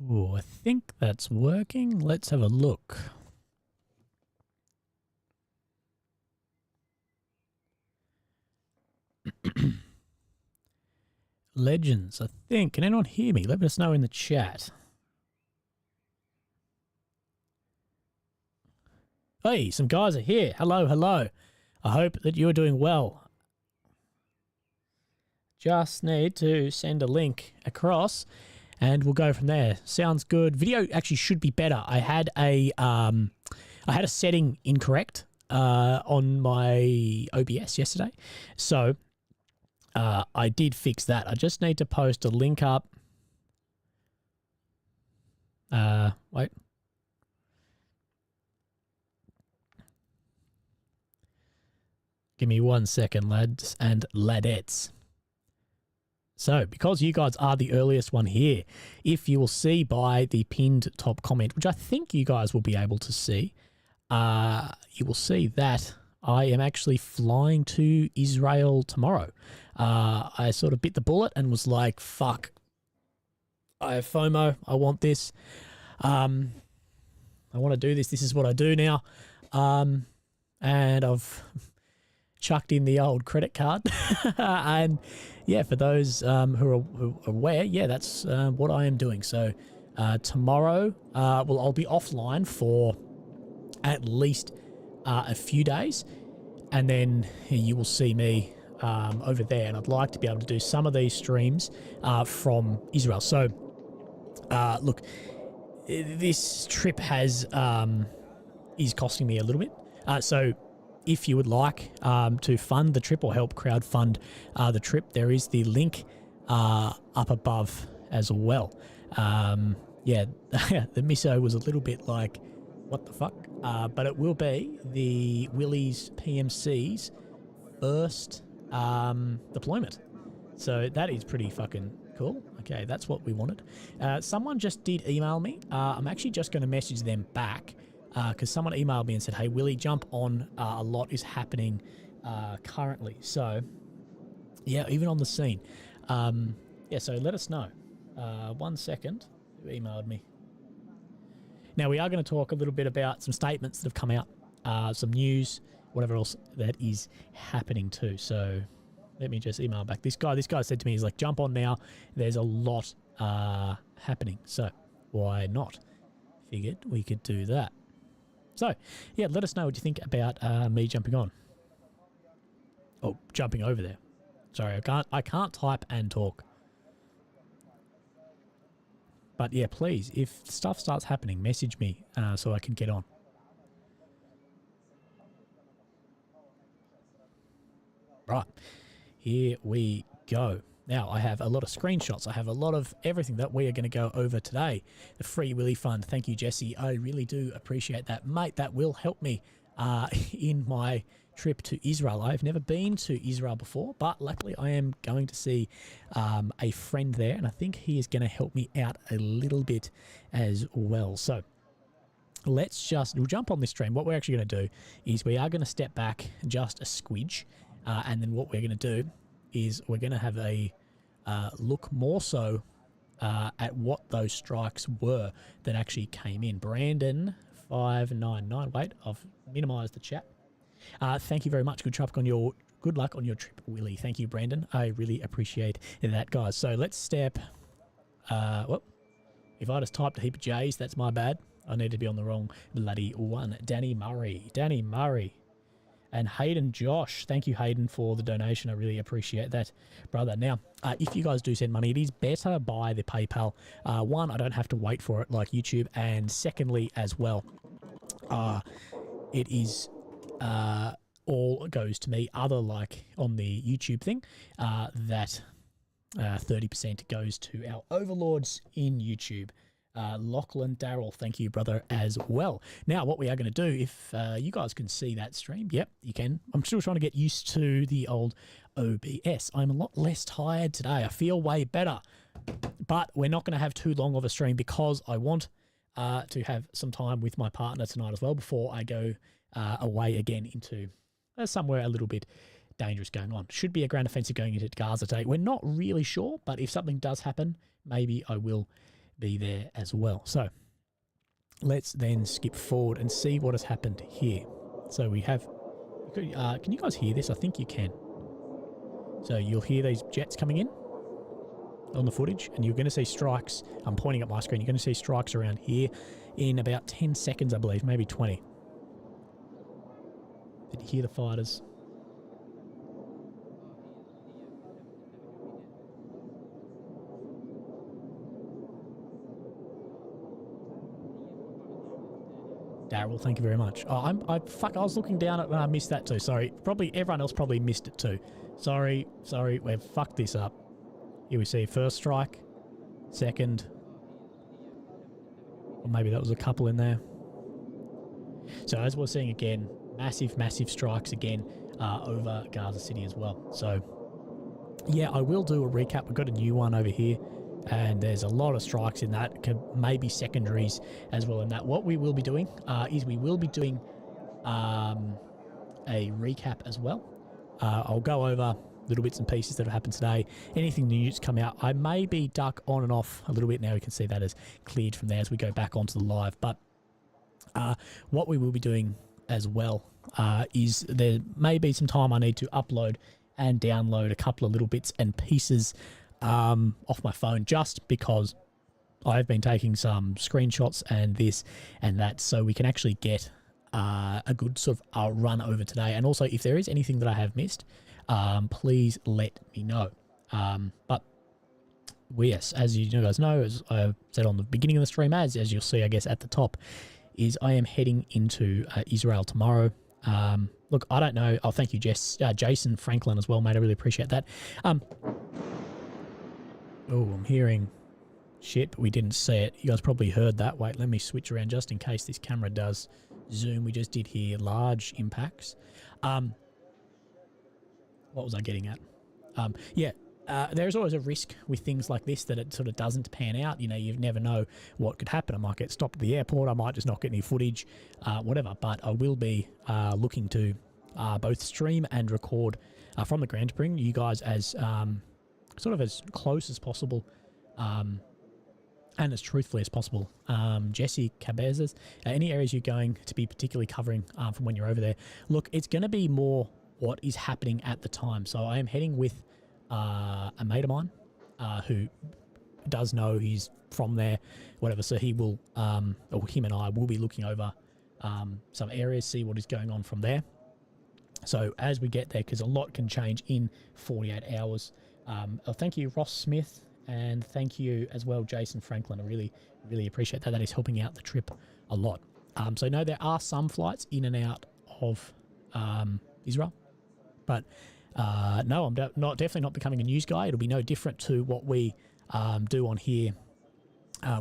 Oh, I think that's working. Let's have a look. Legends, I think. Can anyone hear me? Let us know in the chat. Hey, some guys are here. Hello, hello. I hope that you're doing well. Just need to send a link across and we'll go from there. Sounds good. Video actually should be better. I had a setting incorrect on my OBS yesterday. So I did fix that. I just need to post a link up. Wait. Give me 1 second, lads and ladettes. So, because you guys are the earliest one here, if you will see by the pinned top comment, which I think you guys will be able to see, you will see that I am actually flying to Israel tomorrow. I sort of bit the bullet and was like, fuck, I have FOMO, I want this. I want to do this. This is what I do now. And I've chucked in the old credit card. And yeah, for those who are aware, yeah, that's what I am doing. So tomorrow, well, I'll be offline for at least a few days, and then you will see me over there. And I'd like to be able to do some of these streams from Israel. So look, this trip is costing me a little bit. So if you would like to fund the trip or help crowdfund the trip, there is the link up above as well. Yeah, the misso was a little bit like, what the fuck? But it will be the Willie's PMC's first deployment. So that is pretty fucking cool. Okay, that's what we wanted. Someone just did email me. I'm actually just going to message them back. Because someone emailed me and said, hey, Willie, jump on. A lot is happening currently. So, yeah, even on the scene. Yeah, so let us know. 1 second. Who emailed me? Now, we are going to talk a little bit about some statements that have come out, some news, whatever else that is happening too. So, let me just email back. This guy said to me, he's like, jump on now. There's a lot happening. So, why not? Figured we could do that. So, yeah, let us know what you think about me jumping on. Oh, jumping over there. Sorry, I can't type and talk. But yeah, please, if stuff starts happening, message me so I can get on. Right, here we go. Now, I have a lot of screenshots. I have a lot of everything that we are going to go over today. The Free Willy Fund. Thank you, Jesse. I really do appreciate that. Mate, that will help me in my trip to Israel. I've never been to Israel before, but luckily I am going to see a friend there, and I think he is going to help me out a little bit as well. So we'll jump on this stream. What we're actually going to do is we are going to step back just a squidge, and then what we're going to do is we're going to have a look more so at what those strikes were that actually came in. Brandon 599. Wait, I've minimized the chat. Thank you very much. Good luck on your trip, Willie. Thank you, Brandon. I really appreciate that, guys. So let's step. Whoop. If I just typed a heap of J's, that's my bad. I need to be on the wrong bloody one. Danny Murray. And Hayden Josh, thank you, Hayden, for the donation. I really appreciate that, brother. Now, if you guys do send money, it is better by the PayPal. One, I don't have to wait for it like YouTube. And secondly, as well, it is all goes to me. Other like on the YouTube thing, that 30% goes to our overlords in YouTube. Lachlan Darrell, thank you, brother, as well. Now, what we are going to do, if you guys can see that stream, yep, you can. I'm still trying to get used to the old OBS. I'm a lot less tired today. I feel way better, but we're not going to have too long of a stream because I want to have some time with my partner tonight as well before I go away again into somewhere a little bit dangerous going on. Should be a ground offensive going into Gaza today. We're not really sure, but if something does happen, maybe I will be there as well. So let's then skip forward and see what has happened here. So we have, can you guys hear this? I think you can. So you'll hear these jets coming in on the footage, and you're going to see strikes. I'm pointing at my screen. You're going to see strikes around here in about 10 seconds, I believe, maybe 20. Did you hear the fighters? Daryl, thank you very much. Oh, I was looking down at when I missed that too. Sorry. Probably everyone else probably missed it too. Sorry. We've fucked this up. Here we see first strike, second, or maybe that was a couple in there. So as we're seeing again, massive strikes again over Gaza City as well. So yeah, I will do a recap. We've got a new one over here, and there's a lot of strikes in that, maybe secondaries as well in that. What we will be doing is we will be doing a recap as well. I'll go over little bits and pieces that have happened today. Anything new that's come out. I may be duck on and off a little bit now. You can see that is cleared from there as we go back onto the live. But what we will be doing as well is there may be some time I need to upload and download a couple of little bits and pieces off my phone, just because I've been taking some screenshots and this and that, so we can actually get a good sort of run over today. And also, if there is anything that I have missed, please let me know. But yes, as you guys know, as I said on the beginning of the stream, as you'll see, I guess at the top, is I am heading into Israel tomorrow. Look, I don't know. Oh, thank you, Jason Franklin as well, mate. I really appreciate that. Oh, I'm hearing shit, but we didn't see it. You guys probably heard that. Wait, let me switch around just in case this camera does zoom. We just did hear large impacts. What was I getting at? There's always a risk with things like this that it sort of doesn't pan out. You know, you never know what could happen. I might get stopped at the airport. I might just not get any footage, whatever. But I will be looking to both stream and record from the ground to bring you guys as sort of as close as possible and as truthfully as possible. Jesse Cabezas, any areas you're going to be particularly covering from when you're over there? Look, it's going to be more what is happening at the time. So I am heading with a mate of mine who does know he's from there, whatever. So he will, or him and I will be looking over some areas, see what is going on from there. So as we get there, because a lot can change in 48 hours. Thank you, Ross Smith, and thank you as well, Jason Franklin. I really appreciate that. That is helping out the trip a lot. So no, there are some flights in and out of Israel, but no, I'm definitely not becoming a news guy. It'll be no different to what we do on here.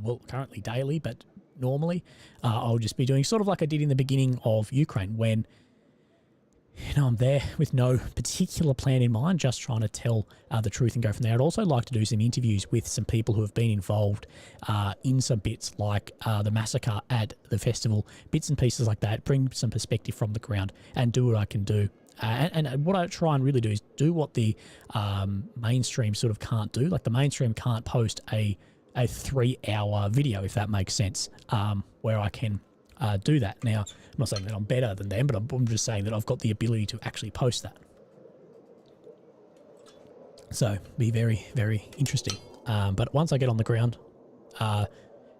Well, currently daily, but normally I'll just be doing sort of like I did in the beginning of Ukraine, when I'm there with no particular plan in mind, just trying to tell the truth and go from there. I'd also like to do some interviews with some people who have been involved in some bits like the massacre at the festival, bits and pieces like that, bring some perspective from the ground and do what I can do. And what I try and really do is do what the mainstream sort of can't do. Like the mainstream can't post a 3-hour video, if that makes sense, where I can do that. Now, I'm not saying that I'm better than them, but I'm just saying that I've got the ability to actually post that. So, be very, very interesting. But once I get on the ground,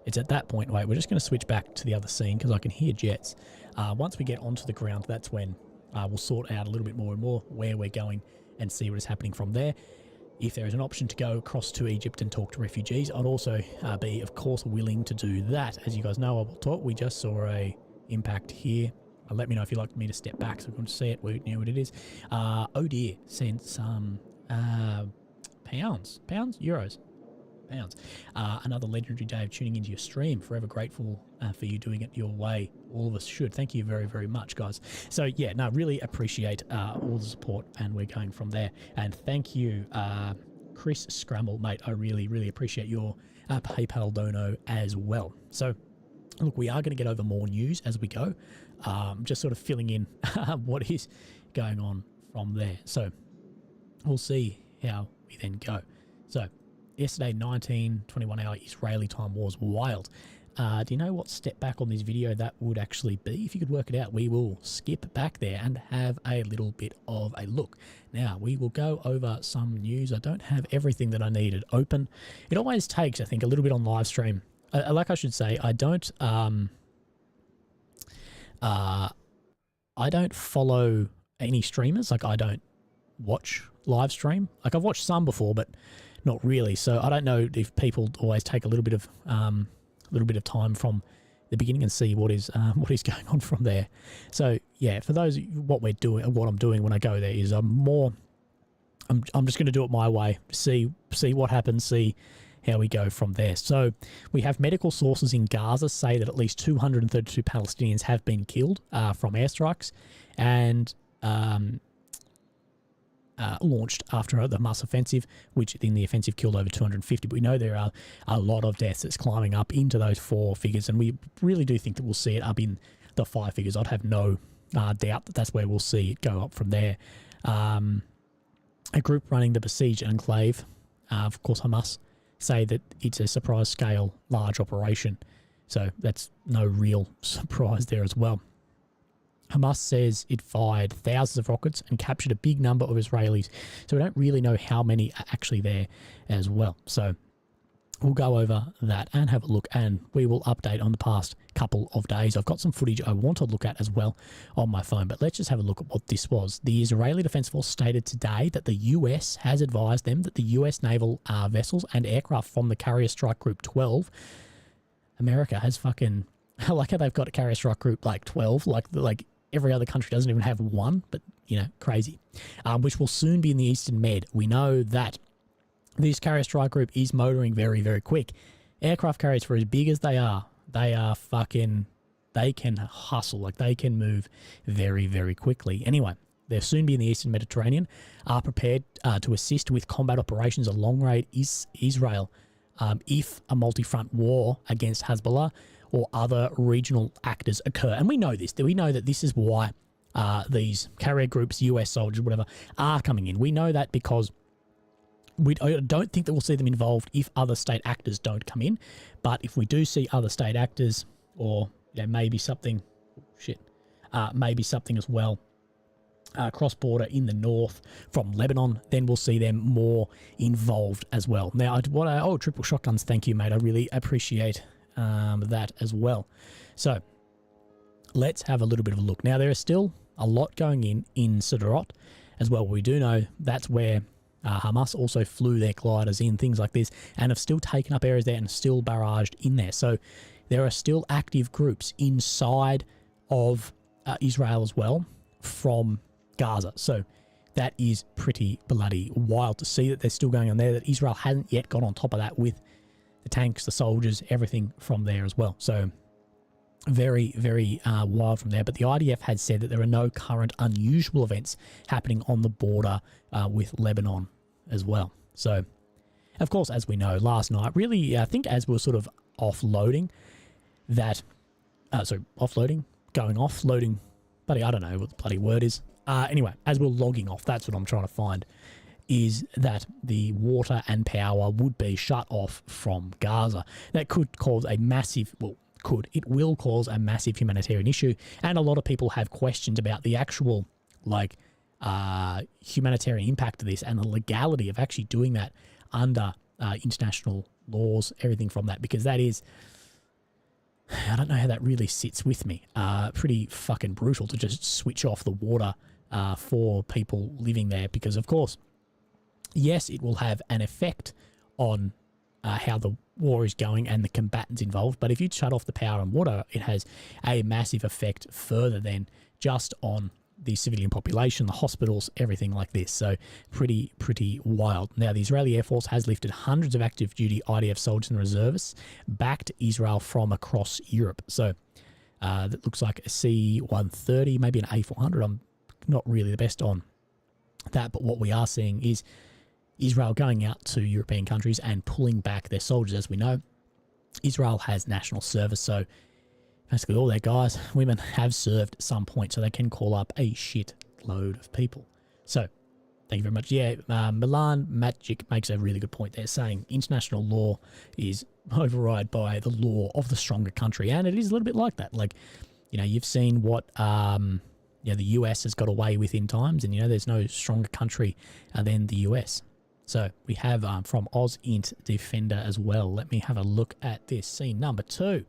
it's at that point, wait, we're just going to switch back to the other scene because I can hear jets. Once we get onto the ground, that's when we'll sort out a little bit more and more where we're going and see what is happening from there. If there is an option to go across to Egypt and talk to refugees, I'd also be, of course, willing to do that. As you guys know, I will talk. We just saw a impact here. Let me know if you'd like me to step back so we can see it. We know what it is. Oh dear, sent some euros. Another legendary day of tuning into your stream. Forever grateful for you doing it your way. All of us should. Thank you very, very much, guys. So yeah, no, really appreciate all the support, and we're going from there. And thank you, Chris Scramble, mate. I really, really appreciate your PayPal dono as well. So look, we are going to get over more news as we go. Just sort of filling in what is going on from there. So we'll see how we then go. So yesterday, 21 hour Israeli time was wild. Do you know what step back on this video that would actually be? If you could work it out, we will skip back there and have a little bit of a look. Now, we will go over some news. I don't have everything that I needed open. It always takes, I think, a little bit on live stream. Like I should say, I don't follow any streamers. Like, I don't watch live stream. Like, I've watched some before, but not really. So I don't know if people always take a little bit of time from the beginning and see what is going on from there. So yeah, for those, what I'm doing when I go there is I'm just going to do it my way. See what happens. See how we go from there. So we have medical sources in Gaza say that at least 232 Palestinians have been killed from airstrikes, and launched after the Hamas offensive, which in the offensive killed over 250. But we know there are a lot of deaths that's climbing up into those 4 figures, and we really do think that we'll see it up in the 5 figures. I'd have no doubt that that's where we'll see it go up from there. A group running the besieged enclave, of course Hamas, say that it's a surprise scale large operation. So that's no real surprise there as well. Hamas says it fired thousands of rockets and captured a big number of Israelis. So we don't really know how many are actually there as well. So we'll go over that and have a look, and we will update on the past couple of days. I've got some footage I want to look at as well on my phone, but let's just have a look at what this was. The Israeli Defence Force stated today that the US has advised them that the US naval vessels and aircraft from the Carrier Strike Group 12, America has fucking, I like how they've got a Carrier Strike Group like 12, like every other country doesn't even have one, but, you know, crazy, which will soon be in the Eastern Med. We know that this Carrier Strike Group is motoring very, very quick. Aircraft carriers, for as big as they are fucking, they can hustle, like they can move very, very quickly. Anyway, they'll soon be in the Eastern Mediterranean, are prepared to assist with combat operations along range Israel if a multi-front war against Hezbollah or other regional actors occur. And we know this. We know that this is why these carrier groups, US soldiers, whatever, are coming in. We know that because I don't think that we'll see them involved if other state actors don't come in. But if we do see other state actors, or maybe something, maybe something as well, cross-border in the north from Lebanon, then we'll see them more involved as well. Now, triple shotguns, thank you, mate. I really appreciate that as well. So let's have a little bit of a look. Now, there is still a lot going in Sderot as well. We do know that's where Hamas also flew their gliders in, things like this, and have still taken up areas there and still barraged in there. So there are still active groups inside of Israel as well from Gaza. So that is pretty bloody wild to see that they're still going on there, that Israel hasn't yet got on top of that with the tanks, the soldiers, everything from there as well. So very, very wild from there. But the IDF had said that there are no current unusual events happening on the border with Lebanon as well. So, of course, as we know, last night, really, I think as we were sort of offloading, loading, buddy, I don't know what the bloody word is. Anyway, as we're logging off, that's what I'm trying to find, is that the water and power would be shut off from Gaza. That could cause a massive, it will cause a massive humanitarian issue, and a lot of people have questions about the actual, humanitarian impact of this and the legality of actually doing that under international laws, everything from that, because that is, I don't know how that really sits with me. Pretty fucking brutal to just switch off the water for people living there, because, of course, yes, it will have an effect on how the war is going and the combatants involved, but if you shut off the power and water, it has a massive effect further than just on the civilian population, the hospitals, everything like this. So pretty wild. Now, the Israeli Air Force has lifted hundreds of active duty IDF soldiers and reservists back to Israel from across Europe. So that looks like a C-130, maybe an A-400. I'm not really the best on that, but what we are seeing is Israel going out to European countries and pulling back their soldiers. As we know, Israel has national service, so basically all their guys, women have served at some point, so they can call up a shit load of people. So Thank you very much. Yeah, Milan Magic makes a really good point there, saying international law is override by the law of the stronger country, and it is a little bit like that. Like, you've seen what the US has got away with in times, and there's no stronger country than the US. So we have from OzInt Defender as well. Let me have a look at this. Scene number 2.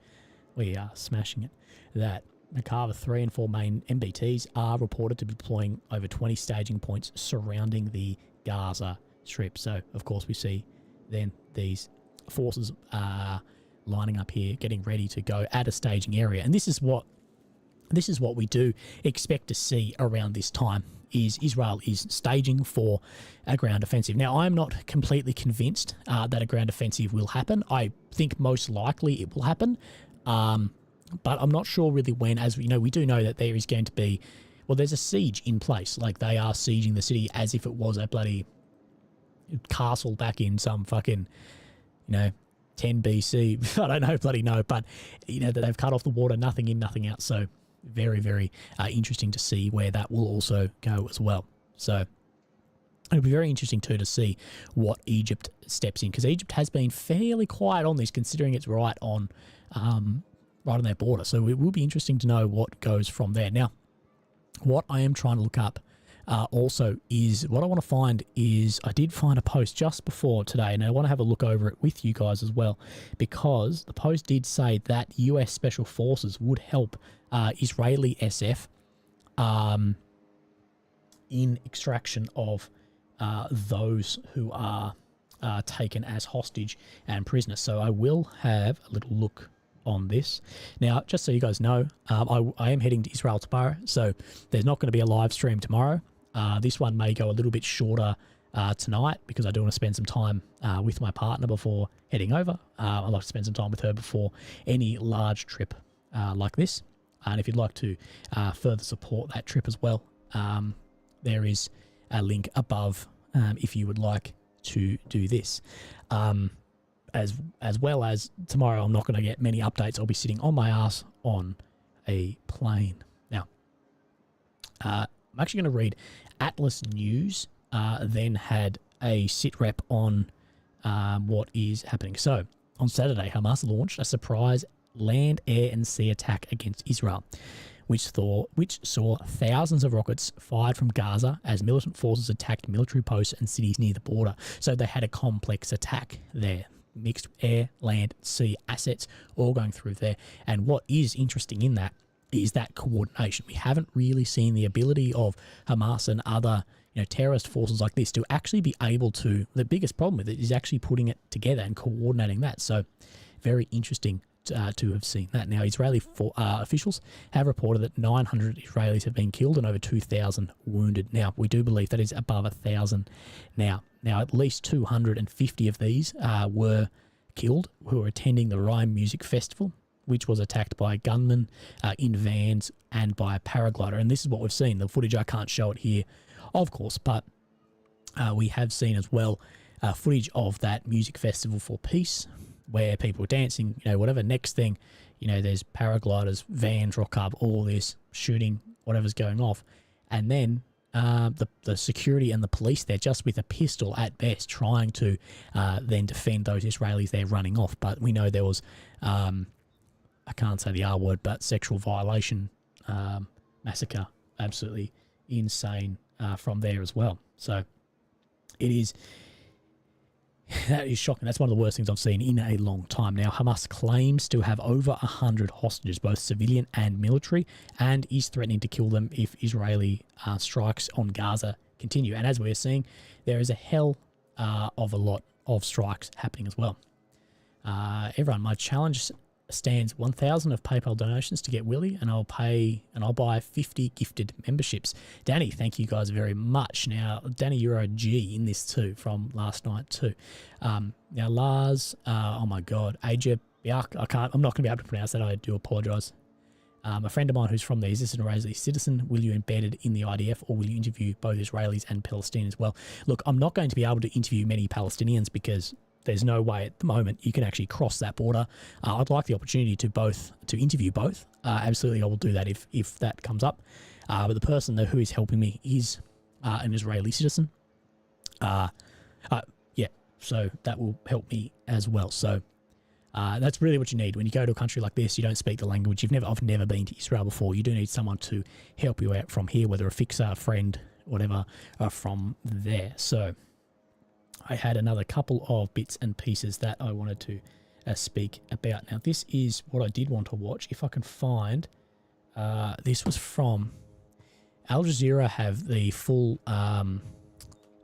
We are smashing it. That Makava 3 and 4 main MBTs are reported to be deploying over 20 staging points surrounding the Gaza Strip. So, of course, we see then these forces lining up here, getting ready to go at a staging area. And this is what we do expect to see around this time, is Israel is staging for a ground offensive. Now, I'm not completely convinced that a ground offensive will happen. I think most likely it will happen. But I'm not sure really when, as we do know that there is going to be, there's a siege in place. Like, they are sieging the city as if it was a bloody castle back in some fucking, 10 BC. I don't know, bloody know. But, that they've cut off the water, nothing in, nothing out. So very, very interesting to see where that will also go as well. So it'll be very interesting too to see what Egypt steps in, because Egypt has been fairly quiet on this, considering it's right on their border. So it will be interesting to know what goes from there. Now, what I am trying to look up also is, what I want to find is, I did find a post just before today, and I want to have a look over it with you guys as well, because the post did say that US Special Forces would help Israeli SF in extraction of those who are taken as hostage and prisoners. So I will have a little look on this. Now, just so you guys know, I am heading to Israel tomorrow, so there's not going to be a live stream tomorrow. This one may go a little bit shorter tonight, because I do want to spend some time with my partner before heading over. I'd like to spend some time with her before any large trip like this. And if you'd like to further support that trip as well, there is a link above if you would like to do this. As well as tomorrow, I'm not going to get many updates. I'll be sitting on my ass on a plane. Now, I'm actually going to read Atlas News, then had a sit rep on what is happening. So, on Saturday, Hamas launched a surprise land, air and sea attack against Israel, which saw thousands of rockets fired from Gaza as militant forces attacked military posts and cities near the border. So they had a complex attack there. Mixed air, land, sea assets all going through there. And what is interesting in that is that coordination. We haven't really seen the ability of Hamas and other terrorist forces like this to actually be able to, the biggest problem with it is actually putting it together and coordinating that. So very interesting to have seen that. Now, Israeli officials have reported that 900 Israelis have been killed and over 2,000 wounded. Now, we do believe that is above 1,000 now. Now, at least 250 of these were killed who were attending the Rhyme Music Festival, which was attacked by gunmen in vans and by a paraglider. And this is what we've seen. The footage, I can't show it here, of course, but we have seen as well footage of that music festival for peace, where people were dancing, whatever. Next thing, there's paragliders, vans rock up, all this shooting, whatever's going off. And then the security and the police there, just with a pistol at best, trying to then defend those Israelis there running off. But we know there was, I can't say the R word, but sexual violation, massacre, absolutely insane from there as well. So it is... that is shocking. That's one of the worst things I've seen in a long time. Now, Hamas claims to have over 100 hostages, both civilian and military, and is threatening to kill them if Israeli strikes on Gaza continue. And as we're seeing, there is a hell of a lot of strikes happening as well. Everyone, my challenge stands 1,000 of PayPal donations to get Willie, and I'll buy 50 gifted memberships. Danny, thank you guys very much. Now, Danny, you're a G in this too, from last night too. Now, Lars, oh my God, Ajib, I'm not going to be able to pronounce that. I do apologise. A friend of mine who's from there, is this an Israeli citizen? Will you embed it in the IDF, or will you interview both Israelis and Palestinians as well? Look, I'm not going to be able to interview many Palestinians because there's no way at the moment you can actually cross that border. I'd like the opportunity to interview both. Absolutely, I will do that if that comes up. But the person who is helping me is an Israeli citizen. Yeah, so that will help me as well. So that's really what you need when you go to a country like this. You don't speak the language. I've never been to Israel before. You do need someone to help you out from here, whether a fixer, a friend, whatever, from there. So I had another couple of bits and pieces that I wanted to speak about. Now, this is what I did want to watch. If I can find, this was from Al Jazeera, have the full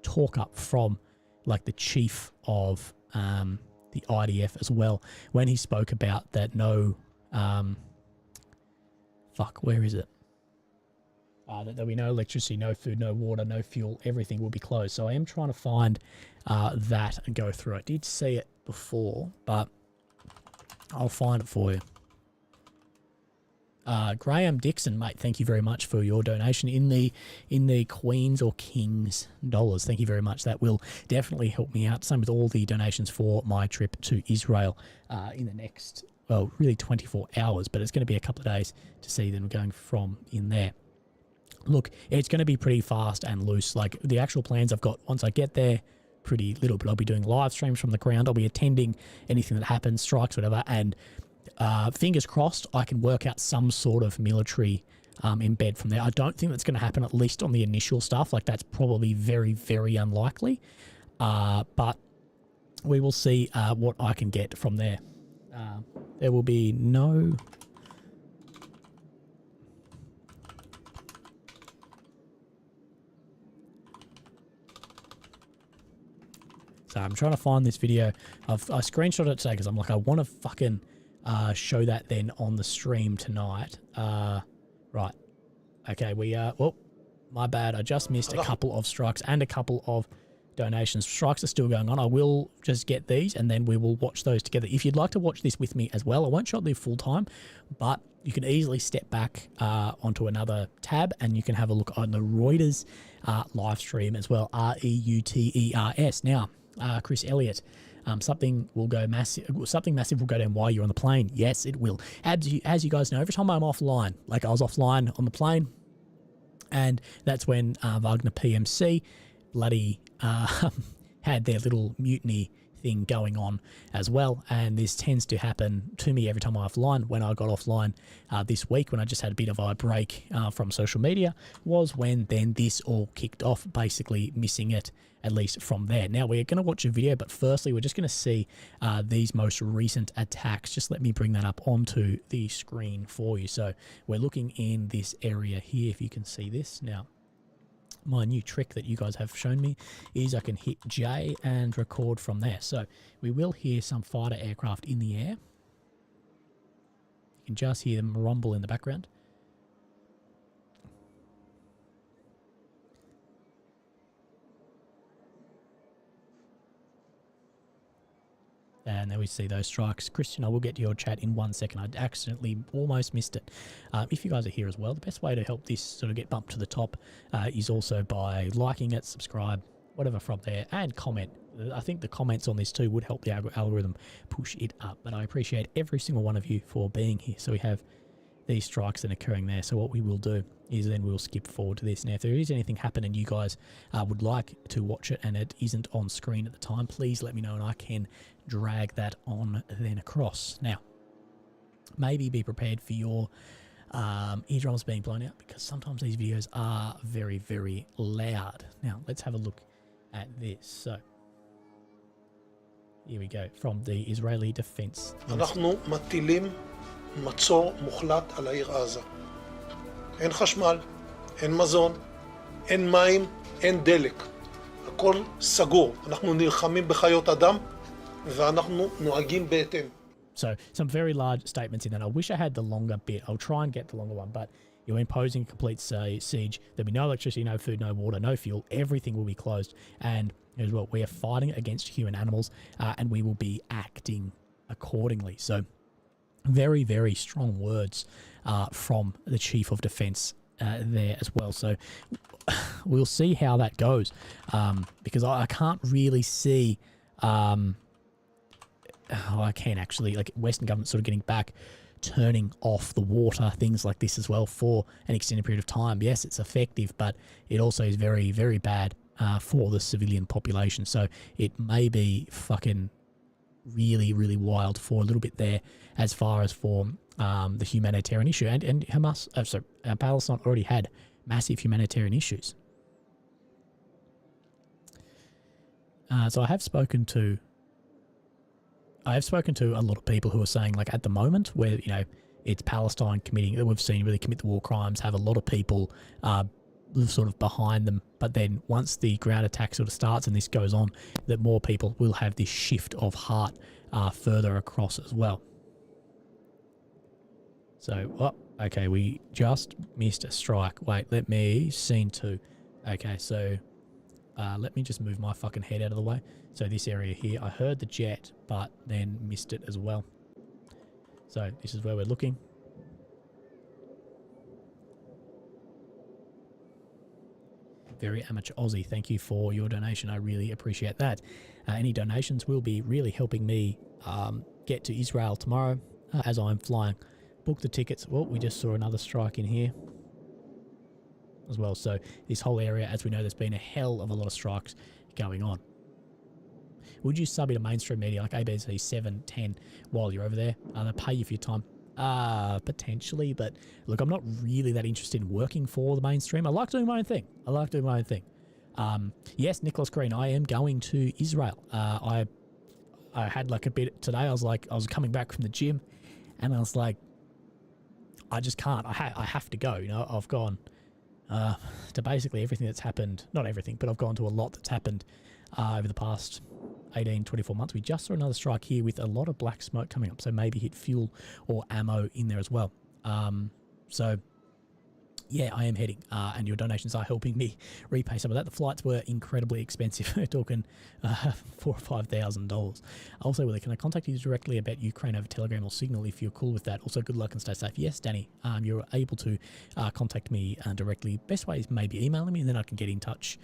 talk up from like the chief of the IDF as well, when he spoke about that where is it? That there'll be no electricity, no food, no water, no fuel, everything will be closed. So I am trying to find that and go through it. I did see it before, but I'll find it for you. Graham Dixon, mate, thank you very much for your donation in the Queen's or King's dollars. Thank you very much. That will definitely help me out. Same with all the donations for my trip to Israel in the next, well, really 24 hours, but it's going to be a couple of days to see them going from in there. Look, it's going to be pretty fast and loose. Like the actual plans I've got once I get there, pretty little, but I'll be doing live streams from the ground. I'll be attending anything that happens, strikes, whatever, and fingers crossed I can work out some sort of military embed from there. I don't think that's going to happen, at least on the initial stuff. Like that's probably very, very unlikely. But we will see what I can get from there. There will be no... So I'm trying to find this video. I screenshot it today because I'm like, I want to fucking show that then on the stream tonight. Right. Okay, well, my bad. I just missed a couple of strikes and a couple of donations. Strikes are still going on. I will just get these and then we will watch those together. If you'd like to watch this with me as well, I won't shot the full time, but you can easily step back onto another tab and you can have a look on the Reuters live stream as well. Reuters. Now, Chris Elliott, something will go massive. Something massive will go down while you're on the plane. Yes, it will. As you guys know, every time I'm offline, like I was offline on the plane, and that's when Wagner PMC bloody had their little mutiny thing going on as well, and this tends to happen to me every time I'm offline. When I got offline this week, when I just had a bit of a break from social media, was when then this all kicked off, basically missing it at least from there. Now we're going to watch a video, but firstly we're just going to see these most recent attacks. Just let me bring that up onto the screen for you. So we're looking in this area here, if you can see this. Now my new trick that you guys have shown me is I can hit J and record from there. So we will hear some fighter aircraft in the air. You can just hear them rumble in the background. And there we see those strikes. Christian, I will get to your chat in 1 second. I accidentally almost missed it. If you guys are here as well, the best way to help this sort of get bumped to the top is also by liking it, subscribe, whatever from there, and comment. I think the comments on this too would help the algorithm push it up. But I appreciate every single one of you for being here. So we have these strikes that are occurring there. So what we will do is then we'll skip forward to this. Now, if there is anything happening, you guys would like to watch it and it isn't on screen at the time, please let me know and I can drag that on then across. Now, maybe be prepared for your eardrums being blown out, because sometimes these videos are very, very loud. Now, let's have a look at this. So, here we go, from the Israeli Defence Minister. מצור מוחלט על העיר עזה. אין חשמל, אין מזון, אין מים, אין דלק. הכל סגור. אנחנו נלחמים בחיות אדם ואנחנו נוהגים בהתאם. So some very large statements in that. I wish I had the longer bit. I'll try and get the longer one, but you're imposing a complete siege. There'll be no electricity, no food, no water, no fuel. Everything will be closed. And as well, we are fighting against human animals and we will be acting accordingly. So very, very strong words from the Chief of Defence there as well. So we'll see how that goes, because I can't really see I can actually, like, Western government sort of getting back, turning off the water, things like this as well for an extended period of time. Yes, it's effective, but it also is very, very bad for the civilian population. So it may be fucking really, really wild for a little bit there as far as for the humanitarian issue. And Hamas, Palestine already had massive humanitarian issues. So I have spoken to a lot of people who are saying, like, at the moment where, you know, it's Palestine committing, that we've seen really commit the war crimes, have a lot of people sort of behind them. But then once the ground attack sort of starts and this goes on, that more people will have this shift of heart further across as well. So, oh, okay, we just missed a strike. Wait, let me scene 2. Okay, so let me just move my fucking head out of the way. So this area here, I heard the jet, but then missed it as well. So this is where we're looking. Very amateur Aussie, thank you for your donation. I really appreciate that. Any donations will be really helping me get to Israel tomorrow as I'm flying. Book the tickets. Well, we just saw another strike in here as well. So this whole area, as we know, there's been a hell of a lot of strikes going on. Would you sub into mainstream media like ABC 7, 10 while you're over there? They pay you for your time. Potentially, but look, I'm not really that interested in working for the mainstream. I like doing my own thing. Yes, Nicholas Green, I am going to Israel. I had like a bit today. I was coming back from the gym, and I was like, I just can't. I have to go. You know, I've gone to basically everything that's happened. Not everything, but I've gone to a lot that's happened over the past 18, 24 months. We just saw another strike here with a lot of black smoke coming up, so maybe hit fuel or ammo in there as well. So yeah, I am heading, and your donations are helping me repay some of that. The flights were incredibly expensive. We're talking $4,000 or $5,000. Also, Willie, can I contact you directly about Ukraine over Telegram or Signal if you're cool with that? Also, good luck and stay safe. Yes, Danny, you're able to contact me directly. Best way is maybe emailing me, and then I can get in touch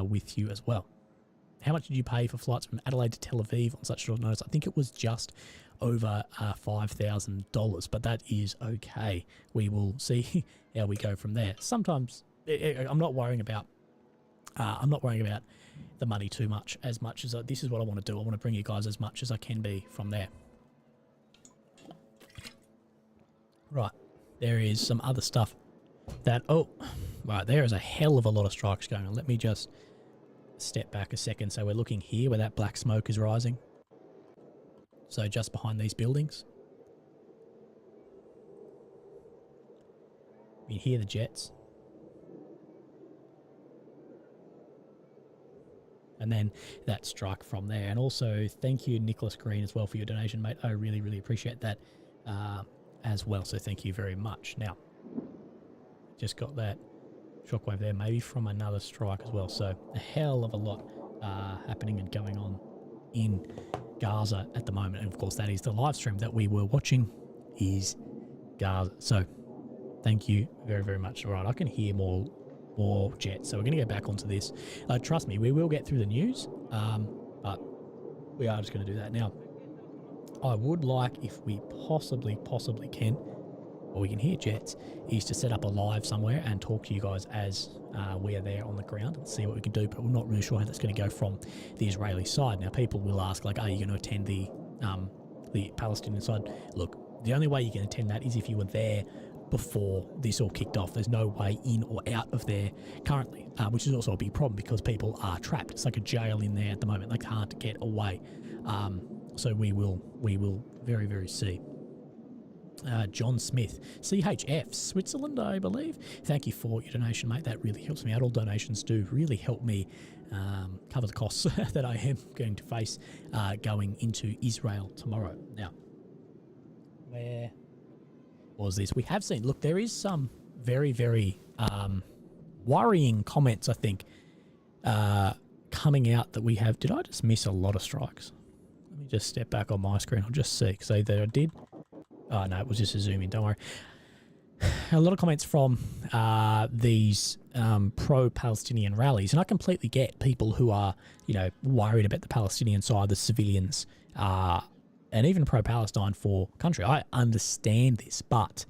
with you as well. How much did you pay for flights from Adelaide to Tel Aviv on such short notice? I think it was just over $5,000, but that is okay. We will see how we go from there. Sometimes I'm not worrying about the money too much as this is what I want to do. I want to bring you guys as much as I can be from there. Right, there is some other stuff that right, there is a hell of a lot of strikes going on. Let me just step back a second. So we're looking here where that black smoke is rising. So just behind these buildings. You hear the jets. And then that strike from there. And also thank you, Nicholas Green, as well for your donation, mate. I really, really appreciate that as well. So thank you very much. Now, just got that shockwave there, maybe from another strike as well. So a hell of a lot happening and going on in Gaza at the moment. And of course, that is the live stream that we were watching is Gaza. So thank you very, very much. All right, I can hear more jets. So we're going to go back onto this. Trust me, we will get through the news, but we are just going to do that. Now, I would like, if we possibly can, or we can hear jets, is to set up a live somewhere and talk to you guys as we are there on the ground and see what we can do. But we're not really sure how that's going to go from the Israeli side. Now, people will ask, like, are you going to attend the Palestinian side? Look, the only way you can attend that is if you were there before this all kicked off. There's no way in or out of there currently, which is also a big problem because people are trapped. It's like a jail in there at the moment. They can't get away. So we will very, very see. John Smith, CHF, Switzerland, I believe. Thank you for your donation, mate. That really helps me out. All donations do really help me cover the costs that I am going to face going into Israel tomorrow. Now, where was this? We have seen, look, there is some very, very worrying comments, I think, coming out that we have. Did I just miss a lot of strikes? Let me just step back on my screen. I'll just see, because either I did. Oh, no, it was just a zoom in. Don't worry. A lot of comments from these pro-Palestinian rallies, and I completely get people who are, worried about the Palestinian side, the civilians, and even pro-Palestine for country. I understand this, but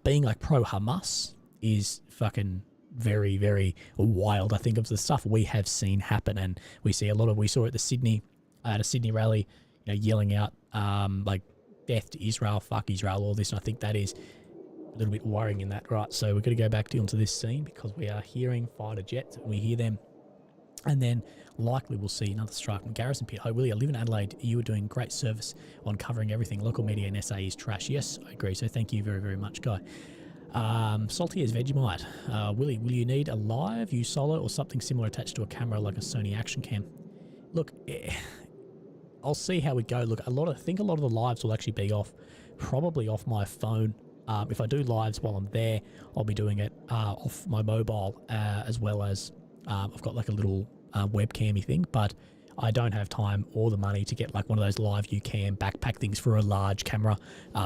being like pro-Hamas is fucking very, very wild, I think, of the stuff we have seen happen. And we see a lot of, we saw at a Sydney rally, you know, yelling out like death to Israel, fuck Israel, all this. And I think that is a little bit worrying in that, right? So we're going to go back onto this scene because we are hearing fighter jets and we hear them. And then likely we'll see another strike from Garrison Pit. Hi, Willie, I live in Adelaide. You are doing great service on covering everything. Local media in SA is trash. Yes, I agree. So thank you very, very much, Guy. Salty as Vegemite. Willie, will you need a live, use solo, or something similar attached to a camera like a Sony Action Cam? Look, I'll see how we go. Look, I think a lot of the lives will actually be probably off my phone. If I do lives while I'm there, I'll be doing it off my mobile, as well as I've got like a little webcam-y thing, but I don't have time or the money to get like one of those live UCam backpack things for a large camera.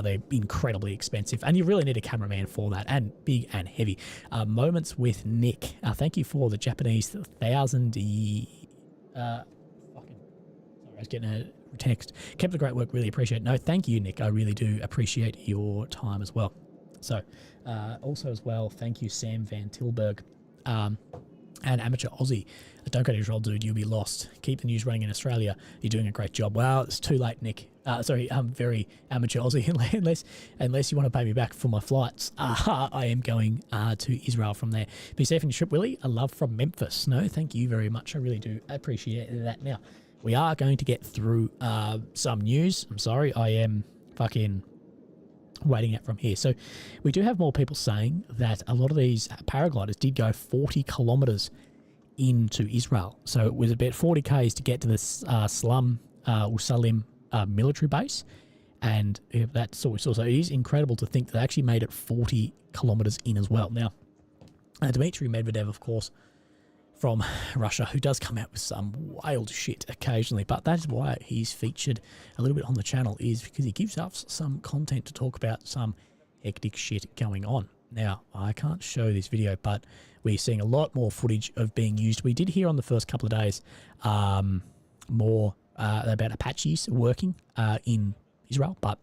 They're incredibly expensive, and you really need a cameraman for that, and big and heavy. Moments with Nick. Thank you for the Japanese 1,000. Sorry, I was getting a text. Kept the great work. Really appreciate it. No, thank you, Nick. I really do appreciate your time as well. So, also as well, thank you, Sam Van Tilburg. And Amateur Aussie. Don't go to Israel, dude. You'll be lost. Keep the news running in Australia. You're doing a great job. Wow, it's too late, Nick. Sorry, I'm very amateur Aussie. unless you want to pay me back for my flights. I am going to Israel from there. Be safe in your trip, Willie. A love from Memphis. No, thank you very much. I really do appreciate that. Now, we are going to get through some news. I'm sorry, I am fucking waiting out from here. So we do have more people saying that a lot of these paragliders did go 40 kilometers into Israel. So it was about 40 k's to get to this Salim military base, and that's what we saw. So it is incredible to think that they actually made it 40 kilometers in as well. Now, Dmitry Medvedev, of course, from Russia, who does come out with some wild shit occasionally, but that is why he's featured a little bit on the channel, is because he gives us some content to talk about some hectic shit going on. Now, I can't show this video, but we're seeing a lot more footage of being used. We did hear on the first couple of days more about Apaches working in Israel, but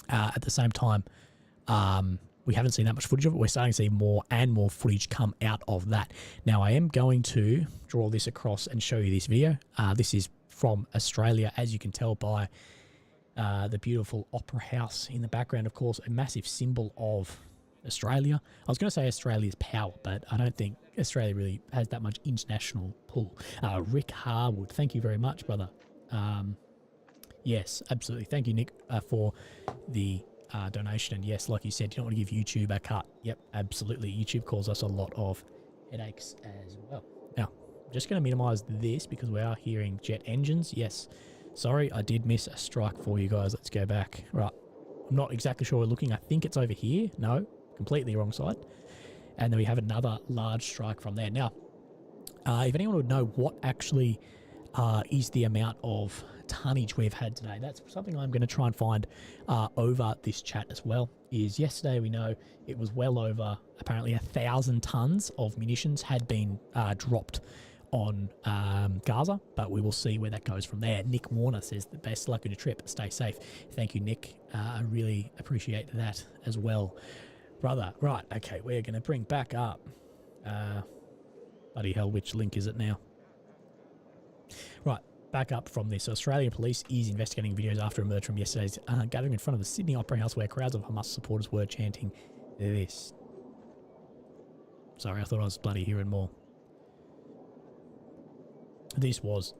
at the same time, we haven't seen that much footage of it. We're starting to see more and more footage come out of that. Now, I am going to draw this across and show you this video. This is from Australia, as you can tell by the beautiful Opera House in the background, of course, a massive symbol of Australia. I was going to say Australia's power, but I don't think Australia really has that much international pull. Rick Harwood, thank you very much, brother. Yes, absolutely. Thank you, Nick, for the donation. And yes, like you said, you don't want to give YouTube a cut. Yep, absolutely. YouTube calls us a lot of headaches as well. Now, I'm just going to minimize this because we are hearing jet engines. Yes, sorry, I did miss a strike for you guys. Let's go back. Right, I'm not exactly sure we're looking. I think it's over here. No, completely wrong side. And then we have another large strike from there. Now, if anyone would know what actually is the amount of tonnage we've had today, that's something I'm going to try and find over this chat as well. Is yesterday we know it was well over apparently 1,000 tons of munitions had been dropped on Gaza, but we will see where that goes from there. Nick Warner says the best luck in your trip, stay safe. Thank you, Nick. I really appreciate that as well, brother. Right, okay, we're going to bring back up bloody hell, which link is it now? Right, back up from this. Australian police is investigating videos after emerged from yesterday's gathering in front of the Sydney Opera House where crowds of Hamas supporters were chanting this. Sorry, I thought I was bloody hearing more. This was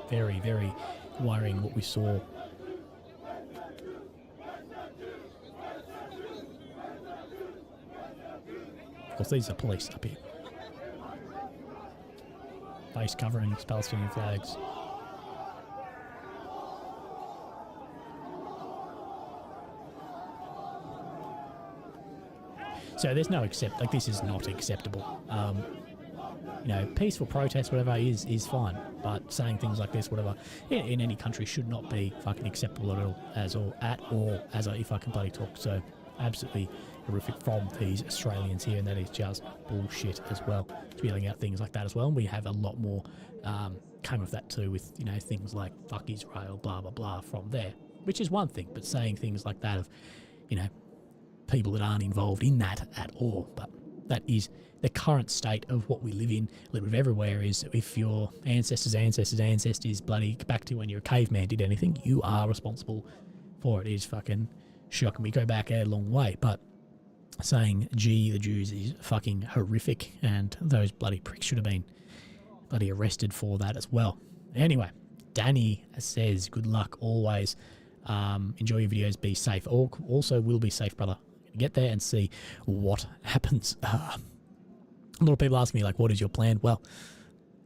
very, very worrying what we saw. Of course, these are police up here. Face covering Palestinian flags. So there's no like this is not acceptable. You know, peaceful protest, whatever, is fine, but saying things like this, whatever, in any country should not be fucking acceptable at all, if I can bloody talk. So absolutely horrific from these Australians here, and that is just bullshit as well, spelling out things like that as well. And we have a lot more came of that too, with, you know, things like fuck Israel, blah blah blah from there, which is one thing, but saying things like that of, you know, people that aren't involved in that at all. But That is the current state of what we live in, a little bit everywhere, is if your ancestors bloody back to when you're a caveman did anything, you are responsible for it. It is fucking shocking. We go back a long way, but saying, gee, the Jews is fucking horrific, and those bloody pricks should have been bloody arrested for that as well. Anyway, Danny says, good luck always. Enjoy your videos, be safe. Also, will be safe, brother. Get there and see what happens. A lot of people ask me, like, what is your plan? Well,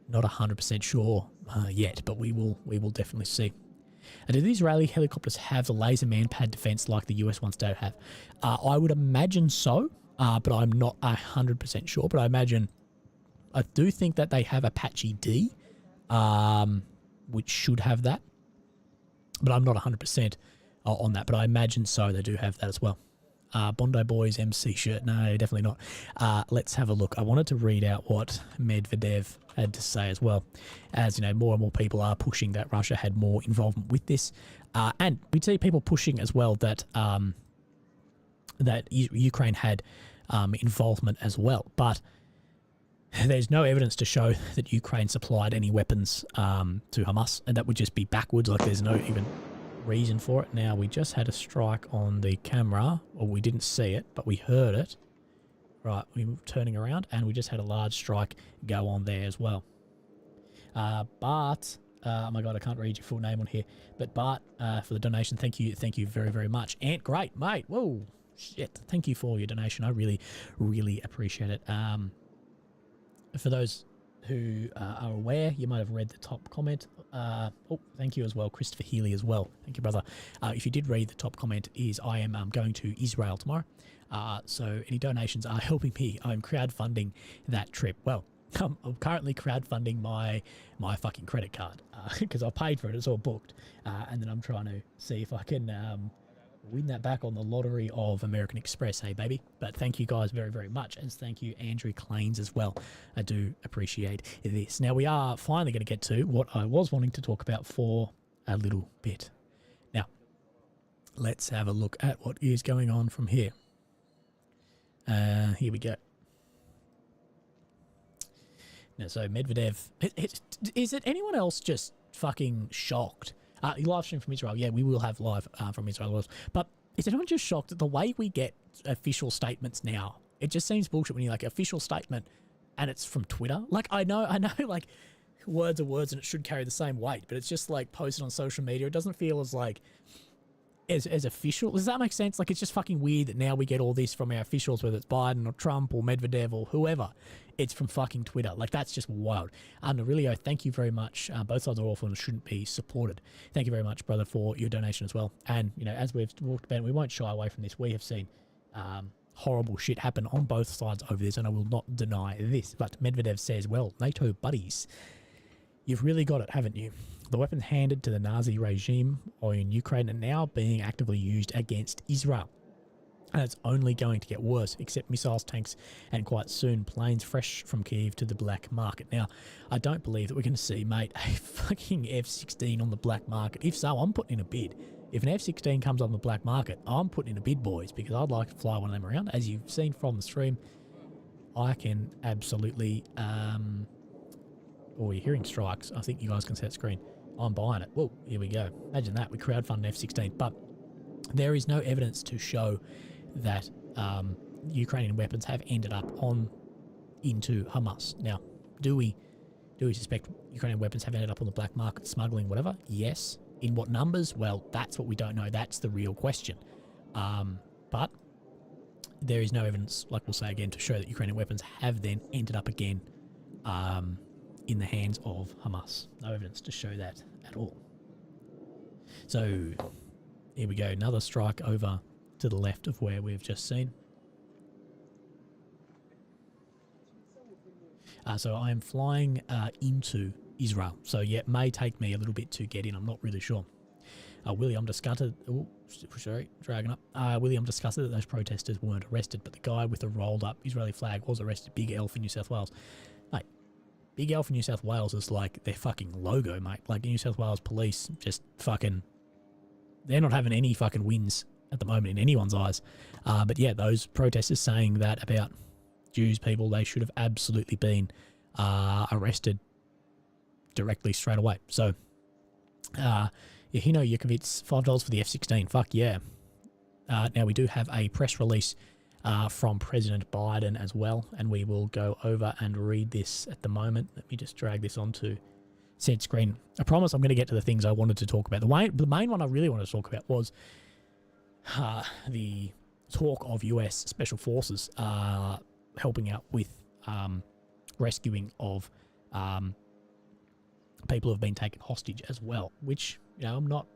not 100% sure yet, but we will definitely see. Do the Israeli helicopters have the laser man-pad defense like the US ones do have? I would imagine so, but I'm not 100% sure. But I do think that they have Apache D, which should have that. But I'm not 100% on that. But I imagine so. They do have that as well. Bondi Boys MC shirt. No, definitely not. Let's have a look. I wanted to read out what Medvedev had to say as well. As you know, more and more people are pushing that Russia had more involvement with this. And we see people pushing as well that that Ukraine had involvement as well. But there's no evidence to show that Ukraine supplied any weapons to Hamas. And that would just be backwards. Like, there's no even reason for it. Now, we just had a strike on the camera, or we didn't see it, but we heard it. Right, we were turning around, and we just had a large strike go on there as well. Oh my god, I can't read your full name on here, but Bart, for the donation, thank you very, very much. Ant, great, mate, whoa, shit, thank you for your donation, I really, really appreciate it. For those who are aware, you might have read the top comment. Thank you as well, Christopher Healy as well. Thank you, brother. If you did read, the top comment is, I am going to Israel tomorrow. So any donations are helping me. I'm crowdfunding that trip. Well, I'm currently crowdfunding my fucking credit card because I paid for it. It's all booked. And then I'm trying to see if I can win that back on the lottery of American Express, hey baby. But thank you guys very, very much, and thank you Andrew Clanes as well. I do appreciate this. Now we are finally going to get to what I was wanting to talk about for a little bit. Now let's have a look at what is going on from here. Here we go. Now, so Medvedev, is it anyone else just fucking shocked? Live stream from Israel. Yeah, we will have live from Israel. But is anyone just shocked at the way we get official statements now? It just seems bullshit when you like official statement and it's from Twitter. Like, I know, like words are words and it should carry the same weight, but it's just like posted on social media. It doesn't feel as like as official. Does that make sense? Like, it's just fucking weird that now we get all this from our officials, whether it's Biden or Trump or Medvedev or whoever. It's from fucking Twitter. Like, that's just wild. Aurelio, thank you very much. Both sides are awful and shouldn't be supported. Thank you very much, brother, for your donation as well. And, you know, as we've talked about, we won't shy away from this. We have seen horrible shit happen on both sides over this, and I will not deny this. But Medvedev says, well, NATO buddies, you've really got it, haven't you? The weapons handed to the Nazi regime or in Ukraine are now being actively used against Israel. And it's only going to get worse, except missiles, tanks, and quite soon planes fresh from Kyiv to the black market. Now, I don't believe that we're going to see, mate, a fucking F-16 on the black market. If so, I'm putting in a bid. If an F-16 comes on the black market, I'm putting in a bid, boys, because I'd like to fly one of them around. As you've seen from the stream, I can absolutely... you're hearing strikes. I think you guys can see that screen. I'm buying it. Whoa, here we go. Imagine that. We crowdfund an F-16. But there is no evidence to show that Ukrainian weapons have ended up into Hamas. Now, do we suspect Ukrainian weapons have ended up on the black market, smuggling, whatever? Yes. In what numbers? Well, that's what we don't know. That's the real question. But there is no evidence, like we'll say again, to show that Ukrainian weapons have then ended up again in the hands of Hamas. No evidence to show that at all. So here we go. Another strike over to the left of where we've just seen. So I am flying into Israel. So yeah, it may take me a little bit to get in. I'm not really sure. William disgusted. Oh, sorry, dragging up. William disgusted that those protesters weren't arrested, but the guy with the rolled up Israeli flag was arrested. Big L for New South Wales. Mate, Big L for New South Wales is like their fucking logo, mate. Like New South Wales police just fucking... They're not having any fucking wins at the moment in anyone's eyes. But yeah, those protesters saying that about Jews people, they should have absolutely been arrested directly straight away. So, Yahino Yukovitz, $5 for the F-16. Fuck yeah. Now, we do have a press release from President Biden as well, and we will go over and read this at the moment. Let me just drag this onto said screen. I promise I'm going to get to the things I wanted to talk about. The main one I really wanted to talk about was the talk of US Special Forces helping out with rescuing of people who have been taken hostage as well, which, I'm not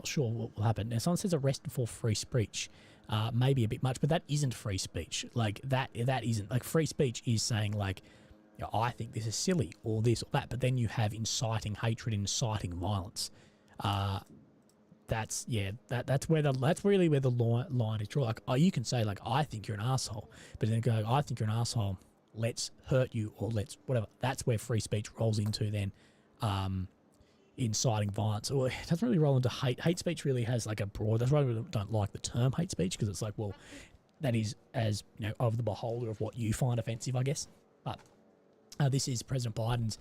sure what will happen. Now, someone says arrested for free speech. Maybe a bit much, but that isn't free speech. Like, that isn't. Like, free speech is saying, like, I think this is silly, or this or that, but then you have inciting hatred, inciting violence. That's really where the line is drawn. Like, you can say, like, I think you're an asshole, but then go, I think you're an asshole, let's hurt you, or let's whatever. That's where free speech rolls into then inciting violence. Or it doesn't really roll into hate. Hate speech really has like a broad, that's why I really don't like the term hate speech, because it's like, well, that is as, of the beholder of what you find offensive, I guess. But this is President Biden's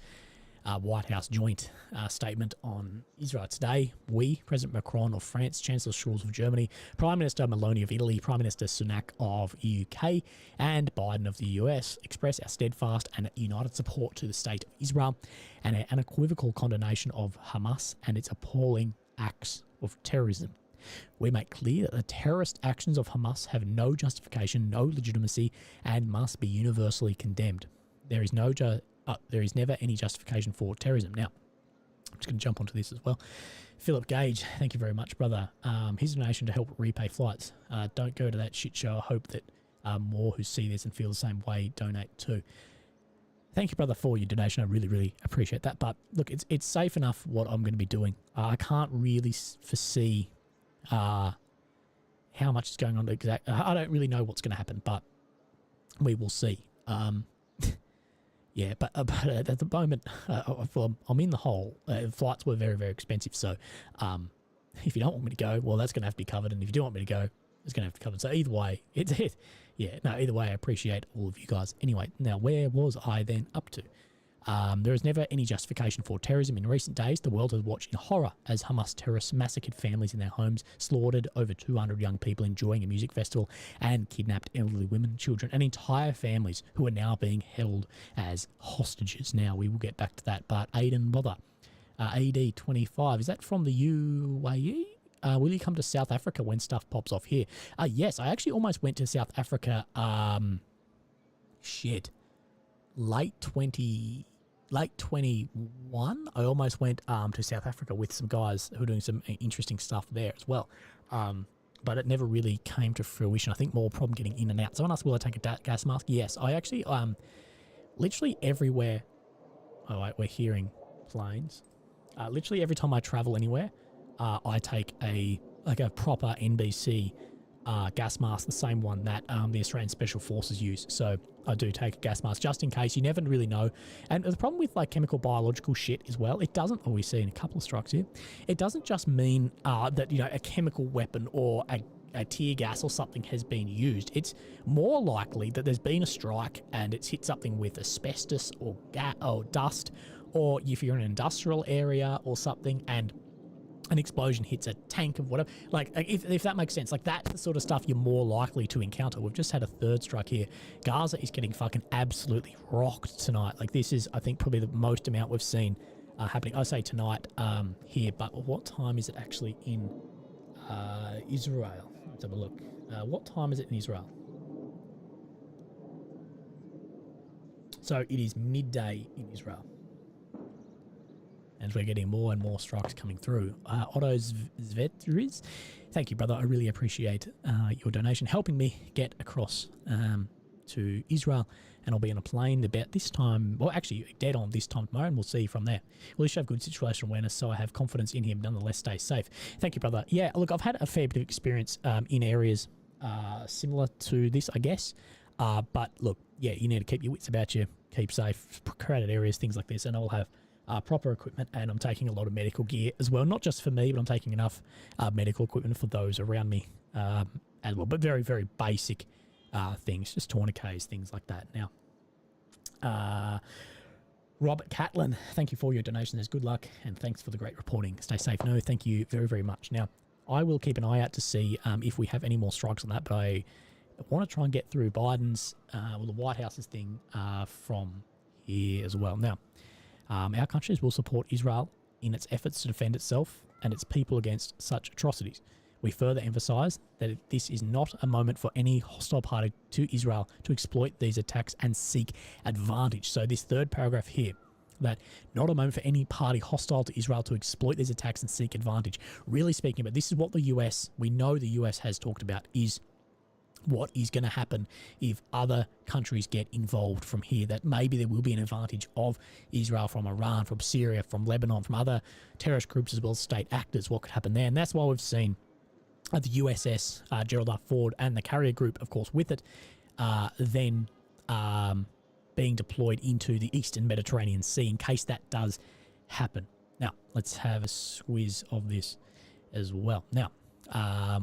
White House joint statement on Israel today. We, President Macron of France, Chancellor Scholz of Germany, Prime Minister Meloni of Italy, Prime Minister Sunak of UK, and Biden of the US express our steadfast and united support to the state of Israel and our unequivocal condemnation of Hamas and its appalling acts of terrorism. We make clear that the terrorist actions of Hamas have no justification, no legitimacy, and must be universally condemned. There is never any justification for terrorism. Now, I'm just going to jump onto this as well. Philip Gage, thank you very much, brother. His donation to help repay flights. Don't go to that shit show. I hope that more who see this and feel the same way donate too. Thank you, brother, for your donation. I really, really appreciate that. But look, it's safe enough what I'm going to be doing. I can't really foresee how much is going on. I don't really know what's going to happen, but we will see. Yeah, but at the moment, I'm in the hole. Flights were very, very expensive. So if you don't want me to go, well, that's going to have to be covered. And if you do want me to go, it's going to have to be covered. So either way, either way, I appreciate all of you guys. Anyway, now where was I then up to? There is never any justification for terrorism. In recent days, the world has watched in horror as Hamas terrorists massacred families in their homes, slaughtered over 200 young people enjoying a music festival, and kidnapped elderly women, children, and entire families who are now being held as hostages. Now, we will get back to that, but Aiden Bother, AD25, is that from the UAE? Will you come to South Africa when stuff pops off here? Yes, I actually almost went to South Africa, late 21, I almost went to South Africa with some guys who are doing some interesting stuff there as well. But it never really came to fruition. I think more problem getting in and out. Someone asked, will I take a gas mask? Yes, I actually, literally everywhere. Oh, wait, we're hearing planes. Literally every time I travel anywhere, I take a proper NBC gas mask, the same one that the Australian Special Forces use. So I do take a gas mask just in case. You never really know. And the problem with like chemical biological shit as well, it doesn't, we see in a couple of strikes here, it doesn't just mean that, a chemical weapon or a tear gas or something has been used. It's more likely that there's been a strike and it's hit something with asbestos or dust, or if you're in an industrial area or something and an explosion hits a tank of whatever, like if that makes sense, like that's the sort of stuff you're more likely to encounter. We've just had a third strike here. Gaza is getting fucking absolutely rocked tonight. Like this is, I think, probably the most amount we've seen happening. I say tonight here, but what time is it actually in Israel? Let's have a look. What time is it in Israel? So it is midday in Israel. And we're getting more and more strikes coming through. Otto Zvetriz, thank you, brother. I really appreciate your donation, helping me get across to Israel. And I'll be on a plane about this time, well, actually, dead on this time tomorrow, and we'll see from there. Well, you should have good situational awareness, so I have confidence in him. Nonetheless, stay safe. Thank you, brother. Yeah, look, I've had a fair bit of experience in areas similar to this, I guess. But look, yeah, you need to keep your wits about you, keep safe, crowded areas, things like this, and I'll have proper equipment, and I'm taking a lot of medical gear as well. Not just for me, but I'm taking enough medical equipment for those around me as well. But very, very basic things, just tourniquets, things like that. Now, Robert Catlin, thank you for your donation. There's good luck, and thanks for the great reporting. Stay safe. No, thank you very, very much. Now, I will keep an eye out to see if we have any more strikes on that, but I want to try and get through Biden's, the White House's thing from here as well. Now, our countries will support Israel in its efforts to defend itself and its people against such atrocities. We further emphasise that this is not a moment for any hostile party to Israel to exploit these attacks and seek advantage. So this third paragraph here, that not a moment for any party hostile to Israel to exploit these attacks and seek advantage. Really speaking, but this is what the US, we know the US has talked about, is what is going to happen if other countries get involved from here, that maybe there will be an advantage of Israel from Iran, from Syria, from Lebanon, from other terrorist groups as well as state actors, what could happen there. And that's why we've seen the USS Gerald R. Ford and the carrier group, of course, with it, then being deployed into the Eastern Mediterranean Sea in case that does happen. Now, let's have a squeeze of this as well. Now,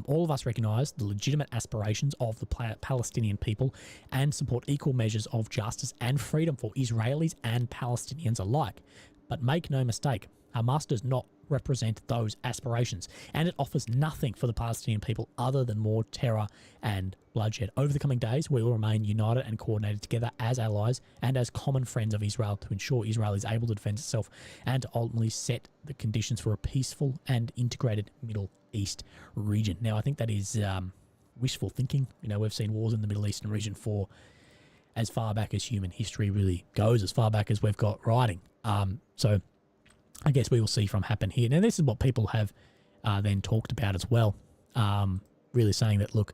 all of us recognise the legitimate aspirations of the Palestinian people and support equal measures of justice and freedom for Israelis and Palestinians alike. But make no mistake, Hamas does not represent those aspirations, and it offers nothing for the Palestinian people other than more terror and bloodshed. Over the coming days, we will remain united and coordinated together as allies and as common friends of Israel to ensure Israel is able to defend itself and to ultimately set the conditions for a peaceful and integrated Middle East region. Now, I think that is wishful thinking. You know, we've seen wars in the Middle Eastern region for as far back as human history really goes, as far back as we've got writing. So I guess we will see from happen here. Now, this is what people have then talked about as well, really saying that, look,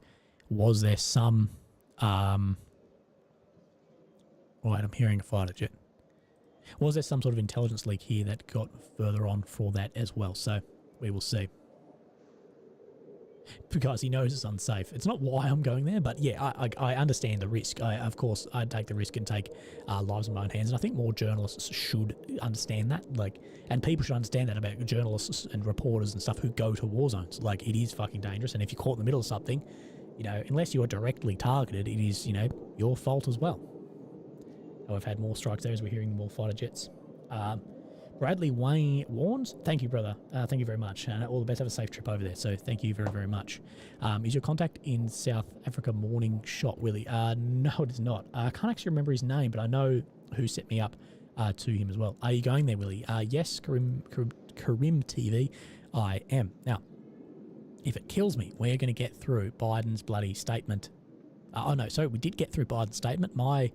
was there some... right, I'm hearing a fighter jet. Was there some sort of intelligence leak here that got further on for that as well? So we will see. Because he knows it's unsafe. It's not why I'm going there, but yeah, I understand the risk. Of course, I'd take the risk and take lives in my own hands, and I think more journalists should understand that. And people should understand that about journalists and reporters and stuff who go to war zones. Like, it is fucking dangerous, and if you're caught in the middle of something, you know, unless you are directly targeted, it is, you know, your fault as well. Oh, I've had more strikes there as we're hearing more fighter jets. Bradley Wayne warns, thank you, brother. Thank you very much. And all the best. Have a safe trip over there. So thank you very, very much. Is your contact in South Africa morning shot, Willie? No, it is not. I can't actually remember his name, but I know who set me up to him as well. Are you going there, Willie? Yes, Karim TV, I am. Now, if it kills me, we're going to get through Biden's bloody statement. Oh, no, sorry, we did get through Biden's statement. My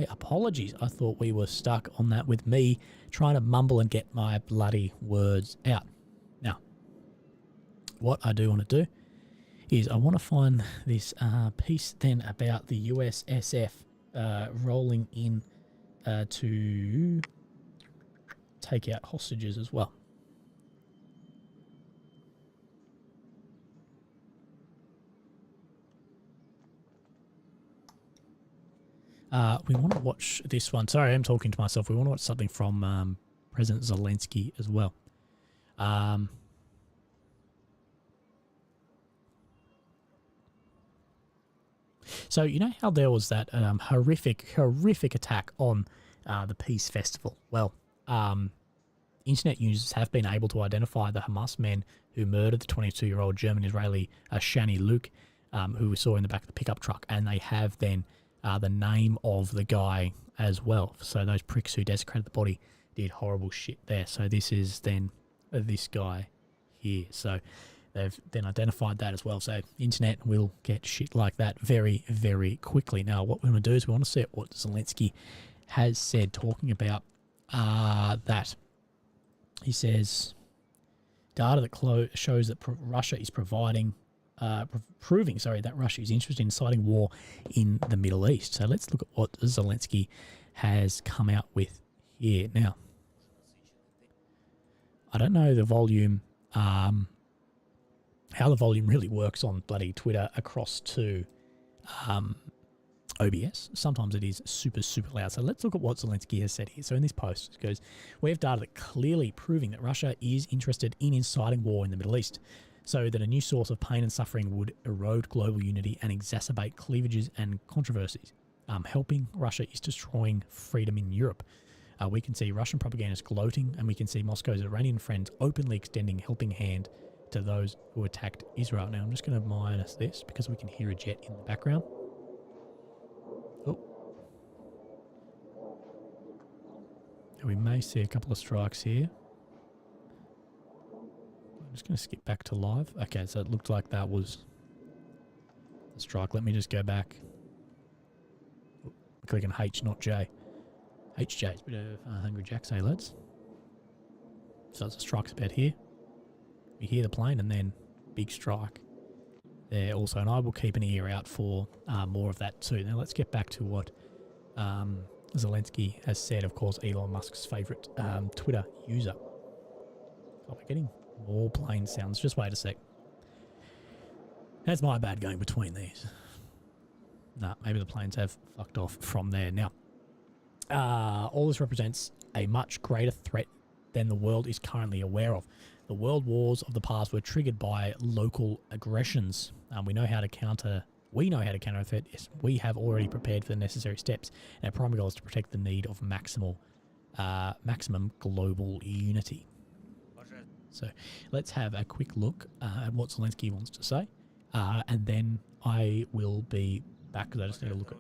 apologies. I thought we were stuck on that with me trying to mumble and get my bloody words out. Now, what I do want to do is I want to find this piece then about the USSF rolling in to take out hostages as well. We want to watch this one. Sorry, I'm talking to myself. We want to watch something from President Zelensky as well. So you know how there was that horrific attack on the Peace Festival? Well, internet users have been able to identify the Hamas men who murdered the 22-year-old German-Israeli Shani Luke, who we saw in the back of the pickup truck, and they have then the name of the guy as well. So those pricks who desecrated the body did horrible shit there. So this is then this guy here. So they've then identified that as well. So internet will get shit like that very, very quickly. Now, what we want to do is we want to see what Zelensky has said, talking about that. He says, data that shows that Russia is proving that Russia is interested in inciting war in the Middle East. So let's look at what Zelensky has come out with here. Now, I don't know the volume, how the volume really works on bloody Twitter across to OBS. Sometimes it is super, super loud. So let's look at what Zelensky has said here. So in this post, it goes, we have data that clearly proving that Russia is interested in inciting war in the Middle East. so that a new source of pain and suffering would erode global unity and exacerbate cleavages and controversies. Helping Russia is destroying freedom in Europe. We can see Russian propagandists gloating, and we can see Moscow's Iranian friends openly extending helping hand to those who attacked Israel. Now, I'm just going to minus this because we can hear a jet in the background. Oh. We may see a couple of strikes here. I'm just going to skip back to live. Okay, so it looked like that was a strike. Let me just go back. Oh, clicking H, not J. HJ, it's a bit of Hungry Jack's, hey lads. So it's a strike's about here. We hear the plane and then big strike there also. And I will keep an ear out for more of that too. Now let's get back to what Zelensky has said. Of course, Elon Musk's favourite Twitter user. Oh, we're getting more plane sounds. Just wait a sec. That's my bad going between these. Nah, maybe the planes have fucked off from there. Now, all this represents a much greater threat than the world is currently aware of. The world wars of the past were triggered by local aggressions. We know how to counter. We know how to counter a threat. Yes, we have already prepared for the necessary steps. And our primary goal is to protect the need of maximum global unity. So let's have a quick look at what Zelensky wants to say, and then I will be back because I just need to look at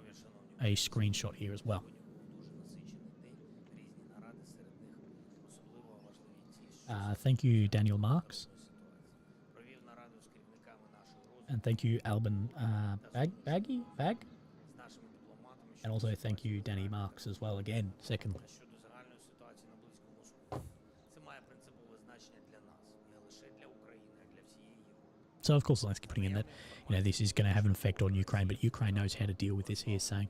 a screenshot here as well. Thank you, Daniel Marks. And thank you, Albin Bag? And also thank you, Danny Marks, as well, again, secondly. So, of course, Zelensky putting in that, you know, this is going to have an effect on Ukraine, but Ukraine knows how to deal with this, he is saying.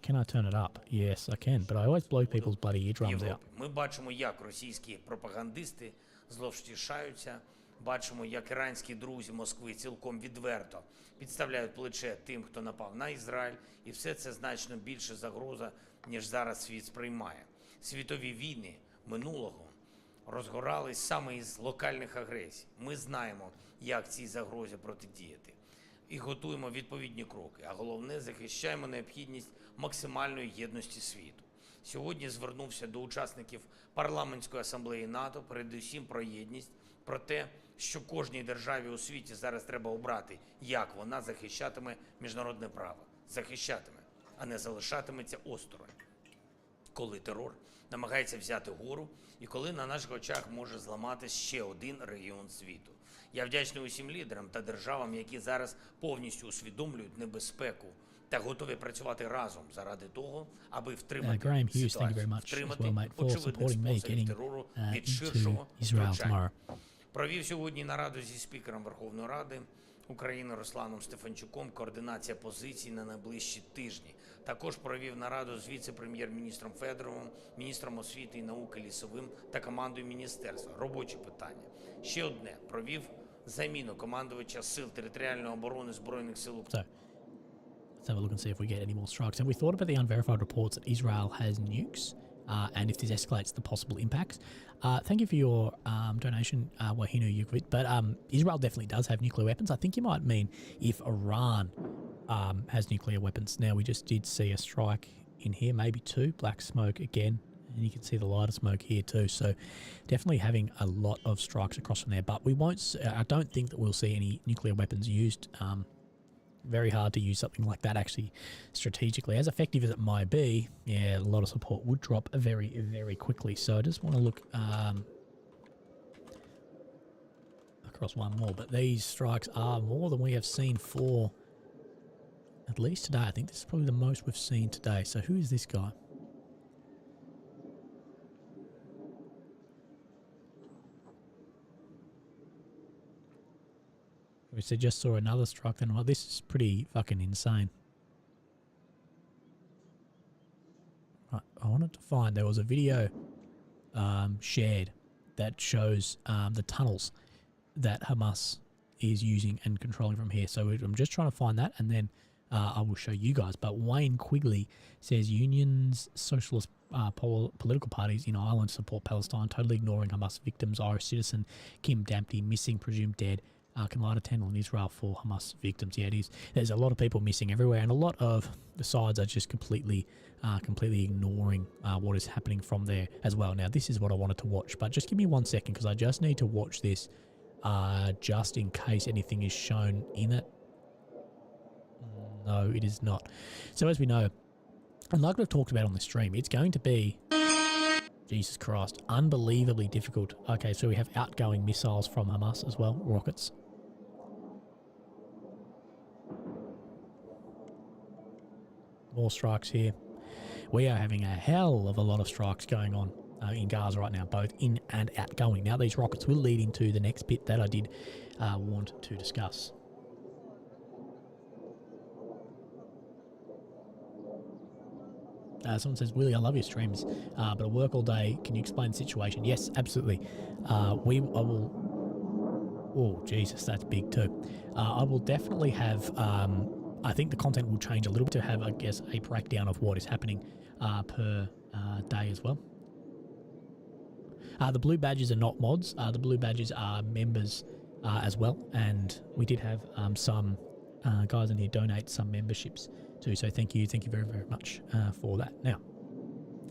Can I turn it up? Yes, I can, but I always blow people's bloody eardrums out. Ми бачимо, як російські пропагандисти зловтішаються, бачимо, як іранські друзі Москви цілком відверто підставляють плече тим, хто напав на Ізраїль, і все це значно більше загроза, ніж зараз світ сприймає. Світові війни минулого розгорались саме із локальних агресій. Ми знаємо, як цій загрозі протидіяти. І готуємо відповідні кроки, а головне, захищаємо необхідність максимальної єдності світу. Сьогодні звернувся до учасників парламентської асамблеї НАТО, передусім про єдність, про те, що кожній державі у світі зараз треба обрати, як вона захищатиме міжнародне право. Захищатиме, а не залишатиметься осторонь. Коли терор намагається взяти гору і коли на наших очах може зламатись ще один регіон світу. Я вдячний усім лідерам та державам, які зараз повністю усвідомлюють небезпеку та готові працювати разом заради того, аби втримати ситуацію, втримати очевидних способів терору від ширшого втручання. Провів сьогодні нараду зі спікером Верховної Ради України Русланом Стефанчуком координація позицій на найближчі тижні. Також провів нараду з віце-прем'єр-міністром Федоровим, міністром освіти і науки Лісовим та командою міністерства. Робочі питання. Ще одне. Провів заміну командувача сил територіальної оборони Збройних сил України. Let's have a look and see if we get any more strikes. Have we thought about the unverified reports that Israel has nukes? And if this escalates, the possible impacts. Thank you for your donation, Wahinu Yukvit. But Israel definitely does have nuclear weapons. I think you might mean if Iran has nuclear weapons. Now, we just did see a strike in here, maybe two. Black smoke again. And you can see the lighter smoke here too. So definitely having a lot of strikes across from there. But we won't. I don't think that we'll see any nuclear weapons used. Very hard to use something like that actually strategically. As effective as it might be, yeah, a lot of support would drop very, very quickly. So I just want to look across one more. But these strikes are more than we have seen for at least today. I think this is probably the most we've seen today. So who is this guy? We just saw another strike then. Well, this is pretty fucking insane. Right, I wanted to find, there was a video shared that shows the tunnels that Hamas is using and controlling from here. So I'm just trying to find that, and then I will show you guys. But Wayne Quigley says unions, socialist political parties in Ireland support Palestine, totally ignoring Hamas victims. Irish citizen Kim Damptey missing, presumed dead. Can light a candle in Israel for Hamas victims. Yeah, it is. There's a lot of people missing everywhere, and a lot of the sides are just completely ignoring what is happening from there as well. Now, this is what I wanted to watch, but just give me 1 second because I just need to watch this just in case anything is shown in it. No, it is not. So as we know, and like we've talked about on the stream, it's going to be, Jesus Christ, unbelievably difficult. Okay, so we have outgoing missiles from Hamas as well, rockets. More strikes here. We are having a hell of a lot of strikes going on in Gaza right now, both in and outgoing. Now, these rockets will lead into the next bit that I did want to discuss. Someone says, Willie, I love your streams, but I work all day. Can you explain the situation? Yes, absolutely. I will... Oh, Jesus, that's big too. I will definitely have... I think the content will change a little bit to have, I guess, a breakdown of what is happening per day as well. The blue badges are not mods. The blue badges are members as well. And we did have some guys in here donate some memberships too. So thank you very, very much for that. Now,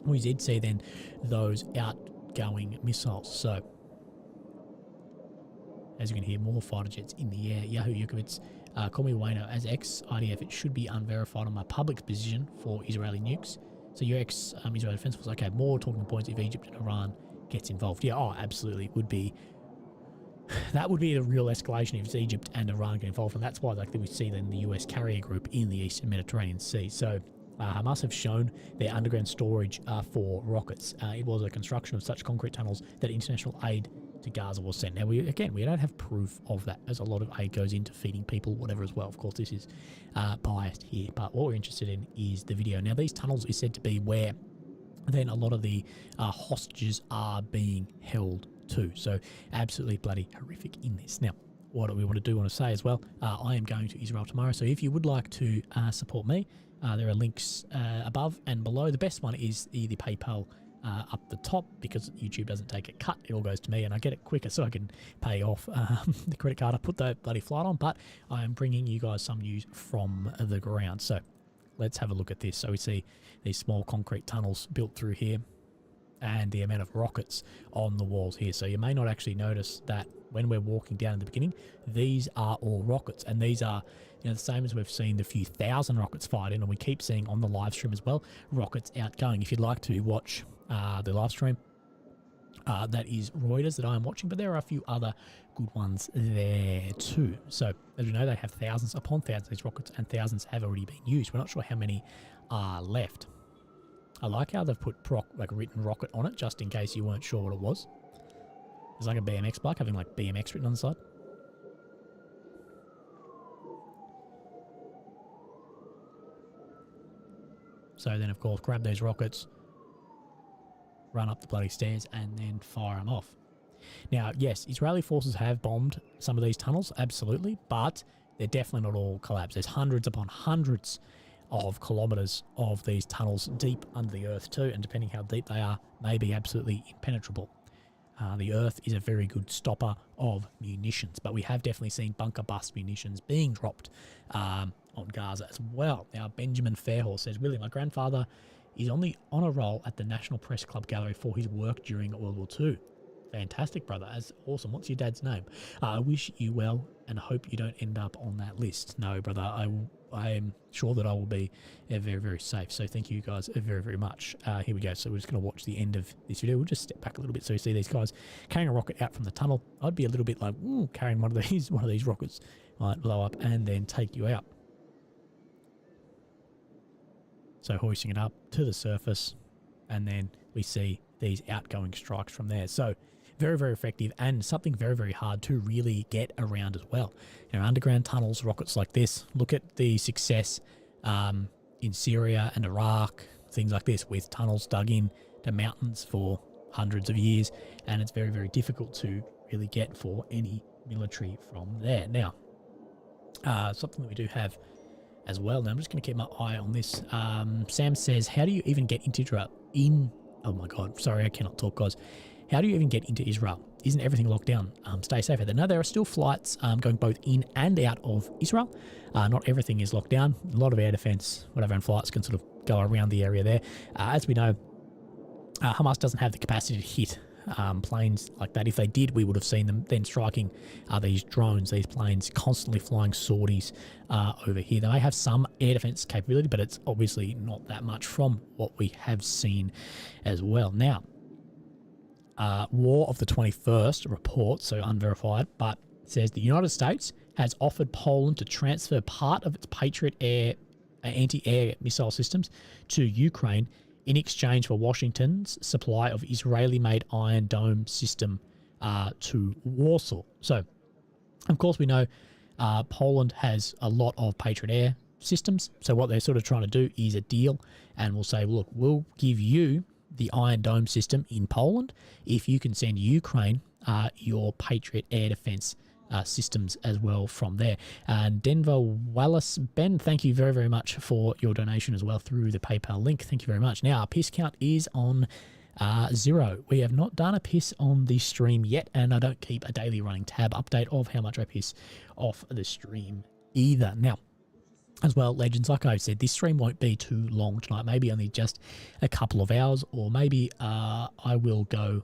we did see then those outgoing missiles. So, as you can hear, more fighter jets in the air. Yahoo Yukovitz, call me Wayno. As ex-IDF, it should be unverified on my public position for Israeli nukes. So your ex-Israeli Defence Force. Okay, more talking points if Egypt and Iran gets involved. Yeah, oh, absolutely. Would be... That would be the real escalation if it's Egypt and Iran get involved. And that's why we see then the US carrier group in the Eastern Mediterranean Sea. So Hamas have shown their underground storage for rockets. It was a construction of such concrete tunnels that international aid to Gaza was sent. Now, we don't have proof of that, as a lot of aid goes into feeding people, whatever as well. Of course, this is biased here, but what we're interested in is the video. Now, these tunnels is said to be where then a lot of the hostages are being held to. So, absolutely bloody horrific in this. Now, what we want to say as well, I am going to Israel tomorrow, so if you would like to support me, there are links above and below. The best one is the PayPal up the top, because YouTube doesn't take a cut. It all goes to me and I get it quicker so I can pay off the credit card I put the bloody flight on. But I am bringing you guys some news from the ground. So let's have a look at this. So we see these small concrete tunnels built through here and the amount of rockets on the walls here. So you may not actually notice that when we're walking down in the beginning, these are all rockets, and these are, the same as we've seen the few thousand rockets fired in, and we keep seeing on the live stream as well, rockets outgoing. If you'd like to watch the live stream, that is Reuters that I am watching, but there are a few other good ones there too. So as we know, they have thousands upon thousands of these rockets, and thousands have already been used. We're not sure how many are left. I like how they've put like a written rocket on it, just in case you weren't sure what it was. It's like a BMX bike having like BMX written on the side. So then, of course, grab those rockets, run up the bloody stairs, and then fire them off. Now, yes, Israeli forces have bombed some of these tunnels, absolutely, but they're definitely not all collapsed. There's hundreds upon hundreds of kilometres of these tunnels deep under the earth too, and depending how deep they are, may be absolutely impenetrable. The earth is a very good stopper of munitions, but we have definitely seen bunker bust munitions being dropped on Gaza as well. Now, Benjamin Fairhorse says, Willie, my grandfather is on the honour roll at the National Press Club Gallery for his work during World War II. Fantastic, brother. That's awesome. What's your dad's name? I wish you well and hope you don't end up on that list. No, brother, I am sure that I will be very, very safe. So thank you guys very, very much. Here we go. So we're just going to watch the end of this video. We'll just step back a little bit so you see these guys carrying a rocket out from the tunnel. I'd be a little bit like, carrying one of these rockets might blow up and then take you out. So hoisting it up to the surface, and then we see these outgoing strikes from there. So very, very effective, and something very, very hard to really get around as well. Underground tunnels, rockets like this. Look at the success in Syria and Iraq, things like this, with tunnels dug in to mountains for hundreds of years, and it's very, very difficult to really get for any military from there. Now, something that we do have as well. Now I'm just going to keep my eye on this. Sam says, how do you even get into Israel? Oh my God, sorry, I cannot talk, guys. How do you even get into Israel? Isn't everything locked down? Stay safe out there. No, there are still flights going both in and out of Israel. Not everything is locked down. A lot of air defense, whatever, and flights can sort of go around the area there. As we know, Hamas doesn't have the capacity to hit planes like that. If they did, we would have seen them then striking these drones, these planes constantly flying sorties over here. They may have some air defense capability, but it's obviously not that much from what we have seen as well. Now, War of the 21st report, so unverified, but says the United States has offered Poland to transfer part of its Patriot anti-air missile systems to Ukraine in exchange for Washington's supply of Israeli-made Iron Dome system to Warsaw. So, of course, we know Poland has a lot of Patriot air systems. So what they're sort of trying to do is a deal, and we'll say, look, we'll give you the Iron Dome system in Poland if you can send Ukraine your Patriot air defense systems as well from there. And Denver Wallace, Ben, thank you very, very much for your donation as well through the PayPal link. Thank you very much. Now, our piss count is on 0. We have not done a piss on the stream yet, and I don't keep a daily running tab update of how much I piss off the stream either. Now, as well, legends, like I said, this stream won't be too long tonight, maybe only just a couple of hours, or maybe I will go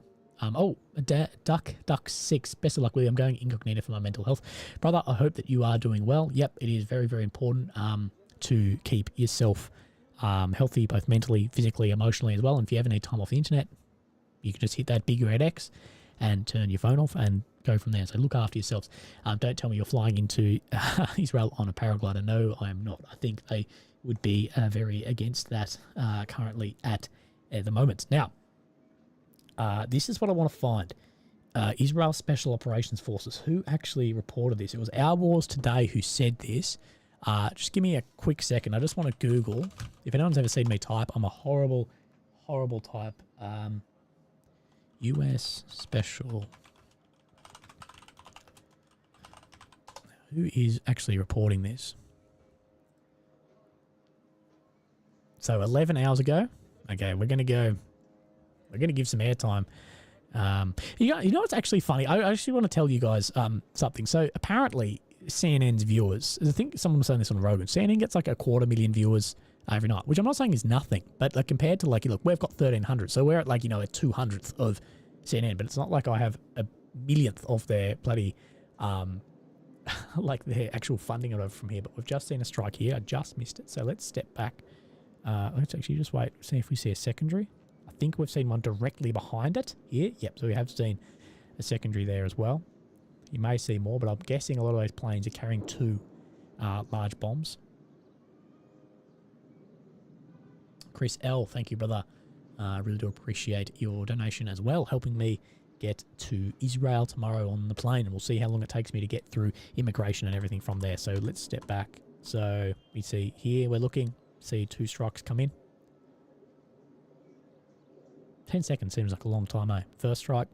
Duck 6, best of luck with you. I'm going incognito for my mental health. Brother, I hope that you are doing well. Yep, it is very, very important to keep yourself healthy, both mentally, physically, emotionally as well. And if you ever need time off the internet, you can just hit that big red X and turn your phone off and go from there. So look after yourselves. Don't tell me you're flying into Israel on a paraglider. No, I am not. I think they would be very against that currently at the moment. Now, this is what I want to find. Israel Special Operations Forces. Who actually reported this? It was Our Wars Today who said this. Just give me a quick second. I just want to Google. If anyone's ever seen me type, I'm a horrible, horrible type. US Special. Who is actually reporting this? So 11 hours ago. Okay, we're going to go. We're going to give some airtime. You know what's actually funny? I actually want to tell you guys something. So apparently CNN's viewers, I think someone was saying this on Rogan, CNN gets like 250,000 viewers every night, which I'm not saying is nothing, but like compared to like, look, we've got 1,300. So we're at like, a 200th of CNN, but it's not like I have a millionth of their bloody, like their actual funding or whatever from here. But we've just seen a strike here. I just missed it. So let's step back. Let's actually just wait, see if we see a secondary. I think we've seen one directly behind it here. Yep, so we have seen a secondary there as well. You may see more, but I'm guessing a lot of those planes are carrying 2 large bombs. Chris L, thank you, brother. Really do appreciate your donation as well, helping me get to Israel tomorrow on the plane, and we'll see how long it takes me to get through immigration and everything from there. So let's step back. So we see here, we're looking, see 2 strikes come in. 10 seconds seems like a long time, eh? First strike.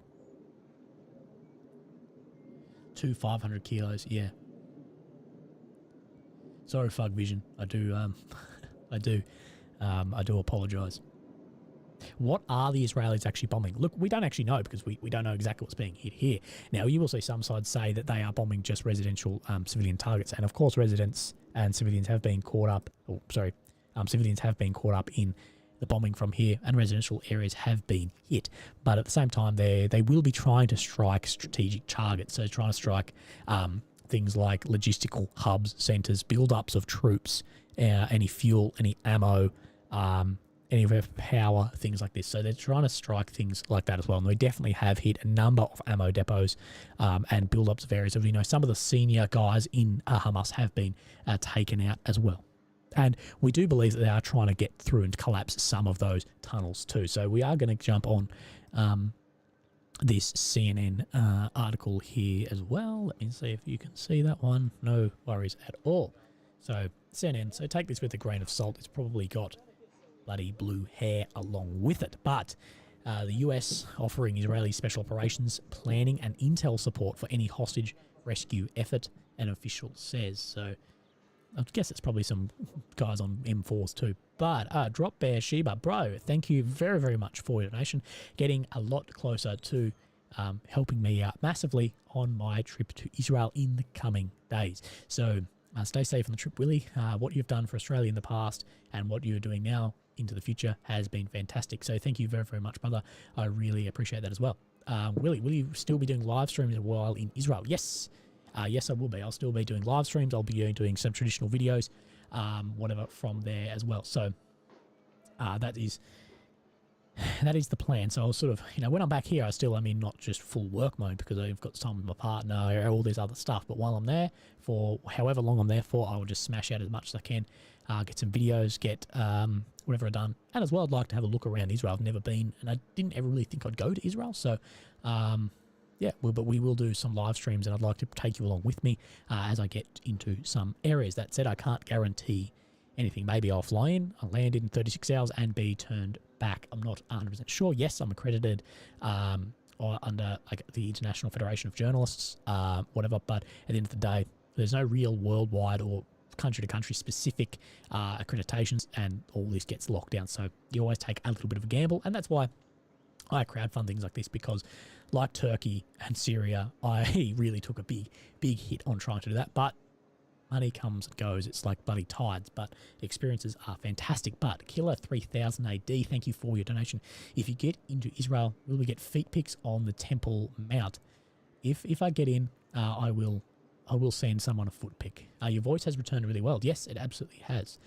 2 500 kilos, yeah. Sorry, Fug Vision. I do apologise. What are the Israelis actually bombing? Look, we don't actually know because we don't know exactly what's being hit here. Now, you will see some sides say that they are bombing just residential civilian targets. And of course, residents and civilians have been caught up, civilians have been caught up in the bombing from here, and residential areas have been hit. But at the same time, they will be trying to strike strategic targets. So trying to strike things like logistical hubs, centres, build-ups of troops, any fuel, any ammo, any of our power, things like this. So they're trying to strike things like that as well. And they definitely have hit a number of ammo depots and build-ups of areas. Some of the senior guys in Hamas have been taken out as well. And we do believe that they are trying to get through and collapse some of those tunnels too. So we are going to jump on this CNN article here as well. Let me see if you can see that one. No worries at all. So CNN, so take this with a grain of salt. It's probably got bloody blue hair along with it. But the US offering Israeli special operations planning and intel support for any hostage rescue effort, an official says. So I guess it's probably some guys on M4s too. But Drop Bear Sheba, bro, thank you very, very much for your donation. Getting a lot closer to helping me out massively on my trip to Israel in the coming days. So stay safe on the trip, Willie. What you've done for Australia in the past and what you're doing now into the future has been fantastic. So thank you very, very much, brother. I really appreciate that as well. Willie, will you still be doing live streams while in Israel? Yes. Yes, I will be. I'll still be doing live streams. I'll be doing some traditional videos, whatever from there as well. So that is the plan. So I'll sort of, when I'm back here, I still, not just full work mode because I've got time with my partner, all this other stuff. But while I'm there, for however long I'm there for, I will just smash out as much as I can, get some videos, get whatever I've done. And as well, I'd like to have a look around Israel. I've never been, and I didn't ever really think I'd go to Israel. So, yeah, but we will do some live streams, and I'd like to take you along with me as I get into some areas. That said, I can't guarantee anything. Maybe I'll fly in, I'll land in 36 hours, and be turned back. I'm not 100% sure. Yes, I'm accredited or under the International Federation of Journalists, whatever. But at the end of the day, there's no real worldwide or country-to-country specific accreditations, and all this gets locked down. So you always take a little bit of a gamble, and that's why I crowdfund things like this, because like Turkey and Syria, I really took a big hit on trying to do that. But money comes and goes. It's like bloody tides, but experiences are fantastic. But Killer 3000 AD, thank you for your donation. If you get into Israel, will we get feet pics on the Temple Mount? If I get in, I will send someone a foot pic. Your voice has returned really well. Yes, it absolutely has.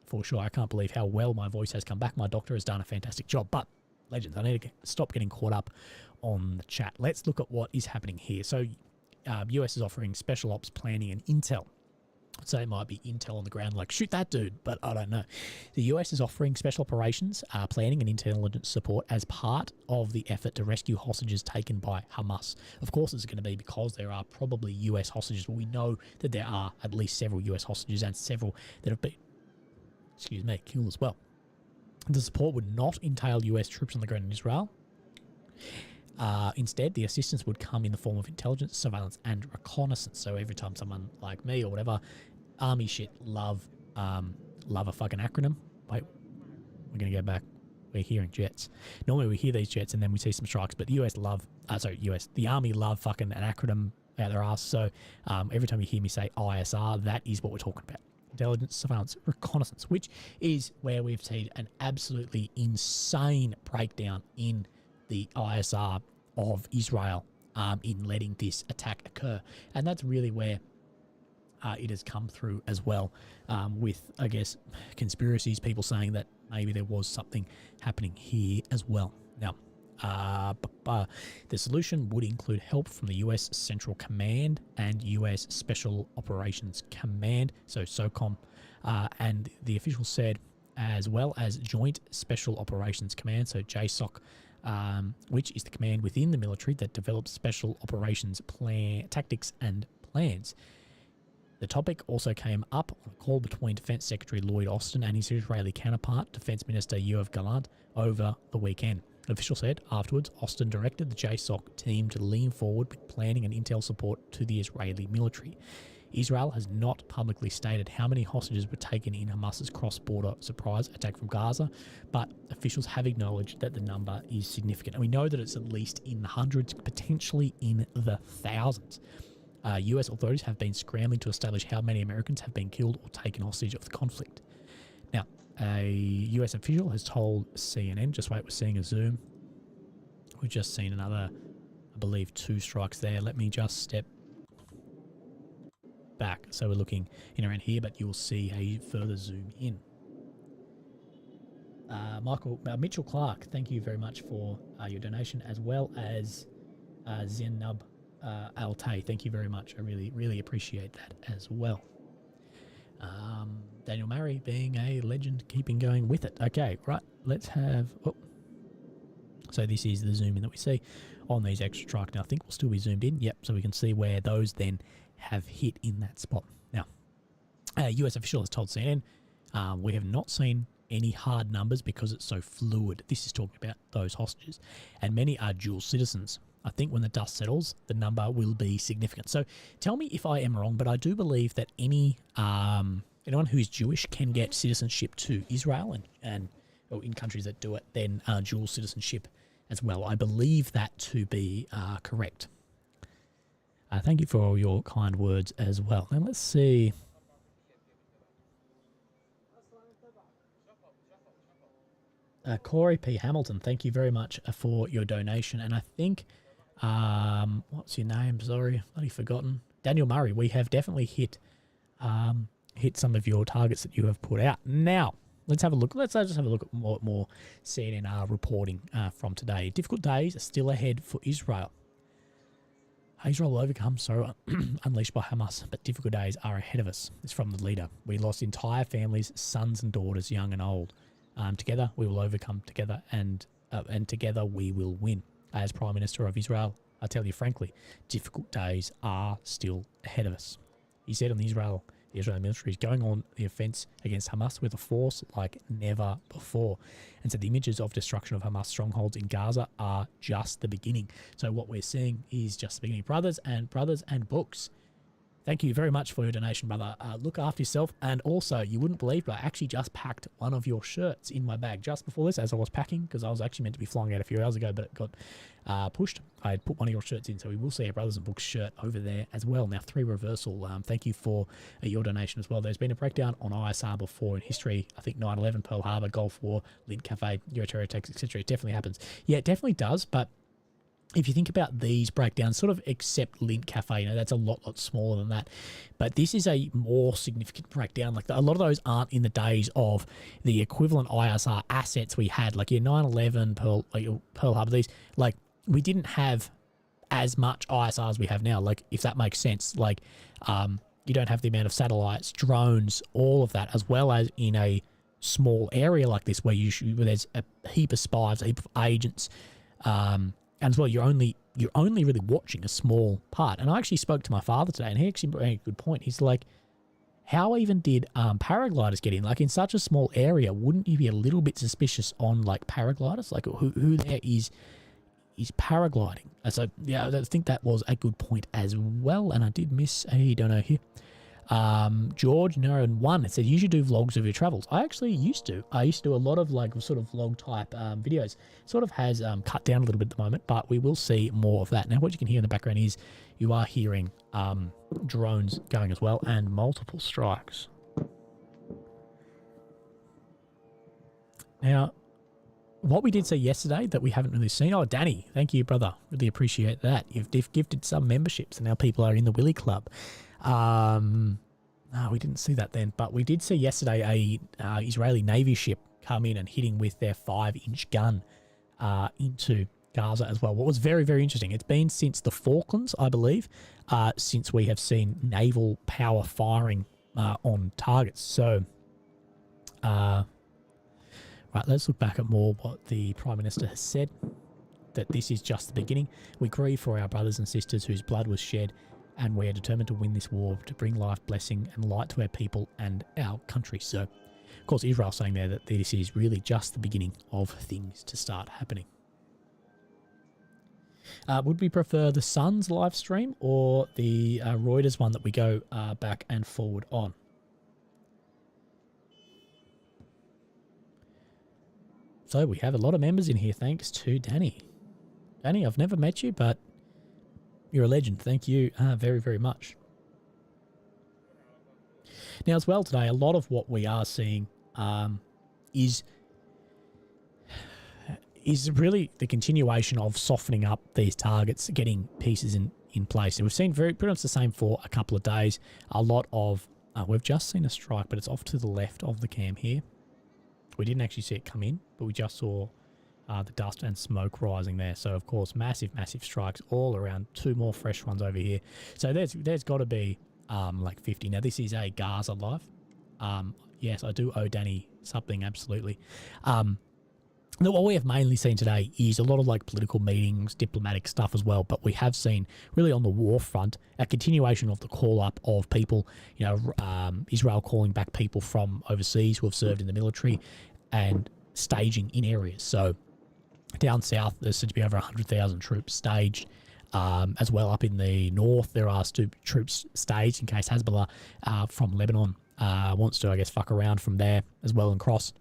For sure. I can't believe how well my voice has come back. My doctor has done a fantastic job. But legends, I need to stop getting caught up on the chat. Let's look at what is happening here. So US is offering special ops planning and intel. I'd say it might be intel on the ground, like shoot that dude, but I don't know. The US is offering special operations, planning and intelligence support as part of the effort to rescue hostages taken by Hamas. Of course, it's going to be because there are probably US hostages. We know that there are at least several US hostages and several that have been, killed as well. The support would not entail US troops on the ground in Israel. Instead, the assistance would come in the form of intelligence, surveillance, and reconnaissance. So every time someone like me or whatever, army shit, love a fucking acronym. Wait, we're going to go back. We're hearing jets. Normally we hear these jets and then we see some strikes, but the army love fucking an acronym out their ass. So every time you hear me say ISR, that is what we're talking about. Intelligence, surveillance, reconnaissance, which is where we've seen an absolutely insane breakdown in the ISR of Israel in letting this attack occur. And that's really where it has come through as well, with, I guess, conspiracies, people saying that maybe there was something happening here as well. Now, the solution would include help from the US Central Command and US Special Operations Command, so SOCOM, and the official said, as well as Joint Special Operations Command, so JSOC, which is the command within the military that develops special operations tactics and plans. The topic also came up on a call between Defence Secretary Lloyd Austin and his Israeli counterpart, Defence Minister Yoav Gallant, over the weekend. The official said afterwards, Austin directed the JSOC team to lean forward with planning and intel support to the Israeli military. Israel has not publicly stated how many hostages were taken in Hamas's cross-border surprise attack from Gaza, but officials have acknowledged that the number is significant. And we know that it's at least in the hundreds, potentially in the thousands. US authorities have been scrambling to establish how many Americans have been killed or taken hostage of the conflict. Now, a US official has told CNN, just wait, we're seeing a zoom. We've just seen another, I believe, 2 strikes there. Let me just step back. So we're looking in around here, but you'll see a further zoom in. Mitchell Clark, thank you very much for your donation, as well as Zenub Altay. Thank you very much. I really appreciate that as well. Daniel Murray being a legend, keeping going with it. Okay, right, let's have... Oh. So this is the zoom in that we see on these extra strikes. Now, I think we'll still be zoomed in. Yep, so we can see where those then have hit in that spot. Now, a US official has told CNN, we have not seen any hard numbers because it's so fluid. This is talking about those hostages, and many are dual citizens. I think when the dust settles, the number will be significant. So tell me if I am wrong, but I do believe that anyone who is Jewish can get citizenship to Israel and or in countries that do it, then dual citizenship as well. I believe that to be correct. Thank you for all your kind words as well. And let's see. Corey P. Hamilton, thank you very much for your donation. And I think, what's your name? Sorry, bloody forgotten. Daniel Murray, we have definitely hit some of your targets that you have put out. Now, let's have a look. Let's just have a look at more CNN reporting from today. Difficult days are still ahead for Israel. Israel will overcome sorrow unleashed by Hamas, but difficult days are ahead of us. It's from the leader. We lost entire families, sons and daughters, young and old. Together we will overcome together, and together we will win. As Prime Minister of Israel, I tell you frankly, difficult days are still ahead of us. He said on the Israeli military is going on the offense against Hamas with a force like never before, and said the images of destruction of Hamas strongholds in Gaza are just the beginning. So what we're seeing is just the beginning. Brothers and books, thank you very much for your donation, brother. Look after yourself. And also, you wouldn't believe, but I actually just packed one of your shirts in my bag just before this as I was packing, because I was actually meant to be flying out a few hours ago, but it got pushed. I had put one of your shirts in, so we will see a Brothers and Books shirt over there as well. Now, 3 Reversal, thank you for your donation as well. There's been a breakdown on ISR before in history. I think 9/11, Pearl Harbor, Gulf War, Lint Cafe, Euro attacks, etc. It definitely happens. Yeah, it definitely does, but if you think about these breakdowns, sort of except Lint Cafe, that's a lot smaller than that. But this is a more significant breakdown. Like a lot of those aren't in the days of the equivalent ISR assets we had, like your 9/11, Pearl Harbor. These, like, we didn't have as much ISR as we have now. Like, if that makes sense. Like, you don't have the amount of satellites, drones, all of that, as well as in a small area like this where there's a heap of spies, a heap of agents. And as well, you're only really watching a small part. And I actually spoke to my father today, and he actually brought a good point. He's like, how even did paragliders get in? Like, in such a small area, wouldn't you be a little bit suspicious on, like, paragliders? Like, who there is paragliding? So, yeah, I think that was a good point as well. And I did miss a dono here. George Naren 1, it said you should do vlogs of your travels. I actually used to. I used to do a lot of like sort of vlog type videos. Sort of has cut down a little bit at the moment, but we will see more of that. Now, what you can hear in the background is you are hearing drones going as well, and multiple strikes. Now, what we did see yesterday that we haven't really seen. Oh, Danny, thank you, brother. Really appreciate that. You've gifted some memberships, and now people are in the Willy Club. No, we didn't see that then, but we did see yesterday a Israeli Navy ship come in and hitting with their 5-inch gun into Gaza as well. What was very, very interesting, it's been since the Falklands, I believe, since we have seen naval power firing on targets. So, right, let's look back at more what the Prime Minister has said, that this is just the beginning. We grieve for our brothers and sisters whose blood was shed, and we are determined to win this war to bring life, blessing, and light to our people and our country. So, of course, Israel saying there that this is really just the beginning of things to start happening. Would we prefer the Sun's live stream or the Reuters one that we go back and forward on? So we have a lot of members in here, thanks to Danny. Danny, I've never met you, but you're a legend. Thank you very, very much. Now, as well today, a lot of what we are seeing is really the continuation of softening up these targets, getting pieces in place. And we've seen pretty much the same for a couple of days. A lot of, we've just seen a strike, but it's off to the left of the cam here. We didn't actually see it come in, but we just saw the dust and smoke rising there. So, of course, massive strikes all around. 2 more fresh ones over here. So there's got to be like 50. Now, this is a Gaza live. Yes, I do owe Danny something, absolutely. What we have mainly seen today is a lot of like political meetings, diplomatic stuff as well, but we have seen really on the war front a continuation of the call up of people, Israel calling back people from overseas who have served in the military and staging in areas. So Down south, there's said to be over 100,000 troops staged. As well, up in the north, there are troops staged in case Hezbollah from Lebanon wants to, I guess, fuck around from there as well and cross.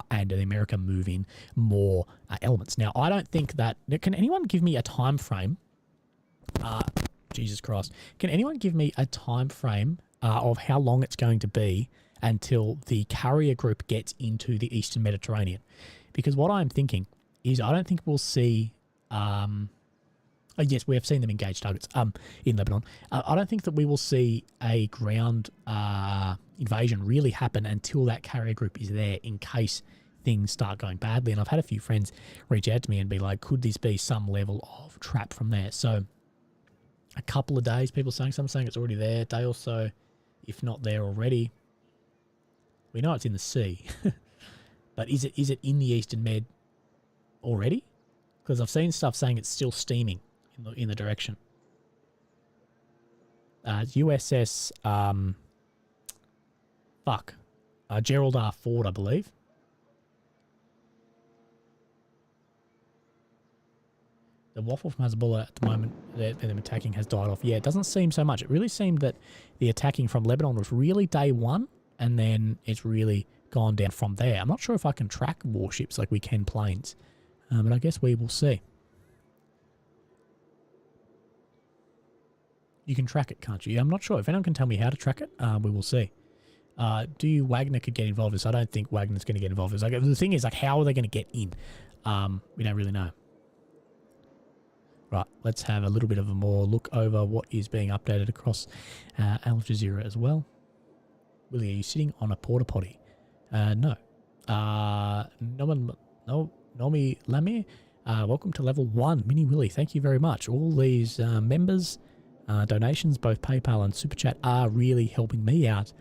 And the America move in more elements. Now, I don't think that... Can anyone give me a time frame? Jesus Christ. Can anyone give me a time frame of how long it's going to be until the carrier group gets into the Eastern Mediterranean? Because what I'm thinking is I don't think we'll see... yes, we have seen them engage targets in Lebanon. I don't think that we will see a ground invasion really happen until that carrier group is there in case things start going badly. And I've had a few friends reach out to me and be like, could this be some level of trap from there? So a couple of days, people saying, some saying it's already there, a day or so, if not there already. We know it's in the sea. But is it in the Eastern Med already? Because I've seen stuff saying it's still steaming in the direction. USS Gerald R. Ford, I believe. The waffle from Hezbollah at the moment that them attacking has died off. Yeah, it doesn't seem so much. It really seemed that the attacking from Lebanon was really day one, and then it's really gone down from there. I'm not sure if I can track warships like we can planes, but I guess we will see. You can track it, can't you? I'm not sure. If anyone can tell me how to track it, we will see. Do you Wagner could get involved in this? I don't think Wagner's going to get involved in this. Like, the thing is, like, how are they going to get in? We don't really know. Right, let's have a little bit of a more look over what is being updated across Al Jazeera as well. Willie, are you sitting on a porta potty? No. Nomi Lamir, welcome to level 1. Mini Willie, thank you very much. All these members... donations, both PayPal and Super Chat, are really helping me out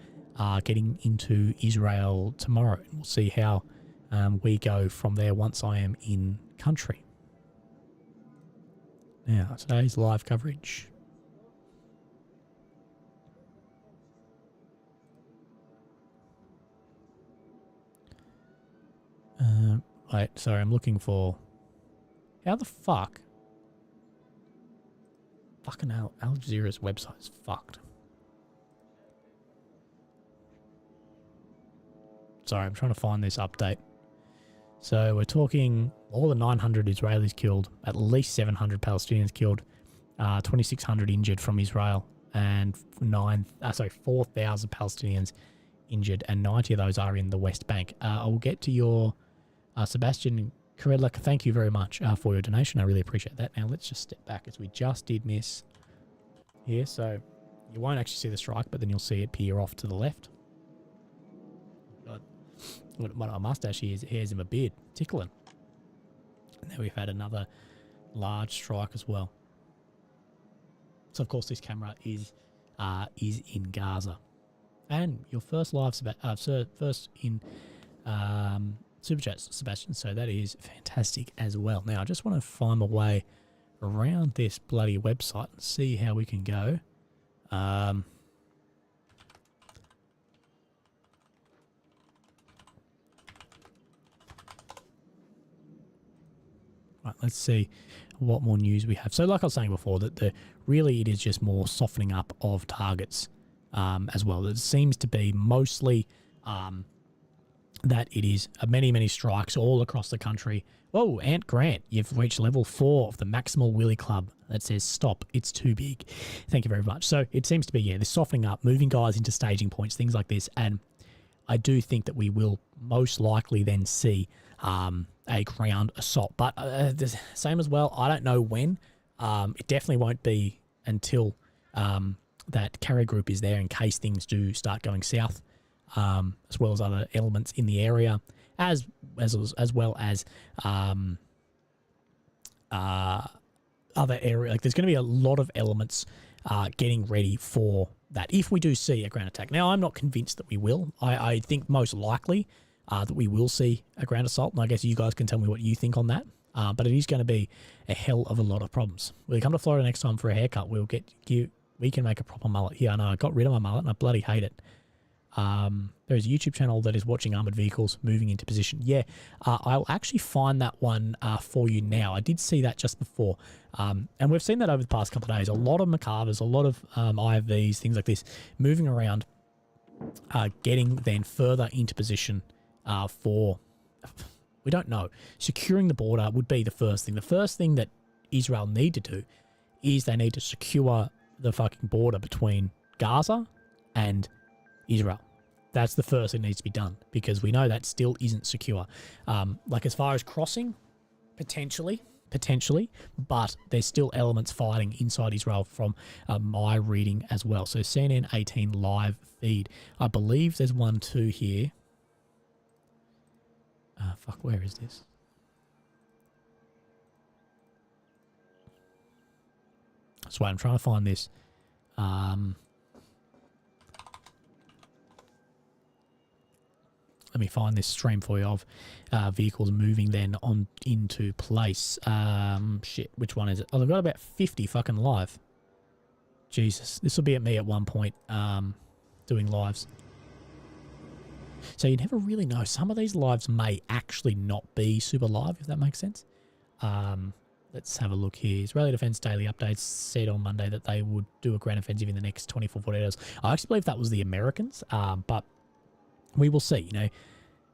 getting into Israel tomorrow. We'll see how we go from there once I am in country. Now, today's live coverage. Wait, sorry, I'm looking for... How the fuck... Fucking hell, Al Jazeera's website is fucked. Sorry, I'm trying to find this update. So we're talking more than 900 Israelis killed, at least 700 Palestinians killed, 2,600 injured from Israel, and 4,000 Palestinians injured, and 90 of those are in the West Bank. I will get to your Sebastian Karelak, thank you very much for your donation. I really appreciate that. Now let's just step back as we just did miss here. So you won't actually see the strike, but then you'll see it peer off to the left. God, what a mustache hairs in my beard, tickling. And then we've had another large strike as well. So of course this camera is in Gaza. And your first live, first in Super Chat, Sebastian, so that is fantastic as well. Now, I just want to find my way around this bloody website and see how we can go. Right, let's see what more news we have. So like I was saying before, that really it is just more softening up of targets as well. It seems to be mostly... that it is many strikes all across the country. Whoa, Ant Grant, you've reached level 4 of the Maximal Willy Club that says stop, it's too big. Thank you very much. So it seems to be, yeah, this softening up, moving guys into staging points, things like this. And I do think that we will most likely then see a ground assault. But the same as well, I don't know when. It definitely won't be until that carrier group is there in case things do start going south. As well as other elements in the area, as well as other area. Like there's going to be a lot of elements getting ready for that if we do see a ground attack. Now, I'm not convinced that we will. I think most likely that we will see a ground assault, and I guess you guys can tell me what you think on that. But it is going to be a hell of a lot of problems. When you come to Florida next time for a haircut, we can make a proper mullet. Yeah, I know, I got rid of my mullet and I bloody hate it. There's a YouTube channel that is watching armored vehicles moving into position. Yeah, I'll actually find that one for you now. I did see that just before. And we've seen that over the past couple of days. A lot of Macavers, a lot of IFVs, things like this, moving around, getting then further into position for, we don't know. Securing the border would be the first thing. The first thing that Israel need to do is they need to secure the fucking border between Gaza and Israel. That's the first that needs to be done, because we know that still isn't secure. Like as far as crossing, potentially, but there's still elements fighting inside Israel from my reading as well. So CNN 18 live feed. I believe there's one too here. Fuck, where is this? That's why I'm trying to find this. Let me find this stream for you of vehicles moving then on into place. Shit, which one is it? Oh, they've got about 50 fucking live. Jesus, this will be at me at one point doing lives. So you never really know. Some of these lives may actually not be super live, if that makes sense. Let's have a look here. Israeli Defence Daily Updates said on Monday that they would do a ground offensive in the next 24, 48 hours. I actually believe that was the Americans, but we will see. You know,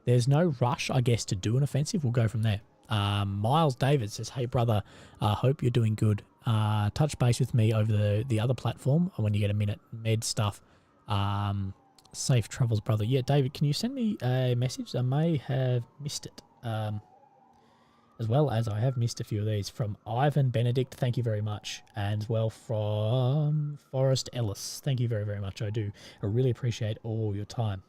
there's no rush, I guess, to do an offensive. We'll go from there. Miles David says, hey, brother, hope you're doing good. Touch base with me over the other platform when you get a minute. Med stuff. Safe travels, brother. Yeah, David, can you send me a message? I may have missed it. As well as I have missed a few of these from Ivan Benedict. Thank you very much. And as well from Forrest Ellis. Thank you very, very much. I do. I really appreciate all your time.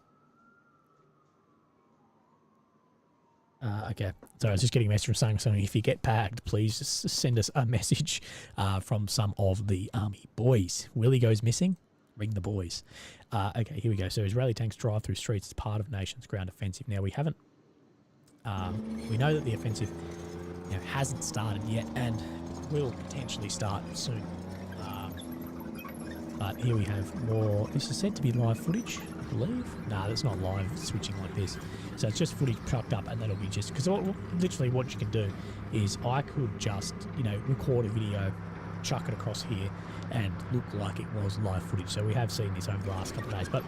Okay, so I was just getting a message from saying something. If you get packed, please just send us a message from some of the army boys. Willie goes missing. Ring the boys. Okay, here we go. So Israeli tanks drive through streets as part of nation's ground offensive. Now we haven't. We know that the offensive, you know, hasn't started yet and will potentially start soon. But here we have more. This is said to be live footage, I believe. Nah, that's not live switching like this. So it's just footage chucked up, and that'll be just because literally what you can do is I could just, you know, record a video, chuck it across here, and look like it was live footage. So we have seen this over the last couple of days. But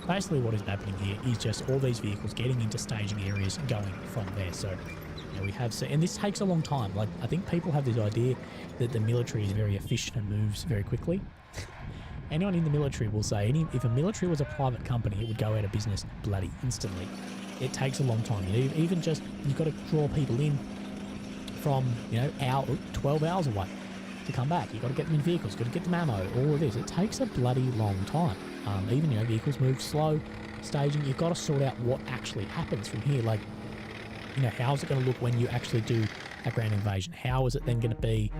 basically what is happening here is just all these vehicles getting into staging areas and going from there. So, you know, we have seen, and this takes a long time. Like, I think people have this idea that the military is very efficient and moves very quickly. Anyone in the military will say, if a military was a private company, it would go out of business bloody instantly. It takes a long time. You know, even just, you've got to draw people in from, you know, 12 hours away to come back. You've got to get them in vehicles, you've got to get them ammo, all of this. It takes a bloody long time. Even, you know, vehicles move slow, staging. You've got to sort out what actually happens from here. Like, you know, how's it going to look when you actually do a ground invasion? How is it then going to be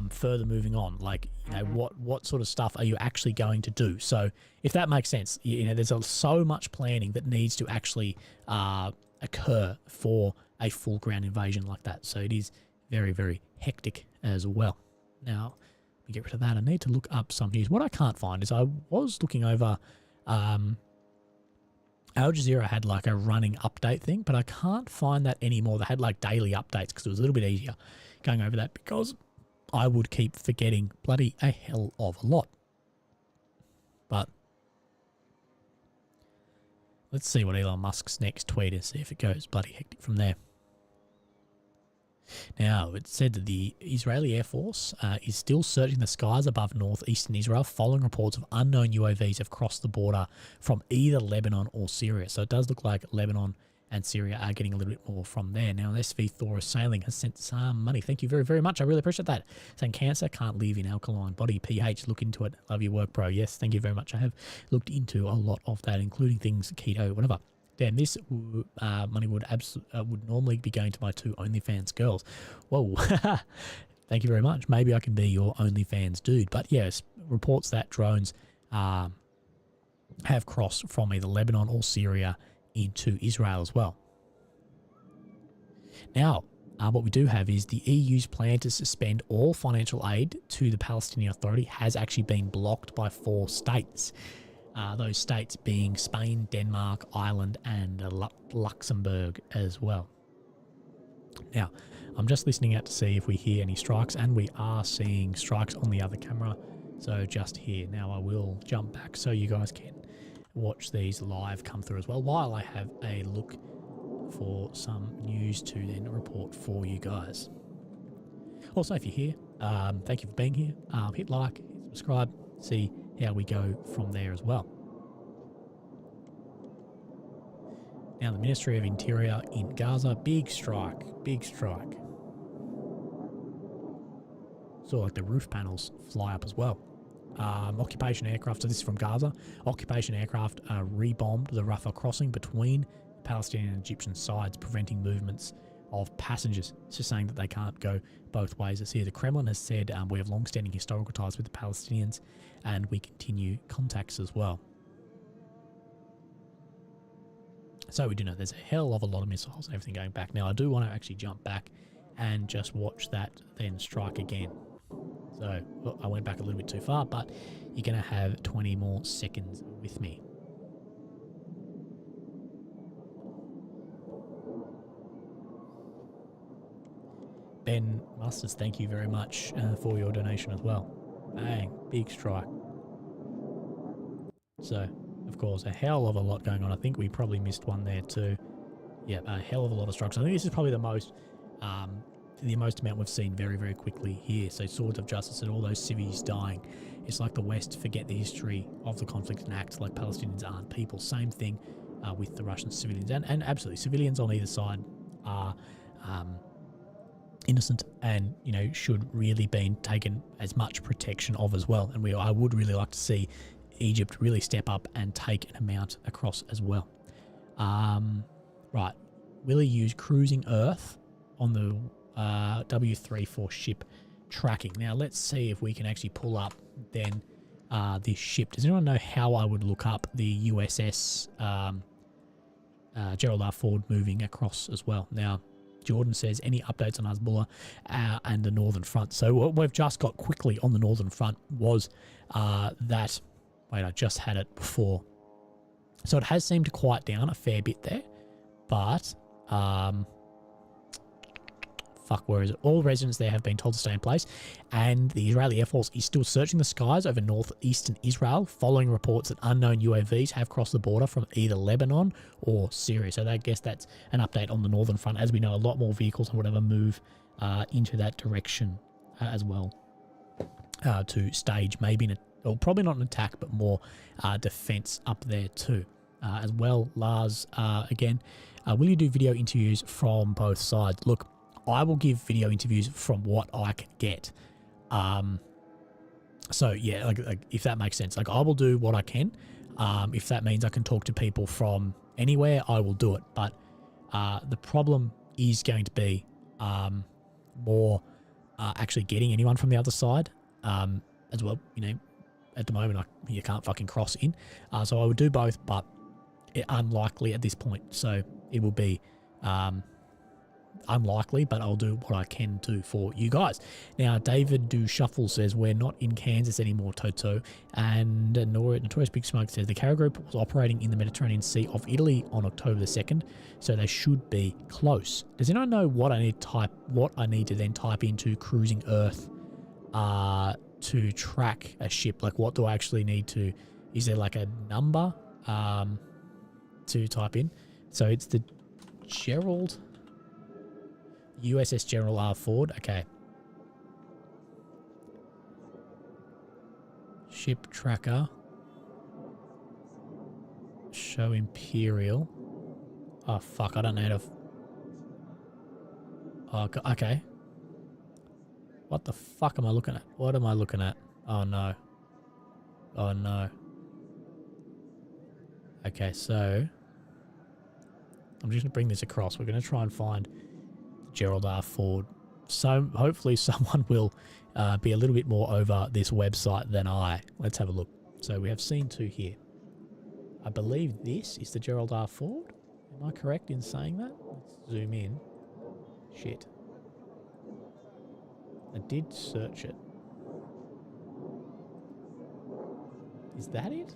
further moving on? Like, you know, what sort of stuff are you actually going to do? So if that makes sense, you know, there's so much planning that needs to actually occur for a full ground invasion like that. So it is very, very hectic as well. Now, let me get rid of that. I need to look up some news. What I can't find is I was looking over Al Jazeera had like a running update thing, but I can't find that anymore. They had like daily updates because it was a little bit easier going over that, because I would keep forgetting bloody a hell of a lot. But let's see what Elon Musk's next tweet is, see if it goes bloody hectic from there. Now, it said that the Israeli Air Force is still searching the skies above northeastern Israel following reports of unknown UAVs have crossed the border from either Lebanon or Syria. So it does look like Lebanon and Syria are getting a little bit more from there. Now, SV Thor Sailing has sent some money. Thank you very, very much. I really appreciate that. Saying cancer can't live in alkaline body. PH, look into it. Love your work, bro. Yes, thank you very much. I have looked into a lot of that, including things keto, whatever. Damn, this money would normally be going to my 2 OnlyFans girls. Whoa. Thank you very much. Maybe I can be your OnlyFans dude. But yes, reports that drones have crossed from either Lebanon or Syria into Israel as well. Now, what we do have is the EU's plan to suspend all financial aid to the Palestinian Authority has actually been blocked by 4 states. those states being Spain, Denmark, Ireland, and Luxembourg as well. Now, I'm just listening out to see if we hear any strikes, and we are seeing strikes on the other camera, so just here. Now, I will jump back so you guys can watch these live come through as well, while I have a look for some news to then report for you guys. Also, if you're here, thank you for being here. Hit like, hit subscribe, see how we go from there as well. Now, the Ministry of Interior in Gaza, big strike, big strike. Saw like the roof panels fly up as well. Occupation aircraft, so this is from Gaza, occupation aircraft rebombed the Rafah crossing between Palestinian and Egyptian sides, preventing movements of passengers. It's just saying that they can't go both ways. It's here. The Kremlin has said we have long-standing historical ties with the Palestinians and we continue contacts as well. So we do know there's a hell of a lot of missiles and everything going back. Now, I do want to actually jump back and just watch that then strike again. So I went back a little bit too far, but you're going to have 20 more seconds with me. Ben Musters, thank you very much for your donation as well. Bang, big strike. So, of course, a hell of a lot going on. I think we probably missed one there too. Yeah, a hell of a lot of strikes. I think this is probably the most amount we've seen very, very quickly here. So Swords of Justice and all those civvies dying. It's like the West forget the history of the conflict and act like Palestinians aren't people. Same thing with the Russian civilians. And absolutely, civilians on either side are innocent and, you know, should really be taken as much protection of as well. And I would really like to see Egypt really step up and take an amount across as well. Right. Will he use cruising Earth on the W34 ship tracking? Now, let's see if we can actually pull up then this ship. Does anyone know how I would look up the USS Gerald R. Ford moving across as well? Now, Jordan says, any updates on Hezbollah and the Northern Front? So what we've just got quickly on the Northern Front was that... Wait, I just had it before. So it has seemed to quiet down a fair bit there. But, where is it? All residents there have been told to stay in place. And the Israeli Air Force is still searching the skies over northeastern Israel, following reports that unknown UAVs have crossed the border from either Lebanon or Syria. So I guess that's an update on the Northern Front. As we know, a lot more vehicles and whatever move into that direction as well to stage maybe or probably not an attack, but more defense up there too. As well, Lars, again, will you do video interviews from both sides? Look, I will give video interviews from what I can get. So yeah, like if that makes sense, like I will do what I can. If that means I can talk to people from anywhere, I will do it. But the problem is going to be more actually getting anyone from the other side as well. You know, at the moment, you can't fucking cross in. So I would do both, but unlikely at this point. So it will be unlikely, but I'll do what I can do for you guys. Now, David Do Shuffle says, we're not in Kansas anymore, Toto. And Notorious Big Smoke says, the carrier group was operating in the Mediterranean Sea of Italy on October the 2nd, so they should be close. Does anyone know what I need to then type into cruising Earth to track a ship? Like, what do I actually need to... Is there like a number to type in? So it's the USS Gerald R. Ford. Okay. Ship tracker. Show Imperial. Oh, fuck. I don't know how to... Oh, okay. What the fuck am I looking at? What am I looking at? Oh, no. Oh, no. Okay, so... I'm just going to bring this across. We're going to try and find Gerald R. Ford. So hopefully someone will be a little bit more over this website than I. Let's have a look. So we have scene 2 here. I believe this is the Gerald R. Ford. Am I correct in saying that? Let's zoom in. Shit. I did search it. Is that it?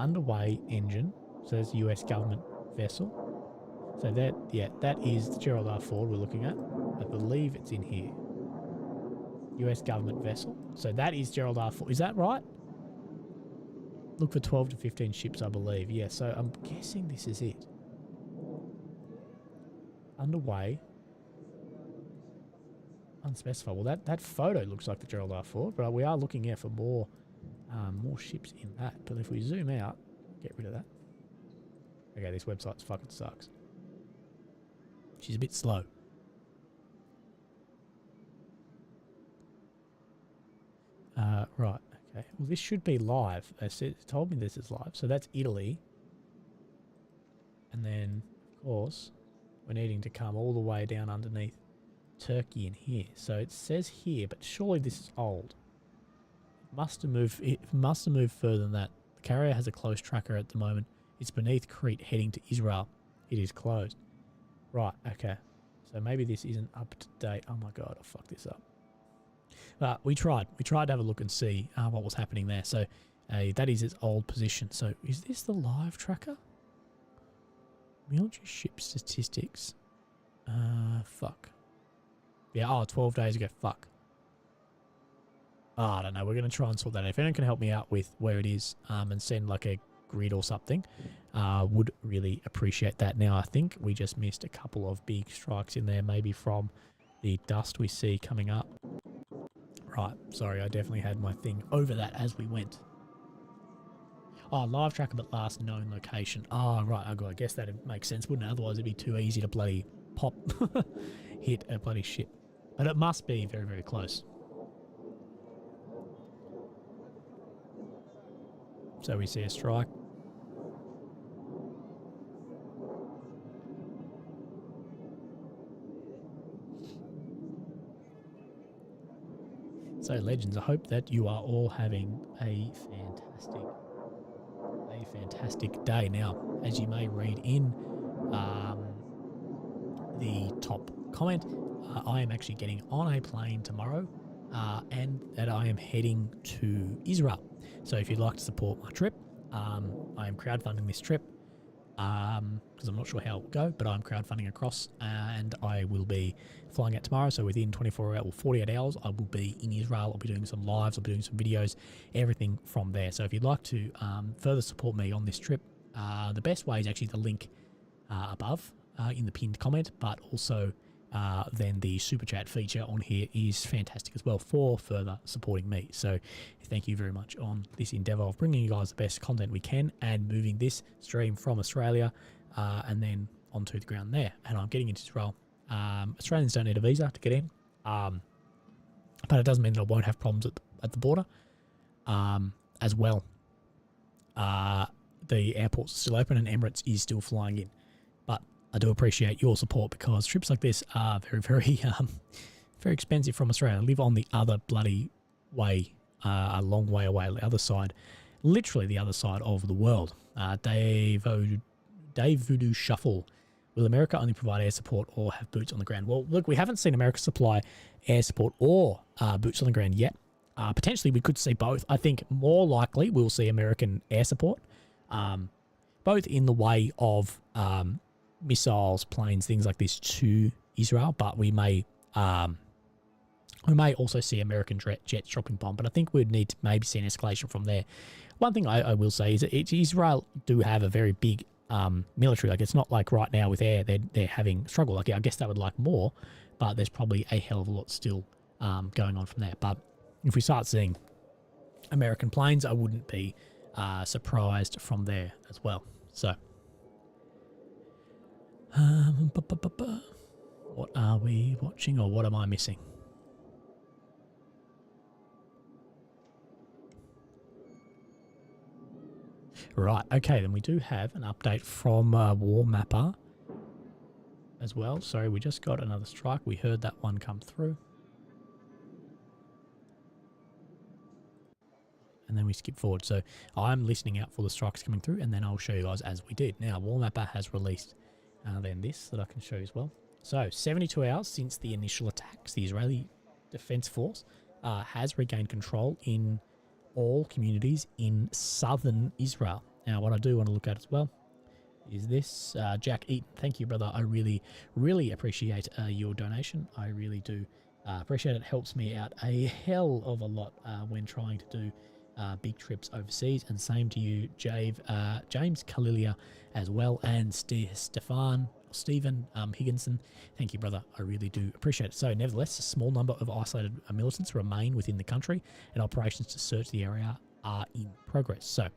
underway engine. So there's a US government vessel. So that, yeah, that is the Gerald R. Ford we're looking at. I believe it's in here. US government vessel. So that is Gerald R. Ford. Is that right? Look for 12 to 15 ships, I believe. Yeah, so I'm guessing this is it. Underway. Unspecified. Well, that photo looks like the Gerald R. Ford, but we are looking out for more ships in that. But if we zoom out, get rid of that. Okay, this website fucking sucks. She's a bit slow. Right, okay. Well, this should be live. It told me this is live. So that's Italy. And then, of course, we're needing to come all the way down underneath Turkey in here. So it says here, but surely this is old. It must have moved further than that. The carrier has a close tracker at the moment. It's beneath Crete heading to Israel. It is closed. Right, okay. So maybe this isn't up to date. Oh my god, I fucked this up. But we tried. We tried to have a look and see what was happening there. So that is its old position. So is this the live tracker? Military ship statistics. Fuck. Yeah, 12 days ago. Fuck. I don't know. We're going to try and sort that out. If anyone can help me out with where it is and send like a grid or something, would really appreciate that. Now, I think we just missed a couple of big strikes in there, maybe from the dust we see coming up. Right. Sorry, I definitely had my thing over that as we went. Oh, live tracker, but last known location. Oh, right. I guess that makes sense, wouldn't it? Otherwise, it'd be too easy to bloody pop, hit a bloody ship. But it must be very, very close. So we see a strike. So, legends, I hope that you are all having a fantastic day. Now, as you may read in the top comment, I am actually getting on a plane tomorrow and that I am heading to Israel. So if you'd like to support my trip, I am crowdfunding this trip because I'm not sure how it will go, but I'm crowdfunding across and I will be flying out tomorrow. So within 24 hours or 48 hours, I will be in Israel. I'll be doing some lives, I'll be doing some videos, everything from there. So if you'd like to further support me on this trip, the best way is actually the link above in the pinned comment, but also then the super chat feature on here is fantastic as well for further supporting me. So thank you very much on this endeavor of bringing you guys the best content we can and moving this stream from Australia and then onto the ground there. And I'm getting into Israel. Australians don't need a visa to get in, but it doesn't mean that I won't have problems at the border as well. The airports are still open and Emirates is still flying in. But I do appreciate your support because trips like this are very, very, very expensive from Australia. I live on the other bloody way, a long way away, the other side, literally the other side of the world. Dave Voodoo Shuffle. Will America only provide air support or have boots on the ground? Well, look, we haven't seen America supply air support or boots on the ground yet. Potentially, we could see both. I think more likely we'll see American air support, both in the way of missiles, planes, things like this to Israel, but we may also see American jets dropping bomb, but I think we'd need to maybe see an escalation from there. One thing I will say is that Israel do have a very big military. Like, it's not like right now with air, they're having struggle. Like, I guess they would like more, but there's probably a hell of a lot still going on from there. But if we start seeing American planes, I wouldn't be surprised from there as well. So, what are we watching, or what am I missing? Right, okay, then we do have an update from War Mapper as well. Sorry, we just got another strike. We heard that one come through. And then we skip forward. So I'm listening out for the strikes coming through, and then I'll show you guys as we did. Now, War Mapper has released then this that I can show you as well. So 72 hours since the initial attacks, the Israeli Defence Force has regained control in all communities in southern Israel. Now, what I do want to look at as well is this. Jack Eaton, thank you, brother. I really, really appreciate your donation. I really do appreciate it. It helps me out a hell of a lot when trying to do big trips overseas. And same to you, James Kalilia as well, and Stephen Higginson. Thank you, brother. I really do appreciate it. So, nevertheless, a small number of isolated militants remain within the country, and operations to search the area are in progress. So,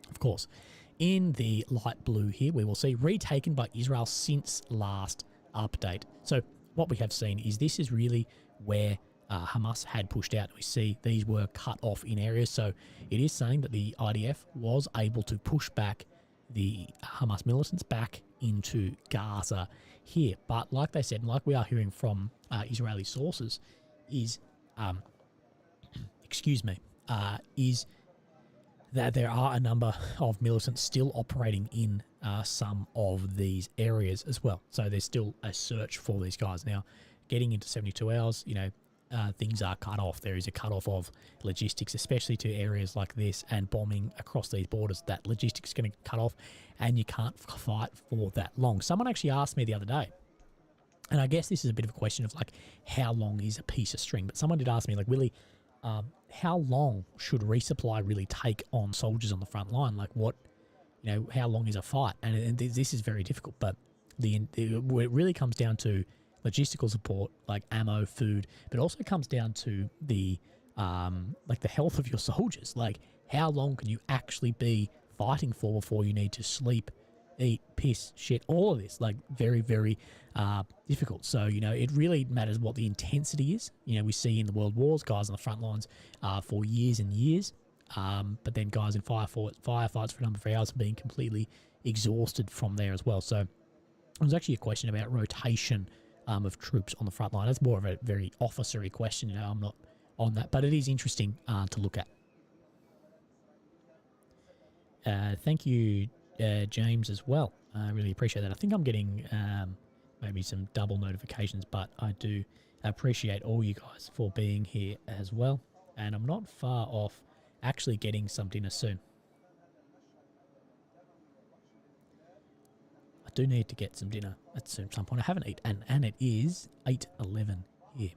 of course, in the light blue here, we will see retaken by Israel since last update. So what we have seen is this is really where Hamas had pushed out. We see these were cut off in areas. So it is saying that the IDF was able to push back the Hamas militants back into Gaza here. But like they said, and like we are hearing from Israeli sources, is is that there are a number of militants still operating in some of these areas as well. So there's still a search for these guys. Now, getting into 72 hours, things are cut off. There is a cut off of logistics, especially to areas like this, and bombing across these borders. That logistics is going to cut off, and you can't fight for that long. Someone actually asked me the other day, and I guess this is a bit of a question of like, how long is a piece of string? But someone did ask me, like, Willie, how long should resupply really take on soldiers on the front line? Like, what, how long is a fight? And this is very difficult, but it really comes down to logistical support, like ammo, food, but also comes down to the health of your soldiers. Like, how long can you actually be fighting for before you need to sleep, eat, piss, shit, all of this? Like, very, very difficult. So, it really matters what the intensity is. We see in the world wars, guys on the front lines for years and years, but then guys in firefights for a number of hours being completely exhausted from there as well. So it was actually a question about rotation of troops on the front line. That's more of a very officery question. I'm not on that, but it is interesting to look at. Thank you, James, as well. I really appreciate that. I think I'm getting maybe some double notifications, but I do appreciate all you guys for being here as well. And I'm not far off actually getting some dinner soon. I do need to get some dinner at some point. I haven't eaten, and it is 8:11 here.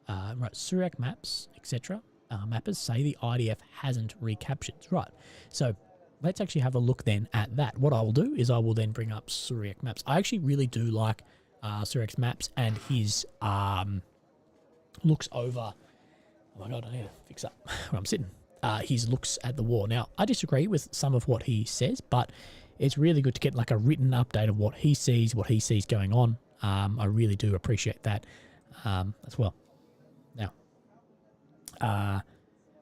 Right, Syriac maps, etc. Mappers say the IDF hasn't recaptured. Right, so let's actually have a look then at that. What I will do is I will then bring up Syriac maps. I actually really do like Syriac's maps and his looks over. Oh my god, I need to fix up where I'm sitting. His looks at the war. Now, I disagree with some of what he says, but it's really good to get like a written update of what he sees going on. I really do appreciate that as well. Now,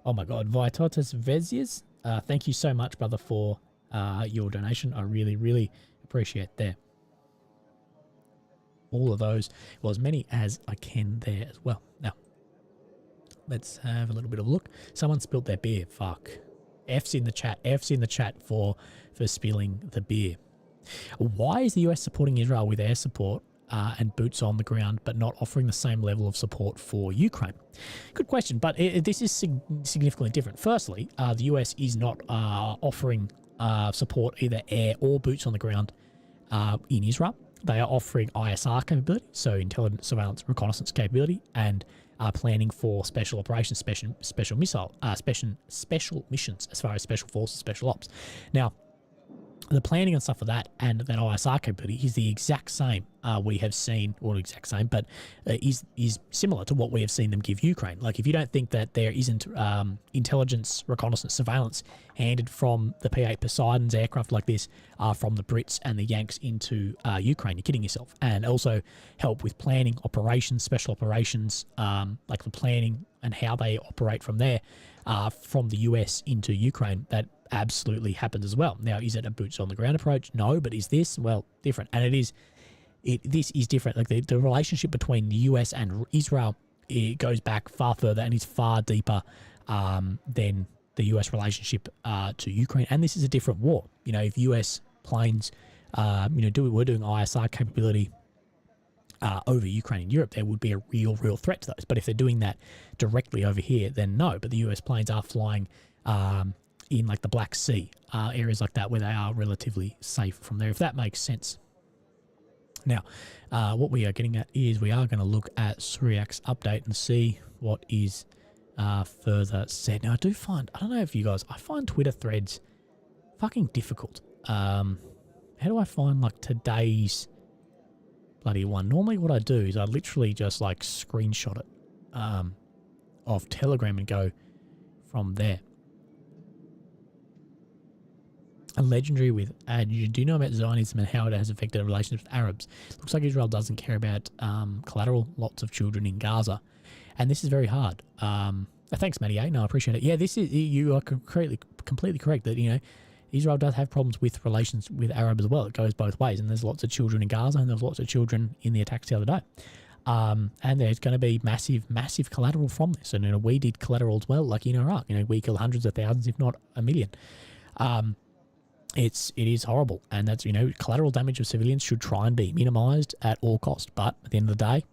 oh my god, Vitotas Vezias, thank you so much, brother, for your donation. I really, really appreciate that. All of those, well, as many as I can there as well. Now, let's have a little bit of a look. Someone spilled their beer. Fuck. F's in the chat. F's in the chat for spilling the beer. Why is the US supporting Israel with air support and boots on the ground, but not offering the same level of support for Ukraine? Good question, but this is significantly different. Firstly, the US is not offering support, either air or boots on the ground in Israel. They are offering ISR capability, so intelligence, surveillance, reconnaissance capability, and planning for special operations, special missions, as far as special forces, special ops. Now, the planning and stuff for that and that ISR capability is the exact same we have seen, or exact same, but is similar to what we have seen them give Ukraine. Like, if you don't think that there isn't intelligence, reconnaissance, surveillance handed from the P-8 Poseidon's aircraft like this from the Brits and the Yanks into Ukraine, you're kidding yourself. And also help with planning, operations, special operations, like the planning and how they operate from there, from the US into Ukraine, that absolutely happens as well. Now, is it a boots on the ground approach? No, but is this? Well, different. And this is different. Like the relationship between the US and Israel, it goes back far further and is far deeper than the US relationship to Ukraine. And this is a different war. If US planes, we're doing ISR capability over Ukraine and Europe, there would be a real threat to those. But if they're doing that directly over here, then no. But the US planes are flying in like the Black Sea, areas like that where they are relatively safe from there, if that makes sense. Now, what we are getting at is we are going to look at Suriak's update and see what is further said. Now, I don't know if you guys, I find Twitter threads fucking difficult. How do I find like today's bloody one? Normally what I do is I literally just like screenshot it of Telegram and go from there. A legendary with ad. You do know about Zionism and how it has affected relations with Arabs. Looks like Israel doesn't care about collateral. Lots of children in Gaza, and this is very hard. Thanks, Matty. No, I appreciate it. Yeah, this is, you are completely correct that, you know, Israel does have problems with relations with Arabs as well. It goes both ways, and there's lots of children in Gaza, and there's lots of children in the attacks the other day. And there's going to be massive collateral from this. And, you know, we did collateral as well, like in Iraq. You know, we killed hundreds of thousands, if not a million. It is horrible, and that's, you know, collateral damage of civilians should try and be minimised at all cost. But at the end of the day,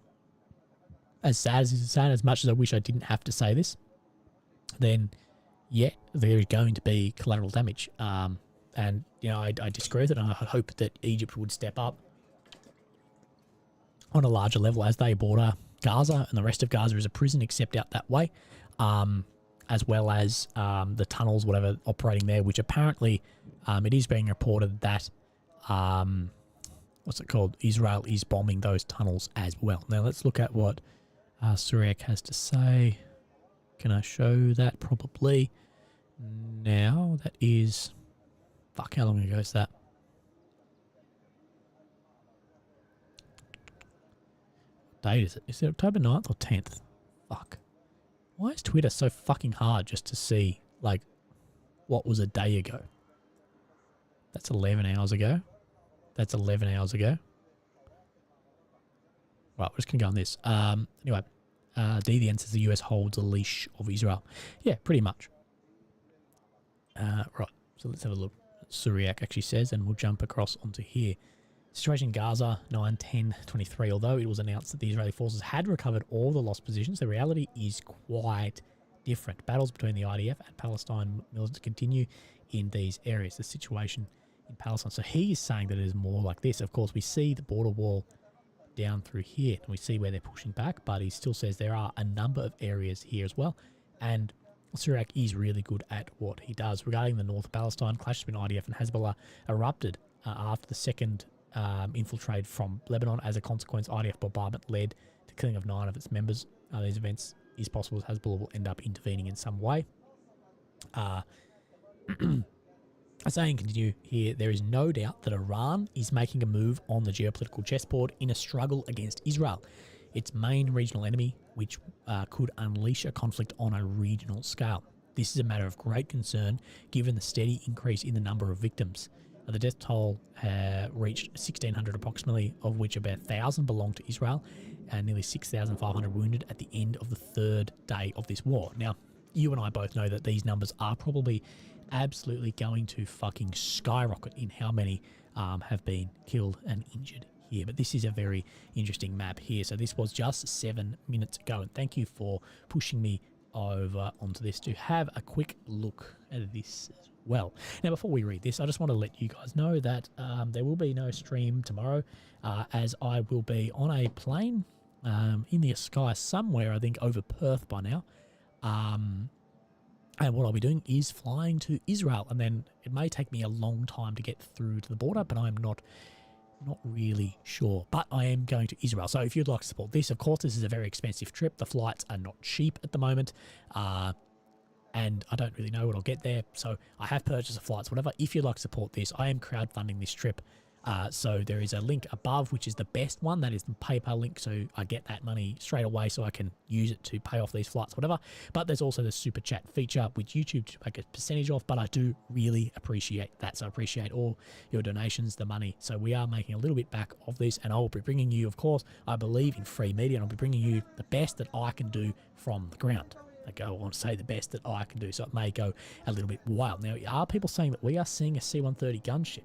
as sad as much as I wish I didn't have to say this, then yeah, there is going to be collateral damage. And you know, I disagree with it, and I hope that Egypt would step up on a larger level as they border Gaza, and the rest of Gaza is a prison except out that way, as well as the tunnels, whatever, operating there, which apparently it is being reported that, what's it called, Israel is bombing those tunnels as well. Now let's look at what Suriak has to say. Can I show that? Probably. Now, that is... Fuck, how long ago is that? What date is it? Is it October 9th or 10th? Fuck. Why is Twitter so fucking hard just to see, like, what was a day ago? That's 11 hours ago. That's 11 hours ago. Right, we're just going to go on this. Anyway, the says the US holds a leash of Israel. Yeah, pretty much. Right, so let's have a look at Suriak actually says, and we'll jump across onto here. Situation in Gaza, 9/10/23. Although it was announced that the Israeli forces had recovered all the lost positions, the reality is quite different. Battles between the IDF and Palestine militants continue in these areas. The situation in Palestine. So he is saying that it is more like this. Of course, we see the border wall down through here, and we see where they're pushing back, but he still says there are a number of areas here as well. And Suriak is really good at what he does. Regarding the north of Palestine, clashes between IDF and Hezbollah erupted after the second infiltrate from Lebanon. As a consequence, IDF bombardment led to killing of 9 of its members. These events is possible as Hezbollah will end up intervening in some way. Saying continue here, there is no doubt that Iran is making a move on the geopolitical chessboard in a struggle against Israel, its main regional enemy, which could unleash a conflict on a regional scale. This is a matter of great concern given the steady increase in the number of victims. The death toll reached 1,600 approximately, of which about 1,000 belong to Israel, and nearly 6,500 wounded at the end of the third day of this war. Now, you and I both know that these numbers are probably absolutely going to fucking skyrocket in how many have been killed and injured here. But this is a very interesting map here. So this was just 7 minutes ago, and thank you for pushing me over onto this to have a quick look at this as well. Now, before we read this, I just want to let you guys know that there will be no stream tomorrow, as I will be on a plane in the sky somewhere, I think over Perth by now. And what I'll be doing is flying to Israel, and then it may take me a long time to get through to the border, but I'm not really sure. But I am going to Israel. So if you'd like to support this, of course, this is a very expensive trip. The flights are not cheap at the moment. And I don't really know when I'll get there. So I have purchased the flights, whatever. If you'd like to support this, I am crowdfunding this trip. So there is a link above, which is the best one. That is the PayPal link. So I get that money straight away so I can use it to pay off these flights, whatever. But there's also the super chat feature, which YouTube to make a percentage off. But I do really appreciate that. So I appreciate all your donations, the money. So we are making a little bit back of this. And I will be bringing you, of course, I believe in free media. And I'll be bringing you the best that I can do from the ground. I want to say the best that I can do. So it may go a little bit wild. Now, are people saying that we are seeing a C-130 gunship?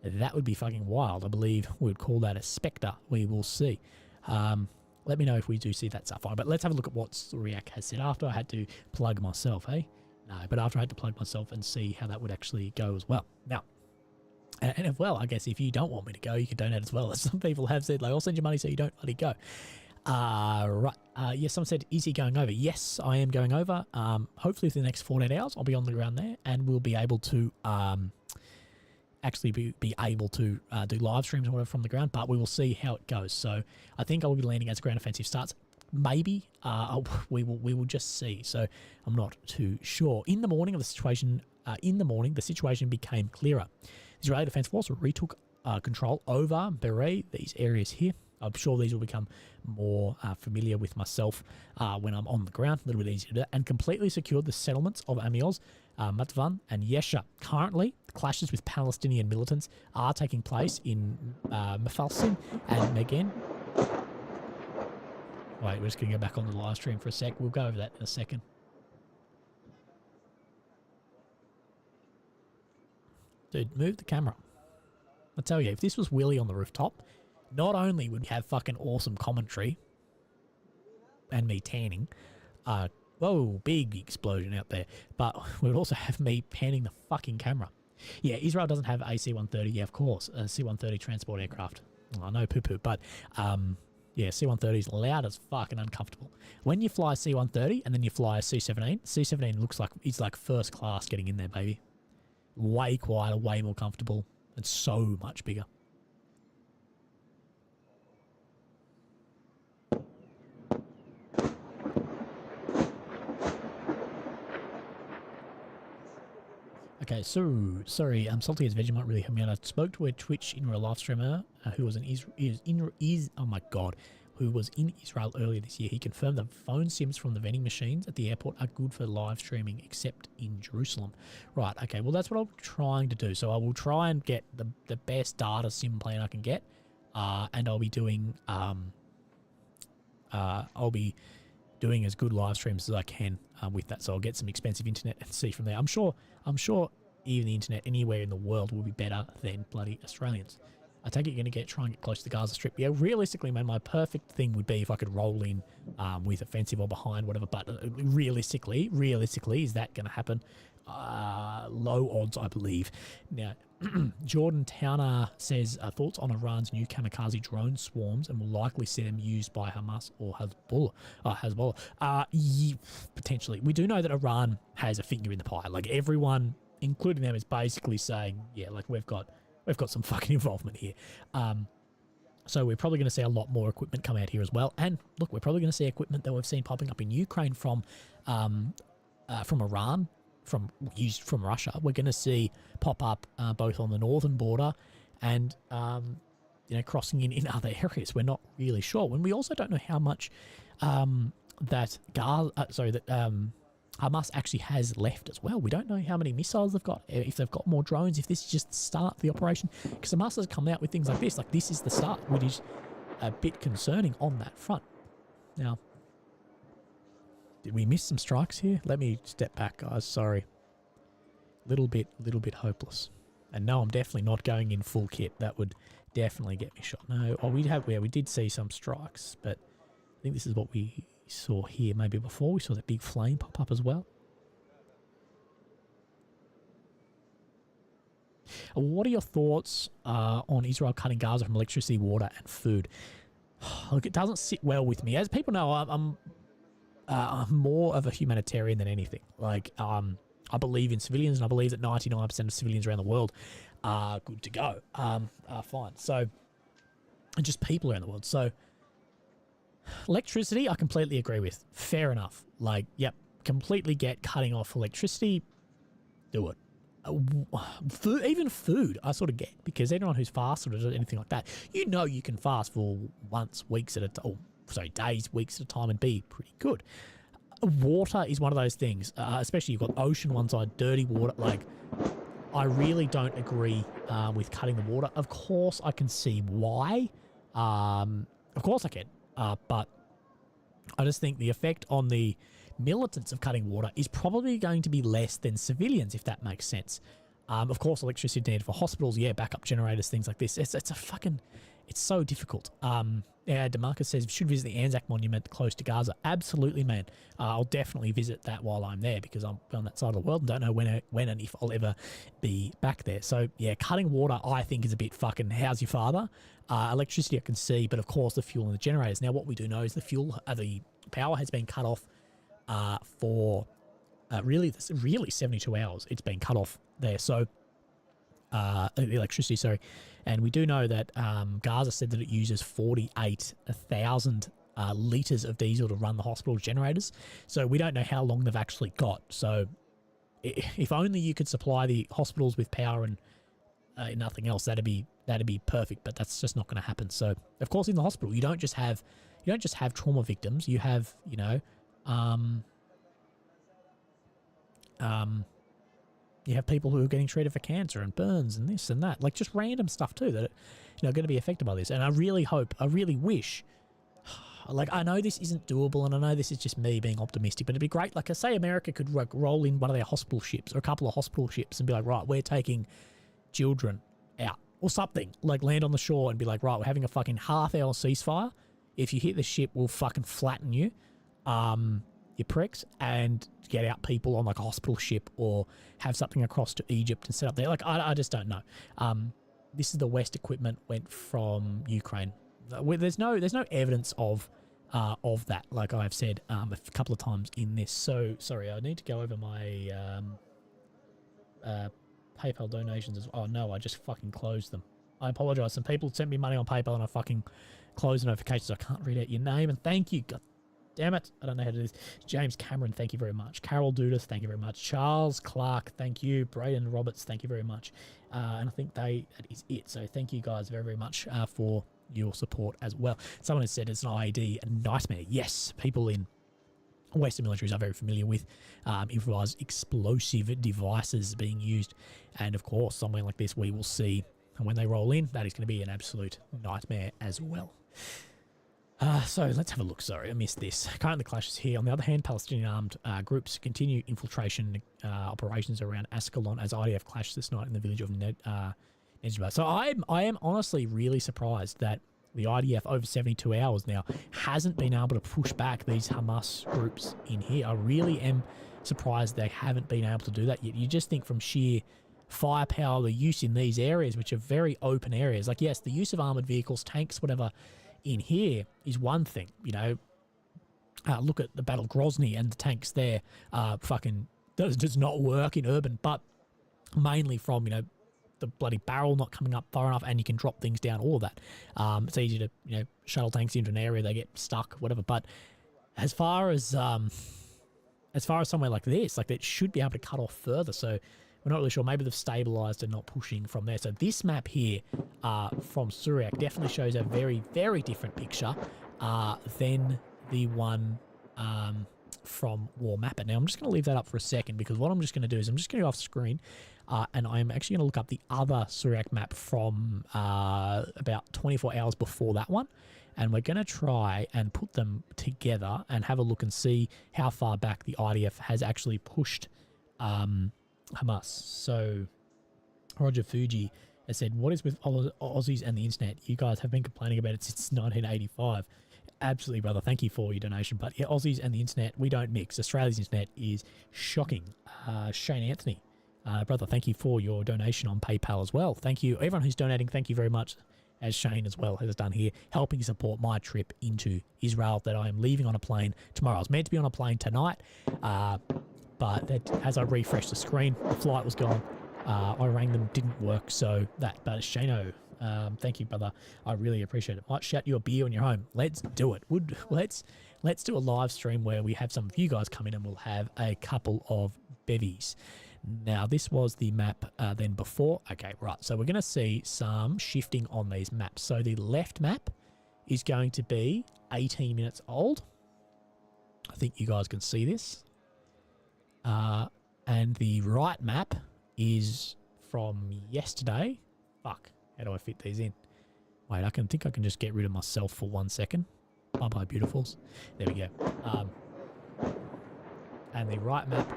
That would be fucking wild. I believe we would call that a Spectre. We will see. Let me know if we do see that stuff. But let's have a look at what Suriak has said after I had to plug myself, hey? No, but after I had to plug myself and see how that would actually go as well. Now, and if, well, I guess if you don't want me to go, you can donate as well. As some people have said, like, I'll send you money so you don't let it go. Right. Yes, someone said, is he going over? Yes, I am going over. Hopefully within the next 48 hours, I'll be on the ground there and we'll be able to actually be able to do live streams or whatever from the ground, but we will see how it goes. So I think I will be landing as ground offensive starts. Maybe we will just see. So I'm not too sure. In the morning, the situation became clearer. The Israeli Defence Force retook control over barrages, these areas here. I'm sure these will become more familiar with myself when I'm on the ground, a little bit easier to do, and completely secured the settlements of Amioz, Matvan, and Yesha. Currently, clashes with Palestinian militants are taking place in Mefalsin and Megen. Wait, we're just going to go back on the live stream for a sec. We'll go over that in a second. Dude, move the camera. I tell you, if this was Willie on the rooftop, not only would we have fucking awesome commentary and me tanning, whoa, big explosion out there, but we would also have me panning the fucking camera. Yeah, Israel doesn't have a C-130. Yeah, of course, a C-130 transport aircraft. I know poo-poo, but yeah, C-130 is loud as fuck and uncomfortable. When you fly a C-130 and then you fly a C-17, C-17 looks like it's like first class getting in there, baby. Way quieter, way more comfortable, and so much bigger. Okay, so sorry, Salty as Vegemite really helped me out. I spoke to a Twitch in real live streamer who was who was in Israel earlier this year. He confirmed that phone sims from the vending machines at the airport are good for live streaming, except in Jerusalem. Right, okay, well that's what I'm trying to do. So I will try and get the best data sim plan I can get, and I'll be doing as good live streams as I can with that. So I'll get some expensive internet and see from there. I'm sure even the internet anywhere in the world will be better than bloody Australians. I take it you're going to try and get close to the Gaza Strip. Yeah, realistically, man, my perfect thing would be if I could roll in with offensive or behind, whatever. But realistically, is that going to happen? Low odds, I believe. Now, Jordan Towner says, thoughts on Iran's new kamikaze drone swarms and will likely see them used by Hamas or Hezbollah. Yeah, potentially. We do know that Iran has a finger in the pie. Like everyone, including them, is basically saying, yeah, like we've got some fucking involvement here. So we're probably going to see a lot more equipment come out here as well. And look, we're probably going to see equipment that we've seen popping up in Ukraine from Iran, from Russia. We're going to see pop up both on the northern border and crossing in other areas. We're not really sure. When we also don't know how much that Hamas actually has left as well. We don't know how many missiles they've got, if they've got more drones, if this is just the start of the operation. Because Hamas has come out with things like this is the start, which is a bit concerning on that front. Now, did we miss some strikes here? Let me step back, guys. Sorry. Little bit hopeless. And no, I'm definitely not going in full kit. That would definitely get me shot. No, we did see some strikes, but I think this is what we saw here. Maybe before we saw that big flame pop up as well. What are your thoughts on Israel cutting Gaza from electricity, water, and food? Look, it doesn't sit well with me. As people know, I'm more of a humanitarian than anything. Like, I believe in civilians, and I believe that 99% of civilians around the world are good to go, are fine. So, and just people around the world. So, electricity, I completely agree with. Fair enough. Like, yep, completely get cutting off electricity. Do it. Food, even food, I sort of get, because anyone who's fasted or anything like that, you can fast for days, weeks at a time, and be pretty good. Water is one of those things, especially you've got ocean one side, dirty water. Like, I really don't agree with cutting the water. Of course, I can see why. Of course I can. But I just think the effect on the militants of cutting water is probably going to be less than civilians, if that makes sense. Of course, electricity needed for hospitals, yeah, backup generators, things like this. It's It's so difficult. Yeah, Demarcus says, should visit the Anzac Monument close to Gaza. Absolutely, man. I'll definitely visit that while I'm there because I'm on that side of the world and don't know when and if I'll ever be back there. So, yeah, cutting water, I think, is a bit fucking how's your father. Electricity I can see, but of course the fuel and the generators. Now, what we do know is the power has been cut off for really 72 hours. It's been cut off there. So, the electricity, sorry. And we do know that Gaza said that it uses 48,000 litres of diesel to run the hospital generators. So we don't know how long they've actually got. So if only you could supply the hospitals with power and nothing else, that'd be perfect. But that's just not going to happen. So of course, in the hospital, you don't just have trauma victims. You have you have people who are getting treated for cancer and burns and this and that, like just random stuff too that are going to be affected by this. And I really wish, like I know this isn't doable, and I know this is just me being optimistic, but it'd be great. Like I say, America could roll in one of their hospital ships or a couple of hospital ships and be like, right, we're taking children out or something. Like land on the shore and be like, right, we're having a fucking half-hour ceasefire. If you hit the ship, we'll fucking flatten you. You pricks, and get out people on like a hospital ship or have something across to Egypt and set up there. Like, I just don't know. This is the West equipment went from Ukraine. There's no evidence of that, like I've said a couple of times in this. So, sorry, I need to go over my PayPal donations as well. Oh, no, I just fucking closed them. I apologize. Some people sent me money on PayPal and I fucking closed the notifications. I can't read out your name, and thank you. God damn it. I don't know how to do this. James Cameron, thank you very much. Carol Dudas, thank you very much. Charles Clark, thank you. Braden Roberts, thank you very much. And I think that is it. So thank you guys very, very much for your support as well. Someone has said it's an IED nightmare. Yes, people in Western militaries are very familiar with improvised explosive devices being used. And of course, somewhere like this, we will see, and when they roll in, that is going to be an absolute nightmare as well. So let's have a look. Sorry, I missed this. Currently clashes here. On the other hand, Palestinian armed groups continue infiltration operations around Ascalon as IDF clashed this night in the village of Nejba. So I am honestly really surprised that the IDF over 72 hours now hasn't been able to push back these Hamas groups in here. I really am surprised they haven't been able to do that yet. You just think from sheer firepower, the use in these areas, which are very open areas. Like, yes, the use of armored vehicles, tanks, whatever, in here is one thing, you know. Look at the Battle of Grozny and the tanks there. Fucking does not work in urban, but mainly from, you know, the bloody barrel not coming up far enough, and you can drop things down, all of that. It's easy to, you know, shuttle tanks into an area, they get stuck, whatever. But as far as somewhere like this, like, it should be able to cut off further. So we're not really sure. Maybe they've stabilized and not pushing from there. So this map here from Syriac definitely shows a very, very different picture than the one from War Mapper. Now, I'm just going to leave that up for a second, because what I'm just going to do is I'm just going to go off screen and I'm actually going to look up the other Syriac map from about 24 hours before that one. And we're going to try and put them together and have a look and see how far back the IDF has actually pushed Hamas. So Roger Fuji has said, what is with Aussies and the internet? You guys have been complaining about it since 1985. Absolutely, brother. Thank you for your donation. But yeah, Aussies and the internet, we don't mix. Australia's internet is shocking. Shane Anthony, brother, thank you for your donation on PayPal as well. Thank you. Everyone who's donating, thank you very much, as Shane as well has done here, helping support my trip into Israel that I am leaving on a plane tomorrow. I was meant to be on a plane tonight, but as I refreshed the screen, the flight was gone. I rang them, didn't work, so that. But Shano, thank you, brother. I really appreciate it. Might shout you a beer when you're home. Let's do it. Let's do a live stream where we have some of you guys come in and we'll have a couple of bevies. Now, this was the map then before. Okay, right. So we're going to see some shifting on these maps. So the left map is going to be 18 minutes old. I think you guys can see this. And the right map is from yesterday. Fuck, how do I fit these in? Wait, I think I can just get rid of myself for 1 second. Bye-bye, beautifuls. There we go. And the right map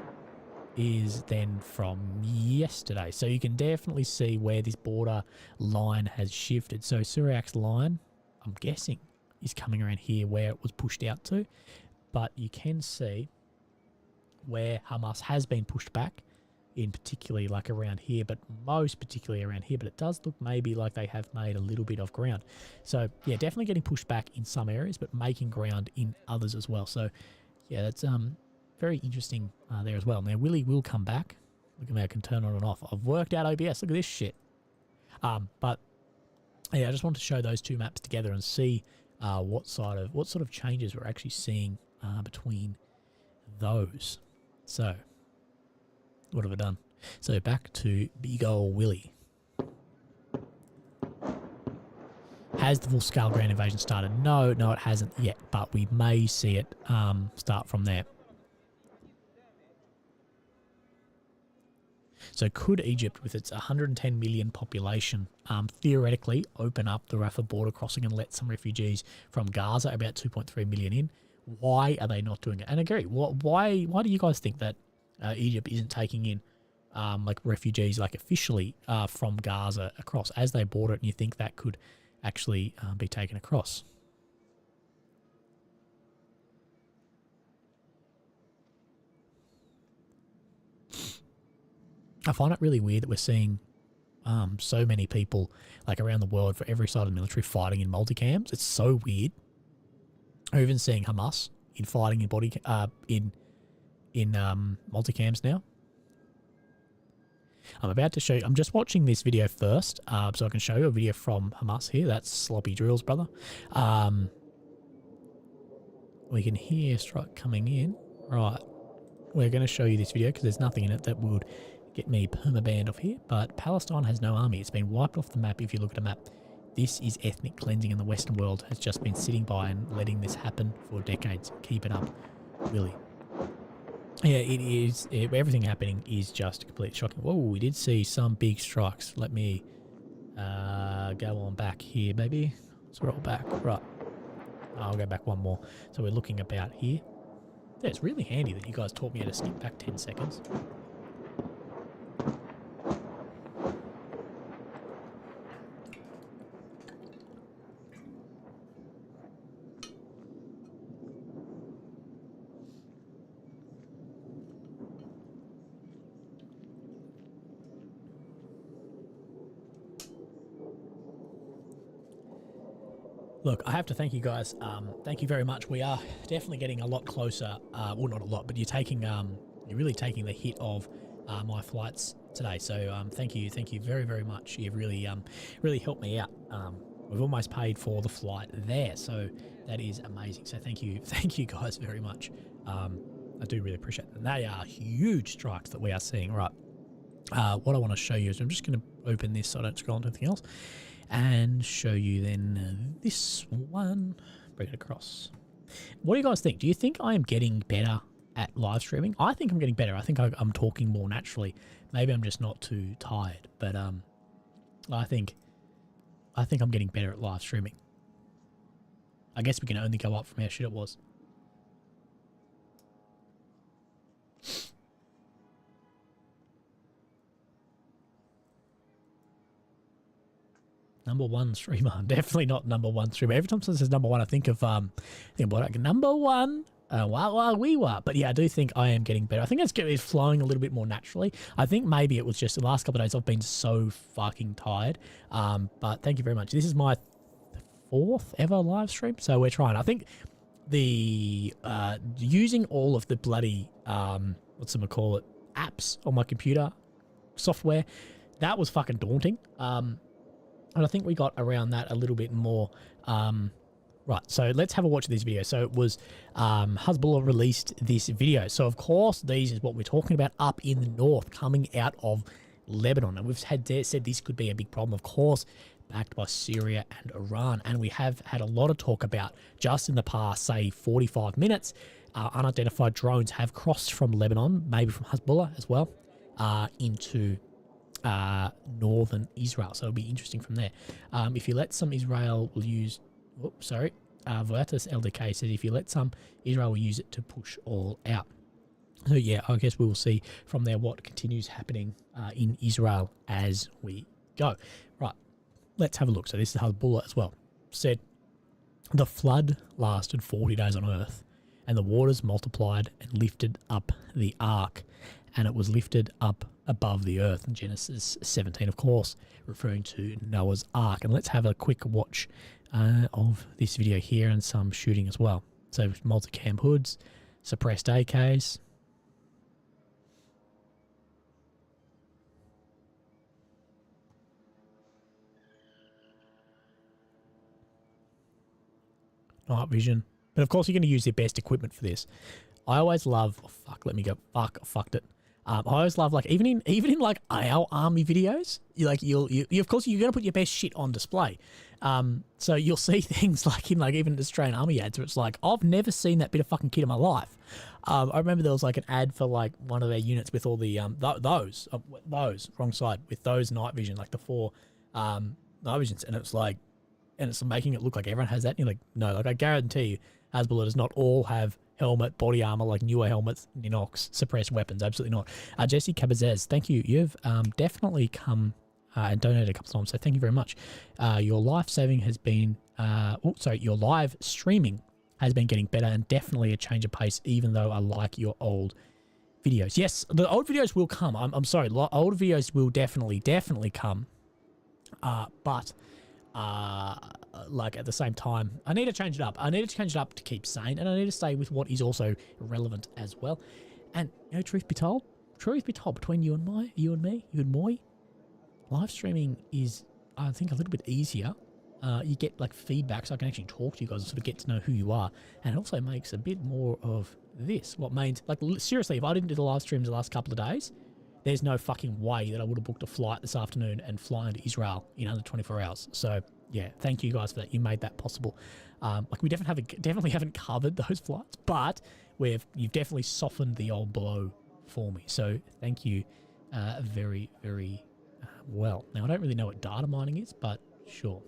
is then from yesterday. So you can definitely see where this border line has shifted. So Syriac's line, I'm guessing, is coming around here where it was pushed out to. But you can see where Hamas has been pushed back, in particularly like around here, but most particularly around here. But it does look maybe like they have made a little bit of ground. So yeah, definitely getting pushed back in some areas, but making ground in others as well. So yeah, that's very interesting there as well. Now Willie will come back. Look at me, I can turn on and off. I've worked out OBS. Look at this shit. But yeah, I just want to show those two maps together and see what sort of changes we're actually seeing between those. So what have I done? So back to big ol' Willie. Has the full-scale ground invasion started? No, it hasn't yet, but we may see it start from there. So could Egypt, with its 110 million population, theoretically open up the Rafah border crossing and let some refugees from Gaza, about 2.3 million in? Why are they not doing it? And I agree, why do you guys think that Egypt isn't taking in like refugees like officially from Gaza across as they border it, and you think that could actually be taken across? I find it really weird that we're seeing so many people like around the world for every side of the military fighting in multicams. It's so weird. Or even seeing Hamas in fighting in multicams now. I'm about to show you. I'm just watching this video first, so I can show you a video from Hamas here. That's sloppy drills, brother. We can hear strike coming in. Right. We're going to show you this video because there's nothing in it that would get me permabanned off here. But Palestine has no army. It's been wiped off the map if you look at a map. This is ethnic cleansing, and the Western world has just been sitting by and letting this happen for decades. Keep it up, really. Yeah, it is. Everything happening is just completely shocking. Whoa, we did see some big strikes. Let me go on back here, baby. Scroll back. Right. I'll go back one more. So we're looking about here. Yeah, it's really handy that you guys taught me how to skip back 10 seconds. Look, I have to thank you guys. Thank you very much. We are definitely getting a lot closer. Well, not a lot, but you're really taking the hit of my flights today. So thank you very, very much. You've really helped me out. We've almost paid for the flight there, so that is amazing. So thank you guys very much. I do really appreciate it. And they are huge strikes that we are seeing. Right. What I want to show you is I'm just going to open this so I don't scroll into anything else. And show you then this one. Bring it across. What do you guys think? Do you think I am getting better at live streaming? I think I'm getting better. I think I'm talking more naturally. Maybe I'm just not too tired. But I think I'm getting better at live streaming. I guess we can only go up from how shit it was. Number one streamer. Definitely not number one streamer. Every time someone says number one, I think of like number one. But yeah, I do think I am getting better. I think it's flowing a little bit more naturally. I think maybe it was just the last couple of days I've been so fucking tired. But thank you very much. This is my 4th ever live stream, so we're trying. I think the using all of the bloody apps on my computer software, that was fucking daunting. And I think we got around that a little bit more. Right, so let's have a watch of this video. So it was Hezbollah released this video. So of course, these is what we're talking about up in the north, coming out of Lebanon. And we've said this could be a big problem, of course, backed by Syria and Iran. And we have had a lot of talk about, just in the past, say, 45 minutes, unidentified drones have crossed from Lebanon, maybe from Hezbollah as well, into northern Israel. So it'll be interesting from there. If you let some, Israel will use... Virtus LDK said if you let some, Israel will use it to push all out. So yeah, I guess we will see from there what continues happening in Israel as we go. Right, let's have a look. So this is Hezbollah as well. Said the flood lasted 40 days on earth, and the waters multiplied and lifted up the ark, and it was lifted up above the earth. In Genesis 17, of course, referring to Noah's ark. And let's have a quick watch of this video here and some shooting as well. So multicam hoods, suppressed AKs. Night vision. But of course, you're going to use your best equipment for this. I always love. Oh, fuck, let me go. Fuck, I fucked it. I always love, like, even in like our army videos, you of course you're going to put your best shit on display. So you'll see things like in like even Australian army ads where it's like, I've never seen that bit of fucking kit in my life. I remember there was like an ad for like one of their units with all the those wrong side with those night vision, like the 4 night visions, and it's like, and it's making it look like everyone has that. And you're like, no, like I guarantee you, Hezbollah does not all have helmet, body armor, like newer helmets, Ninox, suppressed weapons. Absolutely not. Jesse Cabazez, thank you. You've definitely come and donated a couple of times, so thank you very much. Your life saving has been, your live streaming has been getting better, and definitely a change of pace, even though I like your old videos. Yes, the old videos will come. I'm sorry, old videos will definitely come. But like at the same time, I need to change it up. I need to change it up to keep sane, and I need to stay with what is also relevant as well. And you know, truth be told, between you and me, you and moi, live streaming is, I think, a little bit easier. You get like feedback, so I can actually talk to you guys and sort of get to know who you are, and it also makes a bit more of this. What means, like, seriously, if I didn't do the live streams the last couple of days, there's no fucking way that I would have booked a flight this afternoon and fly into Israel in under 24 hours. So yeah, thank you guys for that. You made that possible. Like we definitely haven't covered those flights, but you've definitely softened the old blow for me. So thank you very, very well. Now I don't really know what data mining is, but sure.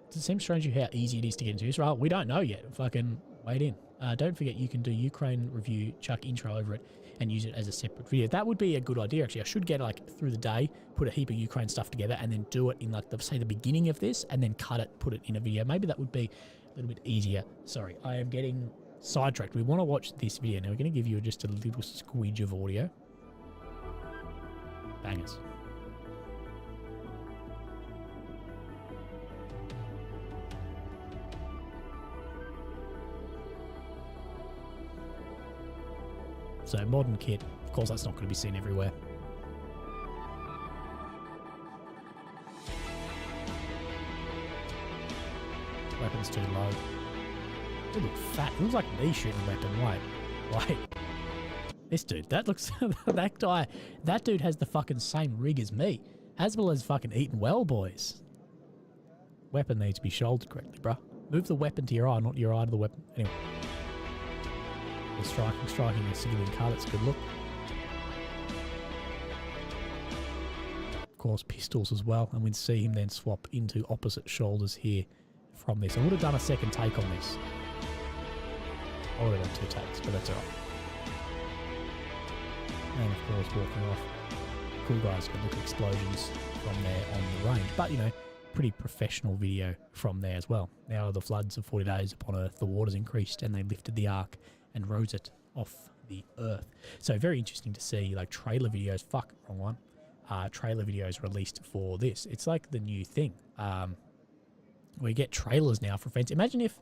Does it seem strange how easy it is to get into Israel? We don't know yet. Fucking wait in. Don't forget you can do Ukraine review, chuck intro over it, and use it as a separate video. That would be a good idea, actually. I should get, like, through the day, put a heap of Ukraine stuff together, and then do it in, like, say the beginning of this, and then cut it, put it in a video. Maybe that would be a little bit easier. Sorry, I am getting sidetracked. We want to watch this video. Now, we're going to give you just a little squidge of audio. Bangers. So modern kit, of course, that's not going to be seen everywhere. Weapons too low. They look fat. It looks like me shooting a weapon. Wait. This dude, that looks, that dude has the fucking same rig as me. Hezbollah's fucking eating well, boys. Weapon needs to be shouldered correctly, bruh. Move the weapon to your eye, not your eye to the weapon. Anyway. Striking a civilian car, that's a good look. Of course, pistols as well, and we'd see him then swap into opposite shoulders here from this. I would have done a second take on this. I would have done 2 takes, but that's alright. And of course, walking off. Cool guys can look at explosions from there on the range. But, you know, pretty professional video from there as well. Now the floods of 40 days upon earth, the waters increased and they lifted the ark and rose it off the earth. So very interesting to see, like, trailer videos. Fuck, wrong one. Trailer videos released for this. It's like the new thing. We get trailers now for offensive. Imagine if,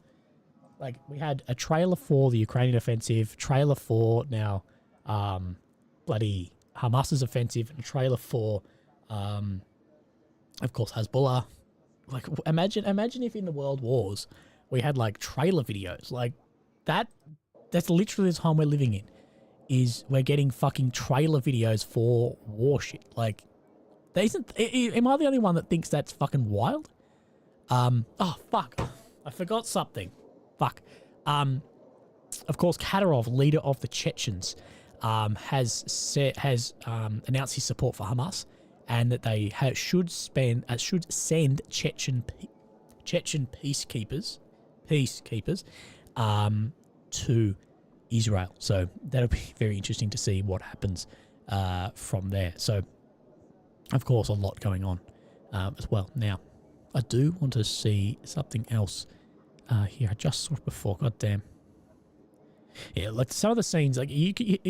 like, we had a trailer for the Ukrainian offensive, trailer for now bloody Hamas's offensive, and a trailer for, of course, Hezbollah. Like, imagine if in the world wars we had, like, trailer videos. Like, that's literally the time we're living in, is we're getting fucking trailer videos for war shit. Like, am I the only one that thinks that's fucking wild? Oh, fuck. I forgot something. Fuck. Of course, Kadyrov, leader of the Chechens, has announced his support for Hamas, and that they should send Chechen peacekeepers to Israel. So that'll be very interesting to see what happens from there. So, of course, a lot going on as well. Now, I do want to see something else here. I just saw it before. God damn. Yeah, like some of the scenes, like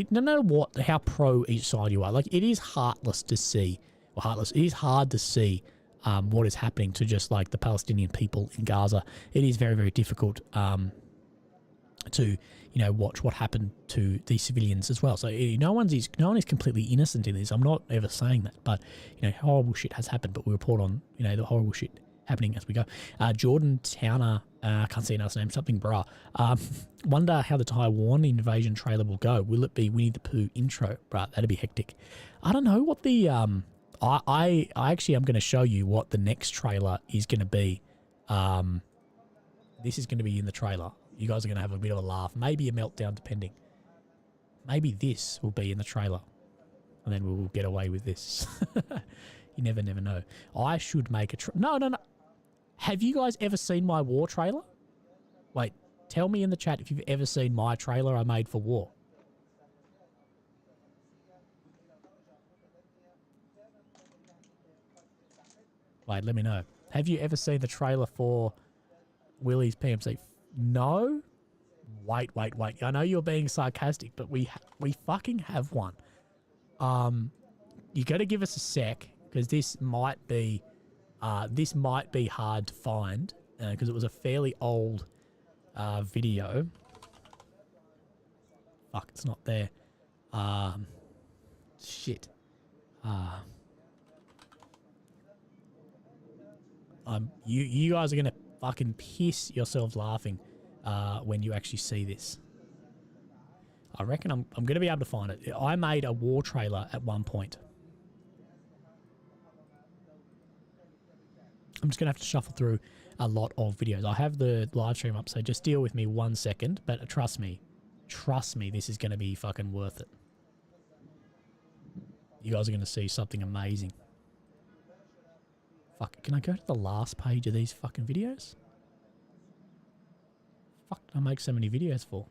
no matter what, how pro each side you are, like it is heartless to see, or heartless. It is hard to see what is happening to just like the Palestinian people in Gaza. It is very, very difficult to watch what happened to these civilians as well. So no one is completely innocent in this. I'm not ever saying that, but horrible shit has happened. But we report on the horrible shit happening as we go. Jordan Towner, can't see another name, something bra. Wonder how the Taiwan invasion trailer will go. Will it be Winnie the Pooh intro? Bruh, that'd be hectic. I don't know what the I actually am going to show you what the next trailer is going to be. This is going to be in the trailer. You guys are going to have a bit of a laugh, maybe a meltdown, depending. Maybe this will be in the trailer, and then we'll get away with this. You never know. I should make a no. Have you guys ever seen my war trailer? Wait, tell me in the chat if you've ever seen my trailer I made for war. Wait, let me know. Have you ever seen the trailer for Willie's PMC? No? Wait. I know you're being sarcastic, but we fucking have one. You got to give us a sec, because this might be hard to find, because it was a fairly old video. Fuck, it's not there. Shit. You guys are gonna fucking piss yourselves laughing when you actually see this. I reckon I'm gonna be able to find it. I made a war trailer at one point. I'm just gonna have to shuffle through a lot of videos. I have the live stream up, so just deal with me 1 second. But trust me, this is gonna be fucking worth it. You guys are gonna see something amazing. Fuck, can I go to the last page of these fucking videos? Fuck, I make so many videos for.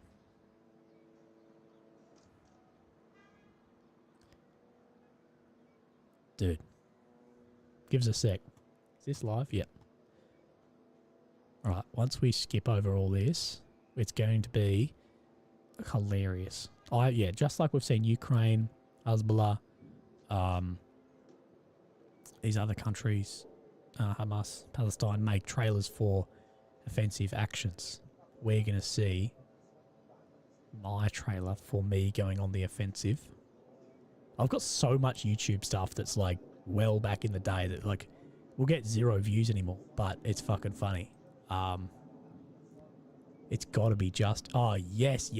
Dude. Give us a sec. Is this live? Yep. Alright, once we skip over all this, it's going to be hilarious. Yeah, just like we've seen Ukraine, Hezbollah, these other countries, Hamas, Palestine, make trailers for offensive actions. We're going to see my trailer for me going on the offensive. I've got so much YouTube stuff that's like well back in the day that like we'll get 0 views anymore, but it's fucking funny. It's got to be just... Oh, yes,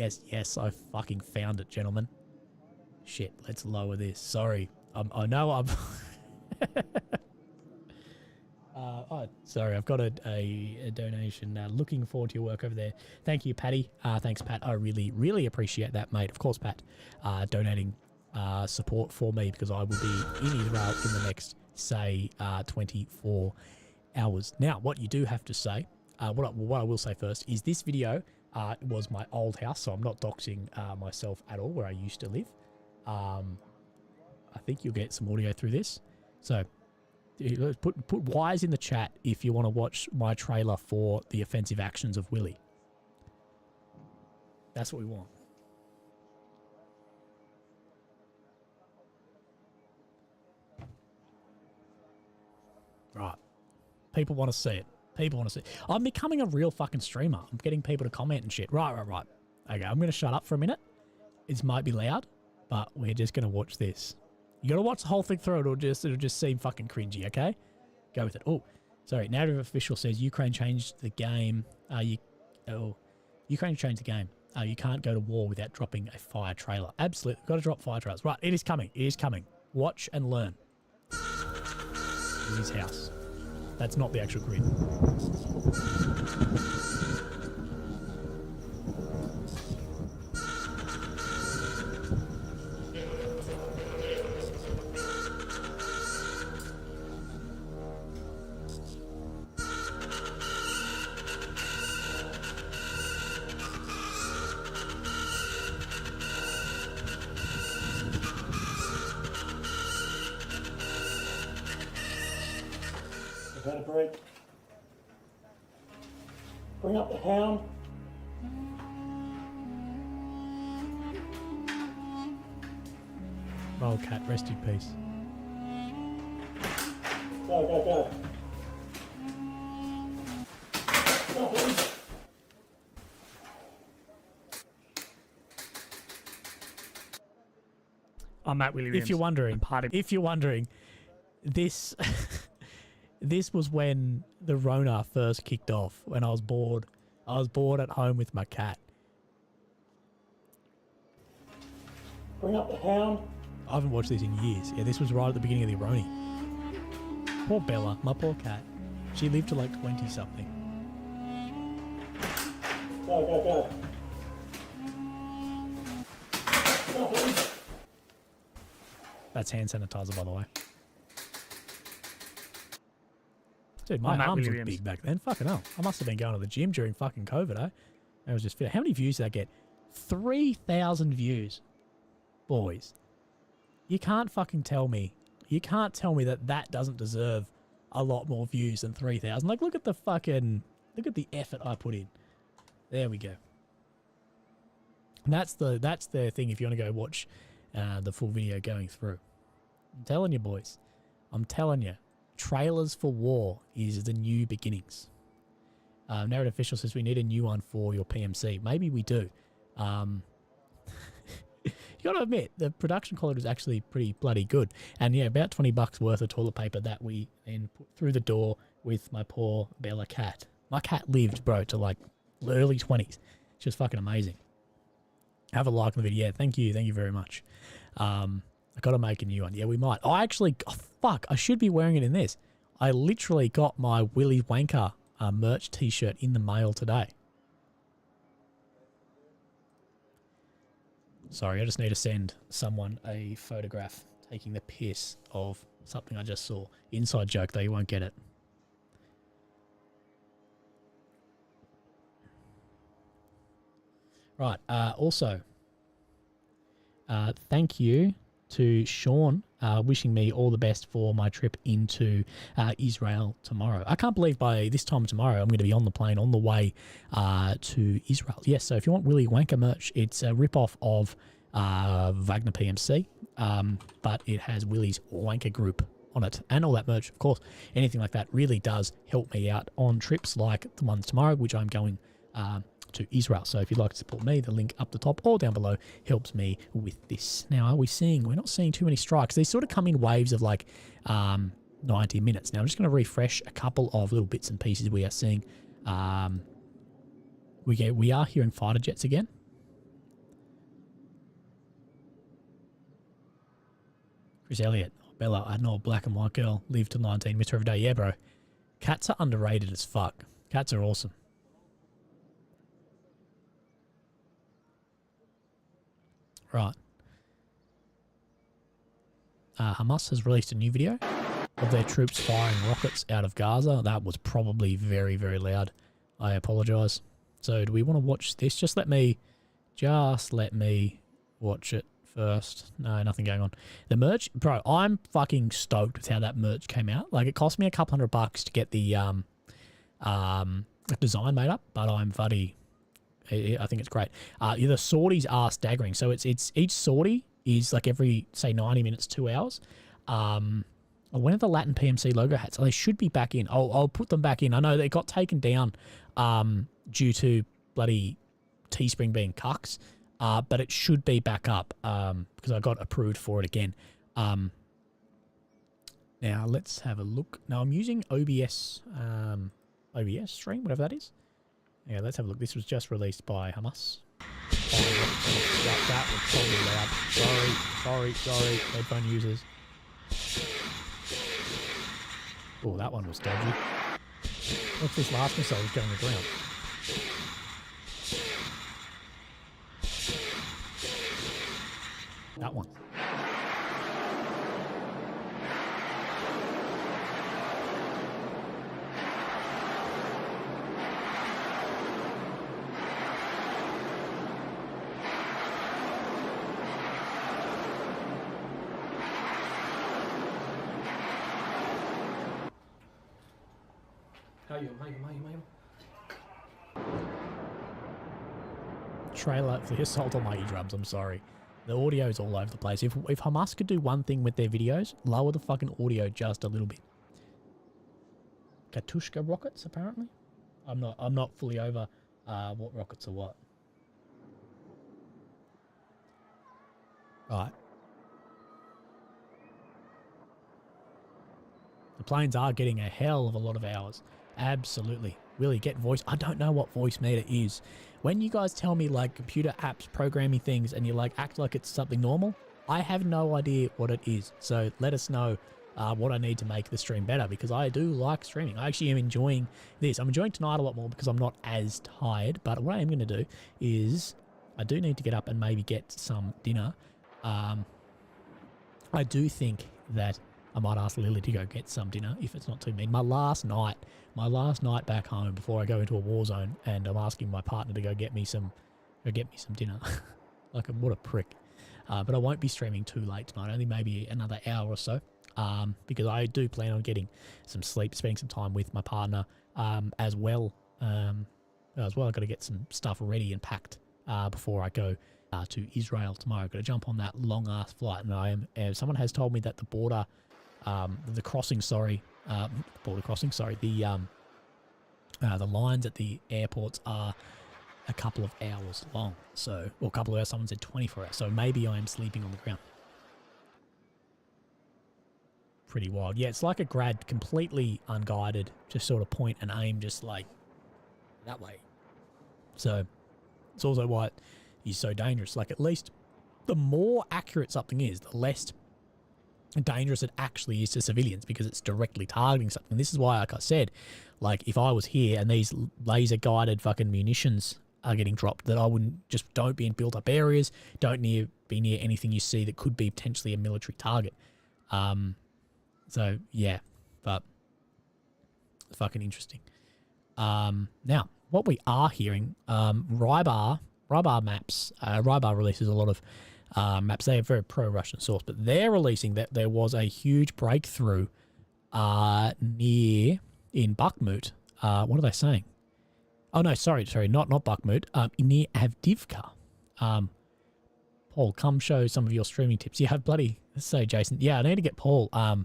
I fucking found it, gentlemen. Shit, let's lower this. Sorry. I know I'm... sorry, I've got a donation. Looking forward to your work over there. Thank you, Patty. Thanks, Pat. I really appreciate that, mate. Of course, Pat, donating support for me, because I will be in Israel in the next, say, 24 hours. Now, what you do have to say, what I will say first is this video was my old house, so I'm not doxing myself at all, where I used to live. I think you'll get some audio through this. So put Y's in the chat if you want to watch my trailer for the offensive actions of Willie. That's what we want. Right. People want to see it. I'm becoming a real fucking streamer. I'm getting people to comment and shit. Right. Okay, I'm going to shut up for a minute. It might be loud, but we're just going to watch this. You got to watch the whole thing through. It'll just seem fucking cringy, okay? Go with it. Oh, sorry. Narrative official says Ukraine changed the game. Ukraine changed the game. You can't go to war without dropping a fire trailer. Absolutely. Got to drop fire trailers. Right. It is coming. Watch and learn. In his house. That's not the actual grid. Vertebrate. Bring up the hound. Wildcat, rest in peace. Go, go, go. Go, please. I'm Matt Williams. If you're wondering, this this was when the Rona first kicked off. When I was bored at home with my cat. Bring up the hound. I haven't watched this in years. Yeah, this was right at the beginning of the Aroni. Poor Bella, my poor cat. She lived to like 20 something. Go, go, go. Go, please. That's hand sanitizer, by the way. Dude, my I'm Matt arms were Williams. big back then. Fucking hell. I must have been going to the gym during fucking COVID, eh? I was just fit. How many views did that get? 3,000 views. Boys. You can't fucking tell me. You can't tell me that that doesn't deserve a lot more views than 3,000. Like, look at the fucking... Look at the effort I put in. There we go. And that's the thing if you want to go watch the full video going through. I'm telling you, boys. I'm telling you. Trailers for War is the new beginnings. Narrative Official says we need a new one for your PMC. Maybe we do. You gotta admit, the production quality was actually pretty bloody good. And yeah, about $20 worth of toilet paper that we then put through the door with my poor Bella cat. My cat lived, bro, to like early 20s. She was fucking amazing. Have a like on the video. Yeah, thank you very much. I gotta make a new one. Yeah, we might. I actually, oh, fuck, I should be wearing it in this. I literally got my Willy Wanker merch t-shirt in the mail today. Sorry, I just need to send someone a photograph taking the piss of something I just saw. Inside joke, though, you won't get it. Right, also, thank you to Sean wishing me all the best for my trip into Israel tomorrow. I can't believe by this time tomorrow I'm going to be on the plane on the way to Israel. Yes, so if you want Willy Wanker merch, it's a rip-off of Wagner PMC, but it has Willy's Wanker Group on it and all that merch. Of course, anything like that really does help me out on trips like the ones tomorrow, which I'm going to Israel. So if you'd like to support me, the link up the top or down below helps me with this. Now, we're not seeing too many strikes. They sort of come in waves of like 90 minutes. Now, I'm just going to refresh a couple of little bits and pieces we are seeing. We are hearing fighter jets again. Chris Elliott, Bella, I know a black and white girl, live to 19, miss her every day. Yeah, bro. Cats are underrated as fuck. Cats are awesome. Right. Hamas has released a new video of their troops firing rockets out of Gaza. That was probably very, very loud. I apologise. So do we want to watch this? Just let me watch it first. No, nothing going on. The merch, bro, I'm fucking stoked with how that merch came out. Like, it cost me a couple $100 to get the design made up, but I'm fuddy. I think it's great. The sorties are staggering. So it's each sortie is like every, say, 90 minutes, 2 hours. When are the Latin PMC logo hats? Oh, they should be back in. I'll put them back in. I know they got taken down due to bloody Teespring being cucks, but it should be back up because I got approved for it again. Now let's have a look. Now I'm using OBS stream, whatever that is. Yeah, let's have a look. This was just released by Hamas. That was probably loud. Sorry, headphone users. Oh, that one was dodgy. What's this last missile that's going to the ground? That one. trailer for the assault on my eardrums. I'm sorry. The audio's all over the place. If Hamas could do one thing with their videos, lower the fucking audio just a little bit. Katushka rockets, apparently. I'm not fully over what rockets are what. Right. The planes are getting a hell of a lot of hours. Absolutely. Really get voice. I don't know what voice meter is. When you guys tell me like computer apps, programming things, and you like act like it's something normal, I have no idea what it is. So let us know what I need to make the stream better, because I do like streaming. I actually am enjoying this. I'm enjoying tonight a lot more because I'm not as tired. But what I am going to do is I do need to get up and maybe get some dinner. I do think that I might ask Lily to go get some dinner if it's not too mean. My last night back home before I go into a war zone, and I'm asking my partner to go get me some dinner. Like, what a prick. But I won't be streaming too late tonight. Only maybe another hour or so. Because I do plan on getting some sleep, spending some time with my partner as well. I've got to get some stuff ready and packed before I go to Israel tomorrow. I've got to jump on that long ass flight, and someone has told me that the border. The lines at the airports are a couple of hours long. So, or a couple of hours, someone said 24 hours. So maybe I am sleeping on the ground. Pretty wild. Yeah, it's like a grad, completely unguided, just sort of point and aim just like that way. So it's also why it is so dangerous. Like, at least the more accurate something is, the less dangerous it actually is to civilians, because it's directly targeting something. This is why, like I said, like if I was here and these laser guided fucking munitions are getting dropped, that I wouldn't just, don't be in built up areas, don't be near anything you see that could be potentially a military target. So yeah, but it's fucking interesting. Now what we are hearing, Rybar maps, Rybar releases a lot of maps. They are very pro-Russian source, but they're releasing that there was a huge breakthrough near in Bakhmut. What are they saying? Oh no, sorry, not Bakhmut. Near Avdiivka. Paul, come show some of your streaming tips. Yeah, bloody. Let's say Jason. Yeah, I need to get Paul. I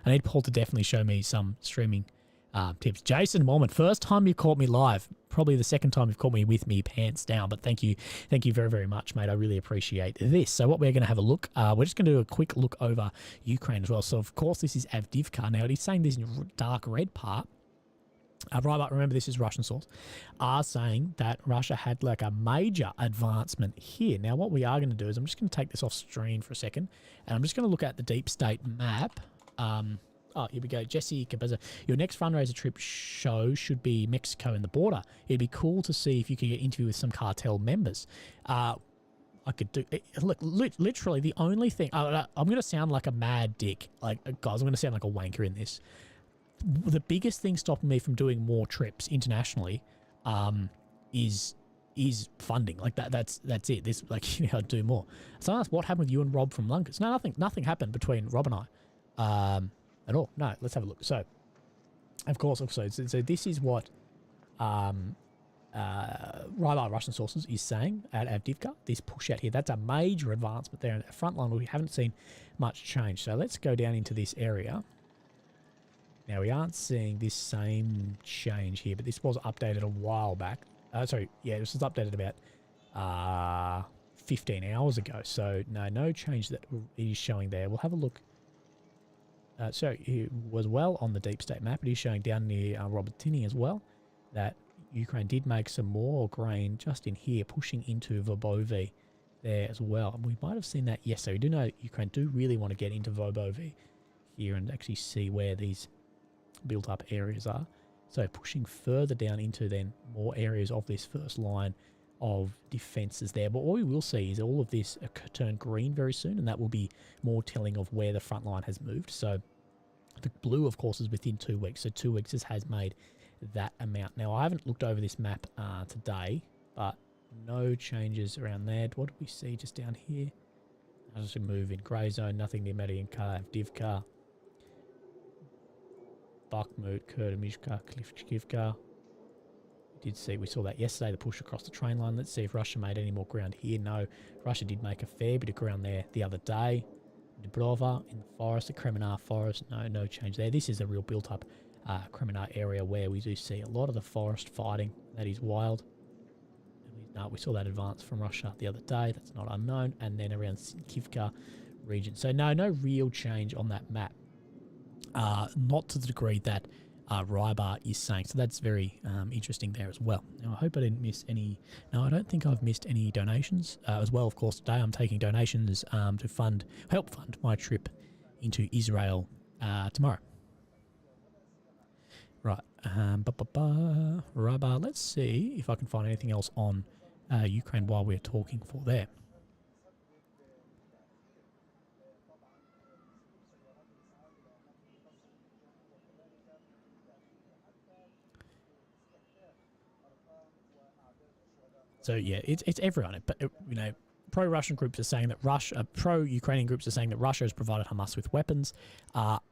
need Paul to definitely show me some streaming tips. Jason Mormon, first time you caught me live. Probably the second time you've caught me with me pants down, but thank you very, very much, mate. I really appreciate this. So what we're going to have a look, we're just going to do a quick look over Ukraine as well. So of course this is Avdiivka. Now it is saying this in dark red part. Right, remember this is Russian source, are saying that Russia had like a major advancement here. Now what we are going to do is I'm just going to take this off screen for a second, and I'm just going to look at the deep state map. Oh, here we go. Jesse Cabeza. Your next fundraiser trip show should be Mexico and the border. It'd be cool to see if you could get interview with some cartel members. I could do... Look, literally the only thing... I'm going to sound like a mad dick. Like, guys, I'm going to sound like a wanker in this. The biggest thing stopping me from doing more trips internationally is funding. Like, that's it. This, like, you know, I'd do more. So that's what happened with you and Rob from Lunkus. No, nothing happened between Rob and I. At all. No, let's have a look. So, of course, so this is what Russian sources is saying at Avdiivka. This push out here, that's a major advancement there in the front line. We haven't seen much change. So let's go down into this area. Now, we aren't seeing this same change here, but this was updated a while back. This was updated about 15 hours ago. So, no change that is showing there. We'll have a look. So it was well on the deep state map. It is showing down near Robertini as well that Ukraine did make some more grain just in here, pushing into Vobovi there as well. And we might have seen that. Yes, so we do know Ukraine do really want to get into Vobovi here and actually see where these built up areas are. So pushing further down into then more areas of this first line of defences there. But what we will see is all of this turn green very soon, and that will be more telling of where the front line has moved. So the blue, of course, is within 2 weeks. So 2 weeks has made that amount. Now, I haven't looked over this map today, but no changes around there. What do we see just down here? I just move in grey zone, nothing near Mariinka, Avdiivka, Bakhmut, Kurdomishka, Klifchivka. We saw that yesterday, the push across the train line. Let's see if Russia made any more ground here. No, Russia did make a fair bit of ground there the other day. Dubrova in the forest, the Kremenar forest, no change there. This is a real built-up Kremenar area where we do see a lot of the forest fighting. That is wild. We saw that advance from Russia the other day. That's not unknown. And then around Sinkivka region. So no real change on that map. Not to the degree that Rybar is saying. So that's very interesting there as well. Now, I hope I didn't miss any. No, I don't think I've missed any donations as well. Of course, today I'm taking donations to help fund my trip into Israel tomorrow. Right. Rybar. Let's see if I can find anything else on Ukraine while we're talking for there. So yeah, it's everyone. But pro-Russian groups are saying that pro-Ukrainian groups are saying that Russia has provided Hamas with weapons,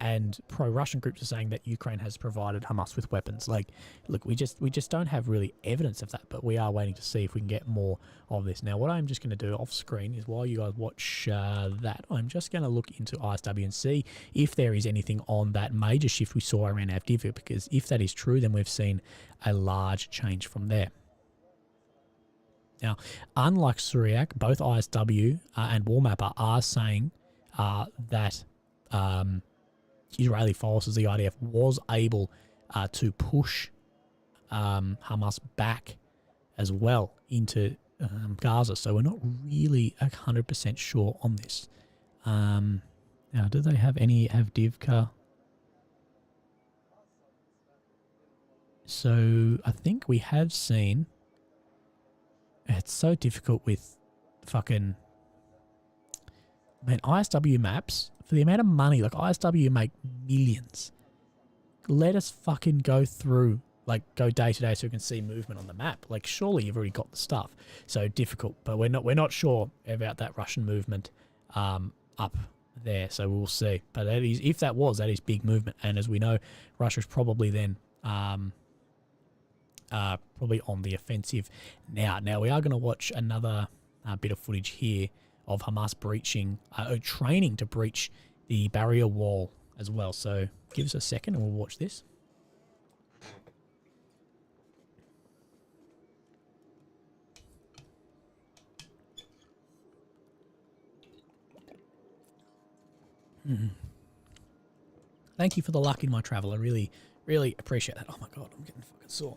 and pro-Russian groups are saying that Ukraine has provided Hamas with weapons. Like, look, we just don't have really evidence of that, but we are waiting to see if we can get more of this. Now, what I'm just going to do off screen is while you guys watch that, I'm just going to look into ISW and see if there is anything on that major shift we saw around Avdiivka, because if that is true, then we've seen a large change from there. Now, unlike Syriac, both ISW and Warmapper are saying that Israeli forces, the IDF, was able to push Hamas back as well into Gaza. So we're not really 100% sure on this. Now, do they have any Avdiivka? So I think we have seen... It's so difficult with fucking... Man, ISW maps, for the amount of money, like ISW make millions. Let us fucking go through, like go day to day so we can see movement on the map. Like surely you've already got the stuff. So difficult, but we're not sure about that Russian movement up there. So we'll see. But that is, if that is big movement. And as we know, Russia's probably then... probably on the offensive now. Now we are going to watch another bit of footage here of Hamas training to breach the barrier wall as well. So give us a second and we'll watch this. Thank you for the luck in my travel. I really, really appreciate that. Oh my God, I'm getting fucking sore.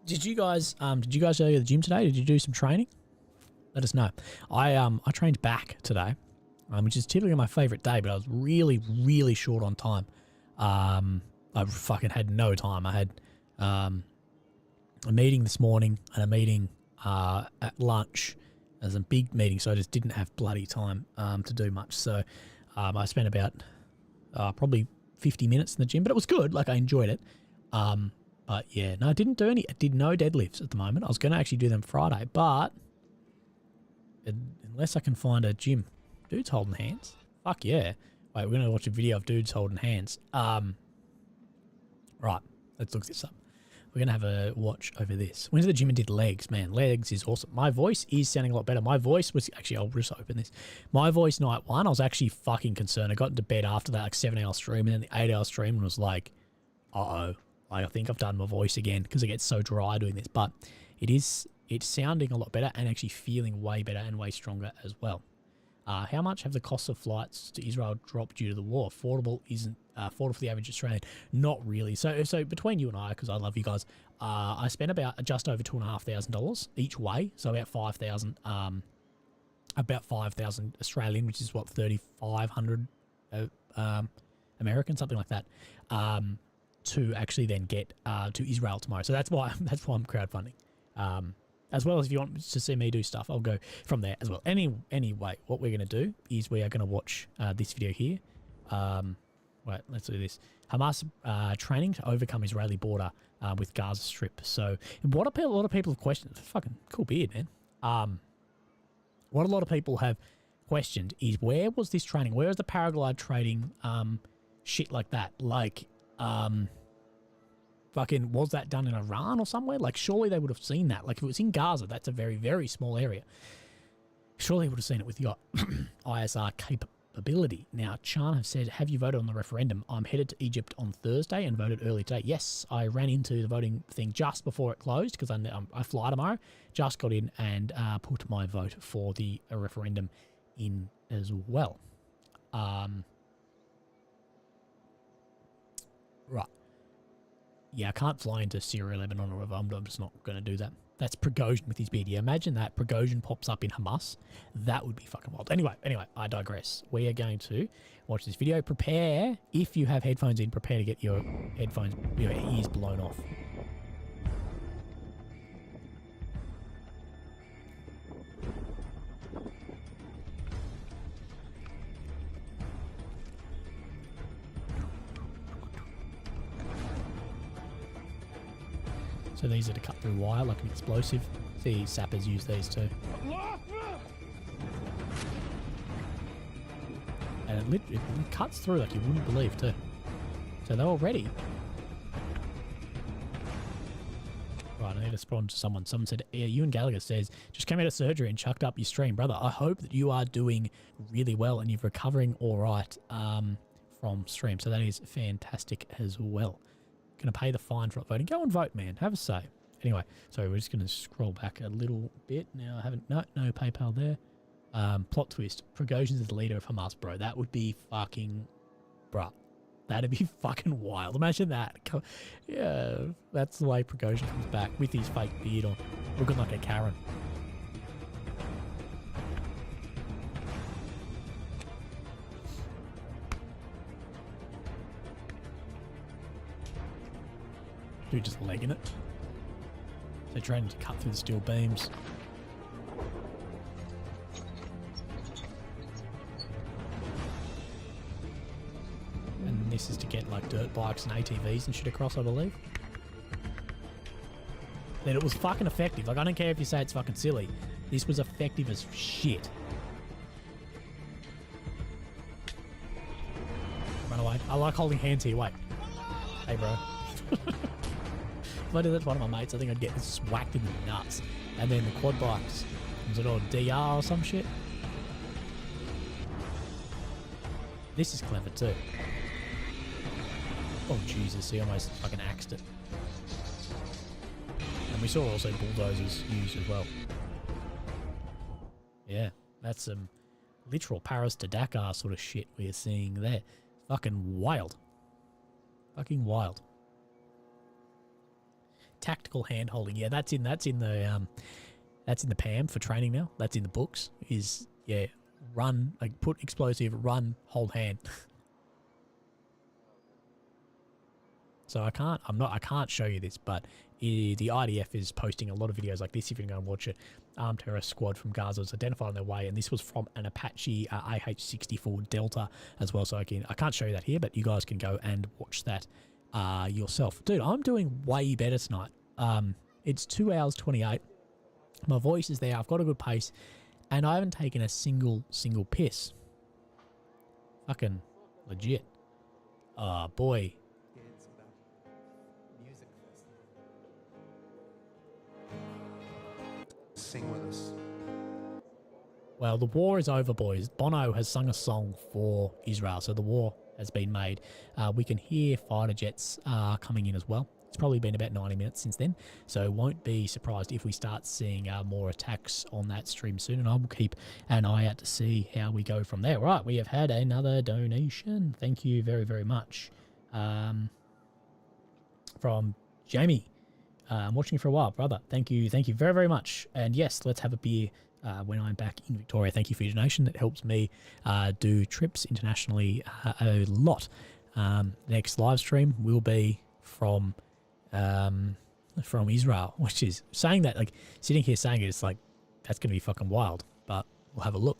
Did you guys go to the gym today? Did you do some training? Let us know. I trained back today, which is typically my favorite day, but I was really, really short on time. I fucking had no time. I had a meeting this morning and a meeting at lunch. It was a big meeting, so I just didn't have bloody time to do much. So I spent about probably 50 minutes in the gym, but it was good. Like I enjoyed it. But yeah, no, I didn't do any. I did no deadlifts at the moment. I was going to actually do them Friday, but unless I can find a gym, dudes holding hands. Fuck yeah! Wait, we're going to watch a video of dudes holding hands. Right, let's look this up. We're going to have a watch over this. Went to the gym and did legs. Man, legs is awesome. My voice is sounding a lot better. My voice was actually, I'll just open this. My voice night one, I was actually fucking concerned. I got into bed after that like 7-hour stream, and then the 8-hour stream and was like, uh-oh. I think I've done my voice again because it gets so dry doing this, but it's sounding a lot better and actually feeling way better and way stronger as well. How much have the costs of flights to Israel dropped due to the war? Affordable for the average Australian? Not really. So between you and I, because I love you guys, I spent about just over $2,500 each way, so about 5,000, about 5,000 Australian, which is what 3,500 American, something like that. To actually then get to Israel tomorrow. So that's why I'm crowdfunding. As well as if you want to see me do stuff, I'll go from there as well. Anyway, what we're going to do is we are going to watch this video here. Wait, let's do this. Hamas training to overcome Israeli border with Gaza Strip. So what a lot of people have questioned. Fucking cool beard, man. What a lot of people have questioned is where was this training? Where is the paraglide training shit like that? Like, Fucking, was that done in Iran or somewhere? Like, surely they would have seen that. Like, if it was in Gaza, that's a very, very small area. Surely they would have seen it with the ISR capability. Now, Chan have said, have you voted on the referendum? I'm headed to Egypt on Thursday and voted early today. Yes, I ran into the voting thing just before it closed because I fly tomorrow. Just got in and put my vote for the referendum in as well. Right. Yeah, I can't fly into Syria, Lebanon, or I'm just not going to do that. That's Prigozhin with his beard. Yeah, imagine that Prigozhin pops up in Hamas. That would be fucking wild. Anyway, I digress. We are going to watch this video. Prepare, if you have headphones in, prepare to get your headphones, your ears blown off. So these are to cut through wire like an explosive. See, sappers use these too. And it cuts through like you wouldn't believe too. So they're all ready. Right, I need to respond to someone. Someone said, yeah, Ewan Gallagher says, just came out of surgery and chucked up your stream. Brother, I hope that you are doing really well and you're recovering all right from stream. So that is fantastic as well. Going to pay the fine for not voting. Go and vote, man. Have a say. Anyway, so we're just going to scroll back a little bit. Now, I haven't... No PayPal there. Plot twist. Prigozhin is the leader of Hamas, bro. That would be fucking... Bruh. That'd be fucking wild. Imagine that. Yeah, that's the way Prigozhin comes back with his fake beard on. Looking like a Karen. Dude just legging it. They're trying to cut through the steel beams. And this is to get like dirt bikes and ATVs and shit across, I believe. Then it was fucking effective. Like, I don't care if you say it's fucking silly. This was effective as shit. Run away. I like holding hands here. Wait. Hey, bro. If I did that to one of my mates, I think I'd get whacked in the nuts. And then the quad bikes. Was it all DR or some shit? This is clever too. Oh Jesus, he almost fucking axed it. And we saw also bulldozers used as well. Yeah, that's some literal Paris to Dakar sort of shit we're seeing there. Fucking wild. Fucking wild. Tactical hand holding, yeah, that's in the PAM for training now. That's in the books. Is yeah, run, like put explosive, run, hold hand. So I can't show you this, but the IDF is posting a lot of videos like this. If you can go and watch it, armed terrorist squad from Gaza was identified on their way, and this was from an Apache AH-64 Delta as well. So I can't show you that here, but you guys can go and watch that yourself. Dude, I'm doing way better tonight. It's 2 hours 28. My voice is there. I've got a good pace, and I haven't taken a single piss. Fucking legit. Boy. Sing with us. Well, the war is over, boys. Bono has sung a song for Israel, so the war has been made. We can hear fighter jets coming in as well. It's probably been about 90 minutes since then, so won't be surprised if we start seeing more attacks on that stream soon, and I will keep an eye out to see how we go from there. Right, we have had another donation. Thank you very, very much. From Jamie. I'm watching you for a while, brother. Thank you very, very much. And yes, let's have a beer when I'm back in Victoria. Thank you for your donation. It helps me do trips internationally a lot. Next live stream will be from Israel, which is saying that, like, sitting here saying it, it's like, that's going to be fucking wild, but we'll have a look.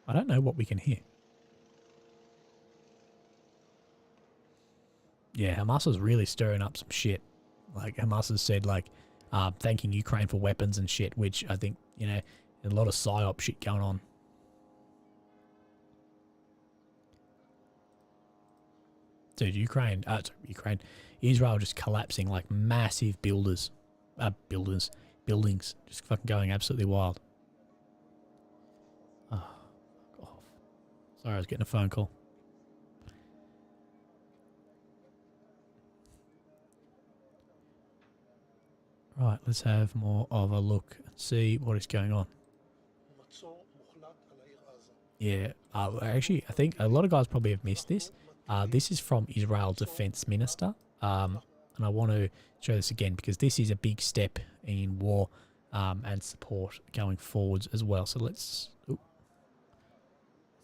I don't know what we can hear. Yeah, Hamas is really stirring up some shit. Like, Hamas has said, like, thanking Ukraine for weapons and shit, which I think, you know, a lot of PSYOP shit going on. Dude, Israel just collapsing like massive buildings, just fucking going absolutely wild. Oh, fuck off. Sorry, I was getting a phone call. Right, let's have more of a look and see what is going on. Yeah, actually, I think a lot of guys probably have missed this. This is from Israel's Defence Minister, and I want to show this again because this is a big step in war and support going forwards as well. So let's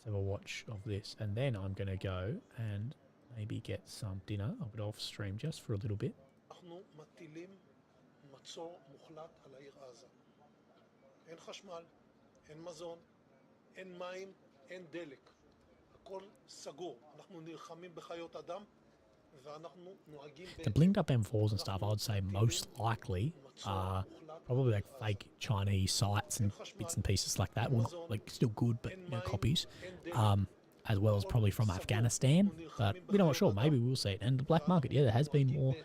have a watch of this, and then I'm going to go and maybe get some dinner. I'll get off stream just for a little bit. מצור מוחלט על העיר עזה. אין חשמל, אין מזון, אין מים, אין דלק. הכל סגור. אנחנו נלחמים בחיות אדם ואנחנו נוהגים The blinked up M4s and stuff, I would say most likely are probably like fake Chinese sites and bits and pieces like that. Well, not, like still good, but you know, copies. As well as probably from Afghanistan, but we're not sure. Maybe we'll see it. And the black market, yeah, there has been more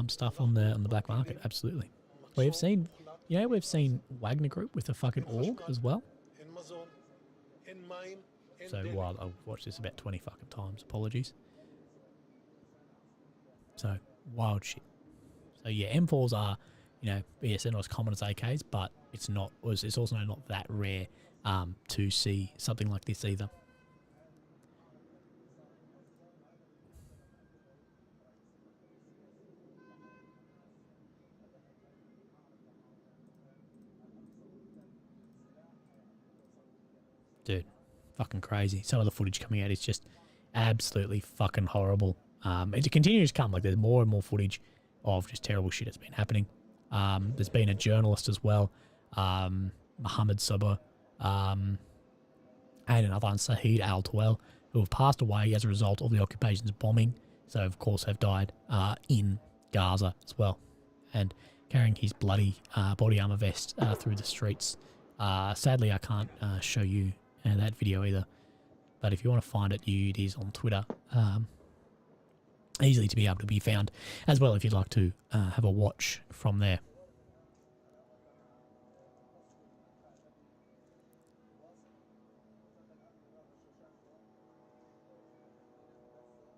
stuff on the black market. Absolutely. We've seen, you know, we've seen Wagner Group with a fucking org as well. So wild. I've watched this about 20 fucking times. Apologies. So wild shit. So yeah, M4s are, you know, yes, they're not as common as AKs, but it's also not that rare to see something like this either. Dude, fucking crazy. Some of the footage coming out is just absolutely fucking horrible. It continues to come. Like, there's more and more footage of just terrible shit that's been happening. There's been a journalist as well, Mohammed Sabah, and another one, Saeed Al-Tawel, who have passed away as a result of the occupation's bombing. So, of course, have died in Gaza as well. And carrying his bloody body armor vest through the streets. Sadly, I can't show you that video either, but if you want to find it, it is on Twitter, easily to be able to be found as well if you'd like to have a watch from there.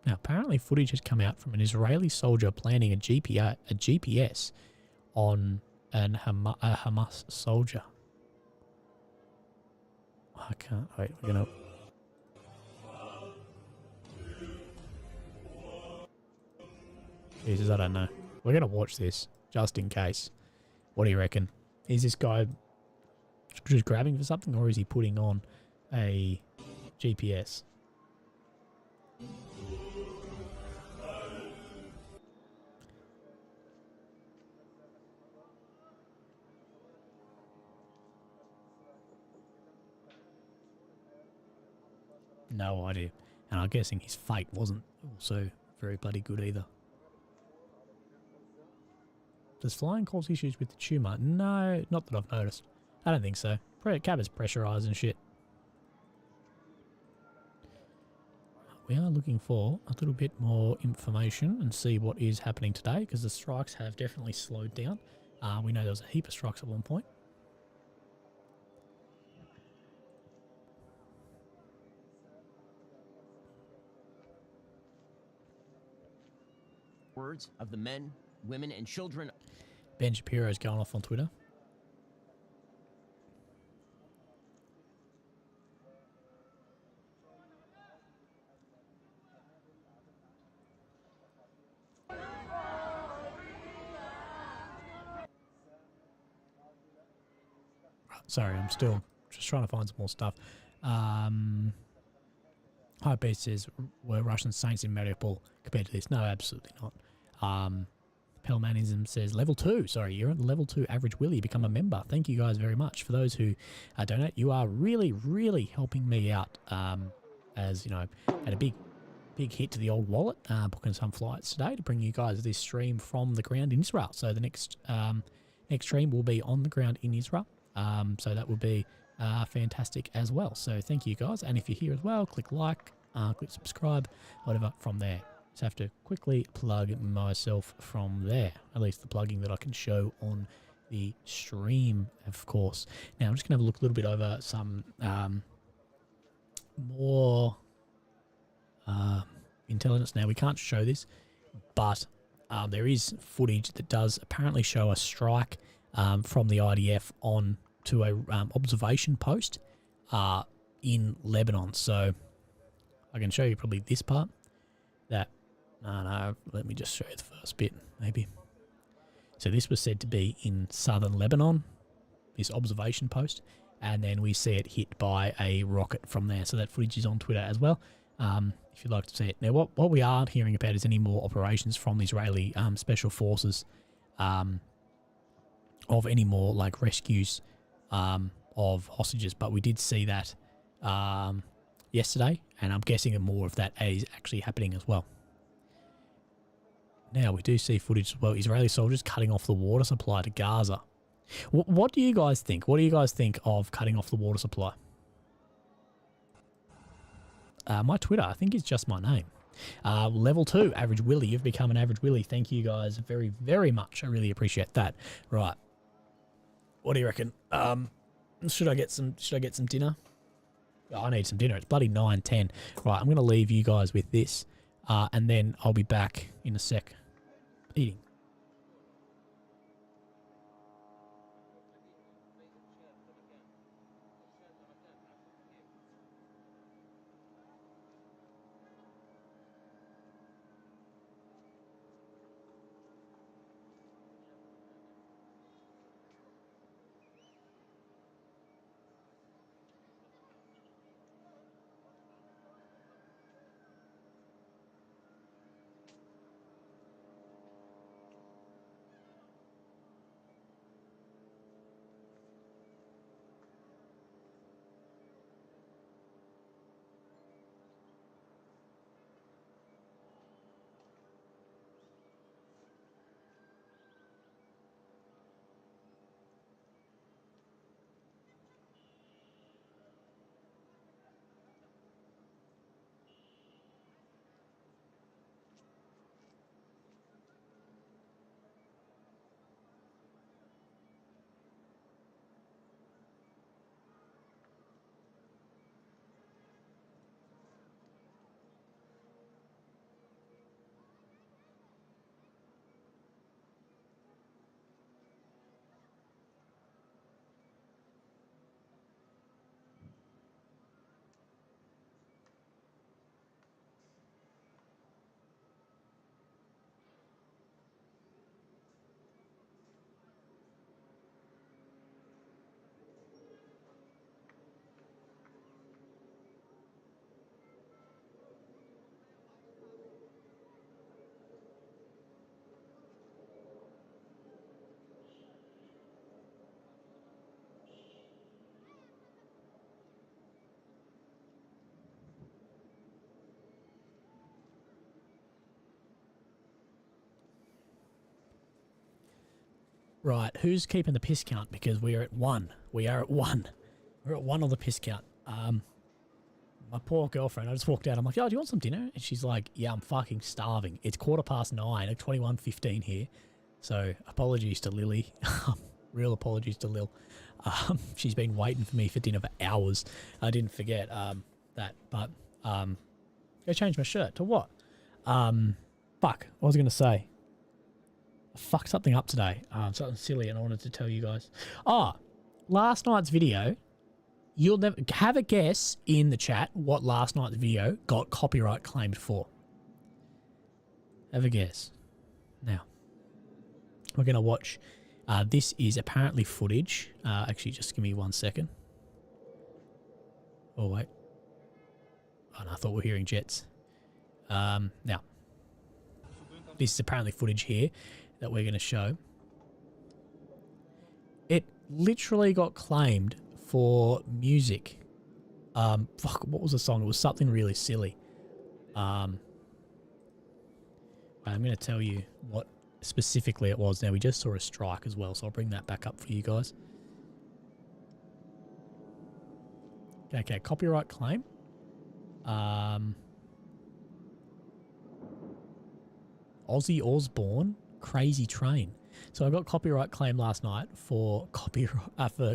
Now, apparently footage has come out from an Israeli soldier planting a GPS on a Hamas soldier. I can't wait. We're gonna. Jesus, I don't know. We're gonna watch this just in case. What do you reckon? Is this guy just grabbing for something, or is he putting on a GPS? No idea. And I'm guessing his fate wasn't also very bloody good either. Does flying cause issues with the tumour? No, not that I've noticed. I don't think so. Cab is pressurised and shit. We are looking for a little bit more information and see what is happening today, because the strikes have definitely slowed down. We know there was a heap of strikes at one point. Words of the men, women, and children. Ben Shapiro's going off on Twitter. Sorry, I'm still just trying to find some more stuff. Hypebeast says, were Russian saints in Mariupol compared to this? No, absolutely not. Pelmanism says, level 2. Sorry, you're at level 2 average Willie. Become a member. Thank you guys very much. For those who donate, you are really, really helping me out. As, you know, had a big hit to the old wallet, booking some flights today to bring you guys this stream from the ground in Israel. So the next stream will be on the ground in Israel. So that will be fantastic as well. So thank you guys. And if you're here as well, click like, click subscribe, whatever from there. Just have to quickly plug myself from there. At least the plugging that I can show on the stream, of course. Now I'm just going to have a look a little bit over some more intelligence. Now we can't show this, but there is footage that does apparently show a strike from the IDF on to a observation post in Lebanon. So I can show you probably this part. No, let me just show you the first bit, maybe. So this was said to be in southern Lebanon, this observation post, and then we see it hit by a rocket from there. So that footage is on Twitter as well, if you'd like to see it. Now, what we aren't hearing about is any more operations from the Israeli special forces of any more like rescues of hostages, but we did see that yesterday, and I'm guessing more of that is actually happening as well. Now, we do see footage as well, Israeli soldiers cutting off the water supply to Gaza. What do you guys think? What do you guys think of cutting off the water supply? My Twitter, I think, is just my name. Level 2, Average Willy. You've become an Average Willy. Thank you guys very, very much. I really appreciate that. Right. What do you reckon? Should I get some dinner? Oh, I need some dinner. It's bloody 9:10. Right, I'm going to leave you guys with this. And then I'll be back in a sec eating. Right, who's keeping the piss count? Because we are at 1. We are at 1. We're at 1 on the piss count. My poor girlfriend, I just walked out. I'm like, oh, do you want some dinner? And she's like, yeah, I'm fucking starving. It's 9:15, 21:15 here. So apologies to Lily. Real apologies to Lil. She's been waiting for me for dinner for hours. I didn't forget that. But go change my shirt. To what? Fuck, what was I going to say? I fucked something up today. Something silly, and I wanted to tell you guys. Last night's video. You'll never have a guess in the chat what last night's video got copyright claimed for. Have a guess. Now, we're going to watch. This is apparently footage. Actually, just give me 1 second. Oh, wait. Oh, no, I thought we were hearing jets. Now, this is apparently footage here that we're going to show. It literally got claimed for music. Fuck, what was the song? It was something really silly. I'm going to tell you what specifically it was. Now, we just saw a strike as well, so I'll bring that back up for you guys. Okay, copyright claim. Ozzy Osbourne, Crazy Train. So I got copyright claim last night for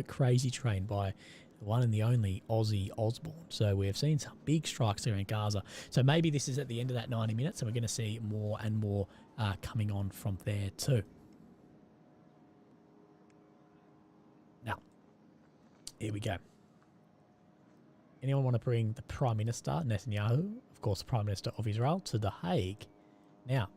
Crazy Train by the one and the only Ozzy Osbourne. So we have seen some big strikes there in Gaza. So maybe this is at the end of that 90 minutes, and we're going to see more and more coming on from there too. Now, here we go. Anyone want to bring the Prime Minister, Netanyahu, of course the Prime Minister of Israel, to The Hague? Now,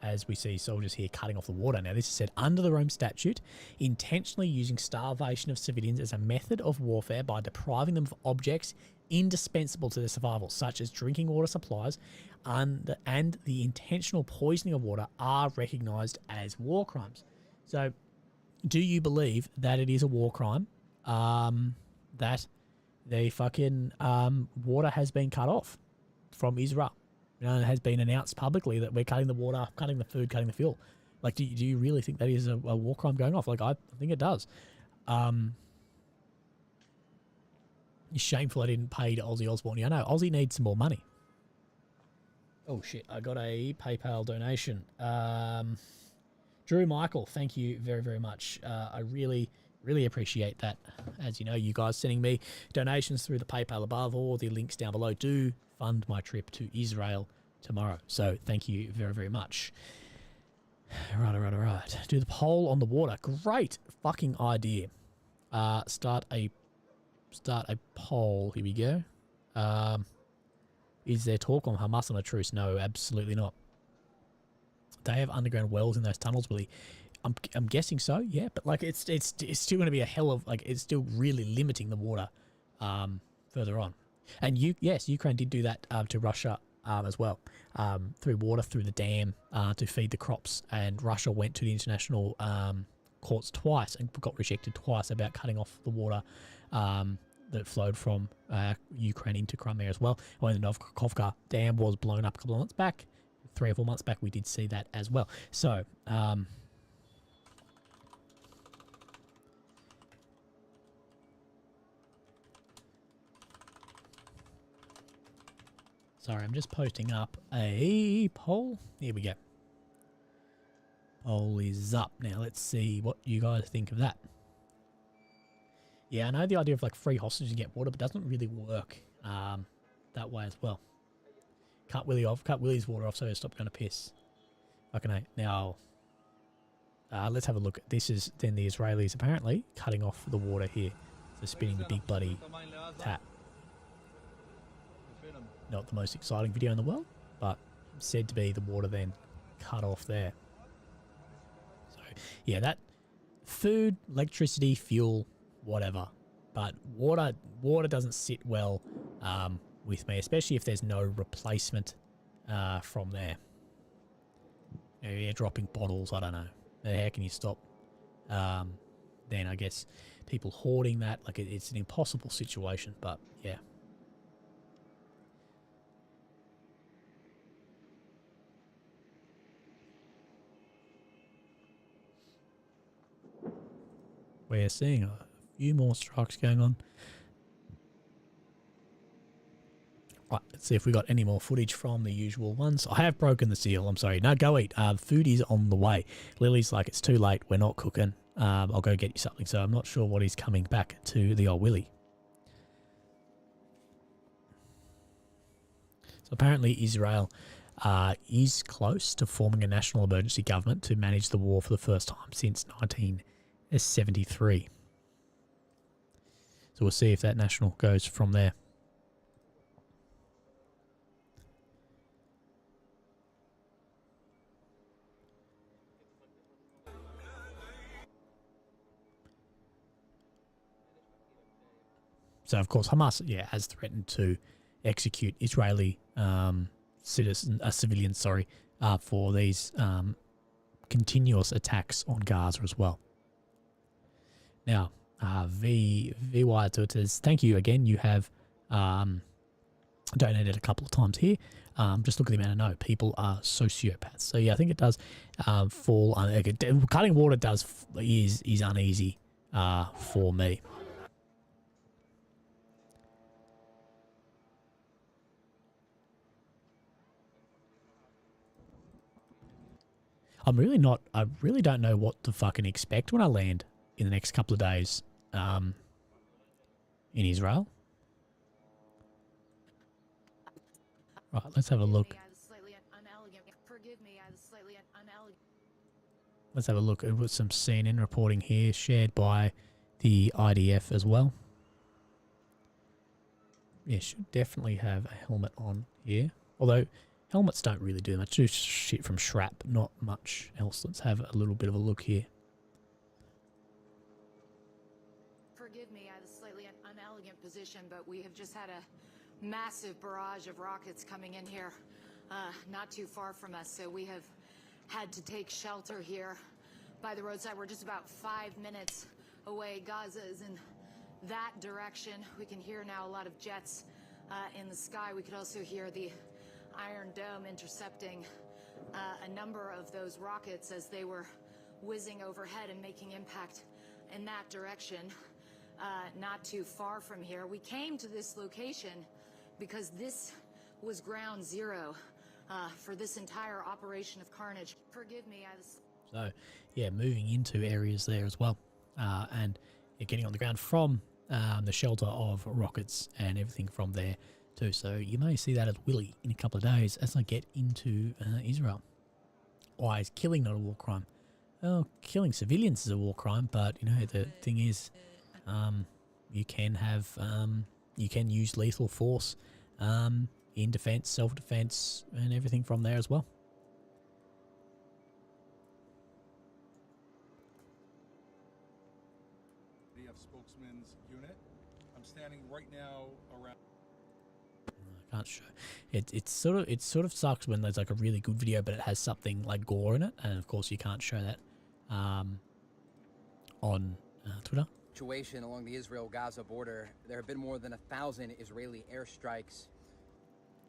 as we see soldiers here cutting off the water. Now, this is said under the Rome Statute, intentionally using starvation of civilians as a method of warfare by depriving them of objects indispensable to their survival, such as drinking water supplies, and the intentional poisoning of water are recognised as war crimes. So, do you believe that it is a war crime that the fucking water has been cut off from Israel? You know, it has been announced publicly that we're cutting the water, cutting the food, cutting the fuel. Like, do you really think that is a war crime going off? Like, I think it does. It's shameful I didn't pay to Ozzy Osbourne. Yeah, I know, Ozzy needs some more money. Oh, shit. I got a PayPal donation. Drew Michael, thank you very, very much. I really appreciate that. As you know, you guys sending me donations through the PayPal above or the links down below do fund my trip to Israel tomorrow. So thank you very, very much. Right. Do the poll on the water. Great fucking idea. Start a poll. Here we go. Is there talk on Hamas on a truce? No, absolutely not. They have underground wells in those tunnels, Willie. I'm guessing so, yeah. But like, it's still going to be a hell of, like, it's still really limiting the water further on. And Ukraine did do that to Russia as well, through water through the dam to feed the crops. And Russia went to the international courts twice and got rejected twice about cutting off the water that flowed from Ukraine into Crimea as well. When the Novkovka dam was blown up a couple of months back, 3 or 4 months back, we did see that as well. So, sorry, I'm just posting up a poll. Here we go. Poll is up. Now, let's see what you guys think of that. Yeah, I know the idea of like free hostage and get water, but it doesn't really work that way as well. Cut Willie off. Cut Willie's water off so he'll stop going to piss. Okay, now let's have a look. This is then the Israelis apparently cutting off the water here. So spinning the big bloody tap. Not the most exciting video in the world, but said to be the water then cut off there. So yeah, that food, electricity, fuel, whatever, but water doesn't sit well with me, especially if there's no replacement from there. You know, you're dropping bottles, I don't know. How can you stop then I guess people hoarding that? Like it's an impossible situation, but yeah. We're seeing a few more strikes going on. Right, let's see if we got any more footage from the usual ones. I have broken the seal. I'm sorry. No, go eat. Food is on the way. Lily's like, it's too late. We're not cooking. I'll go get you something. So I'm not sure what is coming back to the old Willie. So apparently Israel is close to forming a national emergency government to manage the war for the first time since 1973. So we'll see if that national goes from there. So, of course, Hamas, has threatened to execute Israeli civilians, for these continuous attacks on Gaza as well. Now, VY says, thank you again. You have donated a couple of times here. Just look at the amount I know. People are sociopaths. So, yeah, I think it does fall. Cutting water is uneasy for me. I really don't know what to fucking expect when I land in the next couple of days in Israel. Right, let's have a look. Let's have a look at some CNN reporting here, shared by the IDF as well. Yeah, should definitely have a helmet on here. Although, helmets don't really do much. Do shit from shrap, not much else. Let's have a little bit of a look here. Forgive me, I have a slightly unelegant position, but we have just had a massive barrage of rockets coming in here, not too far from us, so we have had to take shelter here by the roadside. We're just about 5 minutes away. Gaza is in that direction. We can hear now a lot of jets in the sky. We could also hear the Iron Dome intercepting a number of those rockets as they were whizzing overhead and making impact in that direction, not too far from here. We came to this location because this was ground zero for this entire operation of carnage. Forgive me, So, yeah, moving into areas there as well, and getting on the ground from the shelter of rockets and everything from there too. So you may see that as Willy in a couple of days as I get into Israel. Why is killing not a war crime? Well, killing civilians is a war crime, but you know the thing is, you can use lethal force in defense, self-defense, and everything from there as well. Spokesman's unit. I'm standing right now around. I can't show it. It sort of sucks when there's like a really good video, but it has something like gore in it, and of course you can't show that on Twitter. Situation along the Israel-Gaza border. There have been more than 1,000 Israeli airstrikes.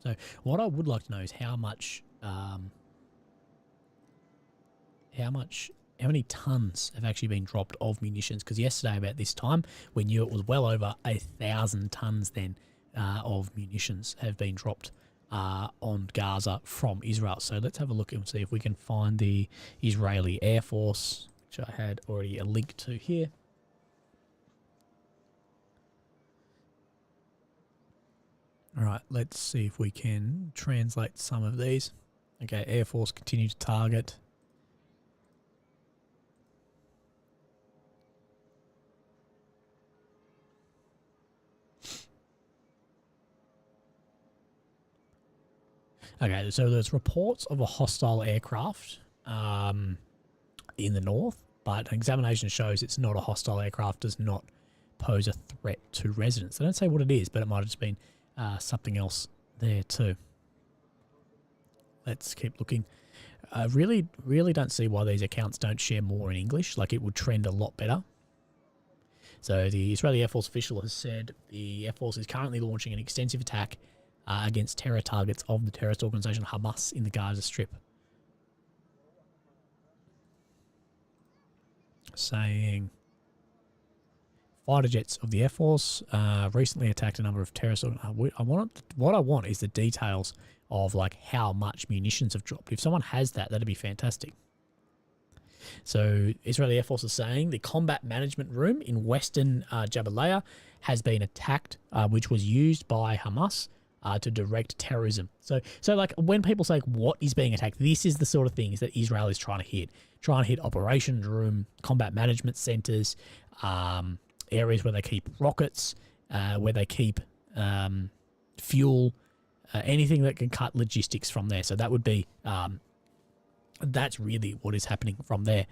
So what I would like to know is how many tons have actually been dropped of munitions? Because yesterday about this time, we knew it was well over 1,000 tons then of munitions have been dropped on Gaza from Israel. So let's have a look and see if we can find the Israeli Air Force, which I had already a link to here. All right, let's see if we can translate some of these. Okay, Air Force continue to target. Okay, so there's reports of a hostile aircraft in the north, but an examination shows it's not a hostile aircraft, does not pose a threat to residents. They don't say what it is, but it might have just been something else there too. Let's keep looking. I really don't see why these accounts don't share more in English. Like, it would trend a lot better. So the Israeli Air Force official has said the Air Force is currently launching an extensive attack against terror targets of the terrorist organization Hamas in the Gaza Strip. Saying fighter jets of the Air Force recently attacked a number of terrorist organizations. What I want is the details of like how much munitions have dropped. If someone has that, that'd be fantastic. So Israeli Air Force is saying the combat management room in western Jabalia has been attacked, which was used by Hamas to direct terrorism. So like when people say what is being attacked, this is the sort of things that Israel is trying to hit. Trying to hit operations room, combat management centers, areas where they keep rockets, where they keep fuel, anything that can cut logistics from there. So that would be, that's really what is happening from there.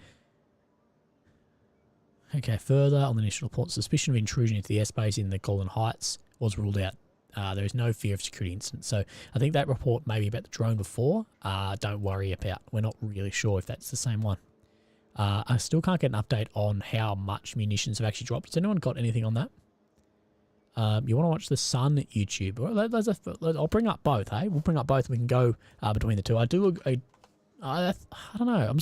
Okay, further on the initial report, suspicion of intrusion into the airspace in the Golan Heights was ruled out. There is no fear of security incidents. So I think that report maybe about the drone before, don't worry about. We're not really sure if that's the same one. I still can't get an update on how much munitions have actually dropped. Has anyone got anything on that? You want to watch the Sun YouTube? Well, I'll bring up both, hey? We'll bring up both and we can go between the two. I don't know.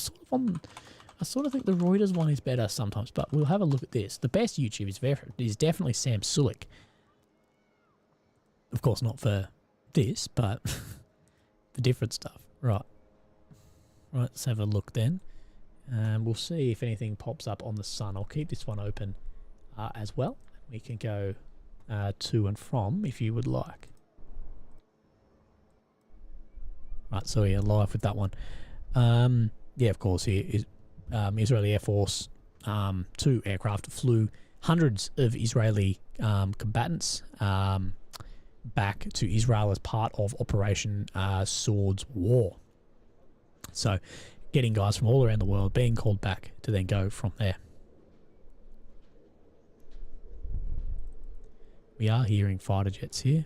I sort of think the Reuters one is better sometimes, but we'll have a look at this. The best YouTube is definitely Sam Sulik. Of course, not for this, but for different stuff. Right. Right, let's have a look then. We'll see if anything pops up on the sun. I'll keep this one open as well. We can go to and from if you would like. Right, so we're live with that one. Yeah, of course, here is Israeli Air Force. 2 aircraft flew hundreds of Israeli combatants back to Israel as part of Operation Swords War. So, getting guys from all around the world being called back to then go from there. We are hearing fighter jets here.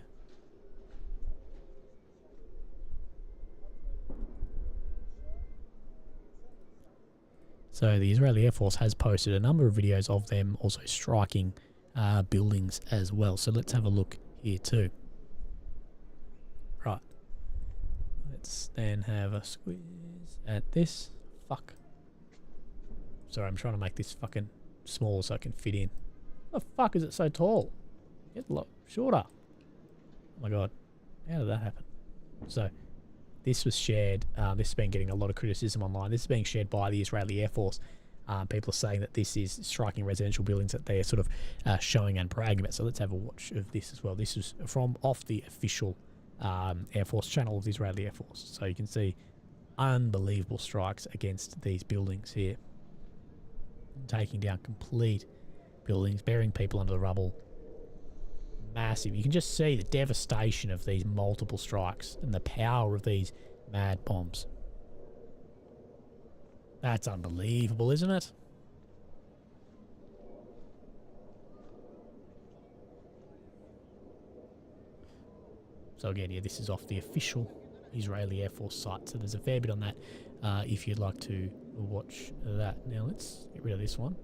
So the Israeli Air Force has posted a number of videos of them also striking buildings as well. So let's have a look here too. Right. Let's then have a squeeze at this. Fuck. Sorry, I'm trying to make this fucking small so I can fit in. What the fuck is it so tall? Get a lot shorter. Oh my god. How did that happen? So this was shared. This has been getting a lot of criticism online. This is being shared by the Israeli Air Force. People are saying that this is striking residential buildings that they're sort of showing and bragging about. So let's have a watch of this as well. This is from off the official Air Force channel of the Israeli Air Force. So you can see unbelievable strikes against these buildings here. Taking down complete buildings, burying people under the rubble. Massive. You can just see the devastation of these multiple strikes and the power of these mad bombs. That's unbelievable, isn't it? So again, yeah, this is off the official Israeli Air Force site. So there's a fair bit on that if you'd like to watch that. Now let's get rid of this one.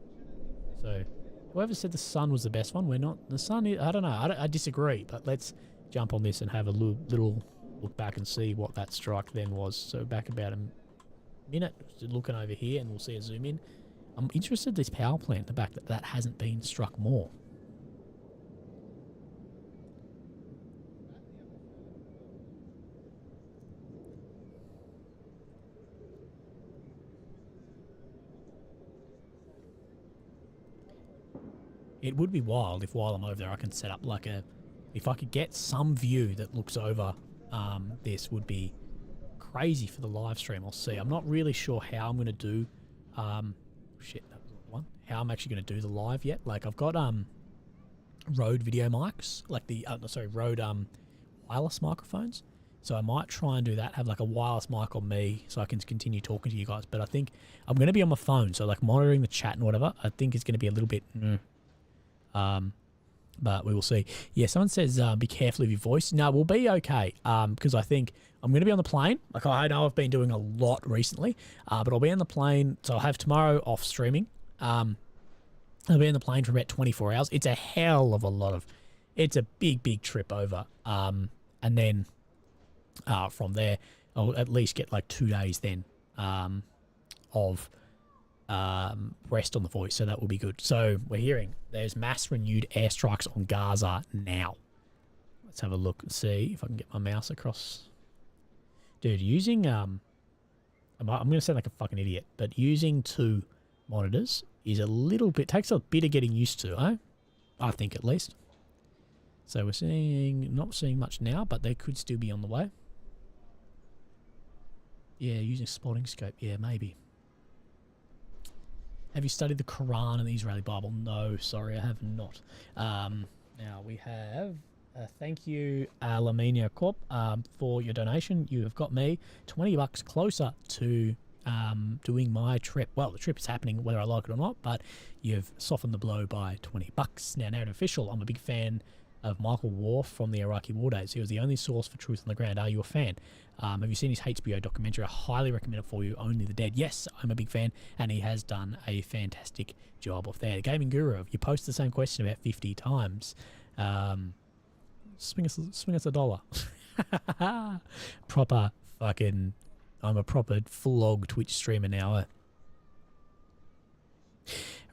So whoever said the sun was the best one, we're not. The sun is, I don't know. I disagree, but let's jump on this and have a little look back and see what that strike then was. So back about a minute, looking over here, and we'll see a zoom in. I'm interested in this power plant, the back that hasn't been struck more. It would be wild if while I'm over there I can set up like a... If I could get some view that looks over this would be crazy for the live stream. I'll see. I'm not really sure how I'm going to do... shit, that was one. How I'm actually going to do the live yet. Like I've got Rode video mics. Like the... Rode wireless microphones. So I might try and do that. Have like a wireless mic on me so I can continue talking to you guys. But I think I'm going to be on my phone. So like monitoring the chat and whatever. I think it's going to be a little bit... but we will see. Yeah, someone says be careful of your voice. No, we'll be okay because I think I'm going to be on the plane. Like I know I've been doing a lot recently, but I'll be on the plane. So I'll have tomorrow off streaming. I'll be on the plane for about 24 hours. It's a hell of a lot of... It's a big trip over. And then from there, I'll at least get like 2 days then of... rest on the voice, so that will be good. So we're hearing there's mass renewed airstrikes on Gaza now. Let's have a look and see if I can get my mouse across. Dude, using I'm going to sound like a fucking idiot, but using 2 monitors is a little bit, takes a bit of getting used to, eh? I think at least. So we're not seeing much now, but they could still be on the way. Yeah, using spotting scope, yeah, maybe. Have you studied the Quran and the Israeli Bible? No, sorry, I have not. Now we have, thank you, Lamenia Corp, for your donation. You have got me $20 closer to doing my trip. Well, the trip is happening whether I like it or not, but you've softened the blow by $20. Now, Narrative Official, I'm a big fan of Michael Worf from the Iraqi war days. He was the only source for truth on the ground. Are you a fan? Have you seen his HBO documentary? I highly recommend it for you, Only the Dead. Yes, I'm a big fan, and he has done a fantastic job of there. Gaming Guru, you post the same question about 50 times. Swing us a dollar. Proper fucking... I'm a proper full-log Twitch streamer now.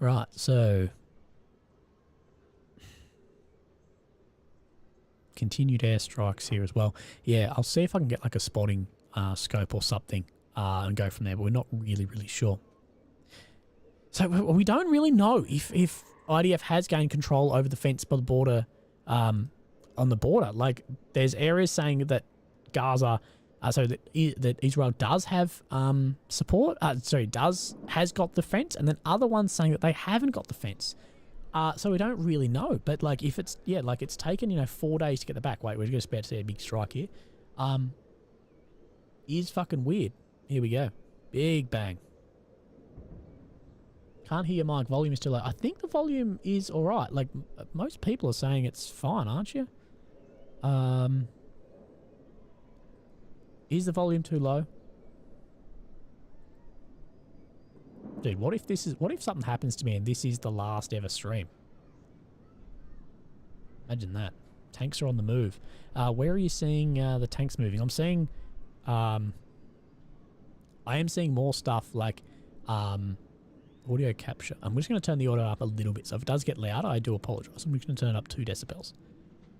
Right, so... Continued airstrikes here as well. Yeah, I'll see if I can get like a spotting scope or something and go from there. But we're not really sure. So we don't really know if IDF has gained control over the fence by the border, on the border. Like, there's areas saying that Gaza, that Israel does have support. Has got the fence, and then other ones saying that they haven't got the fence. So we don't really know. But like, if it's it's taken 4 days to get the back. Wait, we're just about to see a big strike here. Is fucking weird. Here we go. Big bang. Can't hear your mic. Volume is too low. I think the volume is all right. Like, most people are saying it's fine, aren't you? Is the volume too low? Dude, what if something happens to me and this is the last ever stream? Imagine that. Tanks are on the move. Where are you seeing the tanks moving? I'm seeing, I am seeing more stuff like audio capture. I'm just going to turn the audio up a little bit. So if it does get louder, I do apologize. I'm just going to turn it up 2 decibels.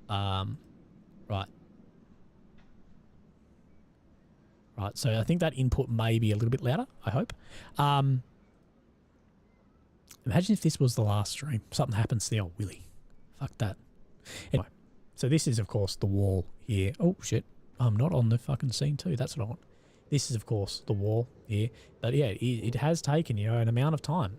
Right. Right, so I think that input may be a little bit louder, I hope. Imagine if this was the last stream. Something happens to the old Willy. Fuck that. Anyway, so this is, of course, the wall here. Oh, shit. I'm not on the fucking scene too. That's what I want. This is, of course, the wall here. But yeah, it has taken, an amount of time.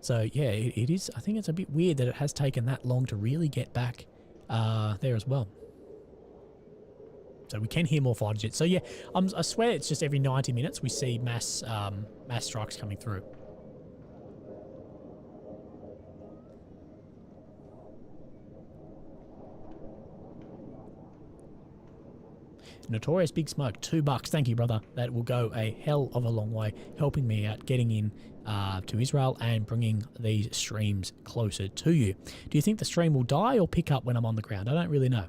So yeah, it is. I think it's a bit weird that it has taken that long to really get back there as well. So we can hear more fighter jets. So yeah, I swear it's just every 90 minutes we see mass strikes coming through. Notorious Big Smoke, $2. Thank you, brother. That will go a hell of a long way, helping me out, getting in to Israel and bringing these streams closer to you. Do you think the stream will die or pick up when I'm on the ground? I don't really know.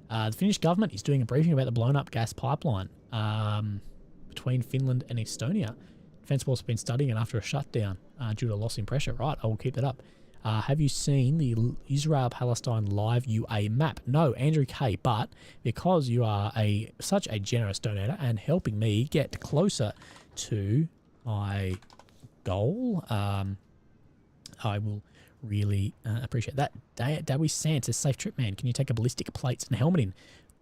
The Finnish government is doing a briefing about the blown up gas pipeline between Finland and Estonia. Defence Force have been studying it after a shutdown due to loss in pressure. Right, I will keep that up. Have you seen the Israel-Palestine live UA map? No, Andrew K, but because you are such a generous donator and helping me get closer to my goal, I will really appreciate that. Dawi Sant says, safe trip, man. Can you take a ballistic plates and helmet in?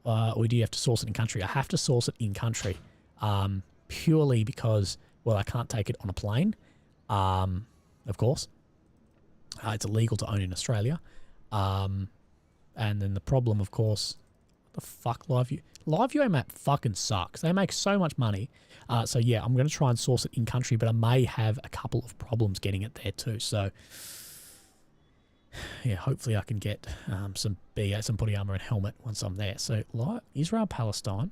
Or do you have to source it in country? I have to source it in country purely because, well, I can't take it on a plane, of course. It's illegal to own in Australia. And then the problem, of course, the fuck Live UA map fucking sucks. They make so much money. So yeah, I'm going to try and source it in country, but I may have a couple of problems getting it there too. So yeah, hopefully I can get some body armor and helmet once I'm there. So Israel-Palestine.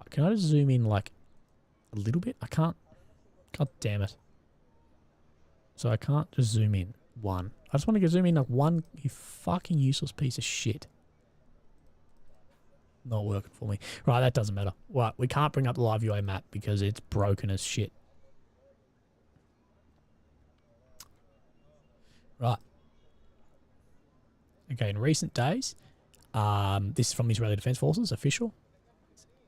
Can I just zoom in like a little bit? I can't. God damn it. So I can't just zoom in one. I just want to zoom in like one, you fucking useless piece of shit. Not working for me. Right, that doesn't matter. Well, we can't bring up the live UA map because it's broken as shit. Right. Okay, in recent days, this is from Israeli Defence Forces, official.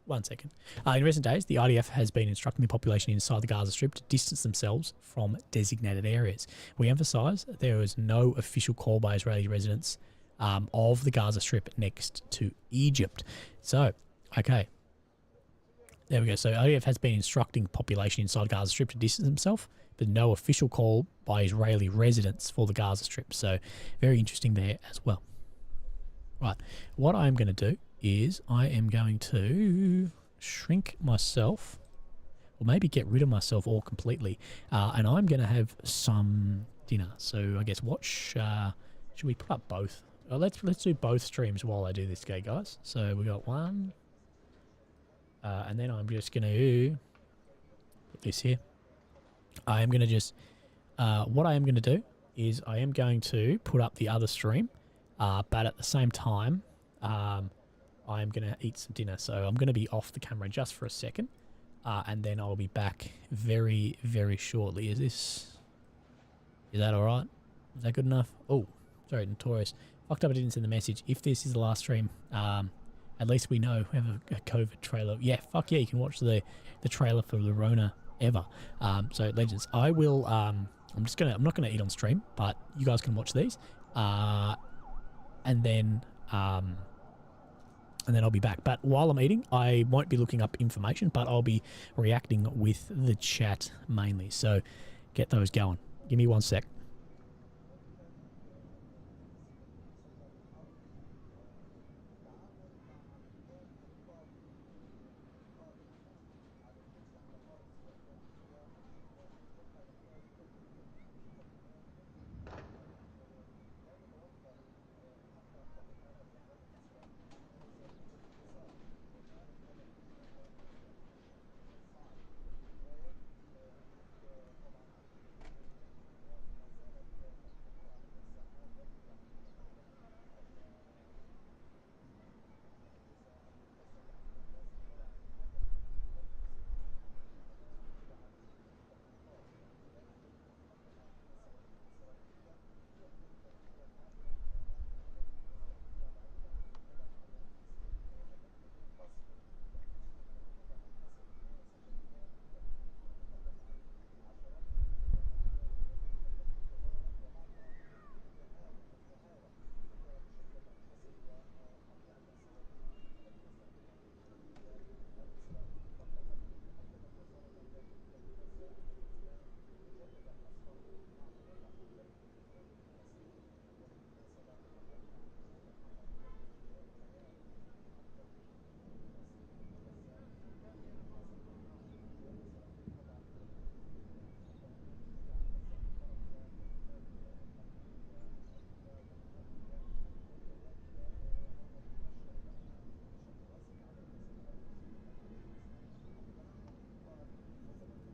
1 second. In recent days, the IDF has been instructing the population inside the Gaza Strip to distance themselves from designated areas. We emphasise there is no official call by Israeli residents of the Gaza Strip next to Egypt. So, okay. There we go. So IDF has been instructing the population inside Gaza Strip to distance themselves, but no official call by Israeli residents for the Gaza Strip. So very interesting there as well. Right. What I'm going to do is I am going to shrink myself, or maybe get rid of myself all completely, and I'm going to have some dinner. So I guess should we put up both? Let's do both streams while I do this, okay, guys? So we got one, and then I'm just going to put this here. I am going to just, what I am going to do is I am going to put up the other stream, but at the same time, I'm going to eat some dinner. So I'm going to be off the camera just for a second, and then I'll be back very, very shortly. Is that all right? Is that good enough? Oh, sorry, Notorious. Fucked up I didn't send the message. If this is the last stream, At least we know we have a COVID trailer. Yeah, fuck yeah, you can watch the trailer for the Rona ever. So legends, I will. I'm not gonna eat on stream, but you guys can watch these, and then I'll be back. But while I'm eating, I won't be looking up information, but I'll be reacting with the chat mainly. So get those going. Give me 1 sec.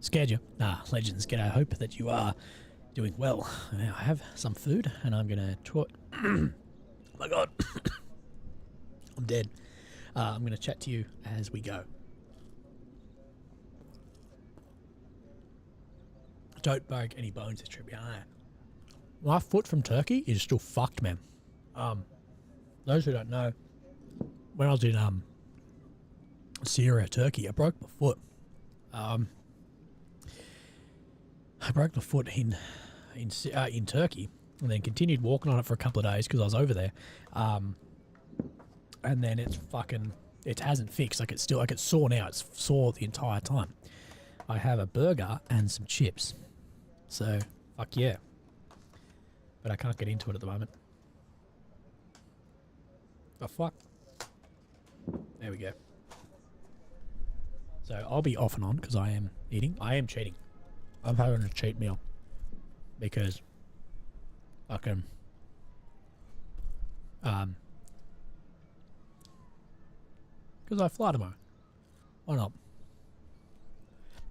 Scared you? Nah, legends, get I hope that you are doing well. Now I have some food and I'm gonna try. Oh my god. I'm dead. I'm gonna chat to you as we go. Don't break any bones this trip. Yeah, my foot from Turkey is still fucked, man. Those who don't know, when I was in Syria, Turkey, I broke my foot. I broke my foot in Turkey, and then continued walking on it for a couple of days because I was over there. And then it hasn't fixed. Like it's sore now. It's sore the entire time. I have a burger and some chips. So fuck yeah. But I can't get into it at the moment. The fuck. There we go. So I'll be off and on because I am eating. I am cheating. I'm having a cheat meal because fucking because I fly tomorrow. Why not?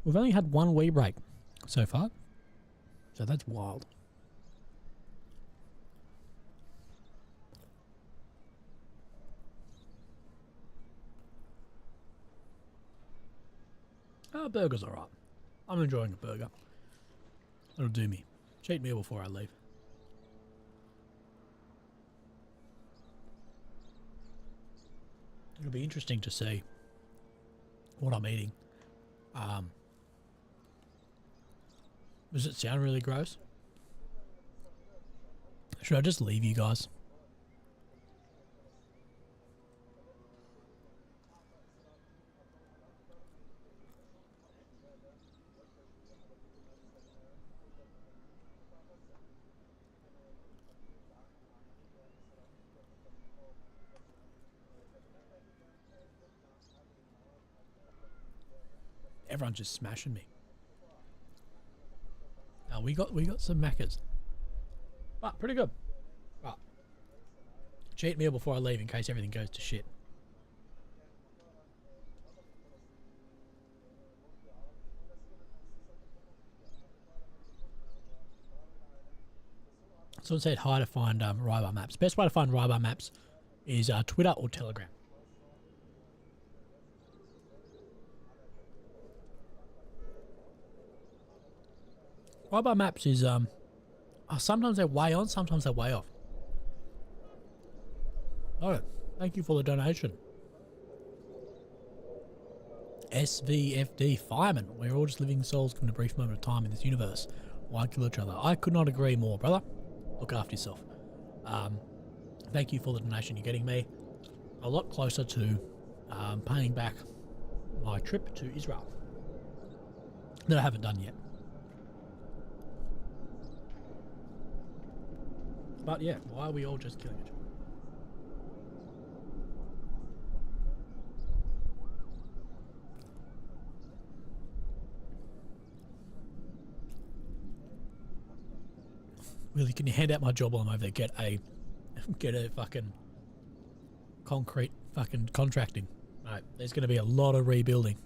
We've only had one wee break so far, so that's wild. Oh, burger's alright. I'm enjoying a burger. It'll do me. Cheat meal before I leave. It'll be interesting to see what I'm eating. Does it sound really gross? Should I just leave you guys? Everyone's just smashing me. Now we got some Maccas. But pretty good. Right. Cheat meal before I leave in case everything goes to shit. Someone said hi to find Rybar maps. Best way to find Rybar maps is Twitter or Telegram. Rybar maps is sometimes they're way on, sometimes they're way off. Oh, thank you for the donation. SVFD Fireman. We're all just living souls given a brief moment of time in this universe. Why kill each other? I could not agree more, brother. Look after yourself. Thank you for the donation you're getting me. A lot closer to paying back my trip to Israel that I haven't done yet. But yeah, why are we all just killing each other? Really, can you hand out my job while I'm over there? Get a fucking concrete fucking contracting. Right, there's going to be a lot of rebuilding.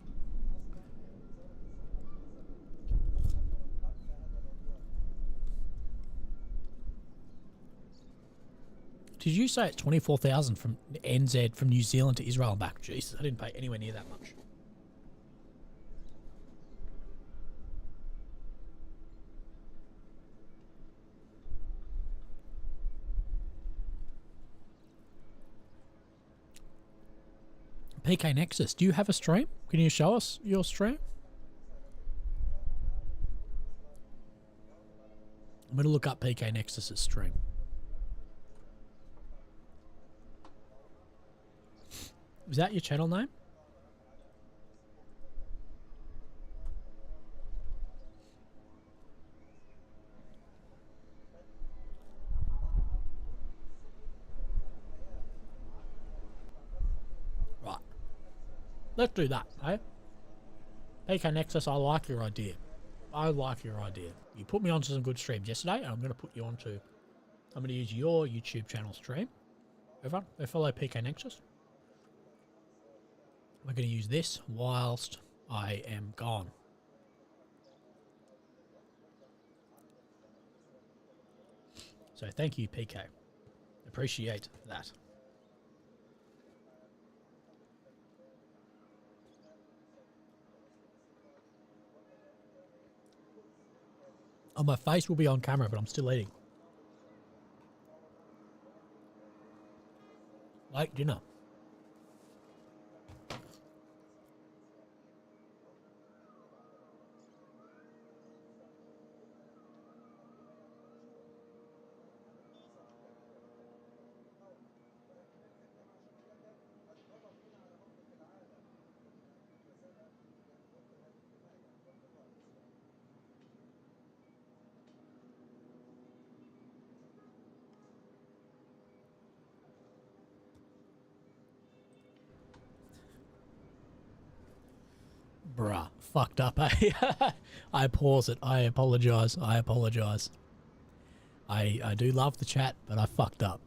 Did you say it's 24,000 from NZ from New Zealand to Israel and back? Jesus, I didn't pay anywhere near that much. PK Nexus, do you have a stream? Can you show us your stream? I'm going to look up PK Nexus's stream. Is that your channel name? Right. Let's do that, eh? PK Nexus, I like your idea. I like your idea. You put me onto some good streams yesterday, and I'm going to put you onto... I'm going to use your YouTube channel stream. Everyone, go follow PK Nexus. We're going to use this whilst I am gone. So thank you, PK. Appreciate that. Oh, my face will be on camera, but I'm still eating. Late dinner. Bruh, fucked up, eh? I pause it. I apologize. I apologize. I do love the chat, but I fucked up.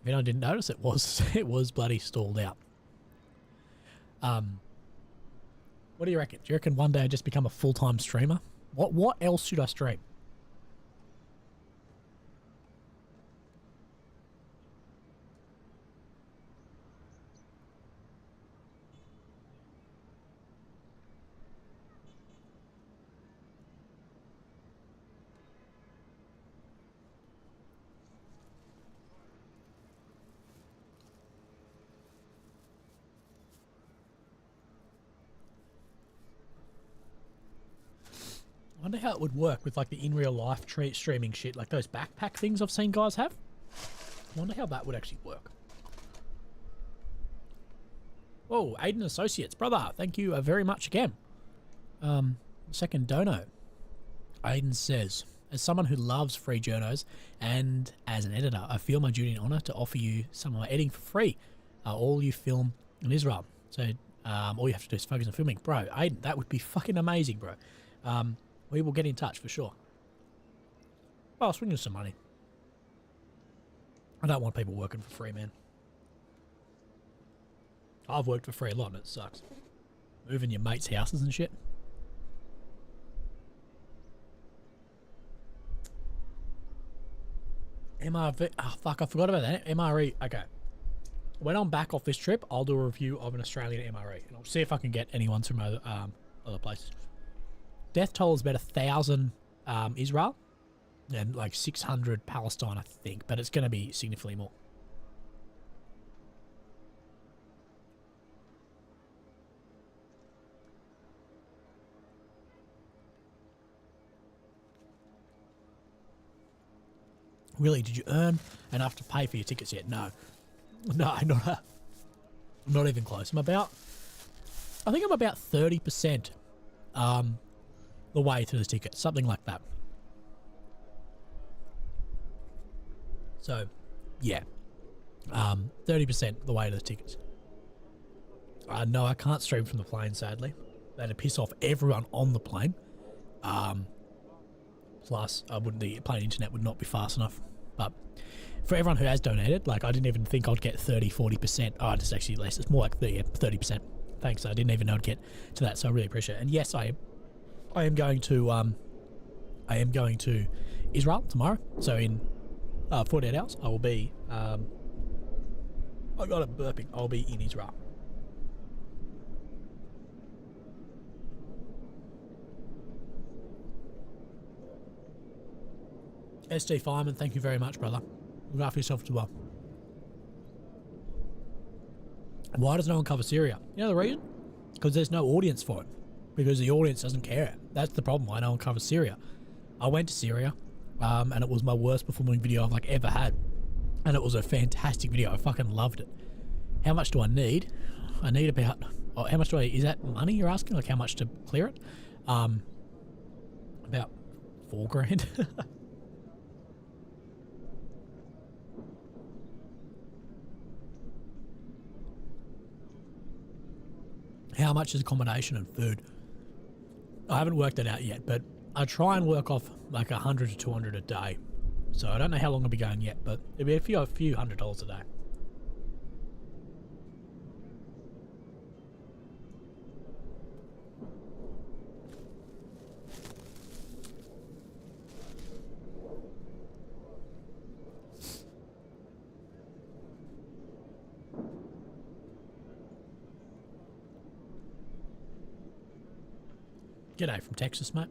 If anyone didn't notice, it was bloody stalled out. What do you reckon? Do you reckon one day I just become a full-time streamer? What else should I stream? I wonder how it would work with like the in real life streaming shit, like those backpack things I've seen guys have. I wonder how that would actually work. Whoa, Aiden Associates, brother, thank you very much again. Second dono. Aiden says, as someone who loves free journos and as an editor, I feel my duty and honour to offer you some of my editing for free. All you film in Israel. So all you have to do is focus on filming. Bro, Aiden, that would be fucking amazing, bro. We will get in touch for sure. Well, I'll swing you some money. I don't want people working for free, man. I've worked for free a lot and it sucks. Moving your mates' houses and shit. MRV. Oh, fuck, I forgot about that. MRE. Okay. When I'm back off this trip, I'll do a review of an Australian MRE. And I'll see if I can get anyone from other places. Death toll is about 1,000 Israel and like 600 Palestine, I think, but it's going to be significantly more. Willie, did you earn enough to pay for your tickets yet? No. No, not even close. I think I'm about 30% the way through the ticket, something like that. So, yeah, 30% the way to the tickets. No, I can't stream from the plane, sadly. That'd piss off everyone on the plane. Plus, the plane internet would not be fast enough. But for everyone who has donated, like, I didn't even think I'd get 30, 40%. Oh, it's actually less. It's more like 30%. Thanks. I didn't even know I'd get to that, so I really appreciate it. And yes, I am going to Israel tomorrow. So in 48 hours, I will be. I got it burping. I'll be in Israel. SD Fireman, thank you very much, brother. Look after yourself as well. Why does no one cover Syria? You know the reason? Because there's no audience for it. Because the audience doesn't care. That's the problem. Why no one covers Syria. I went to Syria, and it was my worst performing video I've ever had. And it was a fantastic video. I fucking loved it. How much do I need? I need about... Oh, how much do I... Is that money you're asking? Like how much to clear it? About $4,000. How much is accommodation and food? I haven't worked that out yet, but I try and work off like 100 to 200 a day. So I don't know how long I'll be going yet, but it'll be a few $100s a day. G'day from Texas, mate.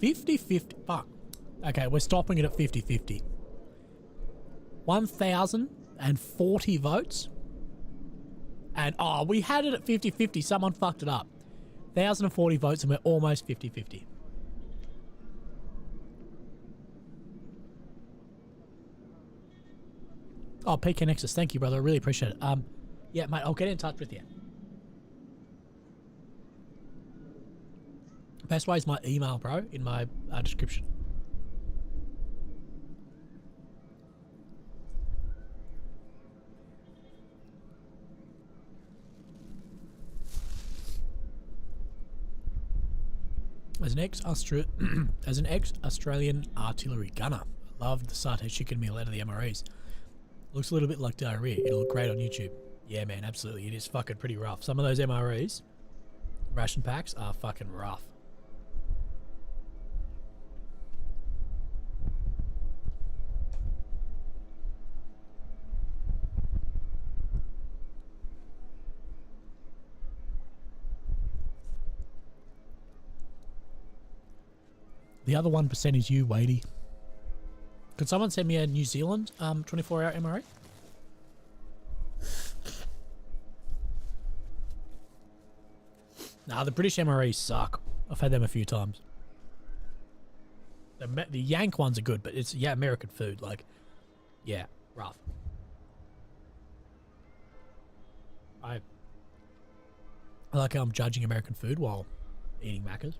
$50-50. Fuck. Okay, we're stopping it at 50-50. 1,040 votes. And, oh, we had it at 50-50. Someone fucked it up. 1,040 votes and we're almost 50-50. Oh, PK Nexus, thank you, brother. I really appreciate it. Yeah, mate, I'll get in touch with you. Best way is my email, bro, in my description. As an ex-Australian artillery gunner, I loved the satay chicken meal out of the MREs. Looks a little bit like diarrhea. It'll look great on YouTube. Yeah, man, absolutely. It is fucking pretty rough. Some of those MREs, ration packs, are fucking rough. The other 1% is you, Wadey. Could someone send me a New Zealand 24-hour MRE? Nah, the British MREs suck. I've had them a few times. The Yank ones are good, but it's, yeah, American food. Like, yeah, rough. I like how I'm judging American food while eating Macca's.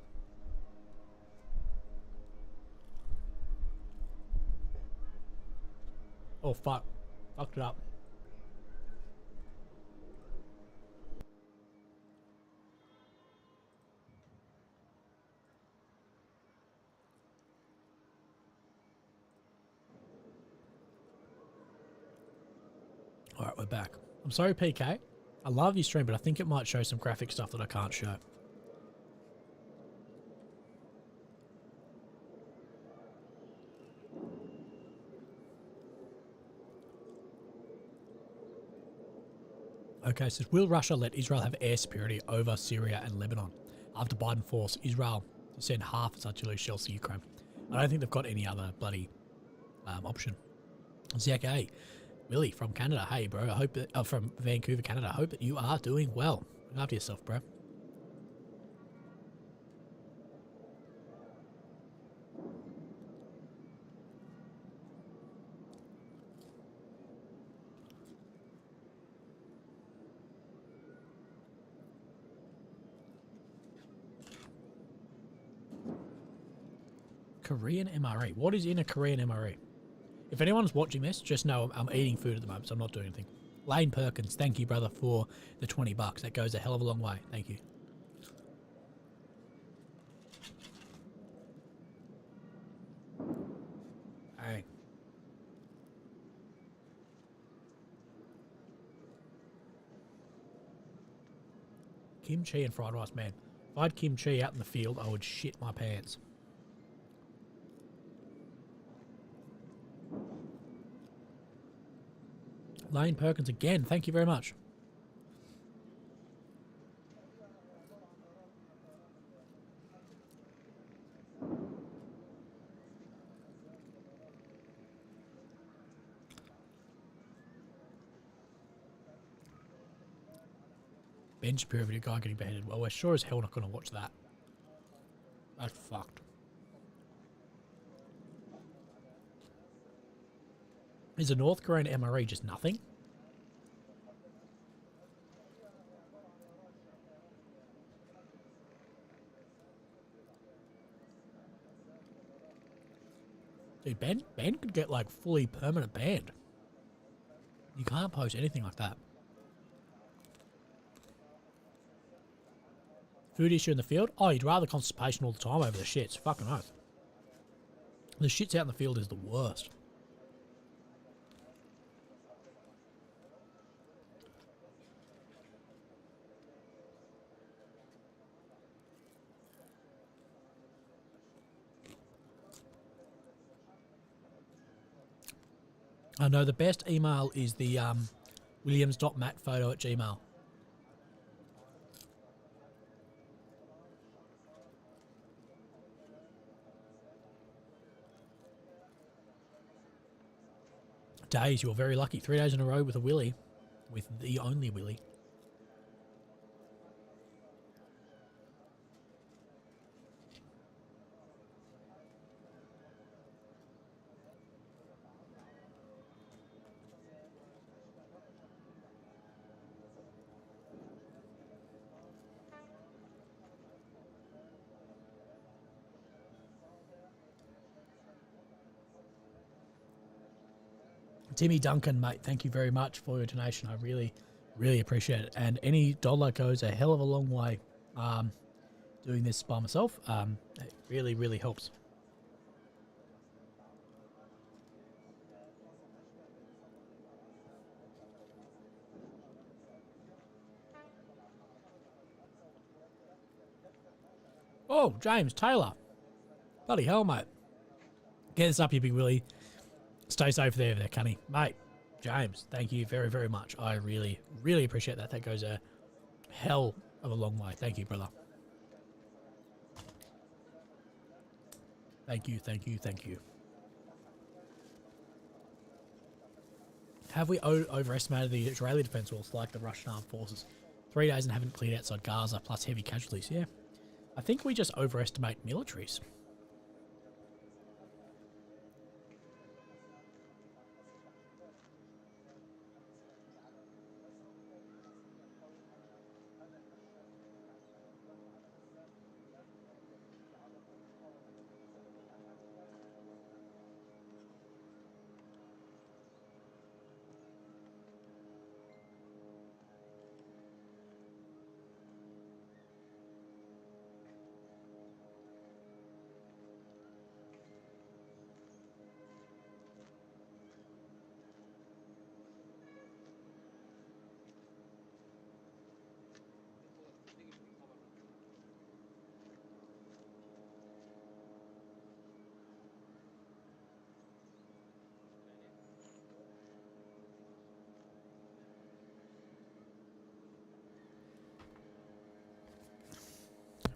Oh, fuck. Fucked it up. Alright, we're back. I'm sorry, PK. I love your stream, but I think it might show some graphic stuff that I can't show. Okay, so will Russia let Israel have air superiority over Syria and Lebanon after Biden forced Israel to send half its artillery shells to Ukraine? I don't think they've got any other bloody option. Zach A. Willie from Canada. Hey, bro. I hope that, from Vancouver, Canada. I hope that you are doing well. Look after yourself, bro. Korean MRE. What is in a Korean MRE? If anyone's watching this, just know I'm eating food at the moment, so I'm not doing anything. Lane Perkins, thank you, brother, for the $20. That goes a hell of a long way. Thank you. Hey. Kimchi and fried rice, man. If I had kimchi out in the field, I would shit my pants. Lane Perkins again, thank you very much. Ben Shapiro video guy getting beheaded. Well, we're sure as hell not going to watch that. That's fucked. Is a North Korean MRE just nothing? Dude, Ben could get like fully permanent banned. You can't post anything like that. Food issue in the field? Oh, you'd rather constipation all the time over the shits. Fucking oath. The shits out in the field is the worst. I know the best email is the williams.mattphoto@gmail. Days, you're very lucky. 3 days in a row with a Willy. With the only Willy. Timmy Duncan, mate, thank you very much for your donation. I really, really appreciate it. And any dollar goes a hell of a long way. Doing this by myself, it really, really helps. Oh, James Taylor. Bloody hell, mate. Get this up, you big Willie. Stay safe there, Cunny. Mate, James, thank you very, very much. I really, really appreciate that. That goes a hell of a long way. Thank you, brother. Thank you, thank you, thank you. Have we overestimated the Israeli defense force like the Russian armed forces? 3 days and haven't cleared outside Gaza, plus heavy casualties. Yeah. I think we just overestimate militaries.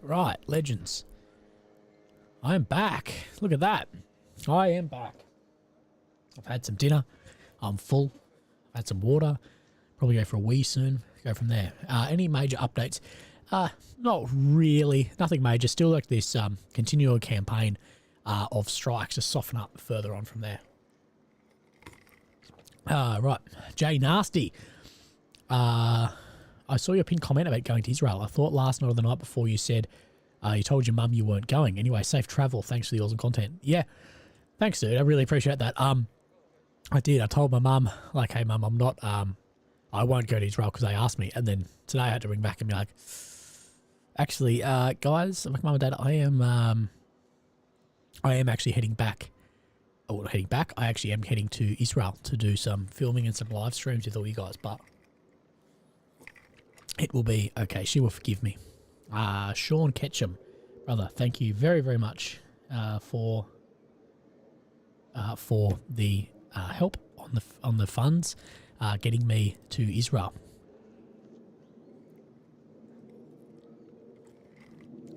Right, legends. I am back. Look at that. I am back. I've had some dinner. I'm full. I've had some water. Probably go for a wee soon. Go from there. Any major updates? Not really. Nothing major. Still like this continual campaign of strikes to soften up further on from there. Right. Jay Nasty. I saw your pinned comment about going to Israel. I thought last night or the night before you said You told your mum you weren't going. Anyway, safe travel. Thanks for the awesome content. Yeah, thanks, dude. I really appreciate that. I did. I told my mum, like, hey, mum, I'm not, I won't go to Israel because they asked me. And then today I had to ring back and be like, actually, guys, like, mum and dad, I am actually heading back. Oh, not heading back. I actually am heading to Israel to do some filming and some live streams with all you guys, but it will be okay. She will forgive me. Sean Ketchum, brother, thank you very, very much for the help on the funds getting me to Israel.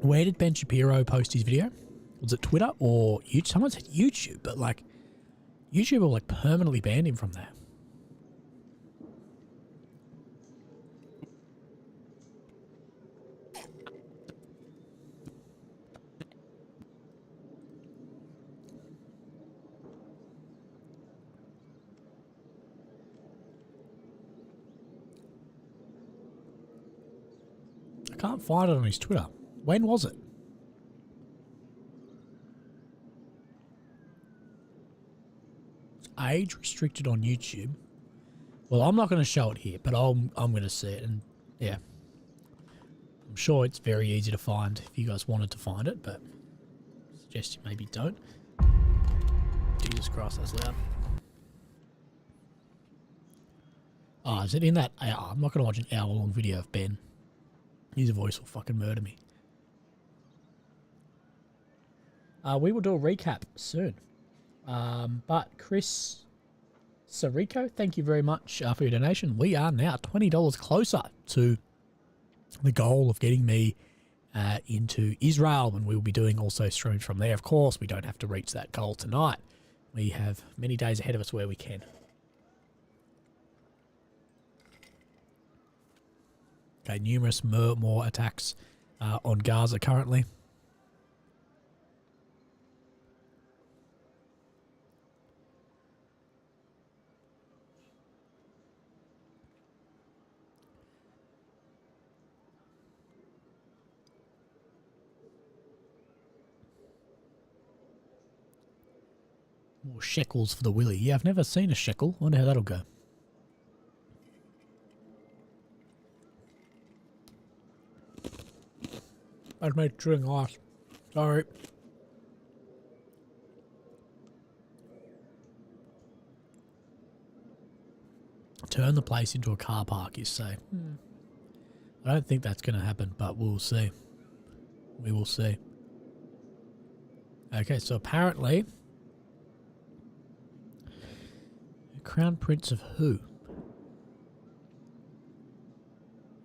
Where did Ben Shapiro post his video? Was it Twitter or YouTube? Someone said YouTube, but like YouTube will like permanently ban him from there. I can't find it on his Twitter. When was it? Age restricted on YouTube. Well, I'm not going to show it here, but I'm going to see it, and yeah, I'm sure it's very easy to find if you guys wanted to find it, but I suggest you maybe don't. Jesus Christ, that's loud. Oh, is it in that? I'm not going to watch an hour-long video of Ben. His voice will fucking murder me. We will do a recap soon. But Chris Sarico, thank you very much for your donation. We are now $20 closer to the goal of getting me into Israel, and we will be doing also streams from there. Of course, we don't have to reach that goal tonight. We have many days ahead of us where we can. Okay, numerous more attacks on Gaza currently. More shekels for the willy. Yeah, I've never seen a shekel. Wonder how that'll go. I'd made chewing ice. Sorry. Turn the place into a car park, you say. I don't think that's going to happen, but we'll see. We will see. Okay, so apparently... Crown Prince of who?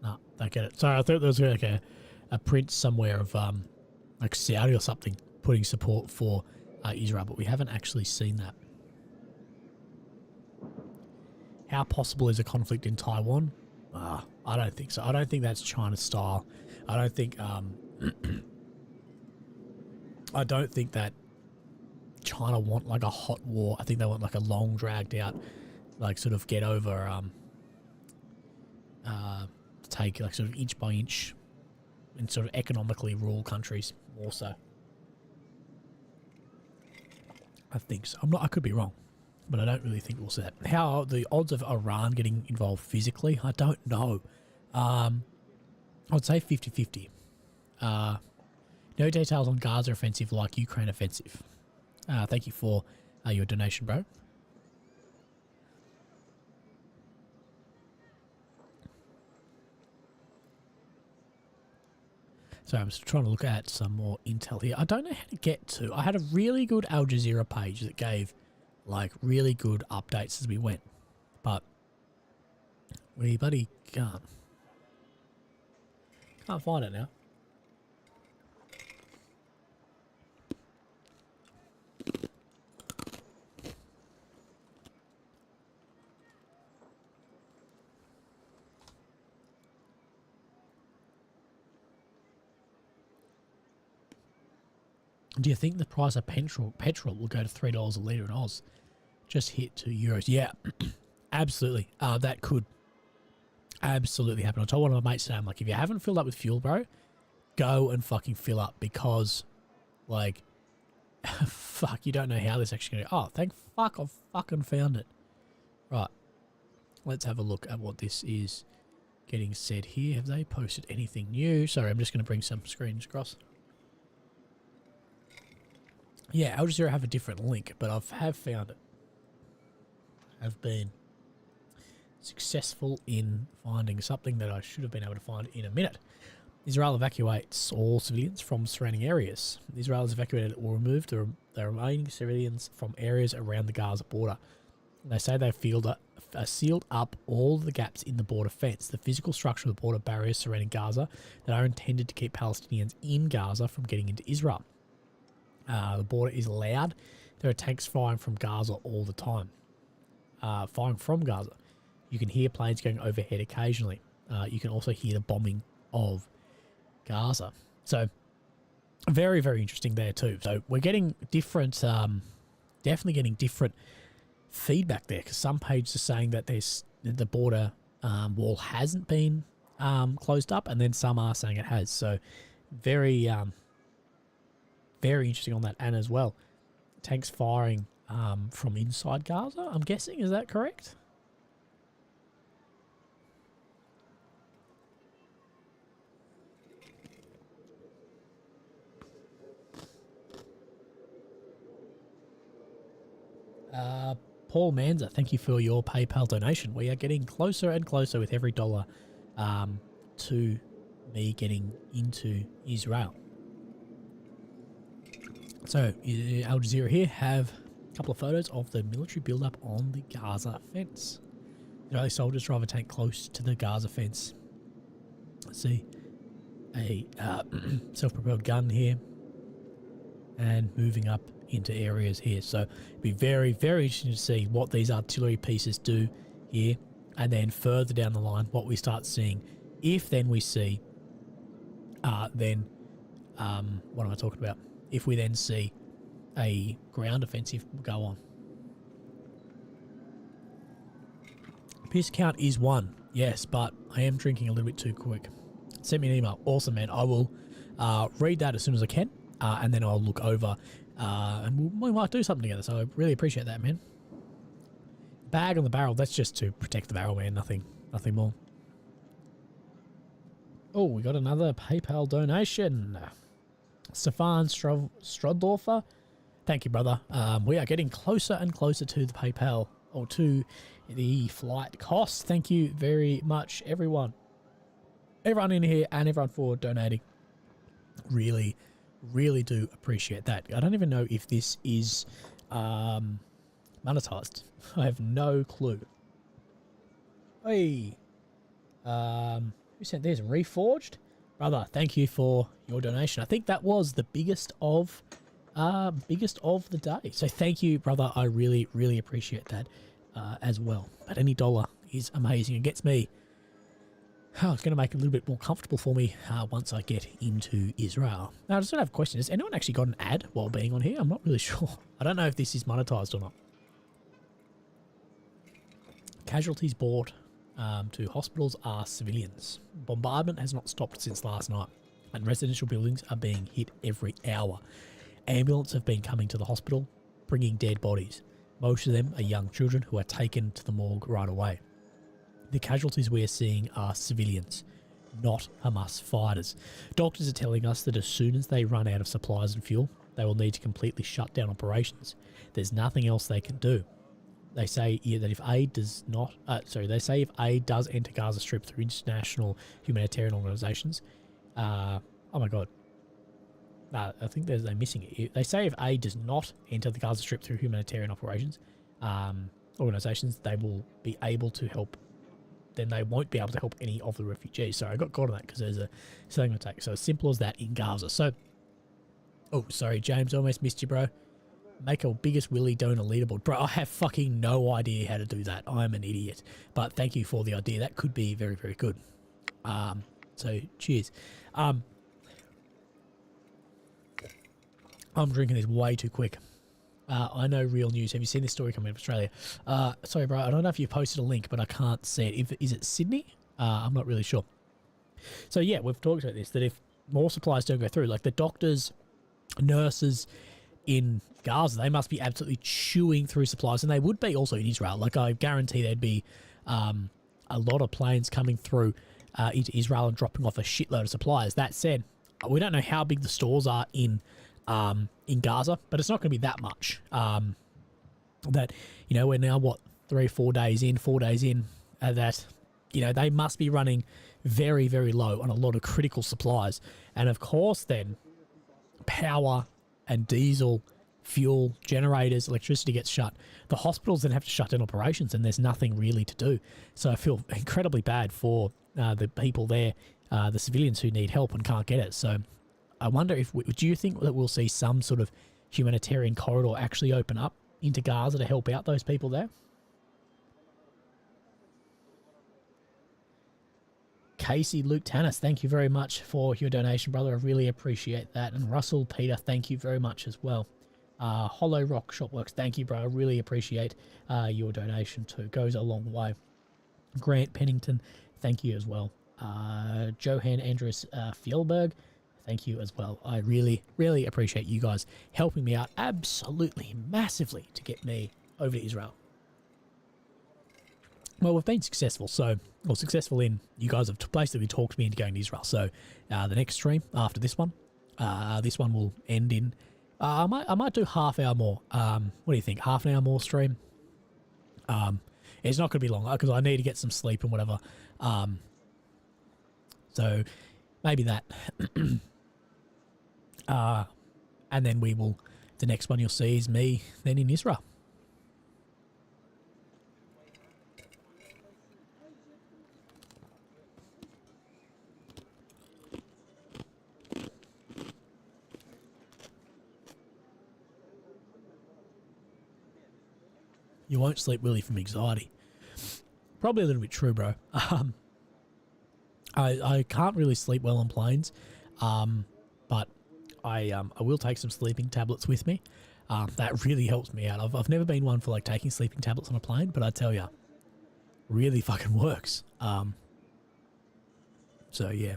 No, don't get it. Sorry, I thought there was like a prince somewhere of like Saudi or something putting support for Israel, but we haven't actually seen that. How possible is a conflict in Taiwan? I don't think so. I don't think that's China style. I don't think I don't think that China want like a hot war. I think they want like a long dragged out, like sort of get over take like sort of inch by inch and sort of economically rule countries more so. I think so. I could be wrong, but I don't really think we'll see that. How are the odds of Iran getting involved physically? I don't know. I would say 50-50. No details on Gaza offensive like Ukraine offensive. Thank you for your donation, bro. So I'm just trying to look at some more intel here. I don't know how to get to. I had a really good Al Jazeera page that gave like really good updates as we went, but we bloody can't find it now. Do you think the price of petrol will go to $3 a litre in Oz? Just hit €2. Yeah, absolutely. That could absolutely happen. I told one of my mates today, I'm like, if you haven't filled up with fuel, bro, go and fucking fill up because, like, fuck, you don't know how this actually going to... Oh, thank fuck, I've fucking found it. Right. Let's have a look at what this is getting said here. Have they posted anything new? Sorry, I'm just going to bring some screens across. Yeah, Al Jazeera have a different link, but I have found it. I've been successful in finding something that I should have been able to find in a minute. Israel evacuates all civilians from surrounding areas. Israel has evacuated or removed the remaining civilians from areas around the Gaza border. They say they've sealed up all the gaps in the border fence, the physical structure of the border barriers surrounding Gaza that are intended to keep Palestinians in Gaza from getting into Israel. The border is loud. There are tanks firing from Gaza all the time. Firing from Gaza. You can hear planes going overhead occasionally. You can also hear the bombing of Gaza. So, very, very interesting there too. So, we're getting different, definitely getting different feedback there, because some pages are saying that the border wall hasn't been closed up, and then some are saying it has. So, very, very interesting on that. And as well, tanks firing from inside Gaza, I'm guessing. Is that correct? Paul Manza, thank you for your PayPal donation. We are getting closer and closer with every dollar to me getting into Israel. So, Al Jazeera here have a couple of photos of the military build-up on the Gaza fence. Israeli soldiers drive a tank close to the Gaza fence. Let's see a self-propelled gun here, and moving up into areas here. So it'd be very, very interesting to see what these artillery pieces do here, and then further down the line what we start seeing. If then we see what am I talking about? If we then see a ground offensive go on. Piece count is 1, yes, but I am drinking a little bit too quick. Send me an email. Awesome, man. I will read that as soon as I can, and then I'll look over, and we might do something together. So I really appreciate that, man. Bag on the barrel, that's just to protect the barrel, man. Nothing more. Oh, we got another PayPal donation. Stefan Strodorfer. Thank you, brother. We are getting closer and closer to the PayPal, or to the flight costs. Thank you very much, everyone. Everyone in here and everyone for donating. Really, really do appreciate that. I don't even know if this is monetized. I have no clue. Hey, who sent this? Reforged? Brother, thank you for your donation. I think that was the biggest of the day. So thank you, brother. I really, really appreciate that as well. But any dollar is amazing. It gets me... Oh, it's going to make it a little bit more comfortable for me once I get into Israel. Now, I just have a question. Has anyone actually got an ad while being on here? I'm not really sure. I don't know if this is monetized or not. Casualties brought to hospitals are civilians. Bombardment has not stopped since last night, and residential buildings are being hit every hour. Ambulances have been coming to the hospital, bringing dead bodies. Most of them are young children who are taken to the morgue right away. The casualties we are seeing are civilians, not Hamas fighters. Doctors are telling us that as soon as they run out of supplies and fuel, they will need to completely shut down operations. There's nothing else they can do. They say that if aid does if aid does enter Gaza Strip through international humanitarian organisations, oh my god, I think they're missing it. They say if aid does not enter the Gaza Strip through humanitarian operations, organisations, they will be able to help. Then they won't be able to help any of the refugees. Sorry, I got caught on that because there's a selling attack. So as simple as that in Gaza. So, oh, sorry, James, almost missed you, bro. Make a biggest Willy donor leaderboard. Bro, I have fucking no idea how to do that. I'm an idiot. But thank you for the idea. That could be very, very good. So, cheers. I'm drinking this way too quick. I know real news. Have you seen this story coming out of Australia? Sorry, bro. I don't know if you posted a link, but I can't see it. Is it Sydney? I'm not really sure. So, yeah, we've talked about this, that if more supplies don't go through. Like the doctors, nurses in Gaza, they must be absolutely chewing through supplies, and they would be also in Israel. Like I guarantee there'd be a lot of planes coming through into Israel and dropping off a shitload of supplies. That said, we don't know how big the stores are in Gaza, but it's not going to be that much. That, you know, we're now, what, 3 or 4 days in, that, you know, they must be running very, very low on a lot of critical supplies. And of course then, power and diesel, fuel, generators, electricity gets shut. The hospitals then have to shut down operations, and there's nothing really to do. So I feel incredibly bad for the people there, the civilians who need help and can't get it. So I wonder if, do you think that we'll see some sort of humanitarian corridor actually open up into Gaza to help out those people there? Casey Luke Tannis, thank you very much for your donation, brother. I really appreciate that. And Russell Peter, thank you very much as well. Hollow Rock Shopworks, thank you, bro. I really appreciate your donation too. Goes a long way. Grant Pennington, thank you as well. Johan Andrews Fjellberg, thank you as well. I really, really appreciate you guys helping me out absolutely massively to get me over to Israel. Well, we've been successful, successful in, you guys have basically talked me into going to Israel. So the next stream after this one will end in, I might do half hour more. What do you think? Half an hour more stream? It's not going to be long because I need to get some sleep and whatever. So maybe that. And then the next one you'll see is me then in Israel. You won't sleep, Willie, from anxiety. Probably a little bit true, bro. I can't really sleep well on planes, but I will take some sleeping tablets with me. That really helps me out. I've never been one for like taking sleeping tablets on a plane, but I tell you, really fucking works. So yeah.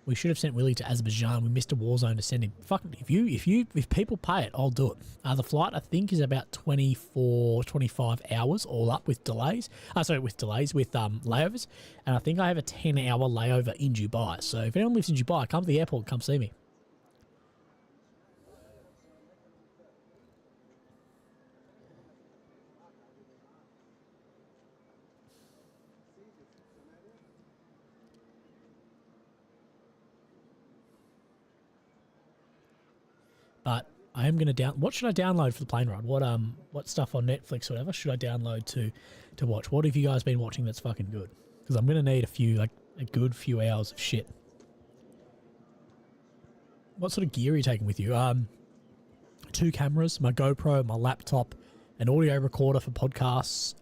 We should have sent Willie to Azerbaijan. We missed a war zone to send him. Fucking, if people pay it, I'll do it. The flight, I think, is about 24, 25 hours all up with delays. With layovers. And I think I have a 10-hour layover in Dubai. So if anyone lives in Dubai, come to the airport, come see me. But I am going to what should I download for the plane ride? What stuff on Netflix or whatever should I download to watch? What have you guys been watching that's fucking good? Because I'm going to need a good few hours of shit. What sort of gear are you taking with you? 2 cameras, my GoPro, my laptop, an audio recorder for podcasts,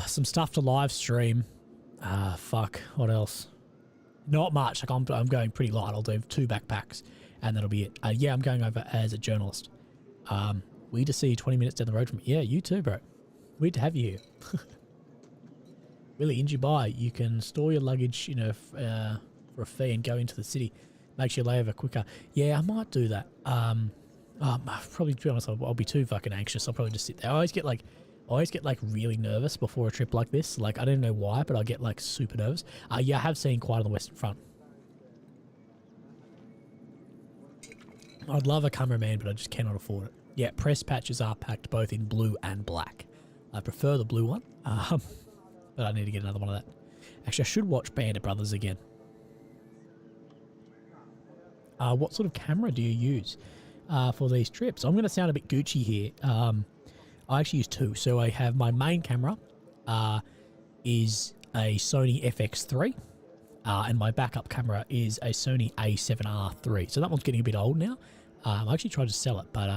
some stuff to live stream. What else? Not much. Like I'm going pretty light. I'll do 2 backpacks, and that'll be it. Yeah, I'm going over as a journalist. We to see you 20 minutes down the road from. Yeah, you too, bro. Weird to have you here. Really, in Dubai, you can store your luggage, for a fee and go into the city. Makes your layover quicker. Yeah, I might do that. Probably, to be honest, I'll be too fucking anxious. I'll probably just sit there. I always get really nervous before a trip like this. Like, I don't know why, but I get like super nervous. Yeah, I have seen quite on the Western Front. I'd love a cameraman, but I just cannot afford it. Yeah, press patches are packed both in blue and black. I prefer the blue one, but I need to get another one of that. Actually, I should watch Bandit Brothers again. What sort of camera do you use for these trips? I'm going to sound a bit Gucci here. I actually use 2. So I have my main camera is a Sony FX3 and my backup camera is a Sony A7R III. So that one's getting a bit old now. I actually tried to sell it, but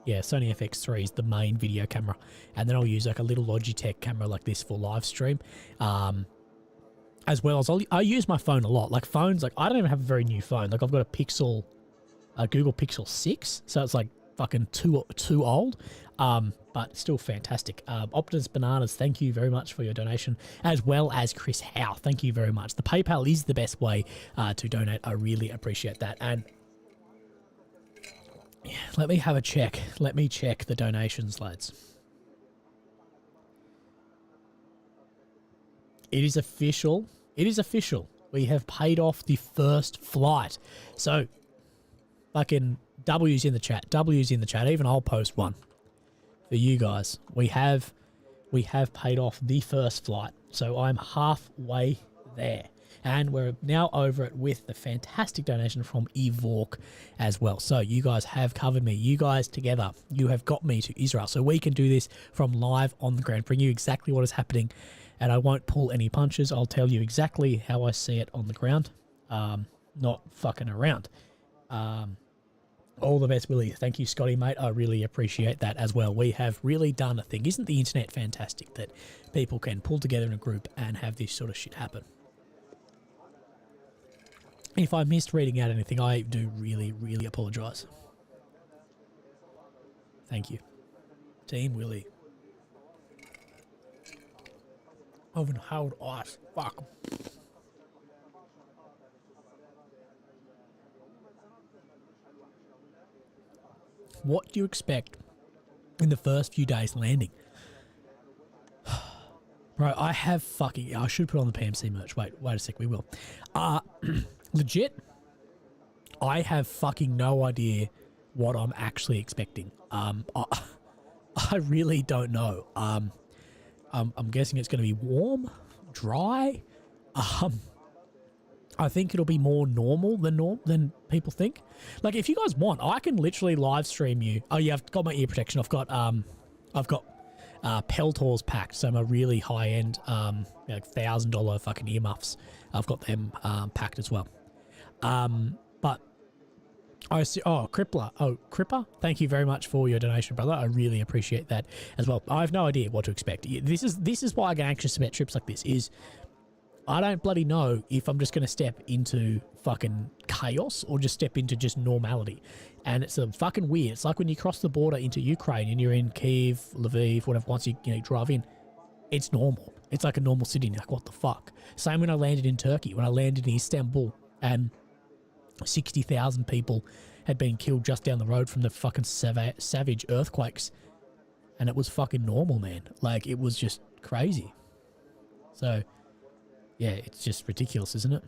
yeah, Sony FX3 is the main video camera. And then I'll use like a little Logitech camera like this for live stream. As well as I use my phone a lot. Like phones, like I don't even have a very new phone. Like I've got a Google Pixel 6. So it's like fucking too old. But still fantastic. Optimus Bananas, thank you very much for your donation, as well as Chris Howe. Thank you very much. The PayPal is the best way to donate. I really appreciate that. And yeah, let me have a check. Let me check the donations, lads. It is official. It is official. We have paid off the first flight. So, fucking W's in the chat. W's in the chat. Even I'll post one for you guys. We have paid off the first flight. So I'm halfway there. And we're now over it with the fantastic donation from Evork as well. So you guys have covered me. You guys together, you have got me to Israel. So we can do this from live on the ground, bring you exactly what is happening. And I won't pull any punches. I'll tell you exactly how I see it on the ground. Not fucking around. All the best, Willie. Thank you, Scotty, mate. I really appreciate that as well. We have really done a thing. Isn't the internet fantastic that people can pull together in a group and have this sort of shit happen? If I missed reading out anything, I do really, really apologise. Thank you. Team Willie. Oven held ice. Fuck. What do you expect in the first few days landing? Bro, I have fucking... I should put on the PMC merch. Wait a sec. We will. Legit, I have fucking no idea what I'm actually expecting. I really don't know. I'm guessing it's going to be warm, dry. I think it'll be more normal than people think. Like, if you guys want, I can literally live stream you. Oh yeah, I've got my ear protection. I've got Peltor's packed, so my really high end, like $1,000 fucking earmuffs. I've got them packed as well. But I see. Oh, Cripper. Thank you very much for your donation, brother. I really appreciate that as well. I have no idea what to expect. This is why I get anxious about trips like this. Is I don't bloody know if I'm just going to step into fucking chaos or just step into just normality. And it's fucking weird. It's like when you cross the border into Ukraine and you're in Kiev, Lviv, whatever, once you drive in, it's normal. It's like a normal city. And you're like, what the fuck? Same when I landed in Turkey, when I landed in Istanbul and 60,000 people had been killed just down the road from the fucking savage earthquakes. And it was fucking normal, man. Like, it was just crazy. So... yeah, it's just ridiculous, isn't it?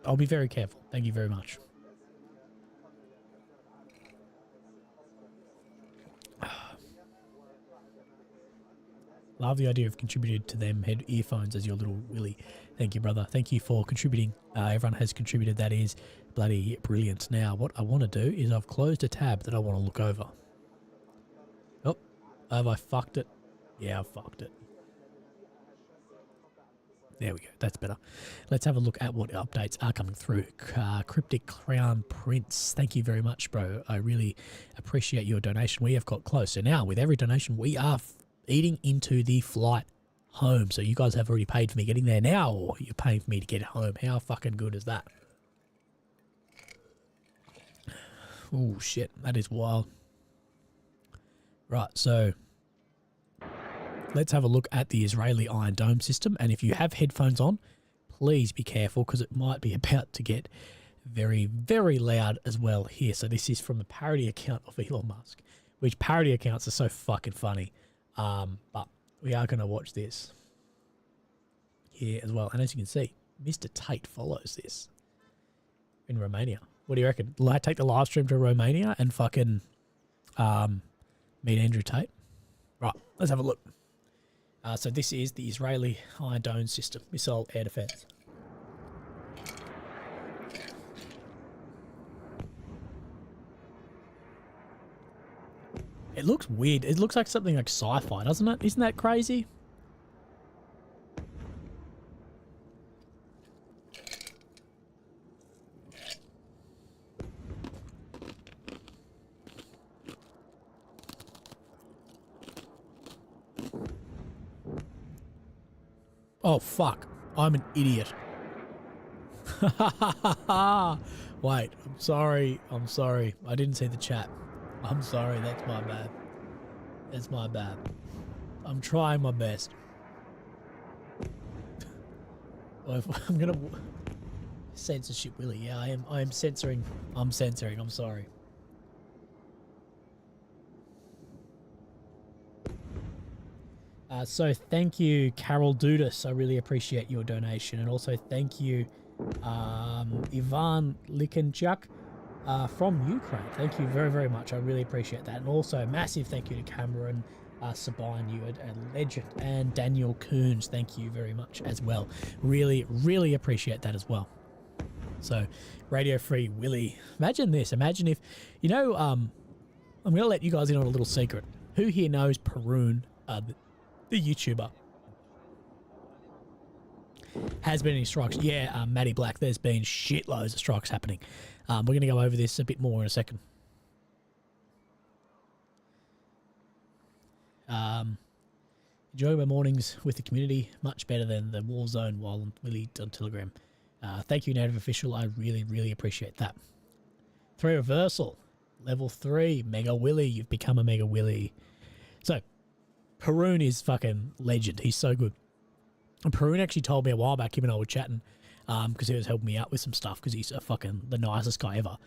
I'll be very careful. Thank you very much. Love the idea of contributed to them head earphones as your little Willy. Thank you, brother. Thank you for contributing. Everyone has contributed. That is bloody brilliant. Now, what I want to do is I've closed a tab that I want to look over. Oh, have I fucked it? Yeah, I've fucked it. There we go. That's better. Let's have a look at what updates are coming through. Cryptic Crown Prince. Thank you very much, bro. I really appreciate your donation. We have got close. So now, with every donation, we are eating into the flight home. So you guys have already paid for me getting there now, or you're paying for me to get home. How fucking good is that? Oh, shit. That is wild. Right, so... let's have a look at the Israeli Iron Dome system. And if you have headphones on, please be careful because it might be about to get very, very loud as well here. So this is from a parody account of Elon Musk, which parody accounts are so fucking funny. But we are going to watch this here as well. And as you can see, Mr. Tate follows this in Romania. What do you reckon? Will I take the live stream to Romania and fucking meet Andrew Tate? Right, let's have a look. So this is the Israeli Iron Dome system, missile air defense. It looks weird. It looks like something like sci-fi, doesn't it? Isn't that crazy? Oh, fuck. I'm an idiot. Wait, I'm sorry. I didn't see the chat. I'm sorry, that's my bad. That's my bad. I'm trying my best. Well, I'm gonna censorship, Willie. Yeah, I am censoring. I'm censoring. I'm sorry. So thank you, Carol Dudas. I really appreciate your donation, and also thank you, Ivan Likenchuk from Ukraine. Thank you very, very much. I really appreciate that, and also massive thank you to Cameron Sabine, you a legend, and Daniel Coons. Thank you very much as well. Really, really appreciate that as well. So, Radio Free Willie. Imagine this. Imagine if, you know, I'm going to let you guys in on a little secret. Who here knows Perun, the YouTuber? Has been any strikes? Yeah, Matty Black, there's been shitloads of strikes happening. We're going to go over this a bit more in a second. Enjoy my mornings with the community. Much better than the war zone while Willie on Telegram. Thank you, Native Official. I really, really appreciate that. 3 reversal. Level 3. Mega Willie. You've become a Mega Willie. So, Perun is fucking legend. He's so good. And Perun actually told me a while back, him and I were chatting, because he was helping me out with some stuff, because he's a fucking the nicest guy ever.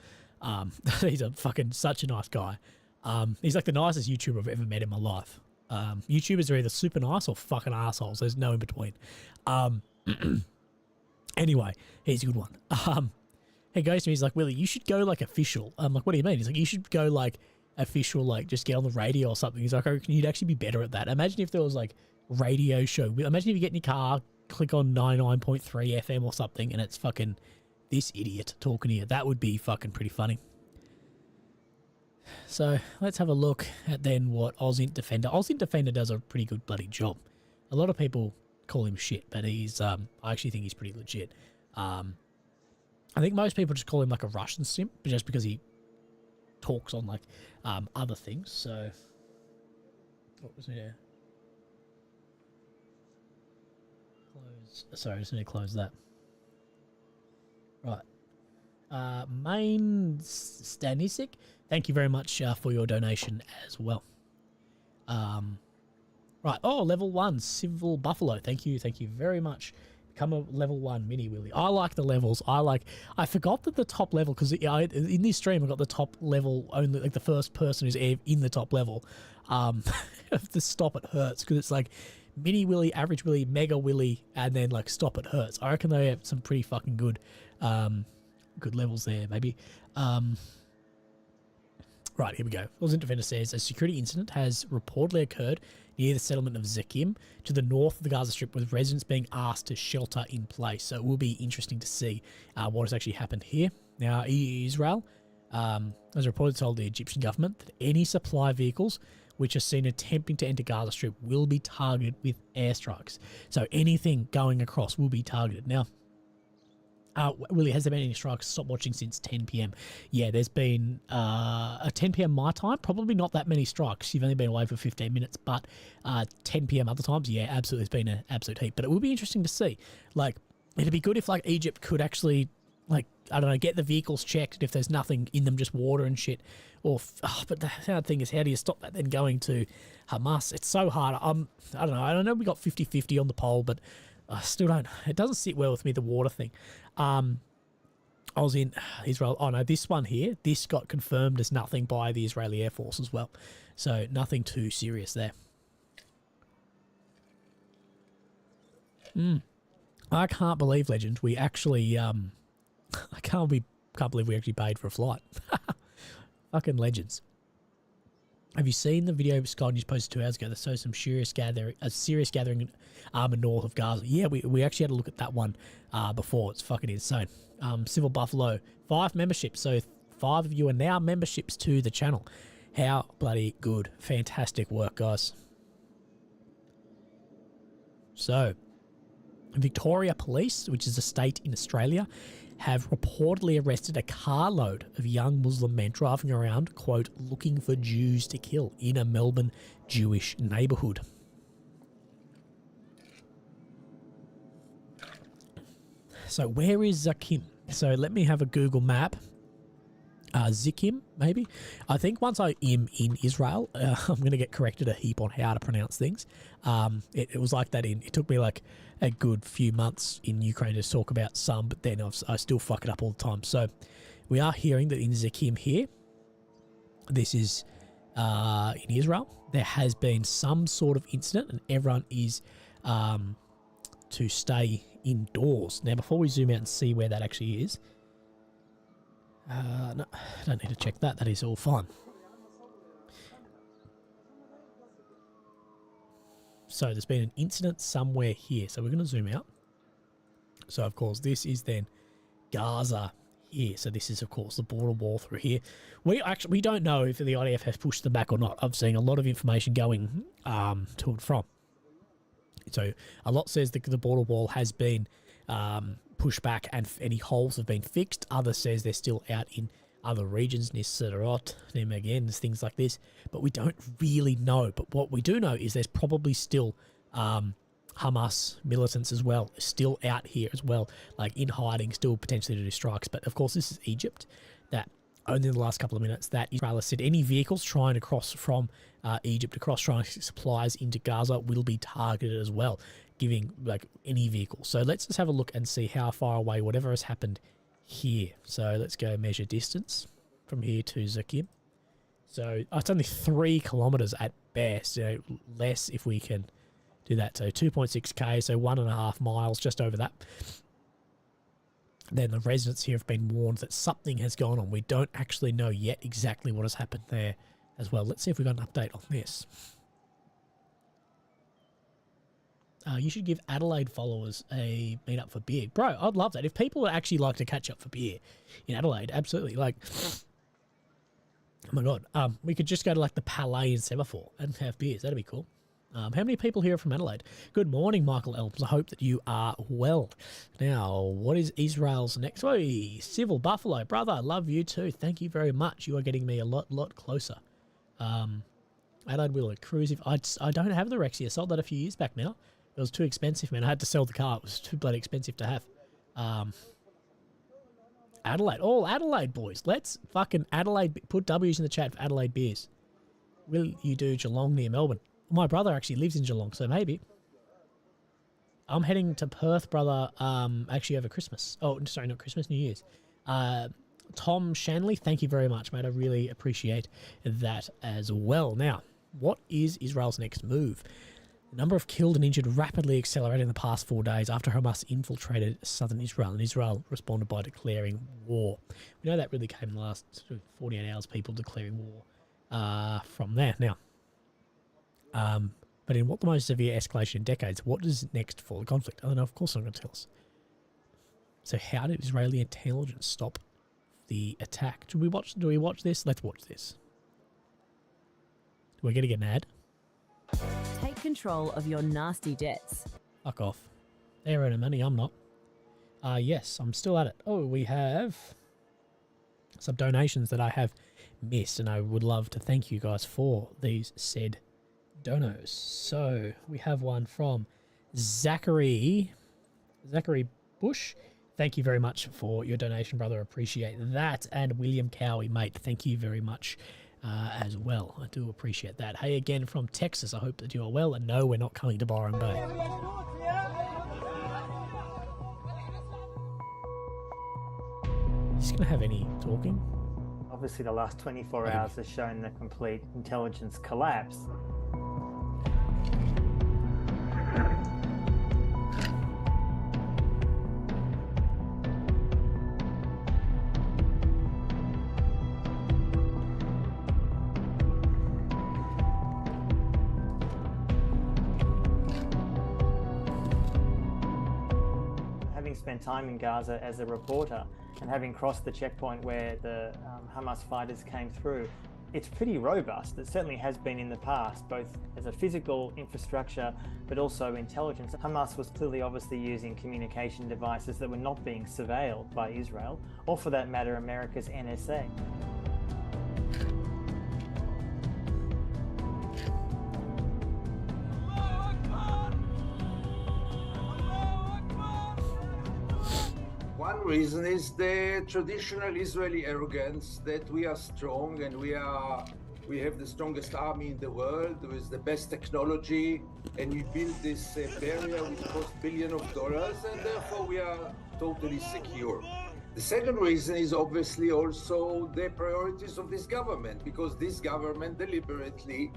He's a fucking such a nice guy. He's like the nicest YouTuber I've ever met in my life. YouTubers are either super nice or fucking assholes. There's no in between. Anyway, he's a good one. He goes to me, he's like, Willie, you should go like official. I'm like, what do you mean? He's like, you should go like official, like just get on the radio or something. He's like, I reckon you'd actually be better at that. Imagine if there was like radio show. Imagine if you get in your car, click on 99.3 FM or something, and it's fucking this idiot talking to you. That would be fucking pretty funny. So let's have a look at then what Ozint Defender. Ozint Defender does a pretty good bloody job. A lot of people call him shit, but he's I actually think he's pretty legit. I think most people just call him like a Russian simp, just because he talks on like other things. So what was it? Close. Sorry, I just need to close that. Right. Main Stanisic, thank you very much for your donation as well. Right. Oh, level 1 Civil Buffalo. Thank you very much. Become a level 1 Mini Willie. I like the levels. I forgot that the top level, because in this stream I got the top level only, like the first person who's in the top level. The stop it hurts, because it's like Mini Willie, Average Willie, Mega Willie, and then like stop it hurts. I reckon they have some pretty fucking good good levels there, maybe. Right, here we go. Ozint Defender says, a security incident has reportedly occurred near the settlement of Zekim to the north of the Gaza Strip, with residents being asked to shelter in place. So it will be interesting to see what has actually happened here. Now, Israel has reported told the Egyptian government that any supply vehicles which are seen attempting to enter Gaza Strip will be targeted with airstrikes. So anything going across will be targeted. Now, Willie, has there been any strikes? Stop watching since 10 p.m. Yeah, there's been a 10 p.m. my time. Probably not that many strikes. You've only been away for 15 minutes, but 10 p.m. other times, yeah, absolutely, it's been an absolute heat. But it will be interesting to see. Like, it'd be good if like Egypt could actually, like, I don't know, get the vehicles checked if there's nothing in them, just water and shit. Or but the hard thing is, how do you stop that then going to Hamas? It's so hard. I don't know. I know we got 50-50 on the poll, but I still don't. It doesn't sit well with me, the water thing. I was in Israel. Oh no, this one here, this got confirmed as nothing by the Israeli Air Force as well. So nothing too serious there. I can't believe, Legend, we actually, I can't believe we actually paid for a flight. Fucking legends. Have you seen the video Sky News posted 2 hours ago that shows some serious gathering north of Gaza? Yeah, we actually had a look at that one before. It's fucking insane. Civil Buffalo, 5 memberships. So 5 of you are now memberships to the channel. How bloody good. Fantastic work, guys. So, Victoria Police, which is a state in Australia, have reportedly arrested a carload of young Muslim men driving around, quote, looking for Jews to kill in a Melbourne Jewish neighbourhood. So where is Zakim? So let me have a Google map. Zikim, maybe. I think once I am in Israel, I'm going to get corrected a heap on how to pronounce things. It was like that it took me like a good few months in Ukraine to talk about some, but then I still fuck it up all the time. So we are hearing that in Zikim here, this is in Israel, there has been some sort of incident and everyone is to stay indoors. Now, before we zoom out and see where that actually is, no, I don't need to check that. That is all fine. So there's been an incident somewhere here. So we're going to zoom out. So, of course, this is then Gaza here. So this is, of course, the border wall through here. We don't know if the IDF has pushed them back or not. I've seen a lot of information going to and from. So a lot says that the border wall has been pushed back and any holes have been fixed. Others says they're still out in other regions, near Sderot, near Magen, things like this. But we don't really know. But what we do know is there's probably still Hamas militants as well, still out here as well, like in hiding, still potentially to do strikes. But of course, this is Egypt. That only in the last couple of minutes that Israel has said any vehicles trying to cross from Egypt across trying to get supplies into Gaza will be targeted as well, giving like any vehicle. So let's just have a look and see how far away whatever has happened here. So let's go measure distance from here to Zakim. So it's only 3 kilometers at best, less if we can do that. So 2.6k, so 1.5 miles, just over that. Then the residents here have been warned that something has gone on. We don't actually know yet exactly what has happened there as well. Let's see if we got an update on this. You should give Adelaide followers a meet up for beer. Bro, I'd love that. If people would actually like to catch up for beer in Adelaide, absolutely. Like, oh my God. We could just go to like the Palais in Semaphore and have beers. That'd be cool. How many people here are from Adelaide? Good morning, Michael Elms. I hope that you are well. Now, what is Israel's next? Oh, Civil Buffalo. Brother, I love you too. Thank you very much. You are getting me a lot closer. Adelaide Wheeler Cruise. I don't have the Rexy. I sold that a few years back now. It was too expensive, man. I had to sell the car. It was too bloody expensive to have. Adelaide. All Adelaide boys. Let's fucking Adelaide. Put W's in the chat for Adelaide beers. Will you do Geelong near Melbourne? My brother actually lives in Geelong, so maybe. I'm heading to Perth, brother, actually over Christmas. Oh, sorry, not Christmas, New Year's. Tom Shanley, thank you very much, mate. I really appreciate that as well. Now, what is Israel's next move? The number of killed and injured rapidly accelerated in the past 4 days after Hamas infiltrated southern Israel, and Israel responded by declaring war. We know that really came in the last 48 hours, people declaring war from there. Now, but in what the most severe escalation in decades, what is next for the conflict? I don't know, of course I'm going to tell us. So how did Israeli intelligence stop the attack? Do we watch this? Let's watch this. We're going to get an ad. Take control of your nasty debts. Fuck off. They're earning money, I'm not. Yes, I'm still at it. Oh, we have some donations that I have missed, and I would love to thank you guys for these said donos. So we have one from Zachary Bush. Thank you very much for your donation, brother. Appreciate that. And William Cowie, mate, thank you very much as well. I do appreciate that. Hey, again from Texas. I hope that you are well. And no, we're not coming to Byron Bay. Is he going to have any talking? Obviously, the last 24 hours has shown the complete intelligence collapse. Spent time in Gaza as a reporter and having crossed the checkpoint where the Hamas fighters came through, it's pretty robust. It certainly has been in the past, both as a physical infrastructure but also intelligence. Hamas was clearly obviously using communication devices that were not being surveilled by Israel, or for that matter America's NSA. reason is the traditional Israeli arrogance that we are strong and we have the strongest army in the world with the best technology, and we built this barrier which cost billions of dollars, and therefore we are totally secure. The second reason is obviously also the priorities of this government, because this government deliberately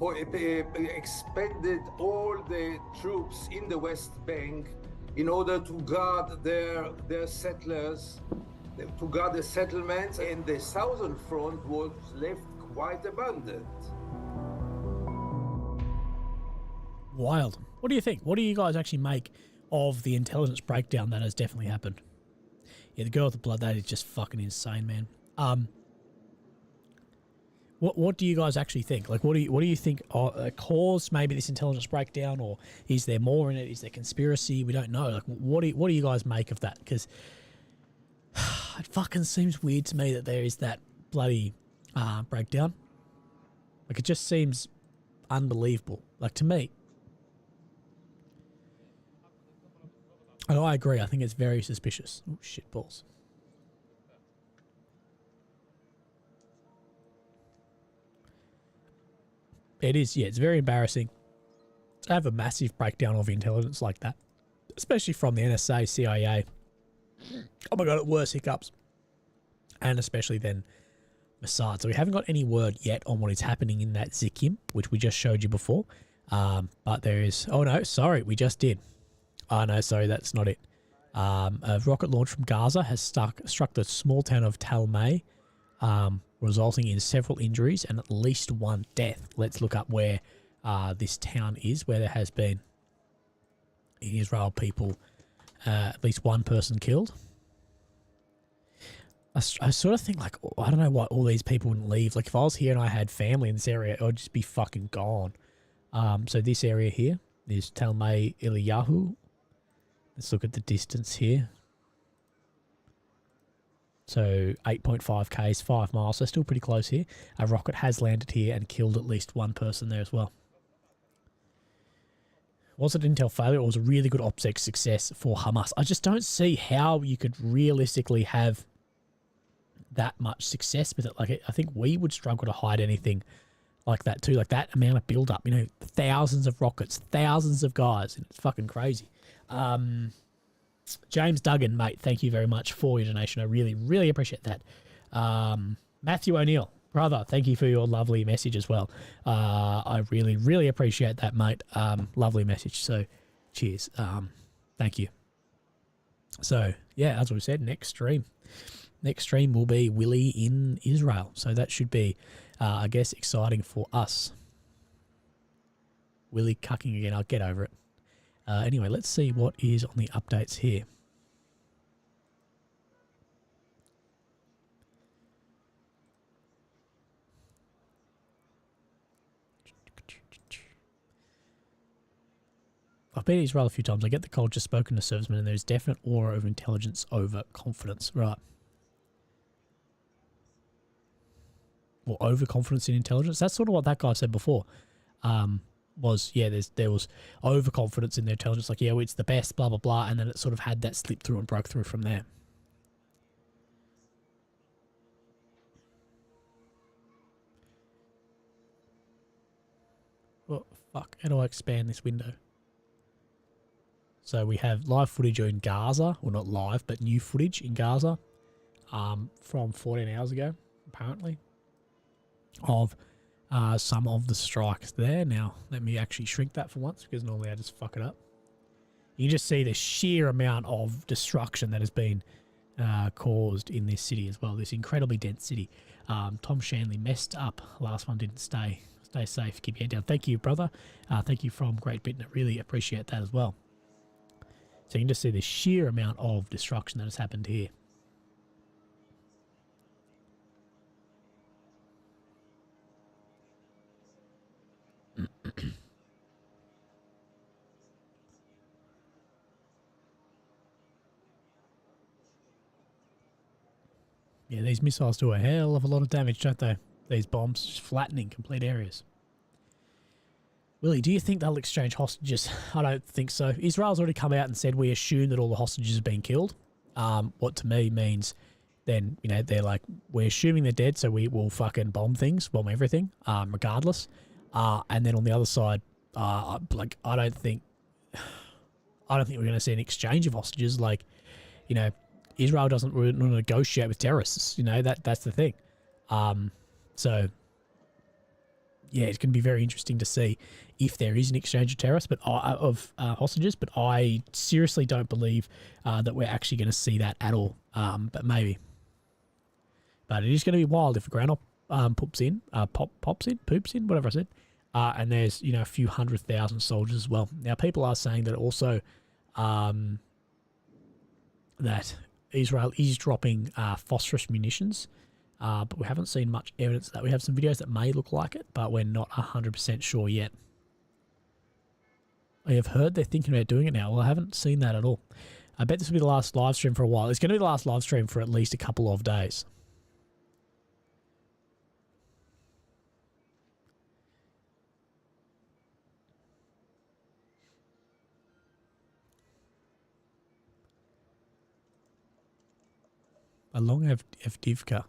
expended all the troops in the West Bank in order to guard their settlers, to guard the settlements, and the southern front was left quite abandoned. Wild. What do you think? What do you guys actually make of the intelligence breakdown that has definitely happened? Yeah, the girl with the blood, that is just fucking insane, man. What do you guys actually think? Like, what do you think caused maybe this intelligence breakdown, or is there more in it? Is there conspiracy? We don't know. Like, what do you guys make of that? Because it fucking seems weird to me that there is that bloody breakdown. Like, it just seems unbelievable. Like, to me. Oh, I agree. I think it's very suspicious. Oh, shit balls. It is, yeah, it's very embarrassing to have a massive breakdown of intelligence like that, especially from the NSA, CIA. Oh my god, worse hiccups. And especially then Mossad. So we haven't got any word yet on what is happening in that Zikim, which we just showed you before. But there is, oh no, sorry, we just did. Oh no, sorry, that's not it. A rocket launch from Gaza has struck the small town of Talmay, resulting in several injuries and at least one death. Let's look up where this town is, where there has been in Israel people, at least one person killed. I sort of think, like, I don't know why all these people wouldn't leave. Like, if I was here and I had family in this area, I'd just be fucking gone. So this area here is Talmay Eliyahu. Let's look at the distance here. So 8.5 k's, 5 miles, so still pretty close here. A rocket has landed here and killed at least one person there as well. Was it an intel failure, or was it a really good OPSEC success for Hamas? I just don't see how you could realistically have that much success with it. Like, I think we would struggle to hide anything like that too. Like, that amount of build-up, you know, thousands of rockets, thousands of guys. It's fucking crazy. James Duggan, mate, thank you very much for your donation. I really, really appreciate that. Matthew O'Neill, brother, thank you for your lovely message as well. I really, really appreciate that, mate. Lovely message. So, cheers. Thank you. So, yeah, as we said, next stream will be Willie in Israel. So that should be, I guess, exciting for us. Willie cucking again. I'll get over it. Anyway, let's see what is on the updates here. I've been to Israel a few times. I get the call, just spoken to servicemen, and there's definite aura of intelligence over confidence. Right. Or overconfidence in intelligence. That's sort of what that guy said before. There was overconfidence in their intelligence, like, yeah, it's the best, blah, blah, blah, and then it sort of had that slip through and broke through from there. Oh, fuck. How do I expand this window? So we have live footage in Gaza, well, not live, but new footage in Gaza from 14 hours ago, apparently, of some of the strikes there. Now, let me actually shrink that for once, because normally I just fuck it up. You just see the sheer amount of destruction that has been caused in this city as well, this incredibly dense city. Tom Shanley messed up. Last one didn't stay. Stay safe. Keep your head down. Thank you, brother. Thank you from Great Britain. I really appreciate that as well. So you can just see the sheer amount of destruction that has happened here. Yeah, these missiles do a hell of a lot of damage, don't they? These bombs, just flattening complete areas. Willie, do you think they'll exchange hostages? I don't think so. Israel's already come out and said we assume that all the hostages have been killed. what to me means then, you know, they're like, we're assuming they're dead, so we will fucking bomb everything, regardless. And then on the other side, like, I don't think we're going to see an exchange of hostages. Like, you know, Israel doesn't really negotiate with terrorists. You know, that's the thing. So yeah, it's going to be very interesting to see if there is an exchange of terrorists, hostages. But I seriously don't believe that we're actually going to see that at all. But maybe. But it is going to be wild if a ground poops in, whatever I said. And there's, you know, a few 100,000 soldiers as well. Now, people are saying that also that Israel is dropping phosphorus munitions, but we haven't seen much evidence of that. We have some videos that may look like it, but we're not 100% sure yet. I have heard they're thinking about doing it now. Well, I haven't seen that at all. I bet this will be the last live stream for a while. It's going to be the last live stream for at least a couple of days. Along Avdiivka.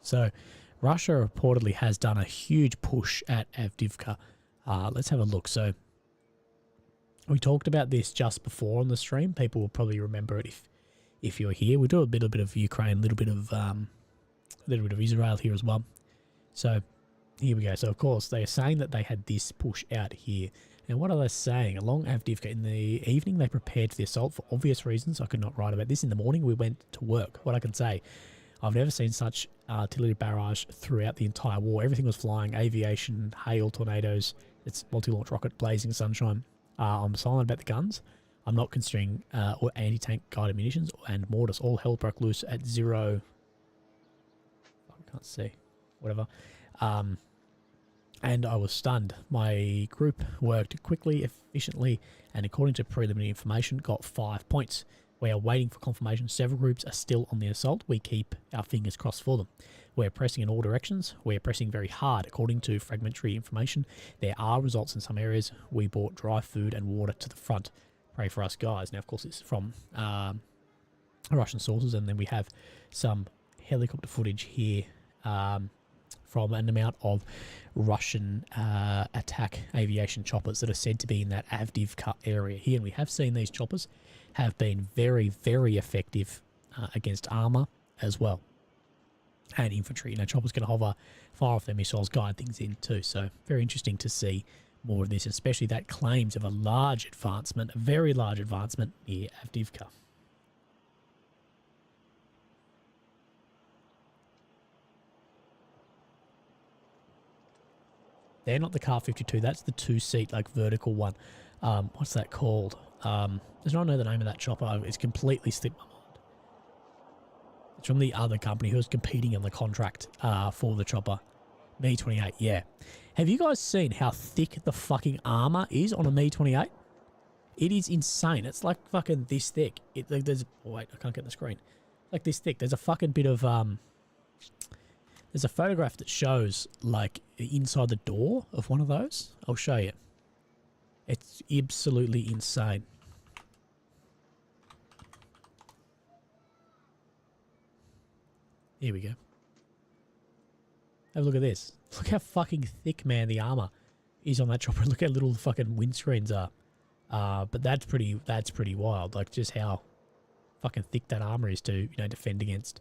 So, Russia reportedly has done a huge push at Avdiivka. Let's have a look. So, we talked about this just before on the stream. People will probably remember it if you're here. We do a little bit of Ukraine, a little bit of Israel here as well. So, here we go. So, of course, they are saying that they had this push out here. Now, what are they saying? Along Avdiivka in the evening, they prepared for the assault for obvious reasons. I could not write about this. In the morning, we went to work. What I can say, I've never seen such artillery barrage throughout the entire war. Everything was flying, aviation, hail, tornadoes. It's multi-launch rocket, blazing sunshine. I'm silent about the guns. I'm not considering or anti-tank guided munitions and mortars. All hell broke loose at 0. I can't see. Whatever. And I was stunned. My group worked quickly, efficiently, and according to preliminary information, got 5 points. We are waiting for confirmation. Several groups are still on the assault. We keep our fingers crossed for them. We're pressing in all directions. We're pressing very hard. According to fragmentary information, there are results in some areas. We brought dry food and water to the front. Pray for us, guys. Now, of course, it's from Russian sources, and then we have some helicopter footage here from an amount of Russian attack aviation choppers that are said to be in that Avdiivka area here. And we have seen these choppers have been very, very effective against armor as well. And infantry. You know, choppers can hover, fire off their missiles, guide things in too. So very interesting to see more of this, especially that claims of a large advancement, a very large advancement near Avdiivka. They're not the Car 52. That's the 2-seat, like, vertical one. What's that called? Does not know the name of that chopper. It's completely slipped my mind. It's from the other company who was competing on the contract for the chopper. Mi-28, yeah. Have you guys seen how thick the fucking armor is on a Mi-28? It is insane. It's like fucking this thick. There's... Oh, wait, I can't get the screen. Like this thick. There's a fucking bit of... There's a photograph that shows, like, inside the door of one of those. I'll show you. It's absolutely insane. Here we go. Have a look at this. Look how fucking thick, man, the armor is on that chopper. Look how little the fucking windscreens are. But that's pretty wild. Like, just how fucking thick that armor is to, you know, defend against...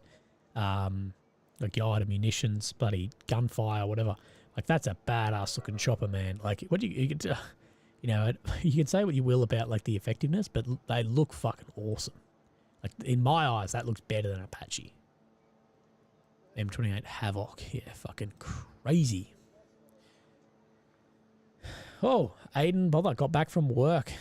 like guided munitions, bloody gunfire, whatever. Like, that's a badass looking chopper, man. Like, what do you can, you know, you can say what you will about, like, the effectiveness, but they look fucking awesome. Like, in my eyes, that looks better than Apache. M28 Havoc, yeah, fucking crazy. Oh, Aiden Bother got back from work.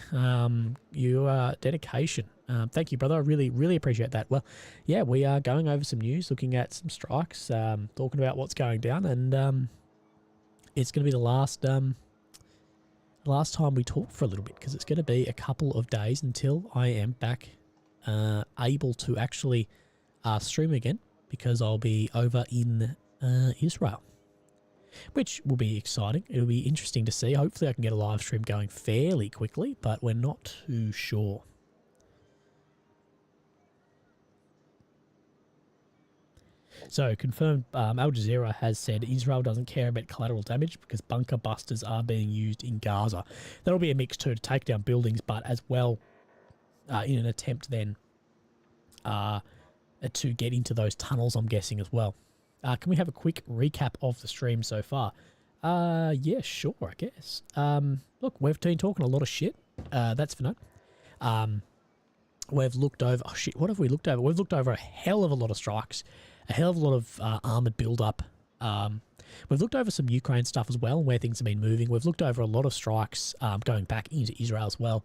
Your dedication. Thank you, brother. I really, really appreciate that. Well, yeah, we are going over some news, looking at some strikes, talking about what's going down, and it's going to be the last time we talk for a little bit, because it's going to be a couple of days until I am back able to actually stream again, because I'll be over in Israel. which will be exciting. It'll be interesting to see. Hopefully I can get a live stream going fairly quickly, but we're not too sure. So, confirmed, Al Jazeera has said Israel doesn't care about collateral damage because bunker busters are being used in Gaza. That'll be a mix too, to take down buildings, but as well in an attempt then to get into those tunnels, I'm guessing, as well. Can we have a quick recap of the stream so far? Yeah, sure, I guess. Look, we've been talking a lot of shit. That's for no. We've looked over... Oh, shit, what have we looked over? We've looked over a hell of a lot of strikes. A hell of a lot of armoured build-up. We've looked over some Ukraine stuff as well, and where things have been moving. We've looked over a lot of strikes going back into Israel as well.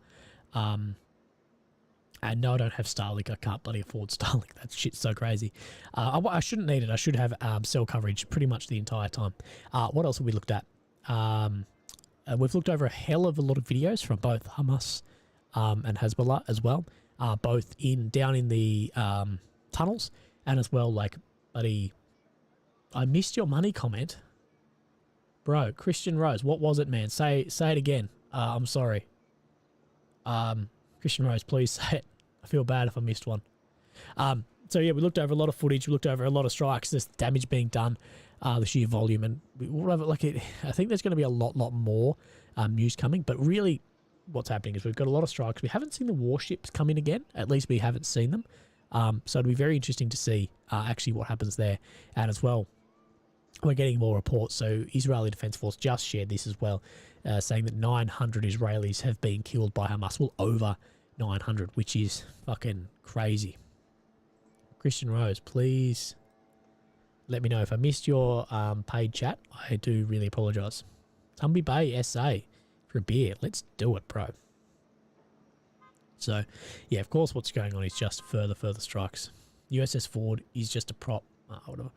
And no, I don't have Starlink. I can't bloody afford Starlink. That shit's so crazy. I shouldn't need it. I should have cell coverage pretty much the entire time. What else have we looked at? We've looked over a hell of a lot of videos from both Hamas and Hezbollah as well. Both down in the tunnels, and as well, like, bloody... I missed your money comment. Bro, Christian Rose, what was it, man? Say it again. I'm sorry. Christian Rose, please say it. I feel bad if I missed one. So yeah, we looked over a lot of footage. We looked over a lot of strikes. There's damage being done, the sheer volume, and whatever. Like I think there's going to be a lot more news coming. But really, what's happening is we've got a lot of strikes. We haven't seen the warships come in again. At least we haven't seen them. So it'll be very interesting to see actually what happens there. And as well, we're getting more reports. So Israeli Defence Force just shared this as well, saying that 900 Israelis have been killed by Hamas. Well, over 900, which is fucking crazy. Christian Rose, please let me know if I missed your paid chat. I do really apologise. Tumby Bay SA for a beer. Let's do it, bro. So, yeah, of course, what's going on is just further strikes. USS Ford is just a prop. Whatever.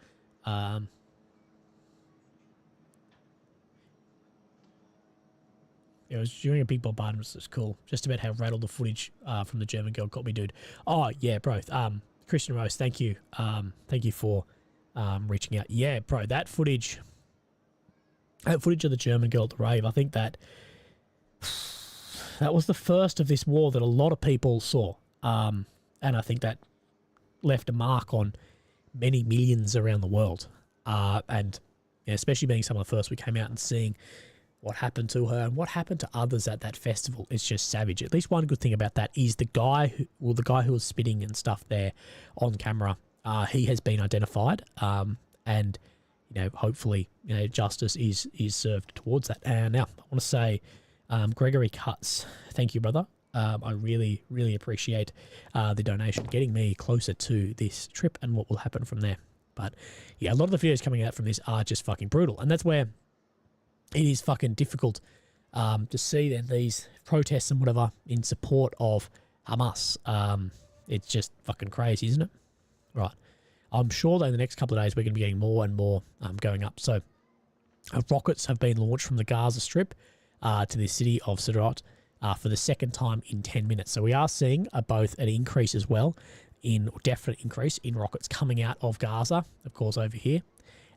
It was during a big bombardment, so it's cool. Just about how rattled the footage from the German girl got me, dude. Oh, yeah, bro. Christian Rose, thank you. Thank you for reaching out. Yeah, bro, that footage of the German girl at the rave, I think that was the first of this war that a lot of people saw. And I think that left a mark on many millions around the world. And especially being some of the first we came out and seeing what happened to her and what happened to others at that festival. It's just savage. At least one good thing about that is the guy who was spitting and stuff there on camera, he has been identified. And, hopefully, justice is served towards that. And now I want to say, Gregory Cuts, thank you, brother. I really, really appreciate the donation, getting me closer to this trip and what will happen from there. But yeah, a lot of the videos coming out from this are just fucking brutal. And that's where it is fucking difficult to see then these protests and whatever in support of Hamas. It's just fucking crazy, isn't it? Right. I'm sure that in the next couple of days we're going to be getting more and more going up. So rockets have been launched from the Gaza Strip to the city of Sderot for the second time in 10 minutes. So we are seeing both an increase as well, definite increase in rockets coming out of Gaza, of course, over here,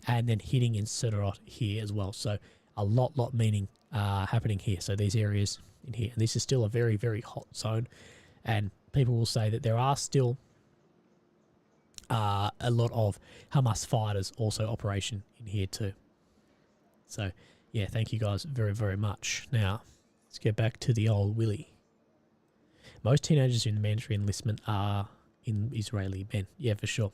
and then hitting in Sderot here as well. So a lot meaning happening here. So these areas in here. And this is still a very, very hot zone. And people will say that there are still a lot of Hamas fighters also operation in here too. So, yeah, thank you guys very, very much. Now, let's get back to the old Willie. Most teenagers in the mandatory enlistment are in Israeli men. Yeah, for sure.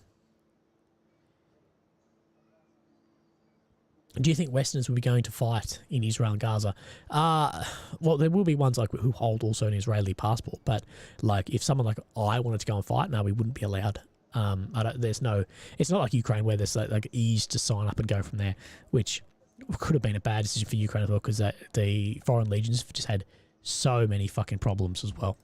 Do you think Westerners will be going to fight in Israel and Gaza? Well, there will be ones like who hold also an Israeli passport, but like if someone like I wanted to go and fight, no, we wouldn't be allowed. It's not like Ukraine where there's like ease to sign up and go from there, which could have been a bad decision for Ukraine as well because the foreign legions have just had so many fucking problems as well.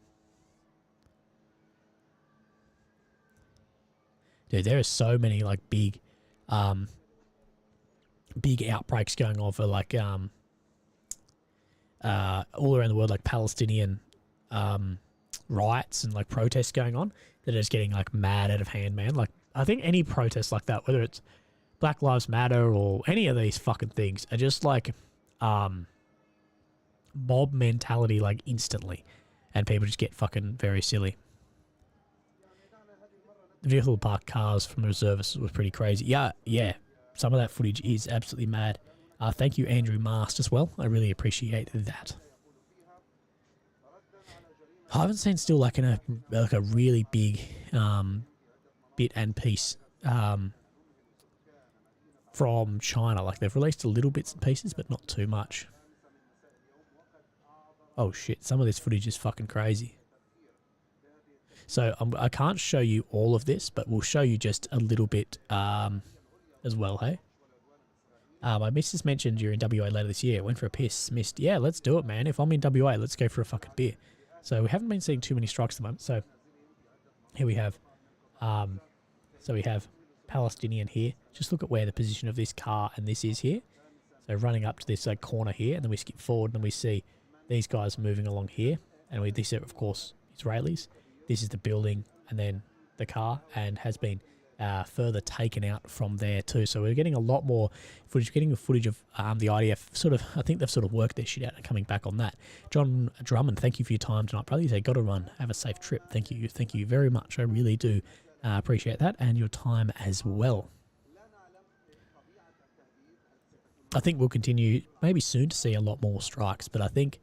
Dude, there are so many like big outbreaks going on for like all around the world, like Palestinian riots and like protests going on that are just getting like mad out of hand, man. Like I think any protest like that, whether it's Black Lives Matter or any of these fucking things are just like mob mentality, like instantly, and people just get fucking very silly. The vehicle parked cars from reservists was pretty crazy. Yeah. Some of that footage is absolutely mad. Thank you, Andrew Mast, as well. I really appreciate that. I haven't seen still like a really big bit and piece from China. Like they've released a little bits and pieces, but not too much. Oh shit! Some of this footage is fucking crazy. So I can't show you all of this, but we'll show you just a little bit as well, hey? My missus mentioned you're in WA later this year. Went for a piss. Missed. Yeah, let's do it, man. If I'm in WA, let's go for a fucking beer. So we haven't been seeing too many strikes at the moment. So here we have, Palestinian here. Just look at where the position of this car and this is here. So running up to this corner here, and then we skip forward, and then we see these guys moving along here. And these are, of course, Israelis. This is the building, and then the car, and has been further taken out from there too. So we're getting a lot more footage, getting the footage of the IDF sort of, I think they've sort of worked their shit out and coming back on that. John Drummond, thank you for your time tonight, brother. You say, gotta run, have a safe trip. Thank you very much. I really do appreciate that, and your time as well. I think we'll continue maybe soon to see a lot more strikes, but I think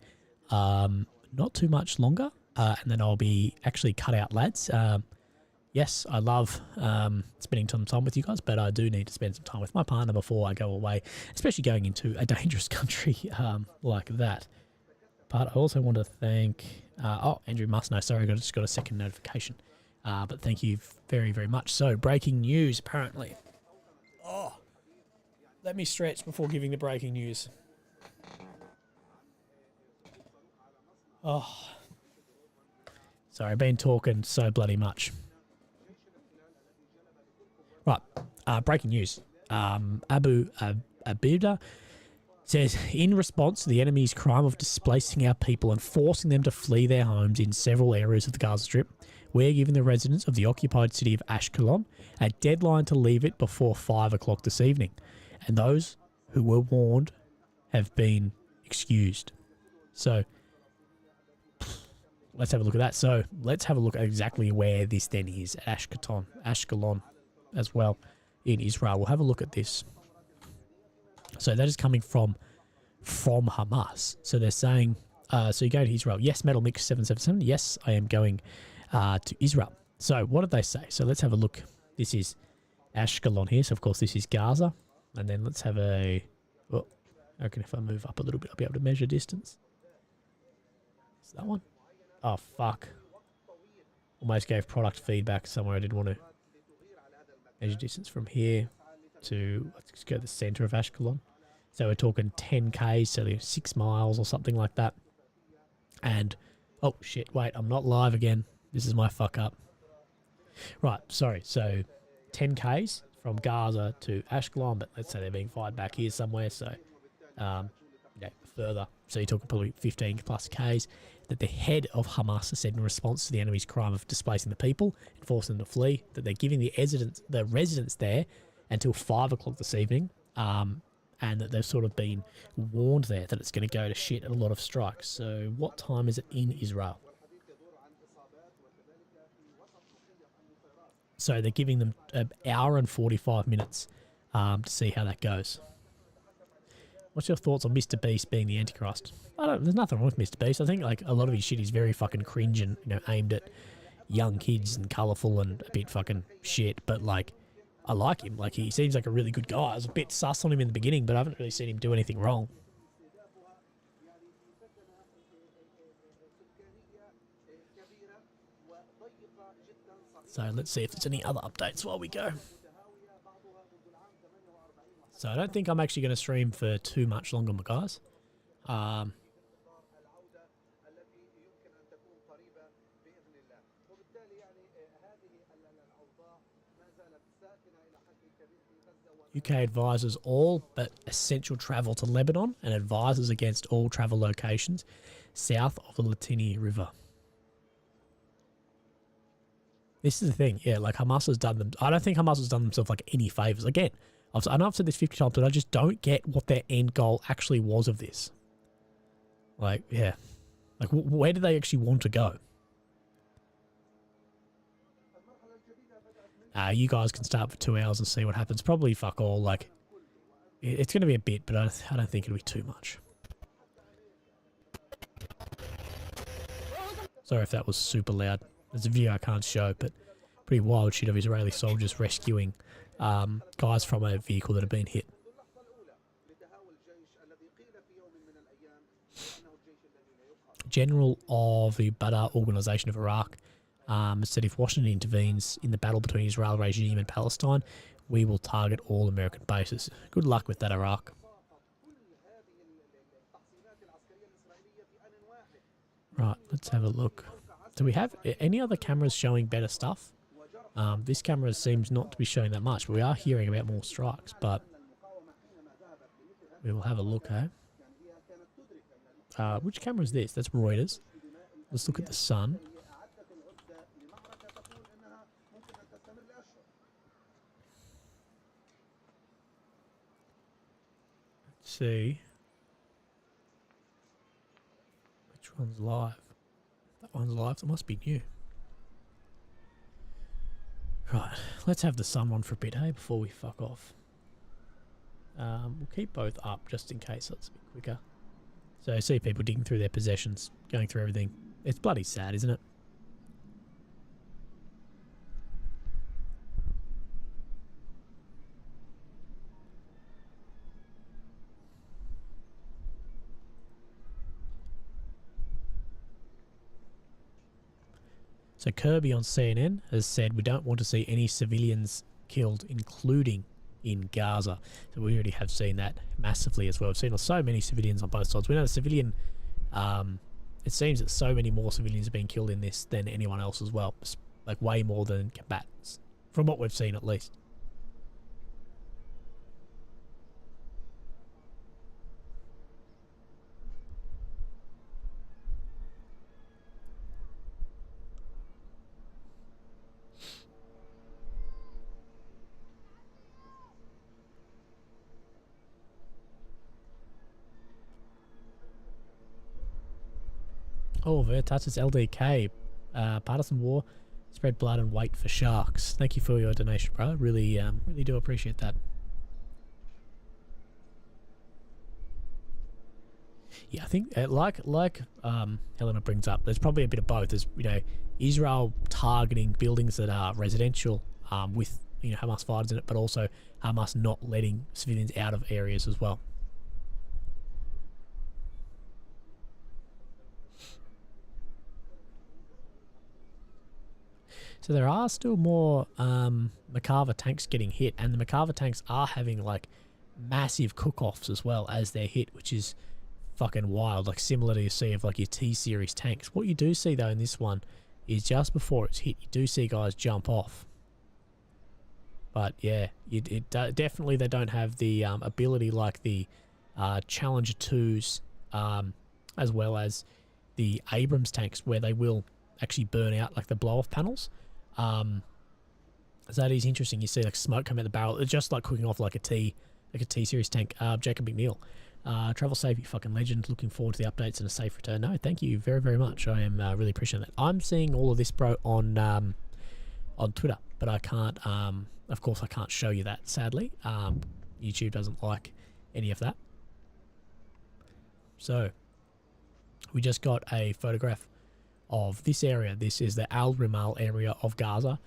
not too much longer, and then I'll be actually cut out, lads. Yes, I love spending some time with you guys, but I do need to spend some time with my partner before I go away, especially going into a dangerous country like that. But I also want to thank... Andrew Musno, sorry, I just got a second notification. But thank you very, very much. So, breaking news, apparently. Let me stretch before giving the breaking news. Sorry, I've been talking so bloody much. Right, breaking news. Abu Abida says, in response to the enemy's crime of displacing our people and forcing them to flee their homes in several areas of the Gaza Strip, we're giving the residents of the occupied city of Ashkelon a deadline to leave it before 5 o'clock this evening. And those who were warned have been excused. So, let's have a look at that. So, let's have a look at exactly where this then is, at Ashkelon as well in Israel. We'll have a look at this. So that is coming from Hamas. So they're saying, so you go to Israel. Yes, Metal Mix 777. Yes, I am going to Israel. So what did they say? So let's have a look. This is Ashkelon here. So of course this is Gaza. And then let's have a, I reckon if I move up a little bit, I'll be able to measure distance. Is that one? Oh, fuck. Almost gave product feedback somewhere I didn't want to. Measure distance from here to, let's go to the center of Ashkelon. So we're talking 10 Ks, so 6 miles or something like that. And, oh shit, wait, I'm not live again. This is my fuck up. Right, sorry, so 10 Ks from Gaza to Ashkelon, but let's say they're being fired back here somewhere, so further. So you're talking probably 15 plus Ks that the head of Hamas has said in response to the enemy's crime of displacing the people and forcing them to flee, that they're giving the residents there until 5 o'clock this evening, and that they've sort of been warned there that it's going to go to shit at a lot of strikes. So what time is it in Israel? So they're giving them an hour and 45 minutes to see how that goes. What's your thoughts on Mr. Beast being the Antichrist? There's nothing wrong with Mr. Beast. I think like a lot of his shit is very fucking cringe and aimed at young kids and colourful and a bit fucking shit. But like, I like him. Like he seems like a really good guy. I was a bit sus on him in the beginning, but I haven't really seen him do anything wrong. So let's see if there's any other updates while we go. So I don't think I'm actually going to stream for too much longer, my guys. UK advises all but essential travel to Lebanon and advises against all travel locations south of the Litani River. This is the thing, yeah, like Hamas has done them. I don't think Hamas has done themselves like any favours. Again, I know I've said this 50 times, but I just don't get what their end goal actually was of this. Like, yeah. Like, where do they actually want to go? You guys can start for 2 hours and see what happens. Probably fuck all. Like, it's going to be a bit, but I don't think it'll be too much. Sorry if that was super loud. There's a video I can't show, but pretty wild shit of Israeli soldiers rescuing guys from a vehicle that had been hit. General of the Badr Organization of Iraq said if Washington intervenes in the battle between Israel regime and Palestine, we will target all American bases. Good luck with that, Iraq. Right, let's have a look. Do we have any other cameras showing better stuff? This camera seems not to be showing that much, but we are hearing about more strikes, but we will have a look, eh? Which camera is this? That's Reuters. Let's look at the sun. Let's see. Which one's live? That one's live. That must be new. Right, let's have the sun one for a bit, hey, before we fuck off. We'll keep both up just in case that's a bit quicker. So I see people digging through their possessions, going through everything. It's bloody sad, isn't it? So Kirby on CNN has said we don't want to see any civilians killed, including in Gaza. So we already have seen that massively as well. We've seen so many civilians on both sides. We know the civilian, it seems that so many more civilians have been killed in this than anyone else as well. Like way more than combatants, from what we've seen at least. Oh, Vertatis LDK. Partisan war, spread blood and wait for sharks. Thank you for your donation, bro. Really, really do appreciate that. Yeah, I think like Helena brings up, there's probably a bit of both. There's, you know, Israel targeting buildings that are residential with, you know, Hamas fighters in it, but also Hamas not letting civilians out of areas as well. So there are still more Merkava tanks getting hit, and the Merkava tanks are having like massive cook-offs as well as they're hit, which is fucking wild, like similar to you see of like your T-series tanks. What you do see though in this one is just before it's hit, you do see guys jump off. But yeah, definitely they don't have the ability like the Challenger 2s as well as the Abrams tanks, where they will actually burn out like the blow-off panels. So that is interesting. You see like smoke come out the barrel. It's just like cooking off like a T-series tank. Jacob McNeil, travel safe, you fucking legend. Looking forward to the updates and a safe return. No, thank you very, very much. I am really appreciating that. I'm seeing all of this, bro, on Twitter, but I can't. Of course, I can't show you that. Sadly, YouTube doesn't like any of that. So we just got a photograph of this area. This is the Al Rimal area of Gaza,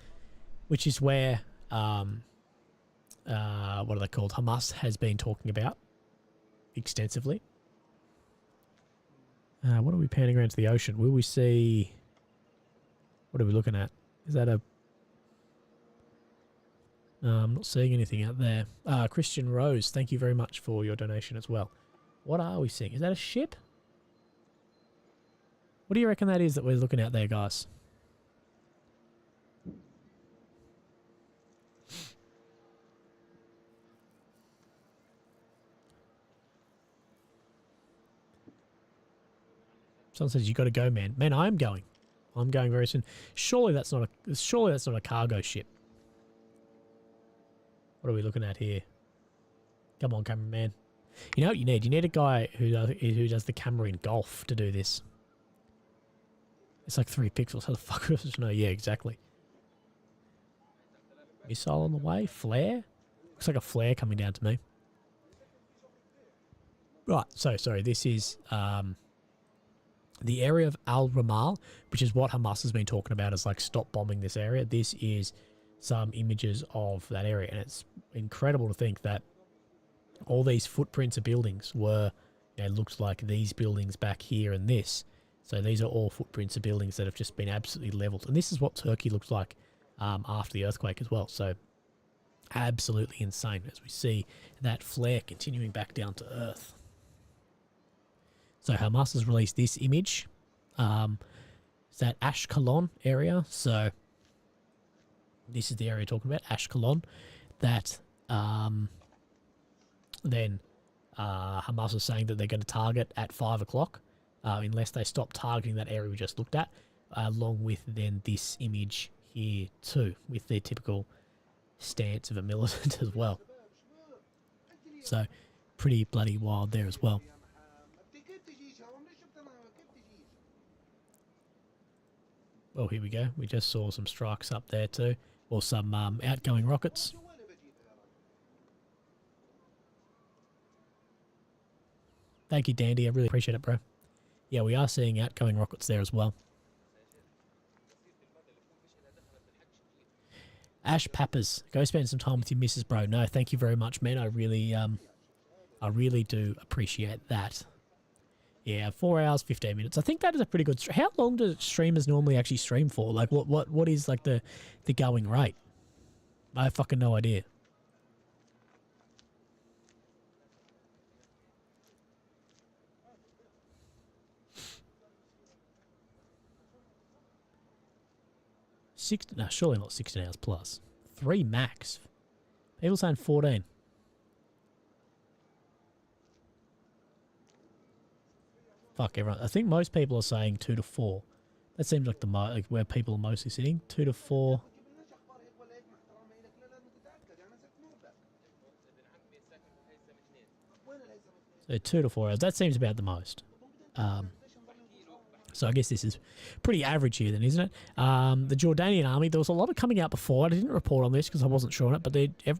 which is where what are they called? Hamas has been talking about extensively. What are we panning around to the ocean? Will we see? What are we looking at? Is that a? I'm not seeing anything out there. Christian Rose, thank you very much for your donation as well. What are we seeing? Is that a ship? What do you reckon that is that we're looking at there, guys? Someone says you got to go, man. Man, I am going. I'm going very soon. Surely that's not a cargo ship. What are we looking at here? Come on, cameraman. You know what you need? You need a guy who does the camera in golf to do this. It's like 3 pixels. How the fuck does it know? Yeah, exactly. Missile on the way. Flare? Looks like a flare coming down to me. Right, so sorry. This is the area of Al Ramal, which is what Hamas has been talking about as like stop bombing this area. This is some images of that area, and it's incredible to think that all these footprints of buildings were, you know, looked like these buildings back here and this. So these are all footprints of buildings that have just been absolutely leveled. And this is what Turkey looks like after the earthquake as well. So absolutely insane as we see that flare continuing back down to earth. So Hamas has released this image. It's that Ashkelon area. So this is the area talking about, Ashkelon. That then Hamas is saying that they're going to target at 5 o'clock unless they stop targeting that area we just looked at, along with then this image here too, with their typical stance of a militant as well. So pretty bloody wild there as well. Well, here we go. We just saw some strikes up there too, or some outgoing rockets. Thank you, Dandy. I really appreciate it, bro. Yeah, we are seeing outgoing rockets there as well. Ash Pappers, go spend some time with your missus, bro. No, thank you very much, man. I really do appreciate that. Yeah, 4 hours, 15 minutes. I think that is a pretty good. How long do streamers normally actually stream for? Like, what is like the going rate? I have fucking no idea. No, surely not 16 hours plus. 3 max. People saying 14. Fuck everyone. I think most people are saying 2 to 4. That seems like like where people are mostly sitting. 2 to 4. So 2 to 4 hours. That seems about the most. So I guess this is pretty average here then, isn't it? The Jordanian army, there was a lot of coming out before. I didn't report on this because I wasn't sure on it, but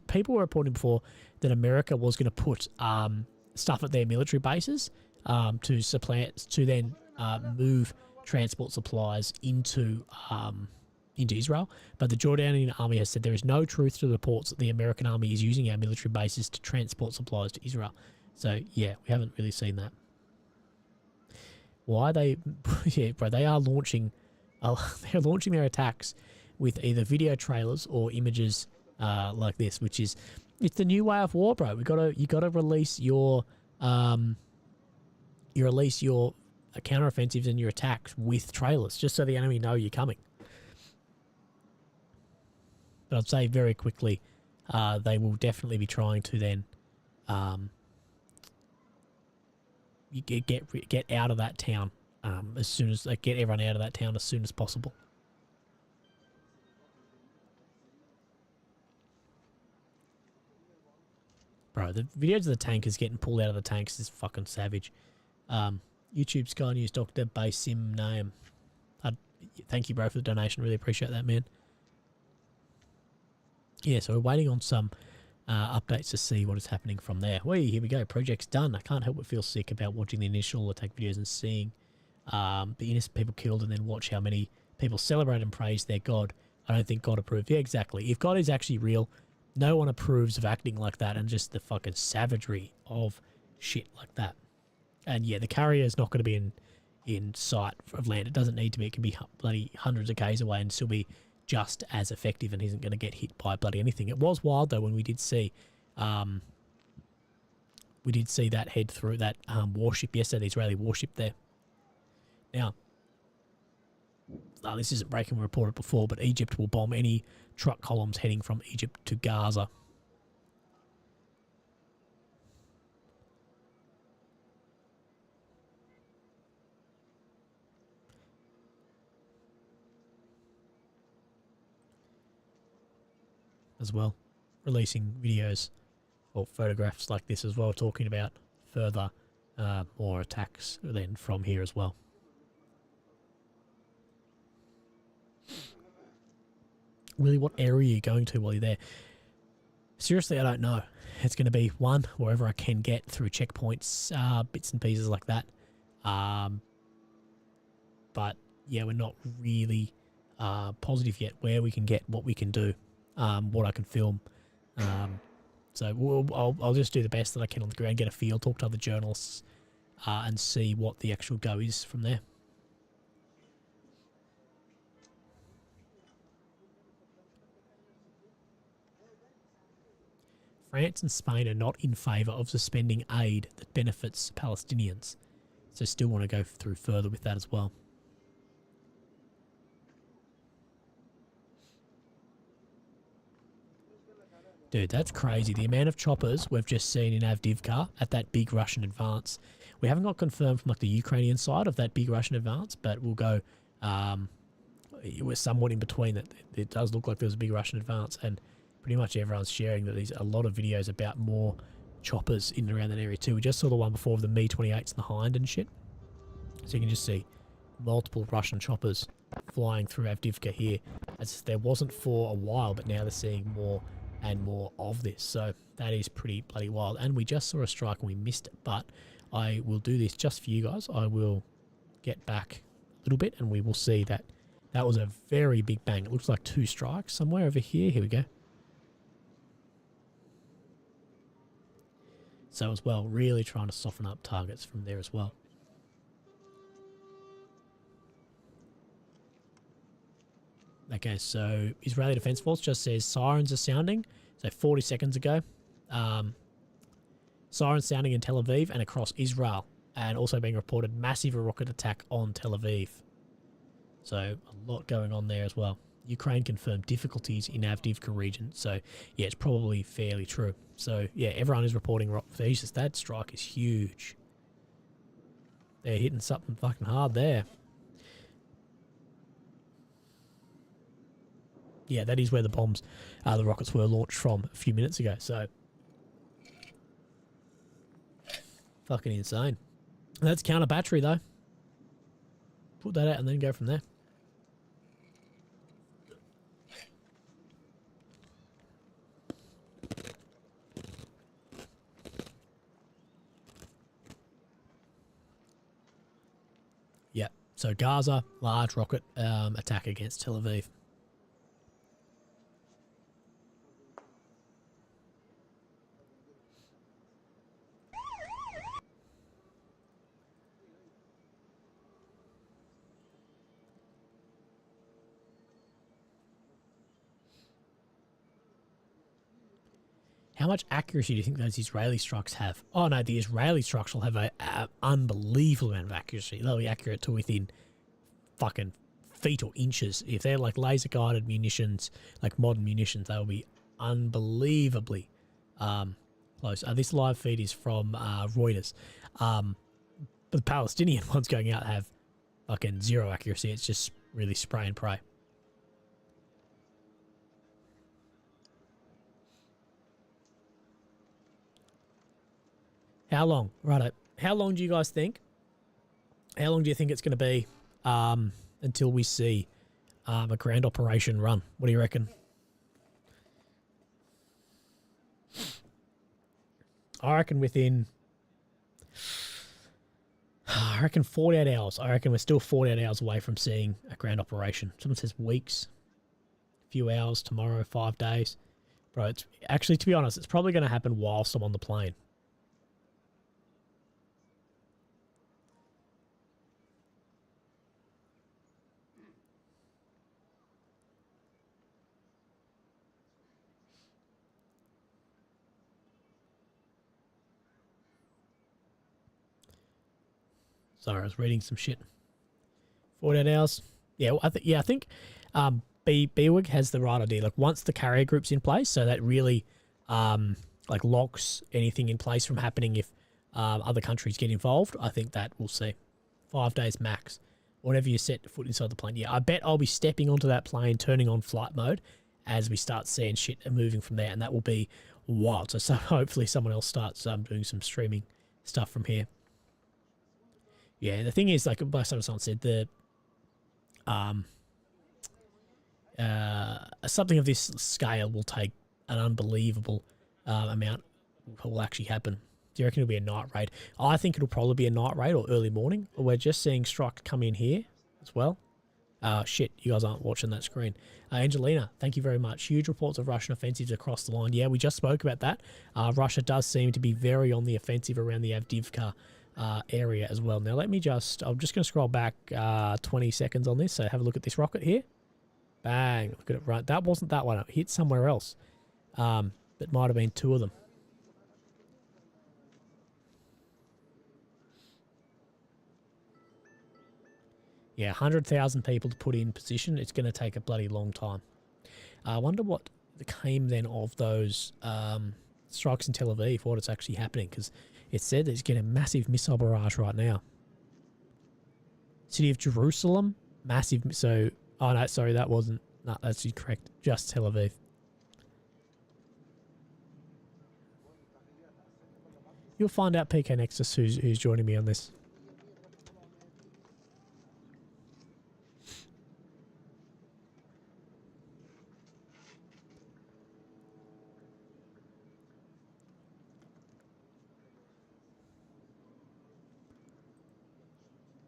people were reporting before that America was going to put stuff at their military bases to then move transport supplies into Israel. But the Jordanian army has said there is no truth to the reports that the American army is using our military bases to transport supplies to Israel. So yeah, we haven't really seen that. Why they, yeah, bro, they are launching, they're launching their attacks with either video trailers or images like this, which is, it's the new way of war, bro. You gotta release your counteroffensives and your attacks with trailers, just so the enemy know you're coming. But I'd say very quickly, they will definitely be trying to then you get out of that town as soon as get everyone out of that town as soon as possible. Bro, the videos of the tankers getting pulled out of the tanks is fucking savage. YouTube Sky News Dr. Basim Naim. Thank you, bro, for the donation. Really appreciate that, man. Yeah, so we're waiting on some updates to see what is happening from there. Well, here we go. Project's done. I can't help but feel sick about watching the initial attack videos and seeing the innocent people killed, and then watch how many people celebrate and praise their God. I don't think God approved. Yeah, exactly. If God is actually real, no one approves of acting like that, and just the fucking savagery of shit like that. And yeah, the carrier is not going to be in sight of land. It doesn't need to be. It can be bloody hundreds of k's away and still be just as effective, and isn't going to get hit by bloody anything. It was wild though when we did see that head through that warship yesterday, the Israeli warship there. Now, this isn't breaking, we reported before, but Egypt will bomb any truck columns heading from Egypt to Gaza. As well, releasing videos or photographs like this as well, talking about further more attacks then from here as well. Really, what area are you going to while you're there? Seriously, I don't know. It's going to be one, wherever I can get through checkpoints, bits and pieces like that. But yeah, we're not really positive yet where we can get, what we can do, what I can film. So I'll just do the best that I can on the ground, get a feel, talk to other journalists, and see what the actual go is from there. France and Spain are not in favour of suspending aid that benefits Palestinians. So still want to go through further with that as well. Dude, that's crazy. The amount of choppers we've just seen in Avdiivka at that big Russian advance. We haven't got confirmed from like the Ukrainian side of that big Russian advance, but we'll go, it was somewhat in between that. It does look like there was a big Russian advance, and pretty much everyone's sharing that there's a lot of videos about more choppers in and around that area too. We just saw the one before of the Mi-28s and the Hind and shit. So you can just see multiple Russian choppers flying through Avdiivka here. As there wasn't for a while, but now they're seeing more and more of this. So that is pretty bloody wild. And we just saw a strike and we missed it. But I will do this just for you guys. I will get back a little bit and we will see that that was a very big bang. It looks like 2 strikes somewhere over here. Here we go. So as well, really trying to soften up targets from there as well. Okay, so Israeli Defence Force just says sirens are sounding. So 40 seconds ago. Sirens sounding in Tel Aviv and across Israel. And also being reported massive rocket attack on Tel Aviv. So a lot going on there as well. Ukraine confirmed difficulties in Avdiivka region. So yeah, it's probably fairly true. So yeah, everyone is reporting. Jesus, that strike is huge. They're hitting something fucking hard there. Yeah, that is where the bombs, the rockets were launched from a few minutes ago. So fucking insane. That's counter battery though. Put that out and then go from there. Yeah, so Gaza, large rocket attack against Tel Aviv. How much accuracy do you think those Israeli strikes have? Oh no, the Israeli strikes will have an unbelievable amount of accuracy. They'll be accurate to within fucking feet or inches. If they're like laser guided munitions, like modern munitions, they'll be unbelievably close. This live feed is from Reuters. The Palestinian ones going out have fucking zero accuracy. It's just really spray and pray. How long? Righto. How long do you guys think? How long do you think it's going to be until we see a grand operation run? What do you reckon? I reckon within... I reckon 48 hours. I reckon we're still 48 hours away from seeing a grand operation. Someone says weeks. A few hours, tomorrow, 5 days. Bro, it's actually, to be honest, it's probably going to happen whilst I'm on the plane. Sorry, I was reading some shit. 48 hours. Yeah, I think BWIG has the right idea. Like once the carrier group's in place, so that really like locks anything in place from happening if other countries get involved. I think that we'll see. 5 days max. Whatever you set foot inside the plane. Yeah, I bet I'll be stepping onto that plane, turning on flight mode as we start seeing shit and moving from there. And that will be wild. So hopefully someone else starts doing some streaming stuff from here. Yeah, the thing is, like someone said, the something of this scale will take an unbelievable amount will actually happen. Do you reckon it'll be a night raid? I think it'll probably be a night raid or early morning. We're just seeing strikes come in here as well. Shit, you guys aren't watching that screen. Angelina, thank you very much. Huge reports of Russian offensives across the line. Yeah, we just spoke about that. Russia does seem to be very on the offensive around the Avdiivka area as well. Now, I'm just going to scroll back 20 seconds on this. So have a look at this rocket here. Bang, look at it right. That wasn't that one. It hit somewhere else. It might have been two of them. Yeah, 100,000 people to put in position. It's going to take a bloody long time. I wonder what came then of those strikes in Tel Aviv, what it's actually happening, because it said that it's getting a massive missile barrage right now. City of Jerusalem, massive. So, oh no, sorry, that wasn't. No, that's incorrect. Just Tel Aviv. You'll find out, PK Nexus, who's joining me on this.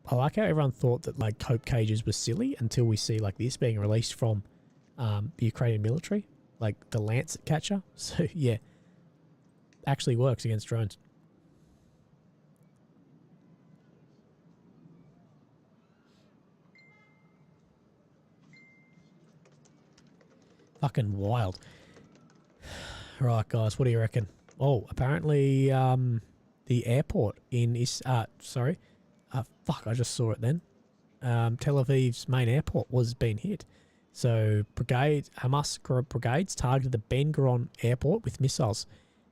I like how everyone thought that like cope cages were silly until we see like this being released from the Ukrainian military, like the Lancet catcher. So yeah, actually works against drones. Fucking wild. Right, guys, what do you reckon? Oh, apparently the airport in fuck, I just saw it then. Tel Aviv's main airport was being hit. So Hamas brigades targeted the Ben Gurion airport with missiles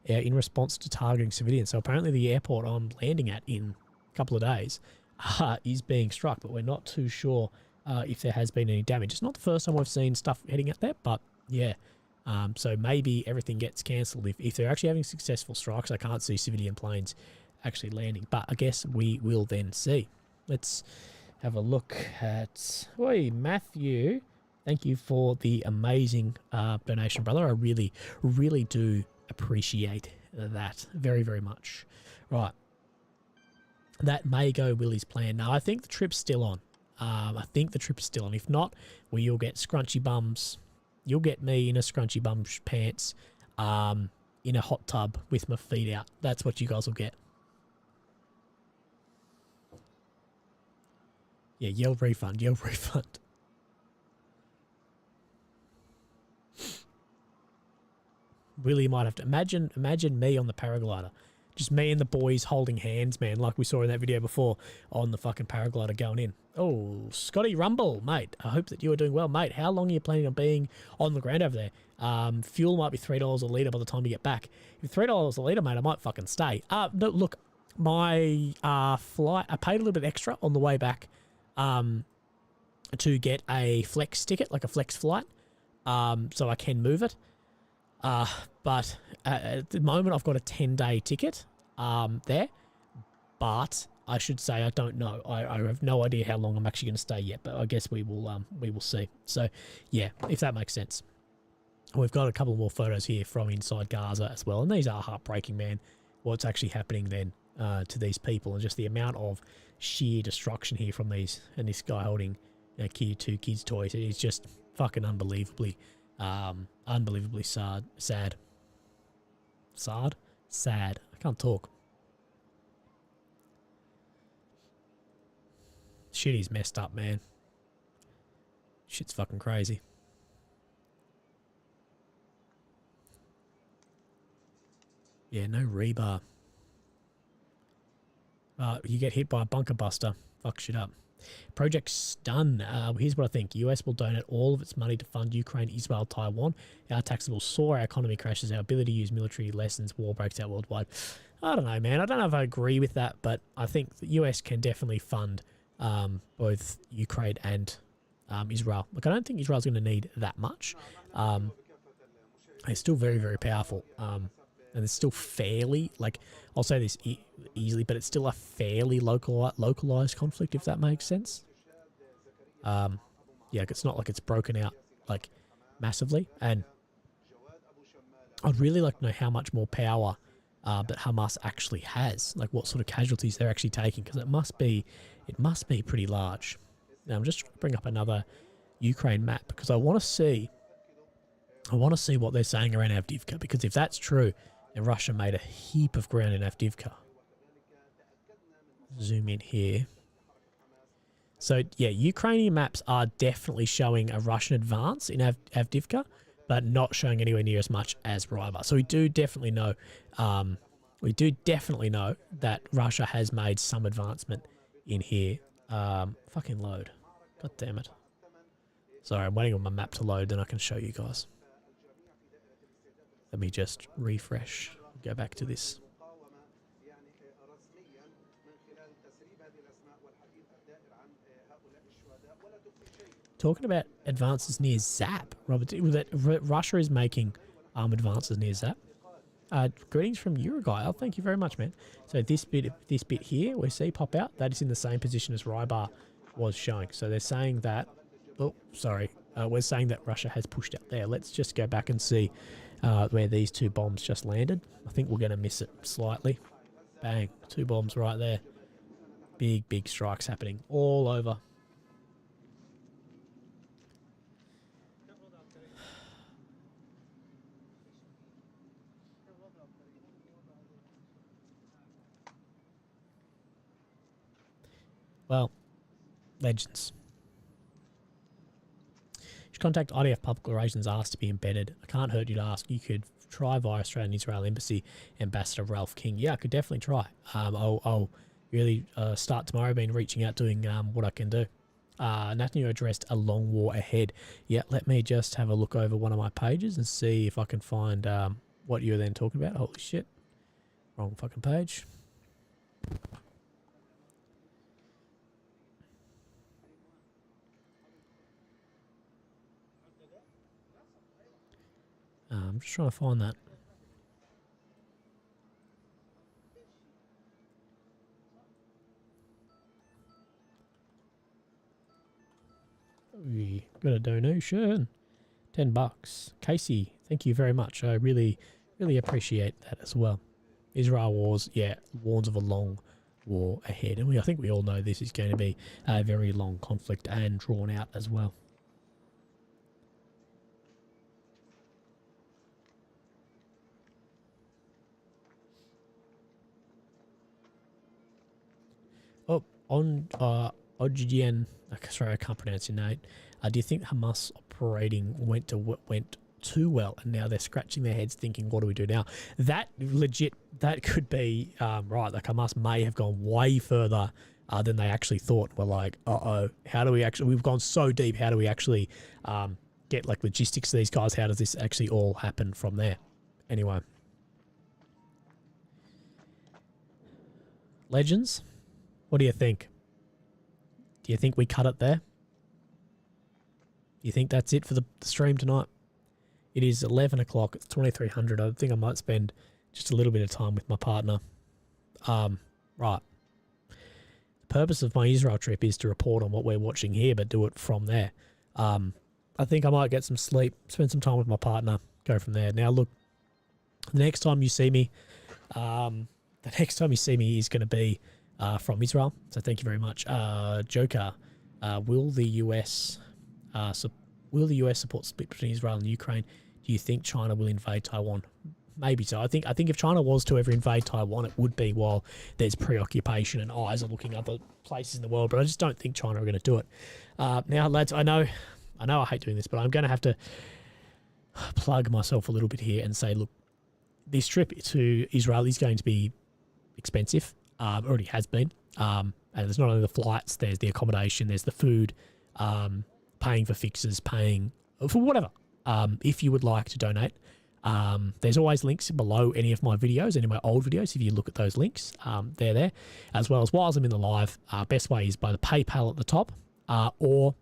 in response to targeting civilians. So apparently the airport I'm landing at in a couple of days is being struck, but we're not too sure if there has been any damage. It's not the first time we've seen stuff heading at that, but yeah. So maybe everything gets cancelled. If they're actually having successful strikes, I can't see civilian planes actually landing, but I guess we will then see. Let's have a look at... Oi, Matthew. Thank you for the amazing donation, brother. I really, really do appreciate that very, very much. Right. That may go Willie's plan. Now, I think the trip's still on. I think the trip is still on. If not, well, you'll get scrunchy bums. You'll get me in a scrunchy bum pants in a hot tub with my feet out. That's what you guys will get. Yeah, yell refund, yell refund. Really might have to imagine me on the paraglider. Just me and the boys holding hands, man, like we saw in that video before on the fucking paraglider going in. Oh, Scotty Rumble, mate. I hope that you are doing well, mate. How long are you planning on being on the ground over there? Fuel might be $3 a litre by the time you get back. If $3 a litre, mate, I might fucking stay. No, look, my flight, I paid a little bit extra on the way back to get a flex ticket, like a flex flight, so I can move it. But at the moment I've got a 10-day ticket there, but I should say I don't know. I have no idea how long I'm actually going to stay yet, but I guess we will see. So yeah, if that makes sense. We've got a couple more photos here from inside Gaza as well, and these are heartbreaking, man. What's actually happening then to these people, and just the amount of sheer destruction here from these, and this guy holding two kids' toys. It's just fucking unbelievably sad. Sad. I can't talk. Shit is messed up, man. Shit's fucking crazy. Yeah, no rebar. You get hit by a bunker buster. Fuck shit up. Project's done. Here's what I think. US will donate all of its money to fund Ukraine, Israel, Taiwan. Our taxes will soar, our economy crashes, our ability to use military lessons, war breaks out worldwide. I don't know, man. I don't know if I agree with that, but I think the US can definitely fund both Ukraine and Israel. Look, I don't think Israel's going to need that much. It's still very, very powerful. and it's still fairly, like, I'll say this easily, but it's still a fairly localized conflict, if that makes sense. Yeah, it's not like it's broken out, like, massively, and I'd really like to know how much more power that Hamas actually has, like what sort of casualties they're actually taking, because it must be pretty large. Now I'm just trying to bring up another Ukraine map because I want to see what they're saying around Avdiivka, because if that's true, then Russia made a heap of ground in Avdiivka. Zoom in here. So yeah, Ukrainian maps are definitely showing a Russian advance in Avdiivka, but not showing anywhere near as much as Rybar. So we do definitely know that Russia has made some advancement in here. Fucking load. God damn it. Sorry, I'm waiting on my map to load, then I can show you guys. Let me just refresh. Go back to this. Talking about advances near Zap, Robert, Russia is making advances near Zap. Greetings from Uruguay. Oh, thank you very much, man. So this bit here we see pop out, that is in the same position as Rybar was showing. So they're saying that. Oh, sorry. We're saying that Russia has pushed out there. Let's just go back and see where these two bombs just landed. I think we're going to miss it slightly. Bang, 2 bombs right there. Big strikes happening all over. Well, legends. You should contact IDF Public Relations, ask to be embedded. I can't hurt you to ask. You could try via Australian Israel Embassy Ambassador Ralph King. Yeah, I could definitely try. I'll really start tomorrow, been reaching out, doing what I can do. Nathaniel addressed a long war ahead. Yeah, let me just have a look over one of my pages and see if I can find what you were then talking about. Holy shit. Wrong fucking page. I'm just trying to find that. We got a donation. $10. Casey, thank you very much. I really appreciate that as well. Israel wars, yeah, warns of a long war ahead. And I think we all know this is going to be a very long conflict and drawn out as well. Oh, on Ojian, sorry, I can't pronounce your name. Do you think Hamas operating went too well, and now they're scratching their heads thinking, what do we do now? That could be right. Like Hamas may have gone way further than they actually thought. We're like, how do we actually? We've gone so deep. How do we actually get like logistics to these guys? How does this actually all happen from there? Anyway, legends. What do you think? Do you think we cut it there? Do you think that's it for the stream tonight? It is 11 o'clock. It's 2300. I think I might spend just a little bit of time with my partner. Right. The purpose of my Israel trip is to report on what we're watching here, but do it from there. I think I might get some sleep, spend some time with my partner, go from there. Now, look, the next time you see me is going to be from Israel. So thank you very much. Joker, will the US support split between Israel and Ukraine? Do you think China will invade Taiwan? Maybe so. I think if China was to ever invade Taiwan, it would be while there's preoccupation and eyes are looking other places in the world. But I just don't think China are going to do it. Now, lads, I know I hate doing this, but I'm going to have to plug myself a little bit here and say, look, this trip to Israel is going to be expensive. Already has been. And there's not only the flights, there's the accommodation, there's the food, paying for fixes, paying for whatever. If you would like to donate, there's always links below any of my videos, any of my old videos. If you look at those links, they're there. As well as whilst I'm in the live, best way is by the PayPal at the top, or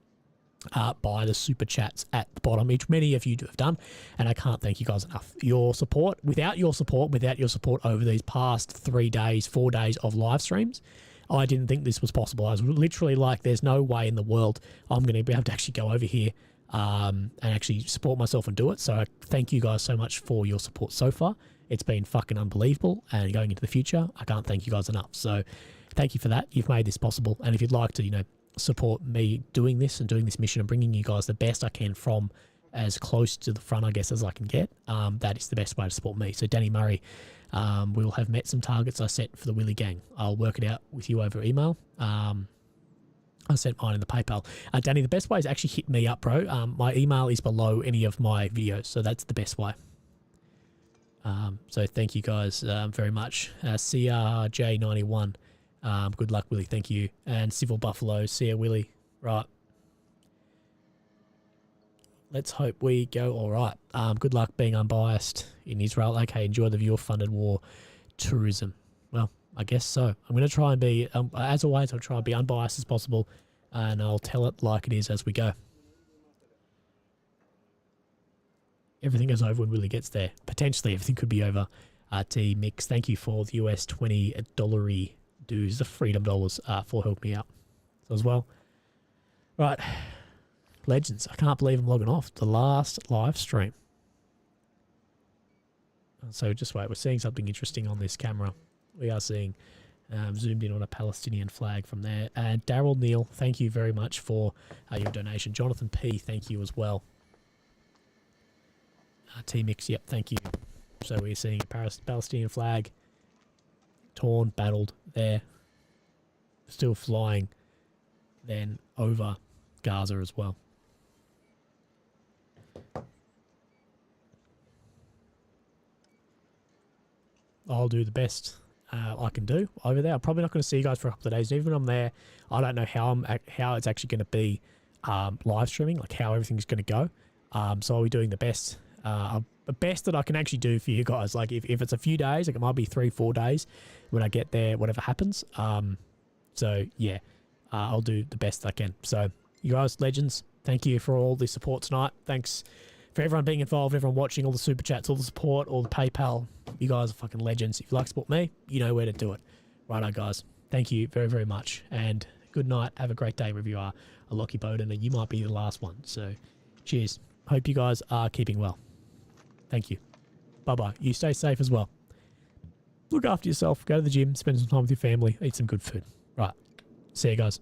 by the super chats at the bottom, which many of you have done, and I can't thank you guys enough. Your support, without your support over these past 3 days, 4 days of live streams, I didn't think this was possible. I was literally like, there's no way in the world I'm going to be able to actually go over here and actually support myself and do it. So I thank you guys so much for your support so far. It's been fucking unbelievable, and going into the future, I can't thank you guys enough. So thank you for that. You've made this possible, and if you'd like to, support me doing this and doing this mission and bringing you guys the best I can from as close to the front, I guess, as I can get, that is the best way to support me. So Danny Murray, we will have met some targets I set for the Willy Gang. I'll work it out with you over email. I sent mine in the PayPal. Danny, the best way is actually hit me up, bro. My email is below any of my videos, so that's the best way. So thank you guys very much. CRJ91, good luck, Willie. Thank you. And Civil Buffalo, see ya, Willie. Right. Let's hope we go all right. Good luck being unbiased in Israel. Okay, enjoy the viewer-funded war tourism. Well, I guess so. I'm going to try and be, as always, I'll try and be unbiased as possible, and I'll tell it like it is as we go. Everything is over when Willie gets there. Potentially, everything could be over. T Mix, thank you for the US $20 dues, the freedom dollars, for helping me out as well. Right. Legends, I can't believe I'm logging off. The last live stream. So just wait, we're seeing something interesting on this camera. We are seeing zoomed in on a Palestinian flag from there. And Daryl Neal, thank you very much for your donation. Jonathan P, thank you as well. T-Mix, yep, thank you. So we're seeing a Palestinian flag torn, battled there. Still flying then over Gaza as well. I'll do the best I can do over there. I'm probably not going to see you guys for a couple of days. Even when I'm there, I don't know how it's actually going to be live streaming, like how everything's going to go. So I'll be doing the best that I can actually do for you guys. Like if it's a few days, like it might be 3-4 days when I get there, whatever happens. So yeah, I'll do the best I can. So you guys, legends, thank you for all the support tonight. Thanks for everyone being involved, everyone watching, all the super chats, all the support, all the PayPal. You guys are fucking legends. If you like to support me, you know where to do it. Righto, guys. Thank you very, very much. And good night. Have a great day wherever you are. A Lockie Bowden, and you might be the last one. So cheers. Hope you guys are keeping well. Thank you. Bye-bye. You stay safe as well. Look after yourself. Go to the gym. Spend some time with your family. Eat some good food. Right. See you guys.